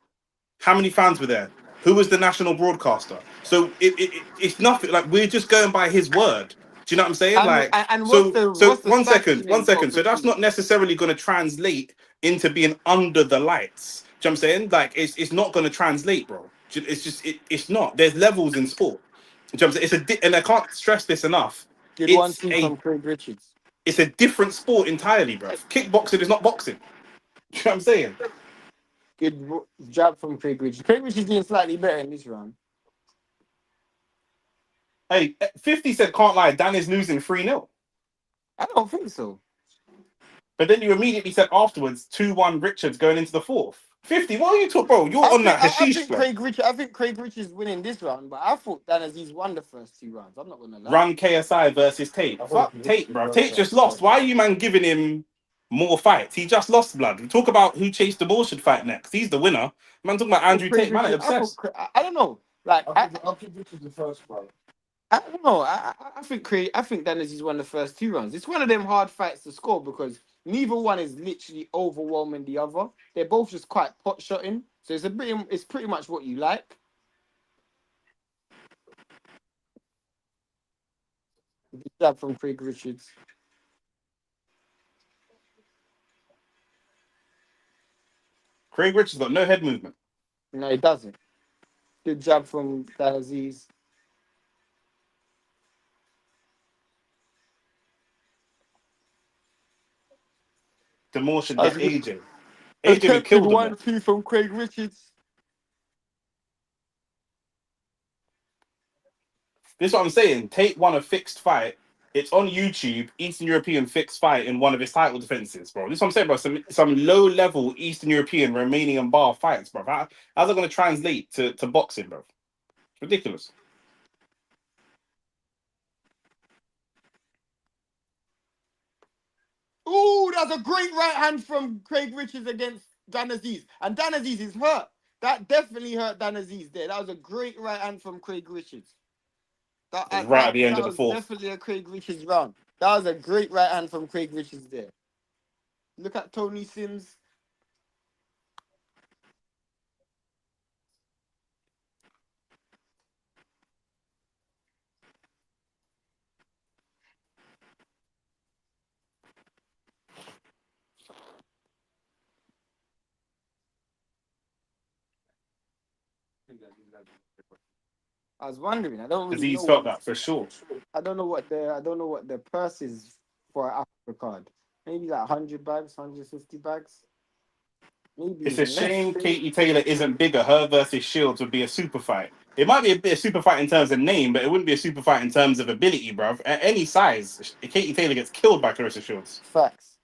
How many fans were there? Who was the national broadcaster? So it's nothing, like, we're just going by his word. Do you know what I'm saying? One second. So that's not necessarily going to translate into being under the lights. what I'm saying? Like, it's not going to translate, bro. It's just, it's not. There's levels in sport. Do you know what I'm saying? And I can't stress this enough. Good one, It's two from Craig Richards. it's a different sport entirely, bro. Kickboxing is not boxing. Do you know what I'm saying? Good jab from Craig Richards. Craig Richards doing slightly better in this round. Hey, 50 said, can't lie, Dan is losing 3-0. I don't think so. But then you immediately said afterwards, 2-1 Richards going into the fourth. 50, what are you talking, bro? You're on that I hashish, think bro. I think Craig Richards is winning this round, but I thought Dan Azeez won the first 2 rounds. I'm not gonna lie. Run KSI versus Tate. Fuck Tate, bro. Tate just lost. Why are you, man, giving him more fights? He just lost, blood. We talk about who Chase Demoor should fight next. He's the winner. Man, talking about Andrew Tate. Man, I'm obsessed. I don't know. Like I'll give Richards the first one. I don't know. I think Dan Azeez won the first 2 rounds. It's one of them hard fights to score because neither one is literally overwhelming the other. They're both just quite pot shotting. So it's pretty much what you like. Good jab from Craig Richards. Craig Richards got no head movement. No, it doesn't. Good jab from Dan Azeez. Demoor should get AJ. AJ would Attempted kill Demoor. 1-2 from Craig Richards. This is what I'm saying. Tate won a fixed fight. It's on YouTube, Eastern European fixed fight in one of his title defenses, bro. This is what I'm saying, bro. Some low-level Eastern European Romanian bar fights, bro. How's that going to translate to boxing, bro? It's ridiculous. Ooh, that's a great right hand from Craig Richards against Dan Azeez. And Dan Azeez is hurt. That definitely hurt Dan Azeez there. That was a great right hand from Craig Richards. Right at the end of the fourth. Definitely a Craig Richards round. That was a great right hand from Craig Richards there. Look at Tony Sims. I was wondering. I don't really Aziz know. felt that for sure. I don't know what the purse is for an Africa card. Maybe like 100 bags, 150 bags. Maybe It's a even shame less. Katie Taylor isn't bigger. Her versus Shields would be a super fight. It might be a bit of super fight in terms of name, but it wouldn't be a super fight in terms of ability, bruv. At any size, Katie Taylor gets killed by Clarissa Shields. Facts.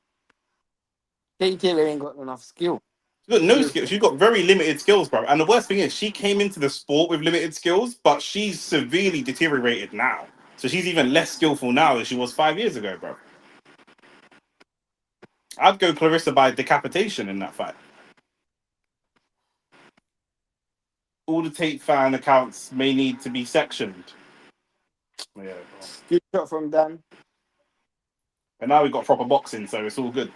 Katie Taylor ain't got enough skill. She's got no skills. She's got very limited skills, bro. And the worst thing is, she came into the sport with limited skills, but she's severely deteriorated now. So she's even less skillful now than she was 5 years ago, bro. I'd go Clarissa by decapitation in that fight. All the Tate fan accounts may need to be sectioned. Yeah. Bro. Good shot from Dan. And now we've got proper boxing, so it's all good.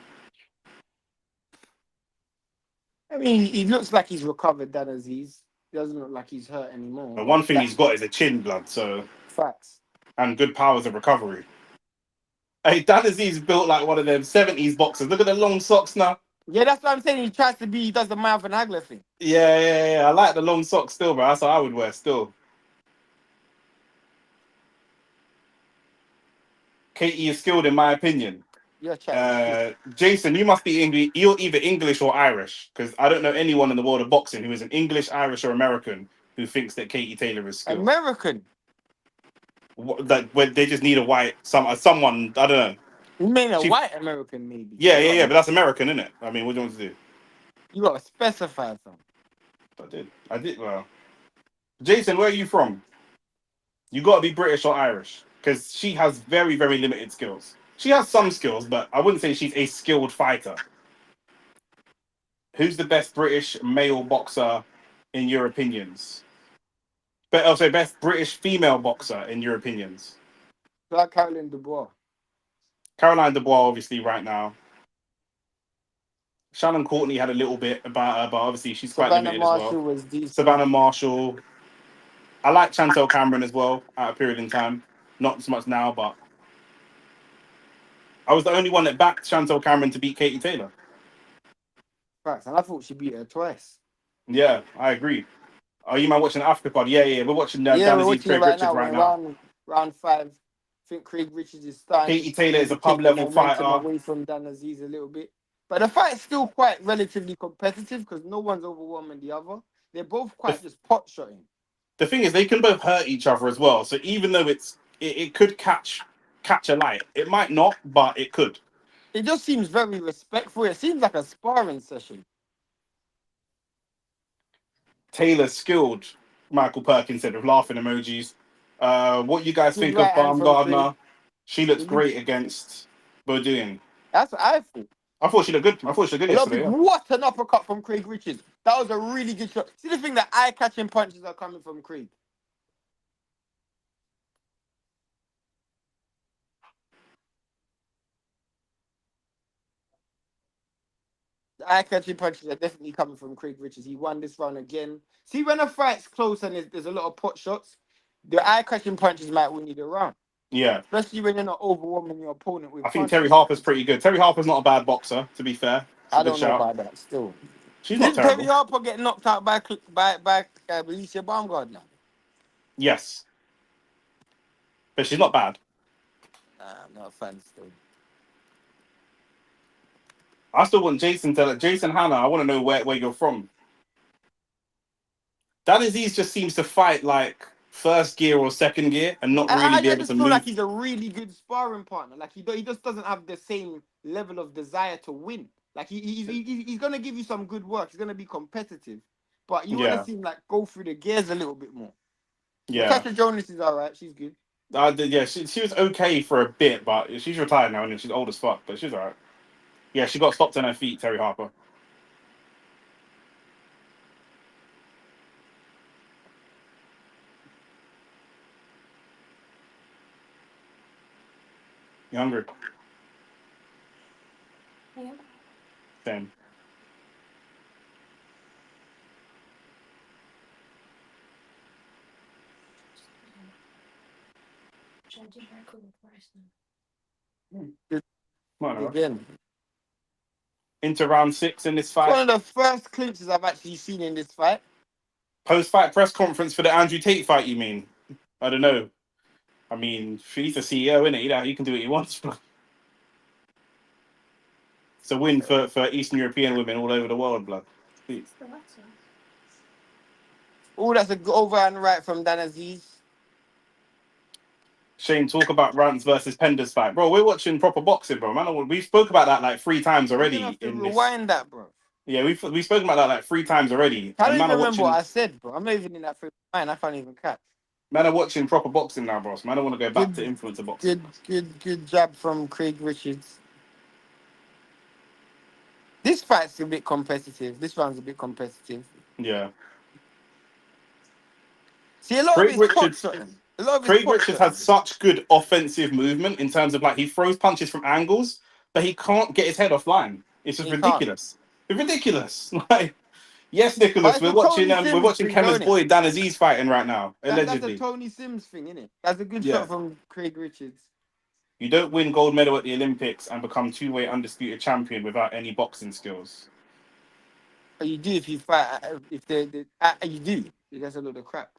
I mean, he looks like he's recovered, Dan Azeez. He doesn't look like he's hurt anymore. The one thing he's got is a chin, blood, so... Facts. And good powers of recovery. Hey, Dan Azeez built like one of them 70s boxers. Look at the long socks now. Yeah, that's what I'm saying. He does the Marvin Hagler thing. Yeah. I like the long socks still, bro. That's what I would wear still. Katie is skilled, in my opinion. Jason, you must be English. You're either English or Irish, because I don't know anyone in the world of boxing who is an English, Irish, or American who thinks that Katie Taylor is skilled. American. That when they just need a white someone. I don't know. You mean a white American, maybe? Yeah. But that's American, isn't it? I mean, what do you want to do? You gotta specify something. I did. Well, Jason, where are you from? You got to be British or Irish, because she has very, very limited skills. She has some skills, but I wouldn't say she's a skilled fighter. Who's the best British male boxer in your opinions? But also best British female boxer in your opinions? Like Caroline Dubois. Caroline Dubois, obviously, right now. Shannon Courtney had a little bit about her, but obviously she's quite limited Marshall as well. Was decent. Savannah Marshall. I like Chantel Cameron as well at a period in time. Not so much now, but I was the only one that backed Chantel Cameron to beat Katie Taylor. Facts. And I thought she beat her twice. Yeah, I agree. Are you man watching the Africa pod? Yeah. We're watching Yeah, Dan we're Azeez, watching it Craig right Richards now. right We're now. round 5. I think Craig Richards is starting Katie Taylor is a maybe pub take the level momentum fighter. away from Dan Azeez a little bit. But the fight's still quite relatively competitive because no one's overwhelming the other. They're both quite just pot shotting. The thing is, they can both hurt each other as well. So even though it could catch a light, it might not, but it could. It just seems very respectful. It seems like a sparring session. Taylor skilled. Michael Perkins said with laughing emojis. What you guys Good think right of hand from Craig. Baumgardner? She looks She looked- great against Bodouin. That's what I thought. I thought she looked good. I thought she looked good A lot of yesterday. people, what an uppercut from Craig Richards. That was a really good shot. See the thing, that eye-catching punches are coming from Craig. The eye-catching punches are definitely coming from Craig Richards. He won this round again. See, when a fight's close and there's a lot of pot shots, the eye-catching punches might win you the round. Yeah. Especially when you're not overwhelming your opponent with I think punches. Terry Harper's pretty good. Terry Harper's not a bad boxer, to be fair. It's a I good don't know shout. about that still. She's not Didn't Terry terrible. Harper get knocked out by Alicia Baumgardner? Yes. But she's not bad. Nah, I'm not a fan still. I still want Jason Hannah, I want to know where you're from. Dan Azeez just seems to fight like first gear or second gear and not really be I able just to feel move. like he's a really good sparring partner. Like he just doesn't have the same level of desire to win. Like he's gonna give you some good work. He's gonna be competitive, but you want to see him like go through the gears a little bit more. Yeah. Natasha Jonas is alright. She's good. Yeah, she was okay for a bit, but she's retired now and she's old as fuck, but she's alright. Yeah, she got stopped on her feet, Terry Harper. You hungry? Yeah. Same. Should I do record with rice Well, Again, into round 6 in this it's fight. one of the first clinches I've actually seen in this fight. Post-fight press conference for the Andrew Tate fight, you mean? I don't know. I mean, he's the CEO, isn't it? He can do what he wants. It's a win for Eastern European women all over the world, blood. Please. the water? Oh, that's a good overhand right from Dan Azeez. Shane, talk about Rants versus Penders fight. Bro, we're watching proper boxing, bro. Man, we spoke about that like 3 times already. You're gonna have to in rewind that, bro. Yeah, we spoke about that like 3 times already. I don't man even remember what I said, bro. I'm not even in that frame of mind. I can't even catch. Man are watching proper boxing now, bro. So man, I don't want to go back to influencer boxing. Good jab from Craig Richards. This fight's a bit competitive. This round's a bit competitive. Yeah. See, a lot Craig of it's pot Richards- shotting. A lot of it's Craig pot Richards shotting. has such good offensive movement in terms of like he throws punches from angles, but he can't get his head offline. It's just He can't. ridiculous. It's ridiculous. Like, yes, But Nicholas, it's we're a watching Tony Sims thing, Kemmer's don't it? boy Dan Azeez fighting right now, That's a allegedly. Tony Sims thing, isn't it? That's a good Yeah. shot from Craig Richards. You don't win gold medal at the Olympics and become 2-way undisputed champion without any boxing skills. But you do if you fight. If you do. That's a load of crap.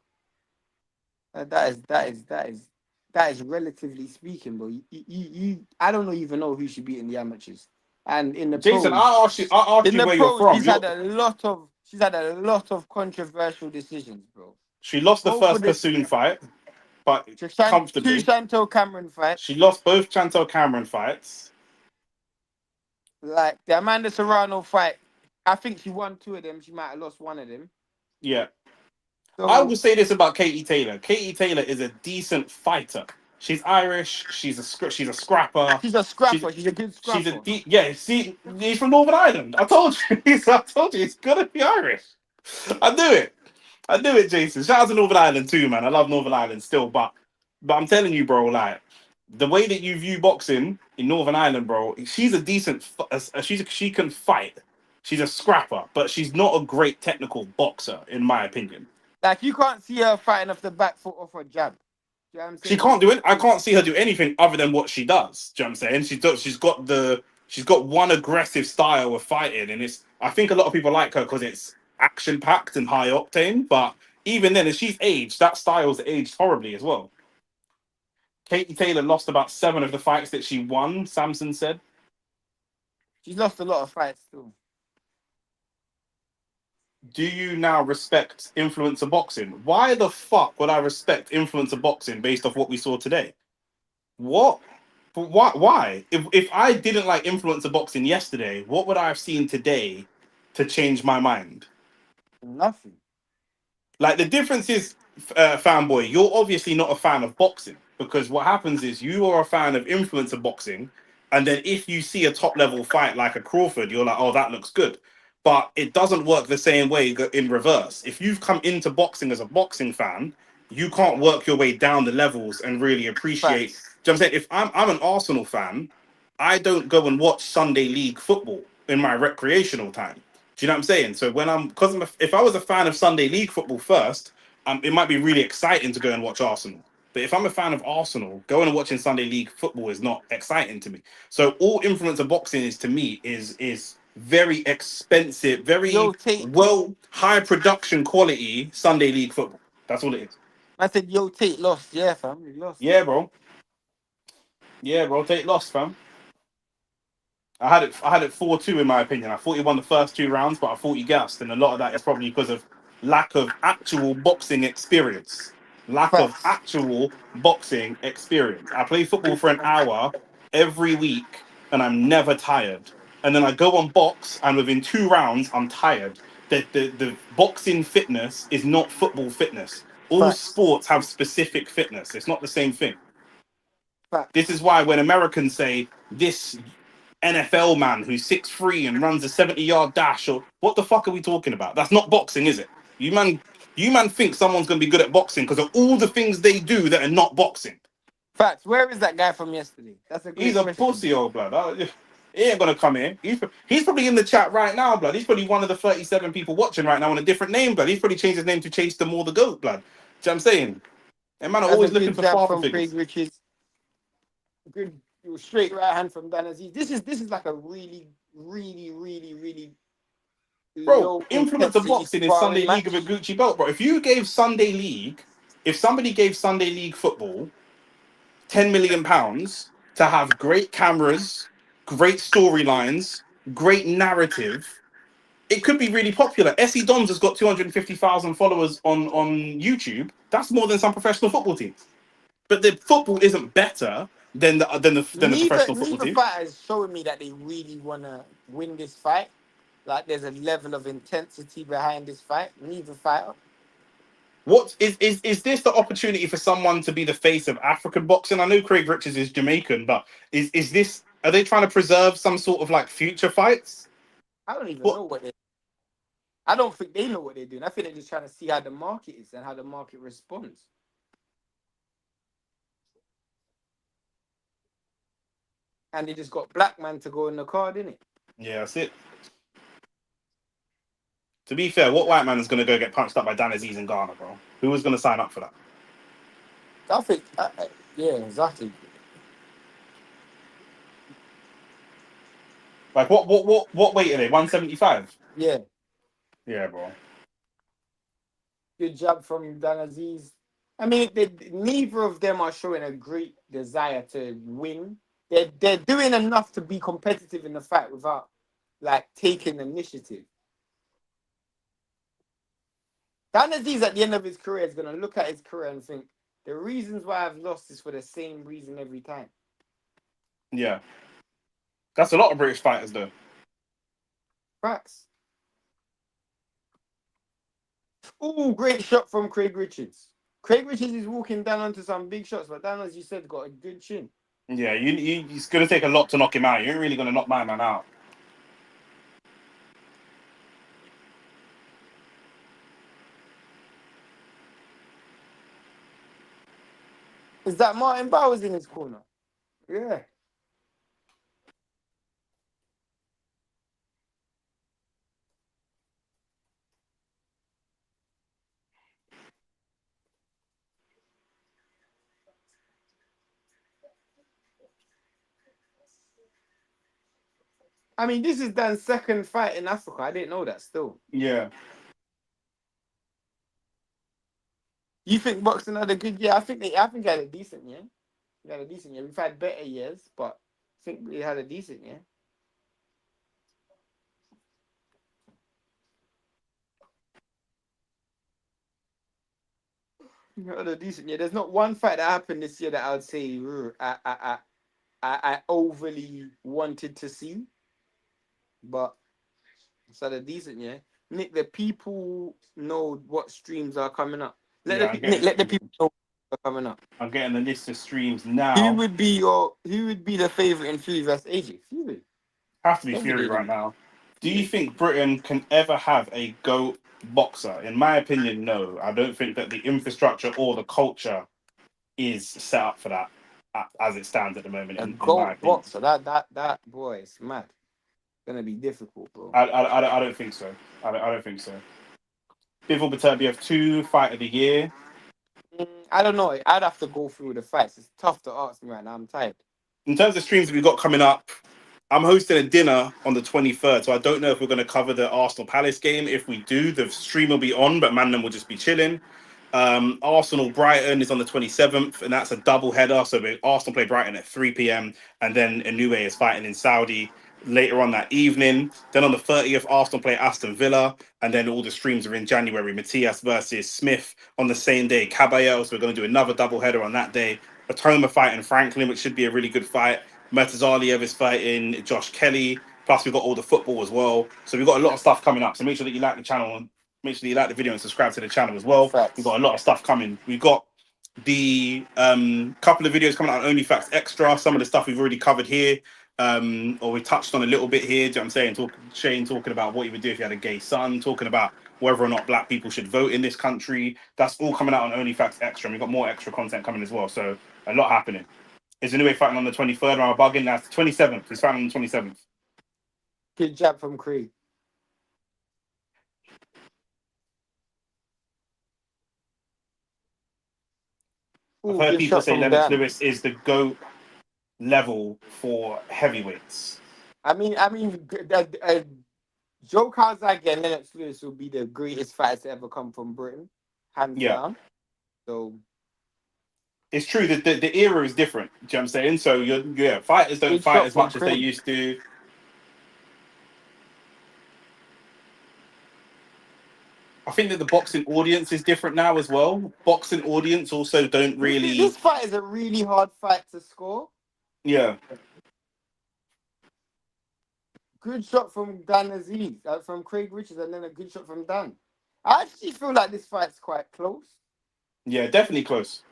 That is relatively speaking, bro. You I don't even know who should be in the amateurs. And in the Jason, pros, I asked you where you're from. she's had a lot of controversial decisions, bro. She lost the Both first of the- Bassoon fight, but Two comfortably. Chantel Cameron fights. She lost both Chantel Cameron fights. Like the Amanda Serrano fight, I think she won 2 of them. She might have lost 1 of them. Yeah. So I will say this about Katie Taylor. Katie Taylor is a decent fighter. She's Irish. She's a scrapper. she's a scrapper. She's a good scrapper. See, he's from Northern Ireland. I told you. He's gonna be Irish. I knew it, Jason. Shout out to Northern Ireland too, man. I love Northern Ireland still, but I'm telling you, bro, like the way that you view boxing in Northern Ireland, bro, she's a decent. She can fight. She's a scrapper, but she's not a great technical boxer, in my opinion. Like you can't see her fighting off the back foot off her jab. Do you know what I'm saying? She can't do it. I can't see her do anything other than what she does. Do you know what I'm saying? She's got the She's got one aggressive style of fighting, and I think a lot of people like her because it's action packed and high octane. But even then, as she's aged, that style's aged horribly as well. Katie Taylor lost about 7 of the fights that she won. Samson said. She's lost a lot of fights still. Do you now respect influencer boxing? Why the fuck would I respect influencer boxing based off what we saw today? What? Why? If I didn't like influencer boxing yesterday, what would I have seen today to change my mind? Nothing. Like the difference is, fanboy, you're obviously not a fan of boxing because what happens is you are a fan of influencer boxing, and then if you see a top level fight like a Crawford, you're like, oh, that looks good. But it doesn't work the same way in reverse. If you've come into boxing as a boxing fan, you can't work your way down the levels and really appreciate. Facts. Do you know what I'm saying? If I'm an Arsenal fan, I don't go and watch Sunday League football in my recreational time. Do you know what I'm saying? So if I was a fan of Sunday League football first, it might be really exciting to go and watch Arsenal. But if I'm a fan of Arsenal, going and watching Sunday League football is not exciting to me. So all influencer boxing is to me is very expensive, Yo, very Tate. high production quality Sunday League football. That's all it is. I said, yo, Tate lost. Yeah, fam. He lost. Yeah, bro. Yeah, bro. Take loss, fam. I had it 4-2 in my opinion. I thought he won the first 2 rounds, but I thought he gassed, and a lot of that is probably because of lack of actual boxing experience. Lack of Facts. actual boxing experience. I play football for an hour every week, and I'm never tired. And then I go on box, and within 2 rounds, I'm tired. The boxing fitness is not football fitness. All Facts. sports have specific fitness. It's not the same thing. Facts. This is why when Americans say this NFL man who's 6'3" and runs a 70-yard dash, or what the fuck are we talking about? That's not boxing, is it? You man think someone's gonna be good at boxing because of all the things they do that are not boxing. Facts. Where is that guy from yesterday? That's a He's great a question. pussy, old blood. He ain't gonna come here. He's probably in the chat right now, blood. He's probably one of the 37 people watching right now on a different name, blood. He's probably changed his name to Chase Demoor the Goat, blood. Do you know what I'm saying? And man are That's a always looking good for jab father from figures. Craig Richards. Good straight right hand from Dan Azeez. This is like a really, really, really, really Bro, low influencer intensity boxing is Sunday sparring League of a match. Gucci belt, bro. If somebody gave Sunday League football £10 million to have great cameras, great storylines, great narrative, it could be really popular. Essie Dons has got 250,000 followers on YouTube. That's more than some professional football teams. But the football isn't better than the professional football Neither team. fighter is showing me that they really wanna win this fight. Like there's a level of intensity behind this fight. Neither fighter. What is this the opportunity for someone to be the face of African boxing? I know Craig Richards is Jamaican, but is this, are they trying to preserve some sort of like future fights? I don't even What know what they. I don't think they know what they're doing. I think they're just trying to see how the market is and how the market responds. And they just got black man to go in the card, innit? Yeah, that's it. To be fair, what white man is going to go get punched up by Dan Azeez in Ghana, bro? Who was going to sign up for that? I think, yeah, exactly. Like what weight are they? 175. Yeah, Yeah, bro. good job from Dan Azeez. I mean, neither of them are showing a great desire to win. They're doing enough to be competitive in the fight without like taking initiative. Dan Azeez at the end of his career is gonna look at his career and think the reasons why I've lost is for the same reason every time. Yeah, that's a lot of British fighters though. Facts. Ooh, great shot from Craig Richards. Craig Richards is walking down onto some big shots, but Dan, as you said, got a good chin. Yeah, it's going to take a lot to knock him out. You ain't really going to knock my man out. Is that Martin Bowers in his corner? Yeah. I mean, this is Dan's second fight in Africa. I didn't know that still. Yeah. You think boxing had a good year? I think he had a decent year. He had a decent year. We've had better years, but I think we had a decent year. We had a decent year. There's not one fight that happened this year that I would say I overly wanted to see, but it's had a decent year. Nick, the people know what streams are coming up. Yeah, Let the people know what are coming up. I'm getting the list of streams Who now. would be the favorite in Fury versus AJ? Fury. Have to be Fury right now. Do you think Britain can ever have a GOAT boxer? In my opinion, no. I don't think that the infrastructure or the culture is set up for that as it stands at the moment. A In my GOAT opinion, boxer? That boy is mad. Gonna be difficult, bro. I don't think so. I don't think so. Bivol Beterbiev 2 fight of the year. I don't know. I'd have to go through the fights. It's tough to ask me right now. I'm tired. In terms of streams that we've got coming up, I'm hosting a dinner on the 23rd, so I don't know if we're going to cover the Arsenal Palace game. If we do, the stream will be on, but Mandem will just be chilling. Arsenal Brighton is on the 27th, and that's a double header. So Arsenal play Brighton at 3 p.m. and then Inoue is fighting in Saudi later on that evening. Then on the 30th, Arsenal play Aston Villa, and then all the streams are in January. Matias versus Smith on the same day. Caballero, so we're going to do another double header on that day. Atoma fighting Franklin, which should be a really good fight. Murtazaliev is fighting Josh Kelly. Plus, we've got all the football as well. So we've got a lot of stuff coming up. So make sure that you like the channel and make sure that you like the video and subscribe to the channel as well. Facts. We've got a lot of stuff coming. We've got the couple of videos coming out on OnlyFacts Extra. Some of the stuff we've already covered here. Or we touched on a little bit here. Do you know what I'm saying? Shane talking about what you would do if you had a gay son, talking about whether or not black people should vote in this country. That's all coming out on OnlyFacts Extra. And we've got more extra content coming as well. So a lot happening. Is Inoue fighting on the 23rd? Am I bugging? That's the 27th. He's fighting on the 27th. Good jab from Craig. I've Ooh, heard good people shot say from Lennox Dan. Lewis is the GOAT level for heavyweights. I mean, Joe Calzaghe and Lennox Lewis will be the greatest fighters to ever come from Britain, hands down. So it's true that the era is different. Do you know what I'm saying? So fighters don't Good fight shot as from much as they Craig. used to. I think that the boxing audience is different now as well. Boxing audience also don't really. This fight is a really hard fight to score. Yeah. Good shot from Dan Azeez, from Craig Richards, and then a good shot from Dan. I actually feel like this fight's quite close. Yeah, definitely close.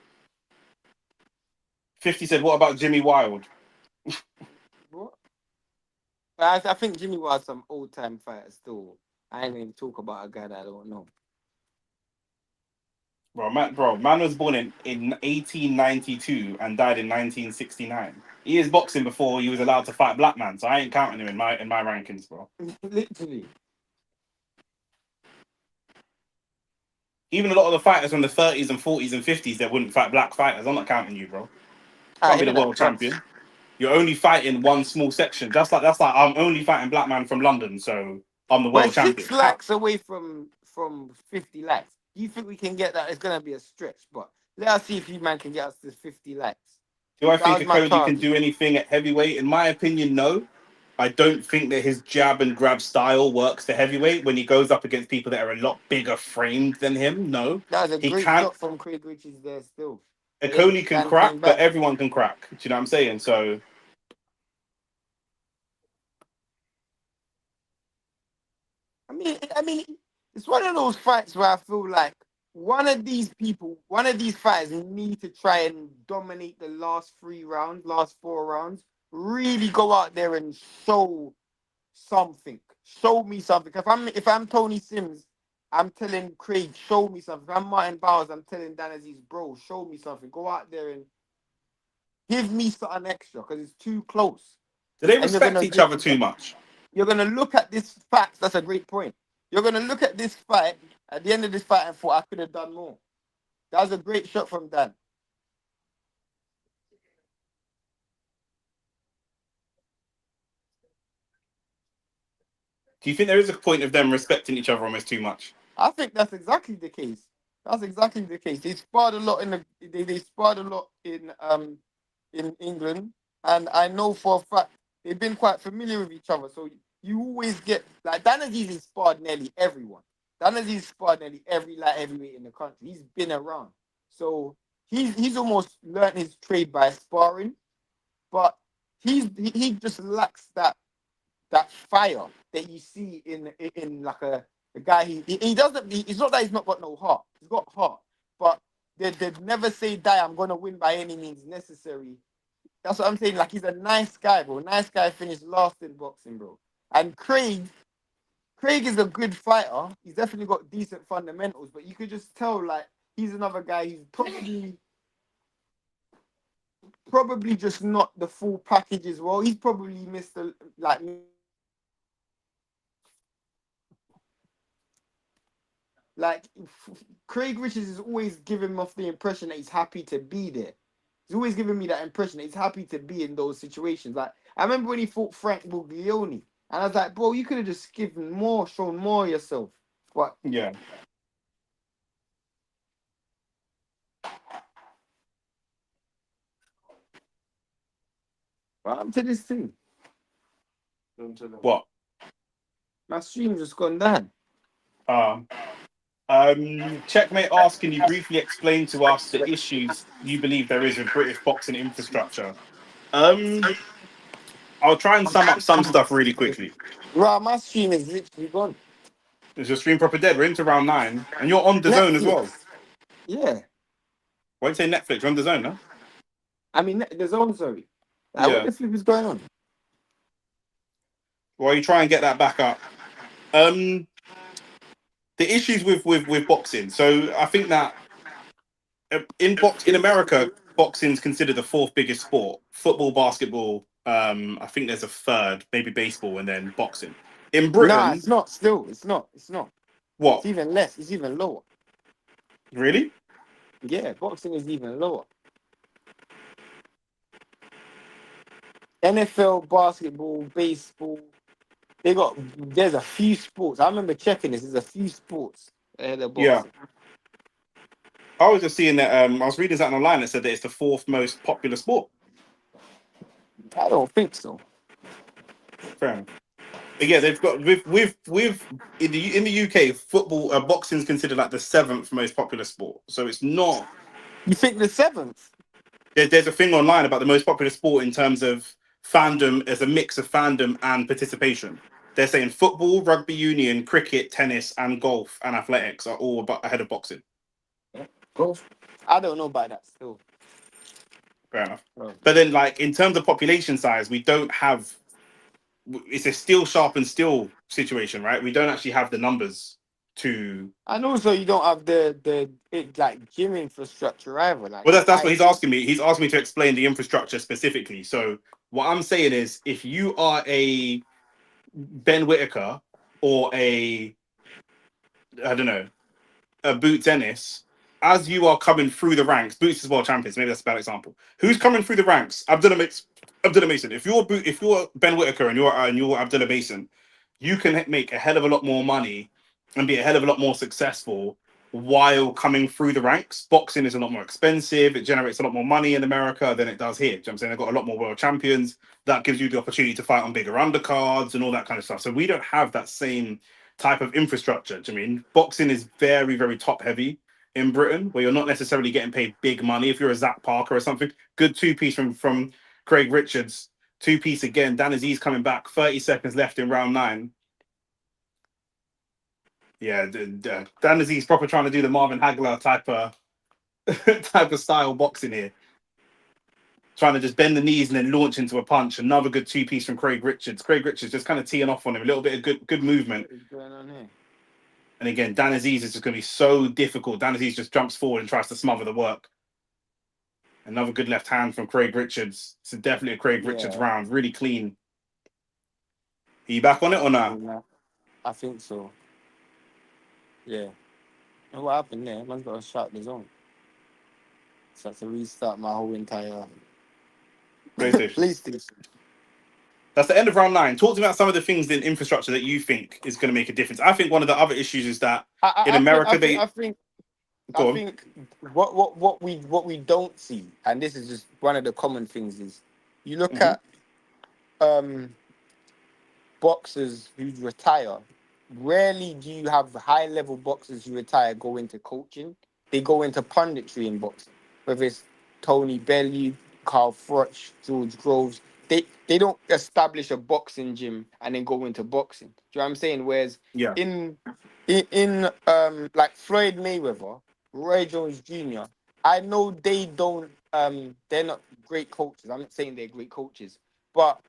50 said, what about Jimmy Wild? What? I think Jimmy was some old-time fighter still. I ain't even talk about a guy that I don't know. Man was born in 1892 and died in 1969. He is boxing before he was allowed to fight black man, so I ain't counting him in my rankings, bro. Literally. Even a lot of the fighters from the 30s and 40s and 50s that wouldn't fight black fighters, I'm not counting you, bro. Can't be the world champion. You're only fighting one small section. That's like I'm only fighting black man from London, so I'm the world champion. 6 lakhs away from 50 lakhs. Do you think we can get that? It's gonna be a stretch, but let us see if you man can get us to 50 lakhs. Do I think Cody can do anything at heavyweight? In my opinion, no. I don't think that his jab and grab style works to heavyweight when he goes up against people that are a lot bigger framed than him. No. That was a great shot from Craig Richards there still. Coney can crack, but everyone can crack. Do you know what I'm saying? So I mean, it's one of those fights where I feel like one of these fighters need to try and dominate the last 4 rounds, really go out there and show something. Show me something. If I'm Tony Sims, I'm telling Craig, show me something. If I'm Martin Bowers, I'm telling Dan Azeez, bro, show me something. Go out there and give me something extra because it's too close. Do they respect each other too much? You're going to look at this fact. That's a great point. You're going to look at this fight, at the end of this fight, and thought, I could have done more. That was a great shot from Dan. Do you think there is a point of them respecting each other almost too much? I think that's exactly the case. That's exactly the case. They sparred a lot they sparred a lot in England, and I know for a fact they've been quite familiar with each other. So you always get like Dan Azeez has sparred nearly everyone. Dan Azeez sparred nearly every light heavyweight in the country. He's been around, so he's almost learned his trade by sparring, but he just lacks that fire that you see in like a guy. He doesn't. It's not that he's not got no heart. He's got heart, but they'd never say die. I'm gonna win by any means necessary. That's what I'm saying. Like he's a nice guy, bro. Nice guy finished last in boxing, bro. And Craig is a good fighter. He's definitely got decent fundamentals, but you could just tell like he's another guy who's probably just not the full package as well. He's probably missed like Craig Richards is always giving off the impression that he's happy to be there. He's always giving me that impression that he's happy to be in those situations. Like I remember when he fought Frank Buglioni, and I was like, bro, you could have just given more, shown more yourself. But Yeah. what happened to this thing? What? My stream just gone down. Checkmate asks, can you briefly explain to us the issues you believe there is with British boxing infrastructure? I'll try and sum up some stuff really quickly. Right, my stream is literally gone. Is your stream proper dead? We're into round 9, and you're on the zone as well. Yeah. Why do you say Netflix? You're on the zone, no? I mean, the zone, sorry. Like, Yeah. what the flip is going on? While you try and get that back up. The issues with boxing. So I think that in America, boxing is considered the 4th biggest sport. Football, basketball. I think there's a 3rd, maybe baseball, and then boxing. In Britain, Nah, it's not. Still, it's not. It's not. What? It's even less. It's even lower. Really? Yeah, boxing is even lower. NFL, basketball, baseball. There's a few sports. I remember checking this. There's a few sports ahead of boxing. Yeah. I was just seeing that. I was reading something online that said that it's the 4th most popular sport. I don't think so. Fair enough. But yeah, they've got with in the UK, football, boxing is considered like the 7th most popular sport. So it's not. You think the 7th? There's a thing online about the most popular sport in terms of fandom as a mix of fandom and participation. They're saying football, rugby union, cricket, tennis, and golf and athletics are all ahead of boxing. Golf? I don't know about that still. Fair enough. Oh. But then, like, in terms of population size, we don't have. It's a steel sharpened steel situation, right? We don't actually have the numbers to. And also, you don't have the gym infrastructure either. Like, Well, that's what he's asking me. He's asking me to explain the infrastructure specifically. So what I'm saying is, if you are a Ben Whitaker or I don't know, a Boots Ennis, as you are coming through the ranks, Boots is world champions. Maybe that's a bad example. Who's coming through the ranks? Abdullah Mason. If you're Ben Whitaker and you're Abdullah Mason, you can make a hell of a lot more money and be a hell of a lot more successful while coming through the ranks. Boxing is a lot more expensive. It generates a lot more money in America than it does here. Do you know what I'm saying? They've got a lot more world champions. That gives you the opportunity to fight on bigger undercards and all that kind of stuff. So we don't have that same type of infrastructure. Do you mean? Boxing is very, very top heavy in Britain, where you're not necessarily getting paid big money. If you're a Zach Parker or something, good 2-piece from Craig Richards, 2-piece again. Dan Azeez coming back, 30 seconds left in round 9. Yeah, Dan Azeez proper trying to do the Marvin Hagler type of style boxing here. Trying to just bend the knees and then launch into a punch. Another good 2-piece from Craig Richards. Craig Richards just kind of teeing off on him. A little bit of good movement. What is going on here? And again, Dan Azeez is just going to be so difficult. Dan Azeez just jumps forward and tries to smother the work. Another good left hand from Craig Richards. It's definitely a Craig Richards round. Really clean. Are you back on it or not? I think so. Yeah. And what happened there? Man's got to shut the zone. So I have to restart my whole entire PlayStation. PlayStation. That's the end of round 9. Talk to me about some of the things in infrastructure that you think is going to make a difference. I think one of the other issues is that in America, I go on. think what we don't see, and this is just one of the common things, is you look Mhm. at boxers who retire. Rarely do you have high level boxers who retire go into coaching. They go into punditry in boxing, whether it's Tony Bellew, Carl Froch, George Groves. They don't establish a boxing gym and then go into boxing. Do you know what I'm saying? Whereas Yeah. in like Floyd Mayweather, Roy Jones Jr., I know they don't they're not great coaches. I'm not saying they're great coaches, but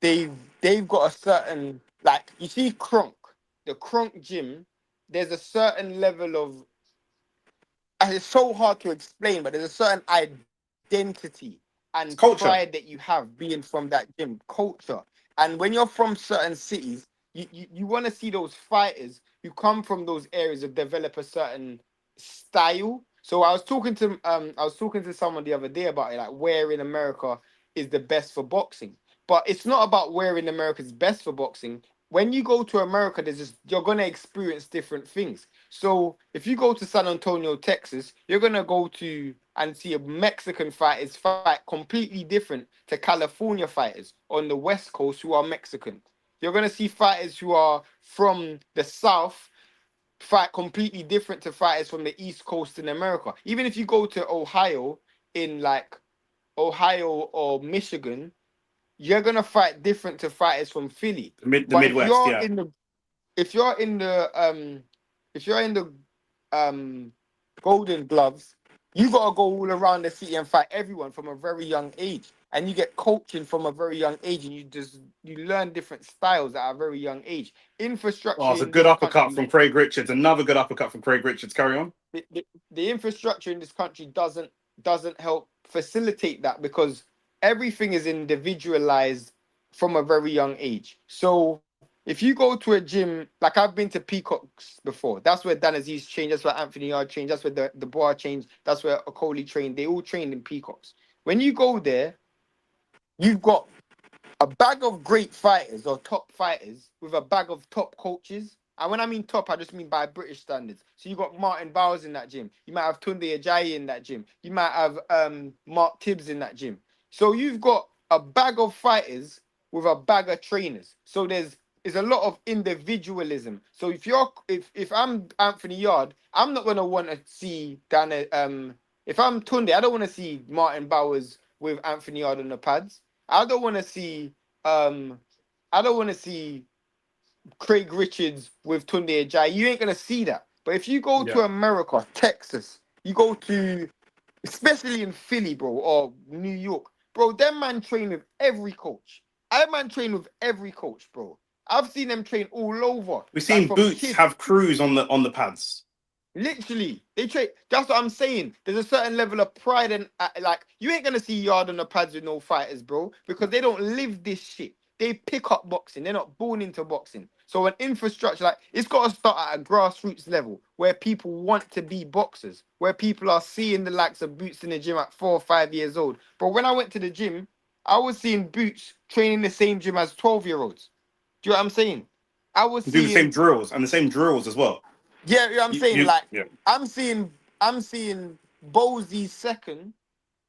they've got a certain, like, you see the Kronk gym, there's a certain level of, and it's so hard to explain, but there's a certain identity It's and culture. pride that you have being from that gym, culture. And when you're from certain cities, you want to see those fighters who come from those areas of develop a certain style. So I was talking to someone the other day about it, like where in America is the best for boxing. But it's not about where in America is best for boxing. When you go to America, you're gonna experience different things. So if you go to San Antonio, Texas, you're gonna go to and see a Mexican fighters fight completely different to California fighters on the West Coast who are Mexican. You're gonna see fighters who are from the South fight completely different to fighters from the East Coast in America. Even if you go to Ohio, in like Ohio or Michigan, you're gonna fight different to fighters from Philly. The But if Midwest, you're yeah. in the if you're in the if you're in the um golden gloves, you gotta go all around the city and fight everyone from a very young age. And you get coaching from a very young age, and you learn different styles at a very young age. Oh, Infrastructure it's a in good this uppercut country, from Craig Richards. Another good uppercut from Craig Richards. Carry on. the infrastructure in this country doesn't help facilitate that, because everything is individualized from a very young age. So if you go to a gym, like I've been to Peacocks before, that's where Dan Azeez trained, that's where Anthony Yard trained, that's where the Boa trained, that's where Okoli trained. They all trained in Peacocks. When you go there, you've got a bag of great fighters or top fighters with a bag of top coaches. And when I mean top, I just mean by British standards. So you got Martin Bowers in that gym. You might have Tunde Ajayi in that gym. You might have Mark Tibbs in that gym. So you've got a bag of fighters with a bag of trainers. So there's a lot of individualism. So if I'm Anthony Yard, I'm not gonna want to see Dan. If I'm Tunde, I don't want to see Martin Bowers with Anthony Yard on the pads. I don't want to see I don't want to see Craig Richards with Tunde Ajayi. You ain't gonna see that. But if you go to Yeah. America, Texas, you go to, especially in Philly, bro, or New York, bro, them man train with every coach. I man train with every coach, bro. I've seen them train all over, We've like seen from Boots kids. have crews on the pads. Literally, they trade. That's what I'm saying. There's a certain level of pride, and like, you ain't gonna see Yard on the pads with no fighters, bro, because they don't live this shit. They pick up boxing. They're not born into boxing. So an infrastructure, like, it's got to start at a grassroots level where people want to be boxers, where people are seeing the likes of Boots in the gym at 4 or 5 years old. But when I went to the gym, I was seeing Boots training the same gym as 12-year-olds. Do you know what I'm saying? I was Do the same seeing, drills and the same drills as well. yeah, you know what I'm saying? Like, Yeah. I'm seeing Bosey second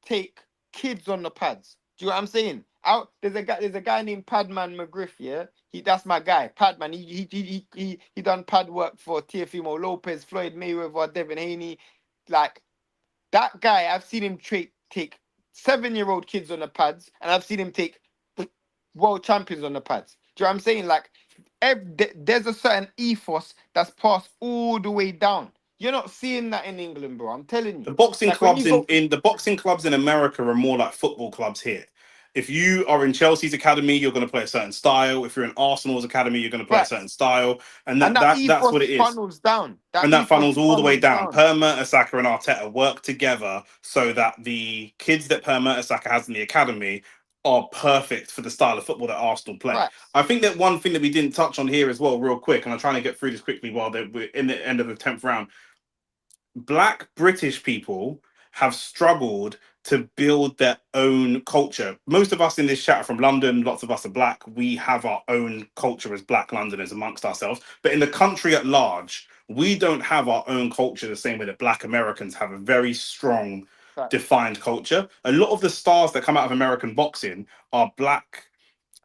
take kids on the pads. Do you know what I'm saying? There's a guy named Padman McGriff, yeah. That's my guy, Padman. He done pad work for Teofimo Lopez, Floyd Mayweather, Devin Haney. Like, that guy, I've seen him take 7-year-old kids on the pads, and I've seen him take world champions on the pads. Do you know what I'm saying? Like, there's a certain ethos that's passed all the way down. You're not seeing that in England, bro. I'm telling The you. boxing Like, when clubs you go, in the boxing clubs in America are more like football clubs here. If you are in Chelsea's academy, you're going to play a certain style. If you're in Arsenal's academy, you're going to play a certain facts, style, and and that's what it ethos is. funnels down. That And that ethos funnels all the way funnels down. down. Per Mertesacker and Arteta work together so that the kids that Per Mertesacker has in the academy are perfect for the style of football that Arsenal play. Facts. I think that one thing that we didn't touch on here as well, real quick, and I'm trying to get through this quickly while we're in the end of the 10th round. Black British people have struggled to build their own culture. Most of us in this chat are from London, lots of us are black. We have our own culture as black Londoners amongst ourselves. But in the country at large, we don't have our own culture the same way that black Americans have a very strong, Right. defined culture. A lot of the stars that come out of American boxing are black,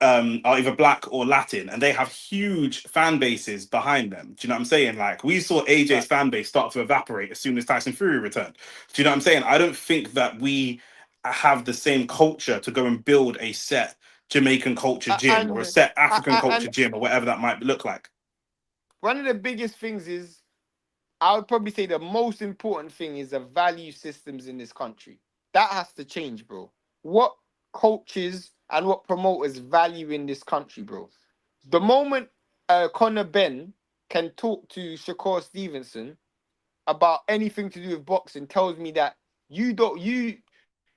are either black or Latin, and they have huge fan bases behind them. Do you know what I'm saying? Like, we saw AJ's Right. fan base start to evaporate as soon as Tyson Fury returned. Do you know what I'm saying? I don't think that we have the same culture to go and build a set Jamaican culture gym or a set African culture And gym or whatever that might look like. one of the biggest things is, I would probably say the most important thing is the value systems in this country. That has to change, bro. What coaches and what promoters value in this country, bro? The moment Conor Ben can talk to Shakur Stevenson about anything to do with boxing, tells me that you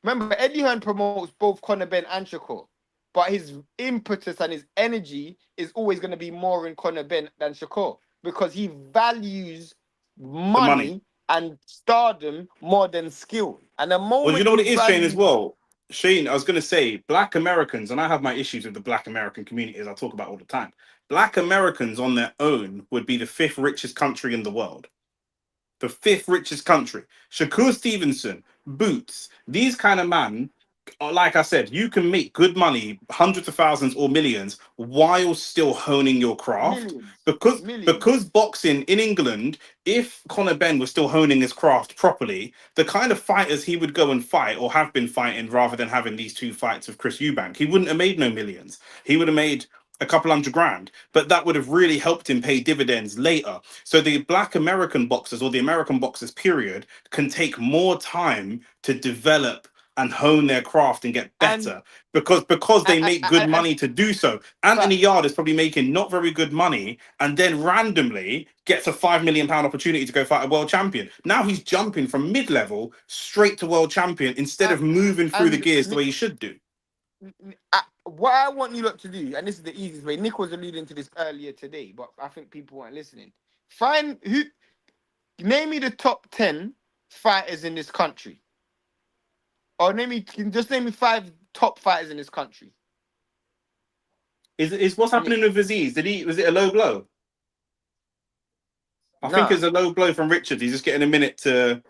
remember Eddie Hearn promotes both Conor Ben and Shakur, but his impetus and his energy is always going to be more in Conor Ben than Shakur, because he values money and stardom more than skill. And the moment Well, you know what it is, Shane, as value- well? Shane, I was going to say, black Americans, and I have my issues with the black American community, as I talk about all the time. Black Americans on their own would be the 5th richest country in the world. The 5th richest country. Shakur Stevenson, Boots, these kind of man, like I said, you can make good money, hundreds of thousands or millions, while still honing your craft. millions. Because boxing in England, if Conor Ben was still honing his craft properly, the kind of fighters he would go and fight or have been fighting, rather than having these 2 fights with Chris Eubank, he wouldn't have made no millions. He would have made a couple $100,000, but that would have really helped him pay dividends later. So the black American boxers, or the American boxers period, can take more time to develop and hone their craft and get better, because they make good money to do so. Anthony Yard is probably making not very good money, and then randomly gets a £5 million opportunity to go fight a world champion. Now he's jumping from mid-level straight to world champion instead of moving through the gears the way he should do. What I want you lot to do, and this is the easiest way, Nick was alluding to this earlier today, but I think people weren't listening. Name me the top 10 fighters in this country. Or name me 5 top fighters in this country. Is what's happening with Aziz? Was it a low blow? I think it's a low blow from Richard. He's just getting a minute to.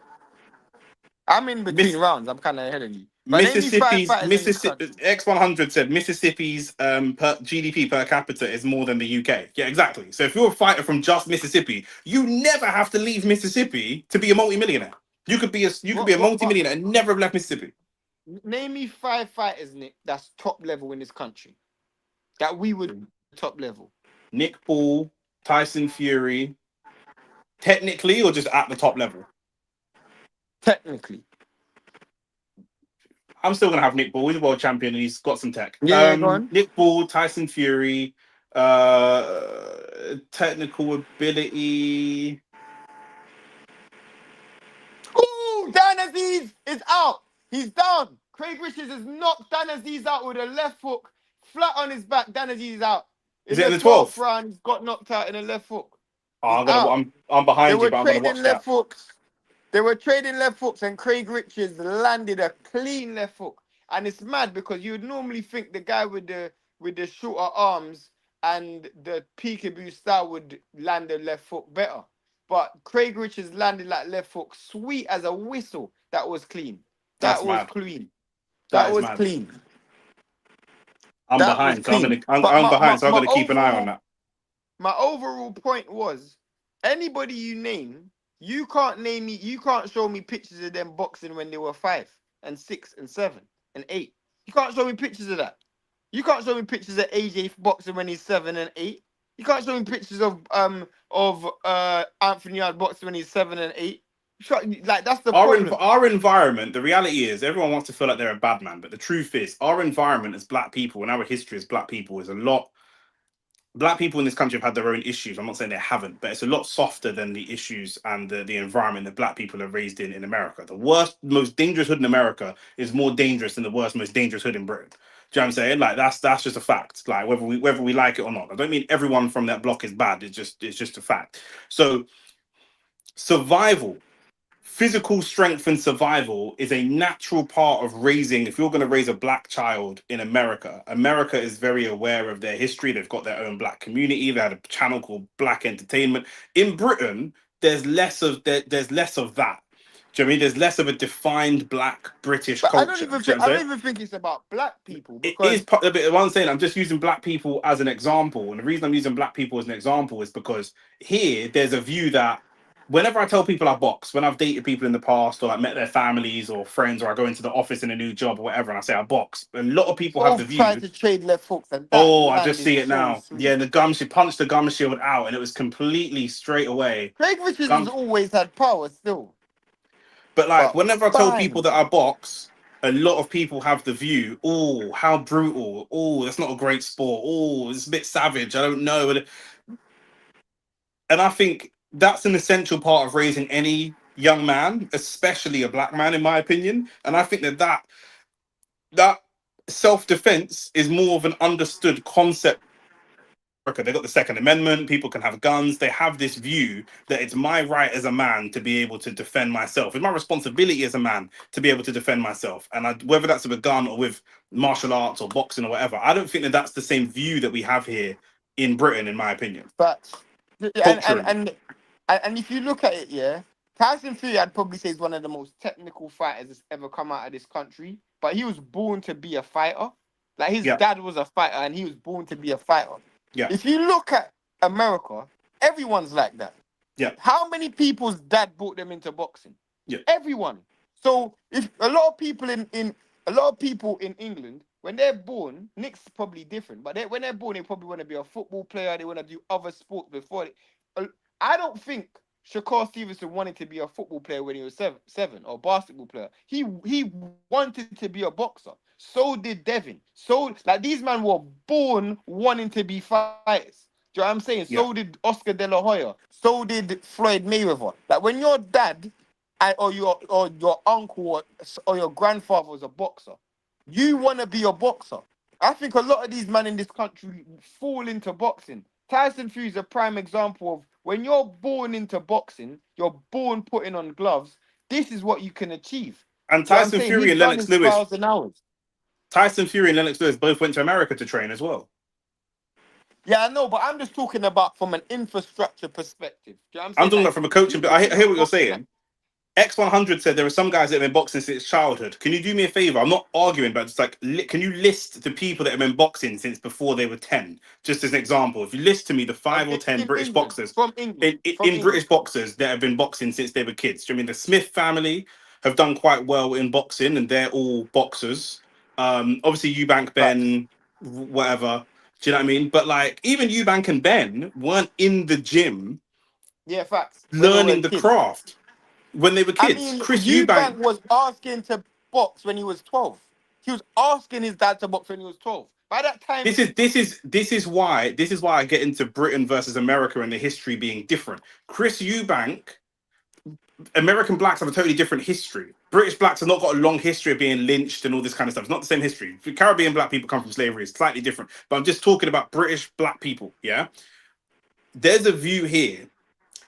I'm in between rounds. I'm kind of ahead of you. But Mississippi X100 said Mississippi's GDP per capita is more than the UK. Yeah, exactly. So if you're a fighter from just Mississippi, you never have to leave Mississippi to be a multi-millionaire. You could be a multi-millionaire and never have left Mississippi. Name me 5 fighters, Nick, that's top level in this country. That we would top level. Nick Paul, Tyson Fury. Technically, or just at the top level? Technically. I'm still gonna have Nick Paul. He's a world champion and he's got some tech. Yeah, go on. Nick Paul, Tyson Fury, technical ability. Ooh, Dan Azeez is out. He's down. Craig Richards has knocked Dan Azeez out with a left hook, flat on his back. Dan Azeez is out. Is it in the 12th round? He's got knocked out in a left hook. I'm behind you, but I'm gonna watch that. They were trading left hooks, and Craig Richards landed a clean left hook. And it's mad because you would normally think the guy with the shorter arms and the peekaboo style would land a left hook better. But Craig Richards landed like left hook, sweet as a whistle. That was clean. That was clean. I'm behind, so I'm gonna keep an eye on that. My overall point was, anybody you name, you can't show me pictures of them boxing when they were 5 and 6 and 7 and 8. You can't show me pictures of that. You can't show me pictures of AJ boxing when he's 7 and 8. You can't show me pictures of Anthony Yard boxing when he's 7 and 8. Like, that's the problem. Our environment, the reality is everyone wants to feel like they're a bad man, but the truth is our environment as black people and our history as black people is a lot. Black people in this country have had their own issues. I'm not saying they haven't, but it's a lot softer than the issues and the environment that black people are raised in America. The worst, most dangerous hood in America is more dangerous than the worst, most dangerous hood in Britain. Do you know what I'm saying? Like, that's just a fact. Like, whether we like it or not. I don't mean everyone from that block is bad. It's just a fact. So survival physical strength and survival is a natural part of raising. If you're going to raise a black child in America, America is very aware of their history. They've got their own black community. They had a channel called Black Entertainment. In Britain, there's less of there's less of that. Do you know what I mean? There's less of a defined black British But culture. Do you know what I'm I saying? don't even think it's about black people It is because part of it. What I'm saying, I'm just using black people as an example. And the reason I'm using black people as an example is because here there's a view that whenever I tell people I box, when I've dated people in the past or like met their families or friends, or I go into the office in a new job or whatever, and I say I box, a lot of people have the both tried view, to trade left hooks, and that oh, I just landed see it so now. sweet. Yeah, the gum, she punched the gum shield out and it was completely straight away. Craig Richards has Gum. always had power still, But like but whenever I tell people bang. that I box, a lot of people have the view, oh, how brutal. Oh, that's not a great sport. Oh, it's a bit savage. I don't know. And I think that's an essential part of raising any young man, especially a black man, in my opinion. And I think that self-defense is more of an understood concept. They got the Second Amendment. People can have guns. They have this view that it's my right as a man to be able to defend myself. It's my responsibility as a man to be able to defend myself. And whether that's with a gun or with martial arts or boxing or whatever, I don't think that that's the same view that we have here in Britain, in my opinion, But culturally. and if you look at it, yeah, Tyson Fury, I'd probably say is one of the most technical fighters that's ever come out of this country. But he was born to be a fighter. Like his Yeah, dad was a fighter, and he was born to be a fighter. yeah, If you look at America, everyone's like that. yeah, How many people's dad brought them into boxing? yeah. Everyone. So if a lot of people in England, when they're born, Nick's probably different, but when they're born, they probably want to be a football player. They want to do other sports before. I don't think Shakur Stevenson wanted to be a football player when he was seven or basketball player. He wanted to be a boxer. So did Devin. So like these men were born wanting to be fighters. Do you know what I'm saying? Yeah. So did Oscar De La Hoya. So did Floyd Mayweather. Like when your dad or your uncle or your grandfather was a boxer, you want to be a boxer. I think a lot of these men in this country fall into boxing. Tyson Fury is a prime example of when you're born into boxing, you're born putting on gloves. This is what you can achieve. And Do you know what I'm Tyson saying? Fury He's and done Lennox his Lewis, trials and hours. Both went to America to train as well. Yeah, I know, but I'm just talking about from an infrastructure perspective. Do you know what I'm I'm saying? talking Like, about from a coaching, you but look I at hear the what you're boxing, like, saying. X100 said there are some guys that have been boxing since childhood. Can you do me a favor? I'm not arguing, but just like, can you list the people that have been boxing since before they were 10? Just as an example, if you list to me the 5 or 10 in British England, boxers, from England, in British boxers that have been boxing since they were kids. Do you know what I mean the Smith family have done quite well in boxing and they're all boxers? Obviously, Eubank, Facts. Ben, whatever. Do you know what I mean? But like, even Eubank and Ben weren't in the gym Yeah, facts. When they were learning the kids. craft when they were I kids. mean, Chris Eubank Eubank. was asking to box when he was 12. He was asking his dad to box when he was 12. By that time, This is why I get into Britain versus America and the history being different. Chris Eubank, American blacks have a totally different history. British blacks have not got a long history of being lynched and all this kind of stuff. It's not the same history. Caribbean black people come from slavery. It's slightly different. But I'm just talking about British black people. Yeah, there's a view here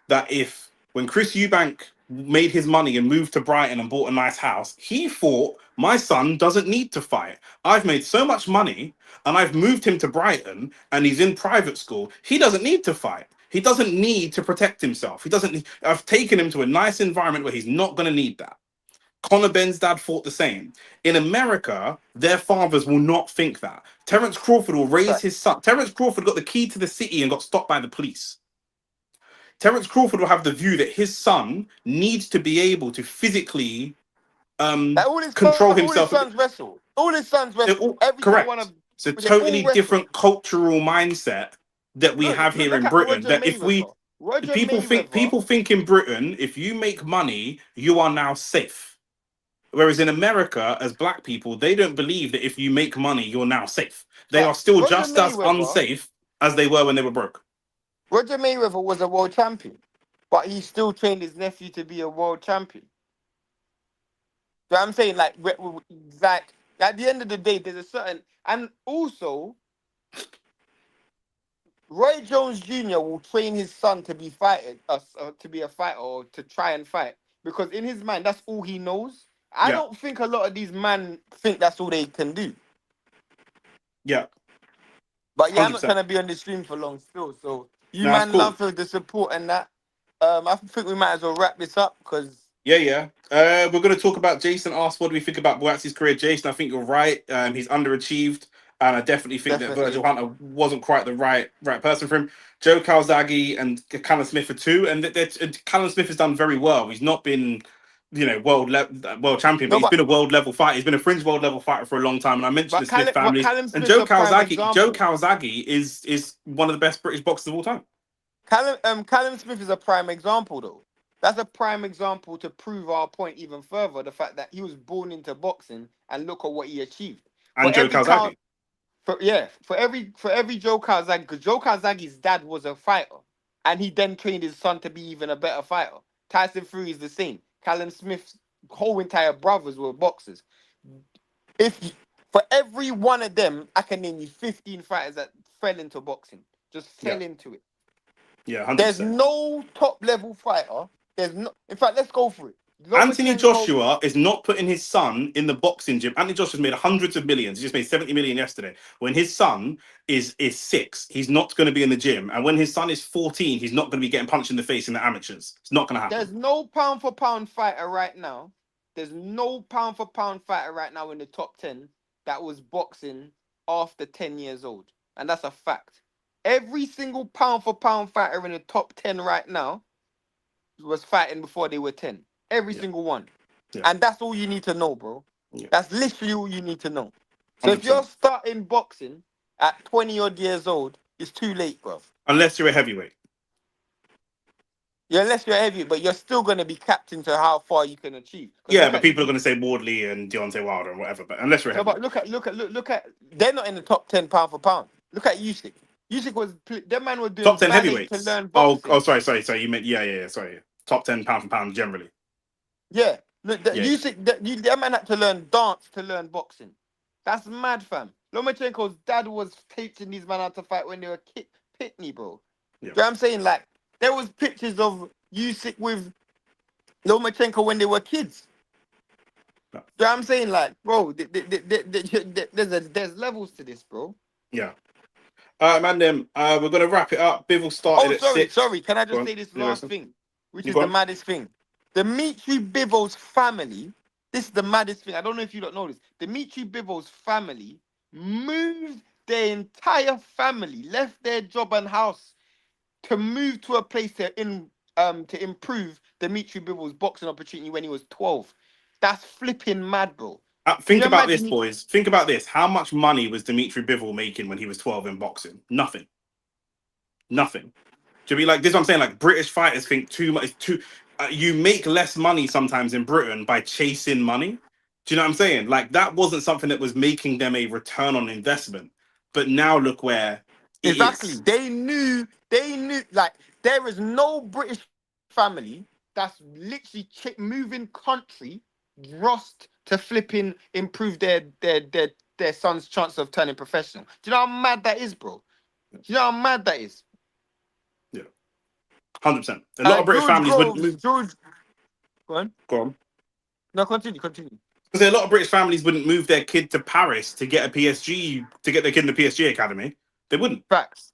that if when Chris Eubank made his money and moved to Brighton and bought a nice house, he thought my son doesn't need to fight. I've made so much money and I've moved him to Brighton and he's in private school. He doesn't need to fight. He doesn't need to protect himself. He doesn't. I've taken him to a nice environment where he's not going to need that. Conor Ben's dad thought the same. In America, their fathers will not think that. Terence Crawford will raise his facts. son. Terence Crawford got the key to the city and got stopped by the police. Terence Crawford will have the view that his son needs to be able to physically Like control all his himself. sons wrestle. All his sons They're wrestle. all Every single one correct. of It's a they all totally wrestle. different cultural mindset that we have here Look in at Britain. Roger That if we Mayweather. Roger people think Mayweather. people think in Britain, if you make money, you are now safe. Whereas in America, as black people, they don't believe that if you make money, you're now safe. They are Facts. still just as unsafe as they were when they were broke. Roger Mayweather was a world champion, but he still trained his nephew to be a world champion. So I'm saying, like at the end of the day, there's a certain, and also Roy Jones Jr. will train his son to be to be a fighter or to try and fight. because in his mind, that's all he knows. I Yeah. don't think a lot of these men think that's all they can do. Yeah. But yeah, I'm not 100%. trying to be on the stream for long still. So you No, that's man cool. love for the support and that. I think we might as well wrap this up because Yeah. We're going to talk about Jason asked, what do we think about Boaxi's career? Jason, I think you're right. He's underachieved. And I definitely think that definitely. Virgil Hunter wasn't quite the right person for him. Joe Calzaghe and Callum Smith are two. And Callum Smith has done very well. He's not been, world champion, but No, he's been a world level fighter. He's been a fringe world level fighter for a long time. And I mentioned the Smith family. Callum And Smith's a prime Joe example. Calzaghe is one of the best British boxers of all time. Callum Smith is a prime example though. That's a prime example to prove our point even further. The fact that he was born into boxing and look at what he achieved. And Joe Calzaghe. For every Joe Calzaghe, because Joe Calzaghe's dad was a fighter, and he then trained his son to be even a better fighter. Tyson Fury is the same. Callum Smith's whole entire brothers were boxers. For every one of them, I can name you 15 fighters that fell into boxing. Just fell into it. Yeah, 100%. There's no top level fighter. There's no. In fact, let's go for it. Anthony Joshua is not putting his son in the boxing gym. Anthony Joshua's made hundreds of millions. He just made 70 million yesterday. When his son is 6, he's not going to be in the gym. And when his son is 14, he's not going to be getting punched in the face in the amateurs. It's not going to happen. There's no pound for pound fighter right now. There's no pound for pound fighter right now in the top 10 that was boxing after 10 years old. And that's a fact. Every single pound for pound fighter in the top 10 right now was fighting before they were 10. Every single one. Yeah. And that's all you need to know, bro. Yeah. That's literally all you need to know. So 100%. if you're starting boxing at 20 odd years old, it's too late, bro. Unless you're a heavyweight. Yeah, unless you're heavy, but you're still going to be capped into how far you can achieve. Yeah, but people are going to say Wardley and Deontay Wilder and whatever. But unless you're a heavyweight. But look at. They're not in the top 10 pound for pound. Look at Usyk. Usyk was. That man was doing Top 10 ballet heavyweights. to learn boxing. Oh, sorry. You meant sorry. Top 10 pound for pound generally. Yeah, look, Usyk. That man had to learn dance to learn boxing. That's mad, fam. Lomachenko's dad was teaching these men how to fight when they were pitney, bro. Yeah. You know what I'm saying? Like, there was pictures of Usyk with Lomachenko when they were kids. No. You know what I'm saying? Like, bro, there's levels to this, bro. Yeah. All right, man, then. We're going to wrap it up. Bivol started at 6. Sorry. Can I just say this last thing? Which is the maddest thing. Dimitri Bivol's family, this is the maddest thing. I don't know if you don't know this. Dimitri Bivol's family moved their entire family, left their job and house to move to a place to improve Dimitri Bivol's boxing opportunity when he was 12. That's flipping mad, bro. Think about this, boys. Think about this. How much money was Dimitri Bivol making when he was 12 in boxing? Nothing. To be like, this is what I'm saying. Like, British fighters think too much. You make less money sometimes in Britain by chasing money. Do you know what I'm saying? Like, that wasn't something that was making them a return on investment. But now look where it is. They knew, like, there is no British family that's literally moving country just to flipping improve their son's chance of turning professional. Do you know how mad that is, bro? Do you know how mad that is? 100%. A lot of British families wouldn't move. Go on. No, continue. Because a lot of British families wouldn't move their kid to Paris to get their kid in the PSG academy. They wouldn't. Facts.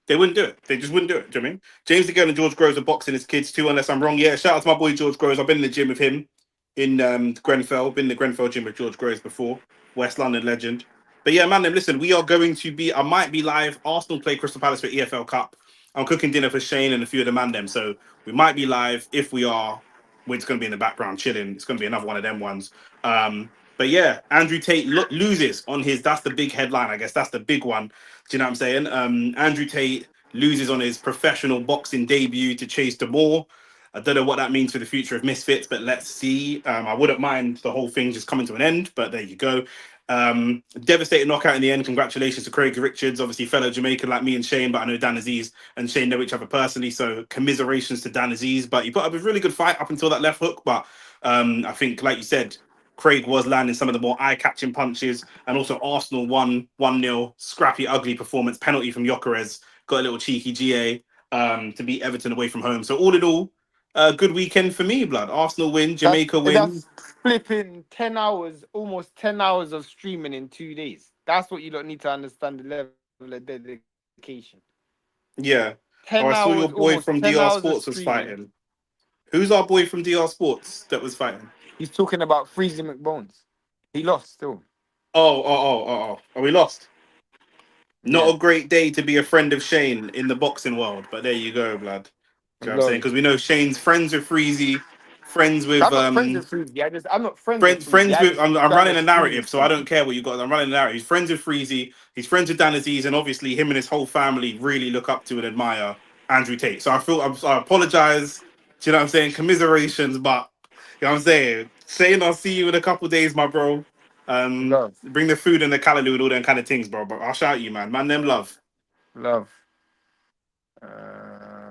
They wouldn't do it. They just wouldn't do it. Do you know what I mean? James DeGale and George Groves are boxing his kids too, unless I'm wrong. Yeah, shout out to my boy George Groves. I've been in the gym with him in Grenfell. Been in the Grenfell gym with George Groves before. West London legend. But yeah, man, listen, we are going to be, I might be live. Arsenal play Crystal Palace for EFL Cup. I'm cooking dinner for Shane and a few of the man them. So we might be live. If we are, we're just going to be in the background chilling. It's going to be another one of them ones. But yeah, Andrew Tate loses on his, that's the big headline, I guess. That's the big one. Do you know what I'm saying? Andrew Tate loses on his professional boxing debut to Chase Demoor. I don't know what that means for the future of Misfits, but let's see. I wouldn't mind the whole thing just coming to an end, but there you go. Devastating knockout in the end. Congratulations to Craig Richards, obviously fellow Jamaican like me and Shane, but I know Dan Azeez and Shane know each other personally, so commiserations to Dan Azeez. But he put up a really good fight up until that left hook, but I think, like you said, Craig was landing some of the more eye-catching punches, and also Arsenal won 1-0, scrappy, ugly performance, penalty from Gyökeres, got a little cheeky GA to beat Everton away from home. So all in all, Good weekend for me, blood. Arsenal win, Jamaica win. That's flipping 10 hours, almost 10 hours of streaming in 2 days. That's what you don't need to understand the level of dedication. Yeah. 10 Oh, I saw your hours, boy almost from 10 DR hours of Sports was streaming. fighting. Who's our boy from DR Sports that was fighting? He's talking about freezing McBones. He lost still. Oh. Are we lost? Not Yeah. a great day to be a friend of Shane in the boxing world, but there you go, blood. Do you know what I'm saying? Lol. Because we know Shane's friends with Freezy, friends with I'm not friends with Freezy. I'm not friends with Freezy. friends I with. just I'm done running a a stream narrative, with so I him. don't care what you got. I'm running a narrative. He's friends with Freezy. He's friends with Dan Azeez, and obviously him and his whole family really look up to and admire Andrew Tate. So I apologize. Do you know what I'm saying? Commiserations, but you know what I'm saying. Saying I'll see you in a couple days, my bro. Love. Bring the food and the callaloo and all them kind of things, bro. But I'll shout you, man. Man, them love. Love.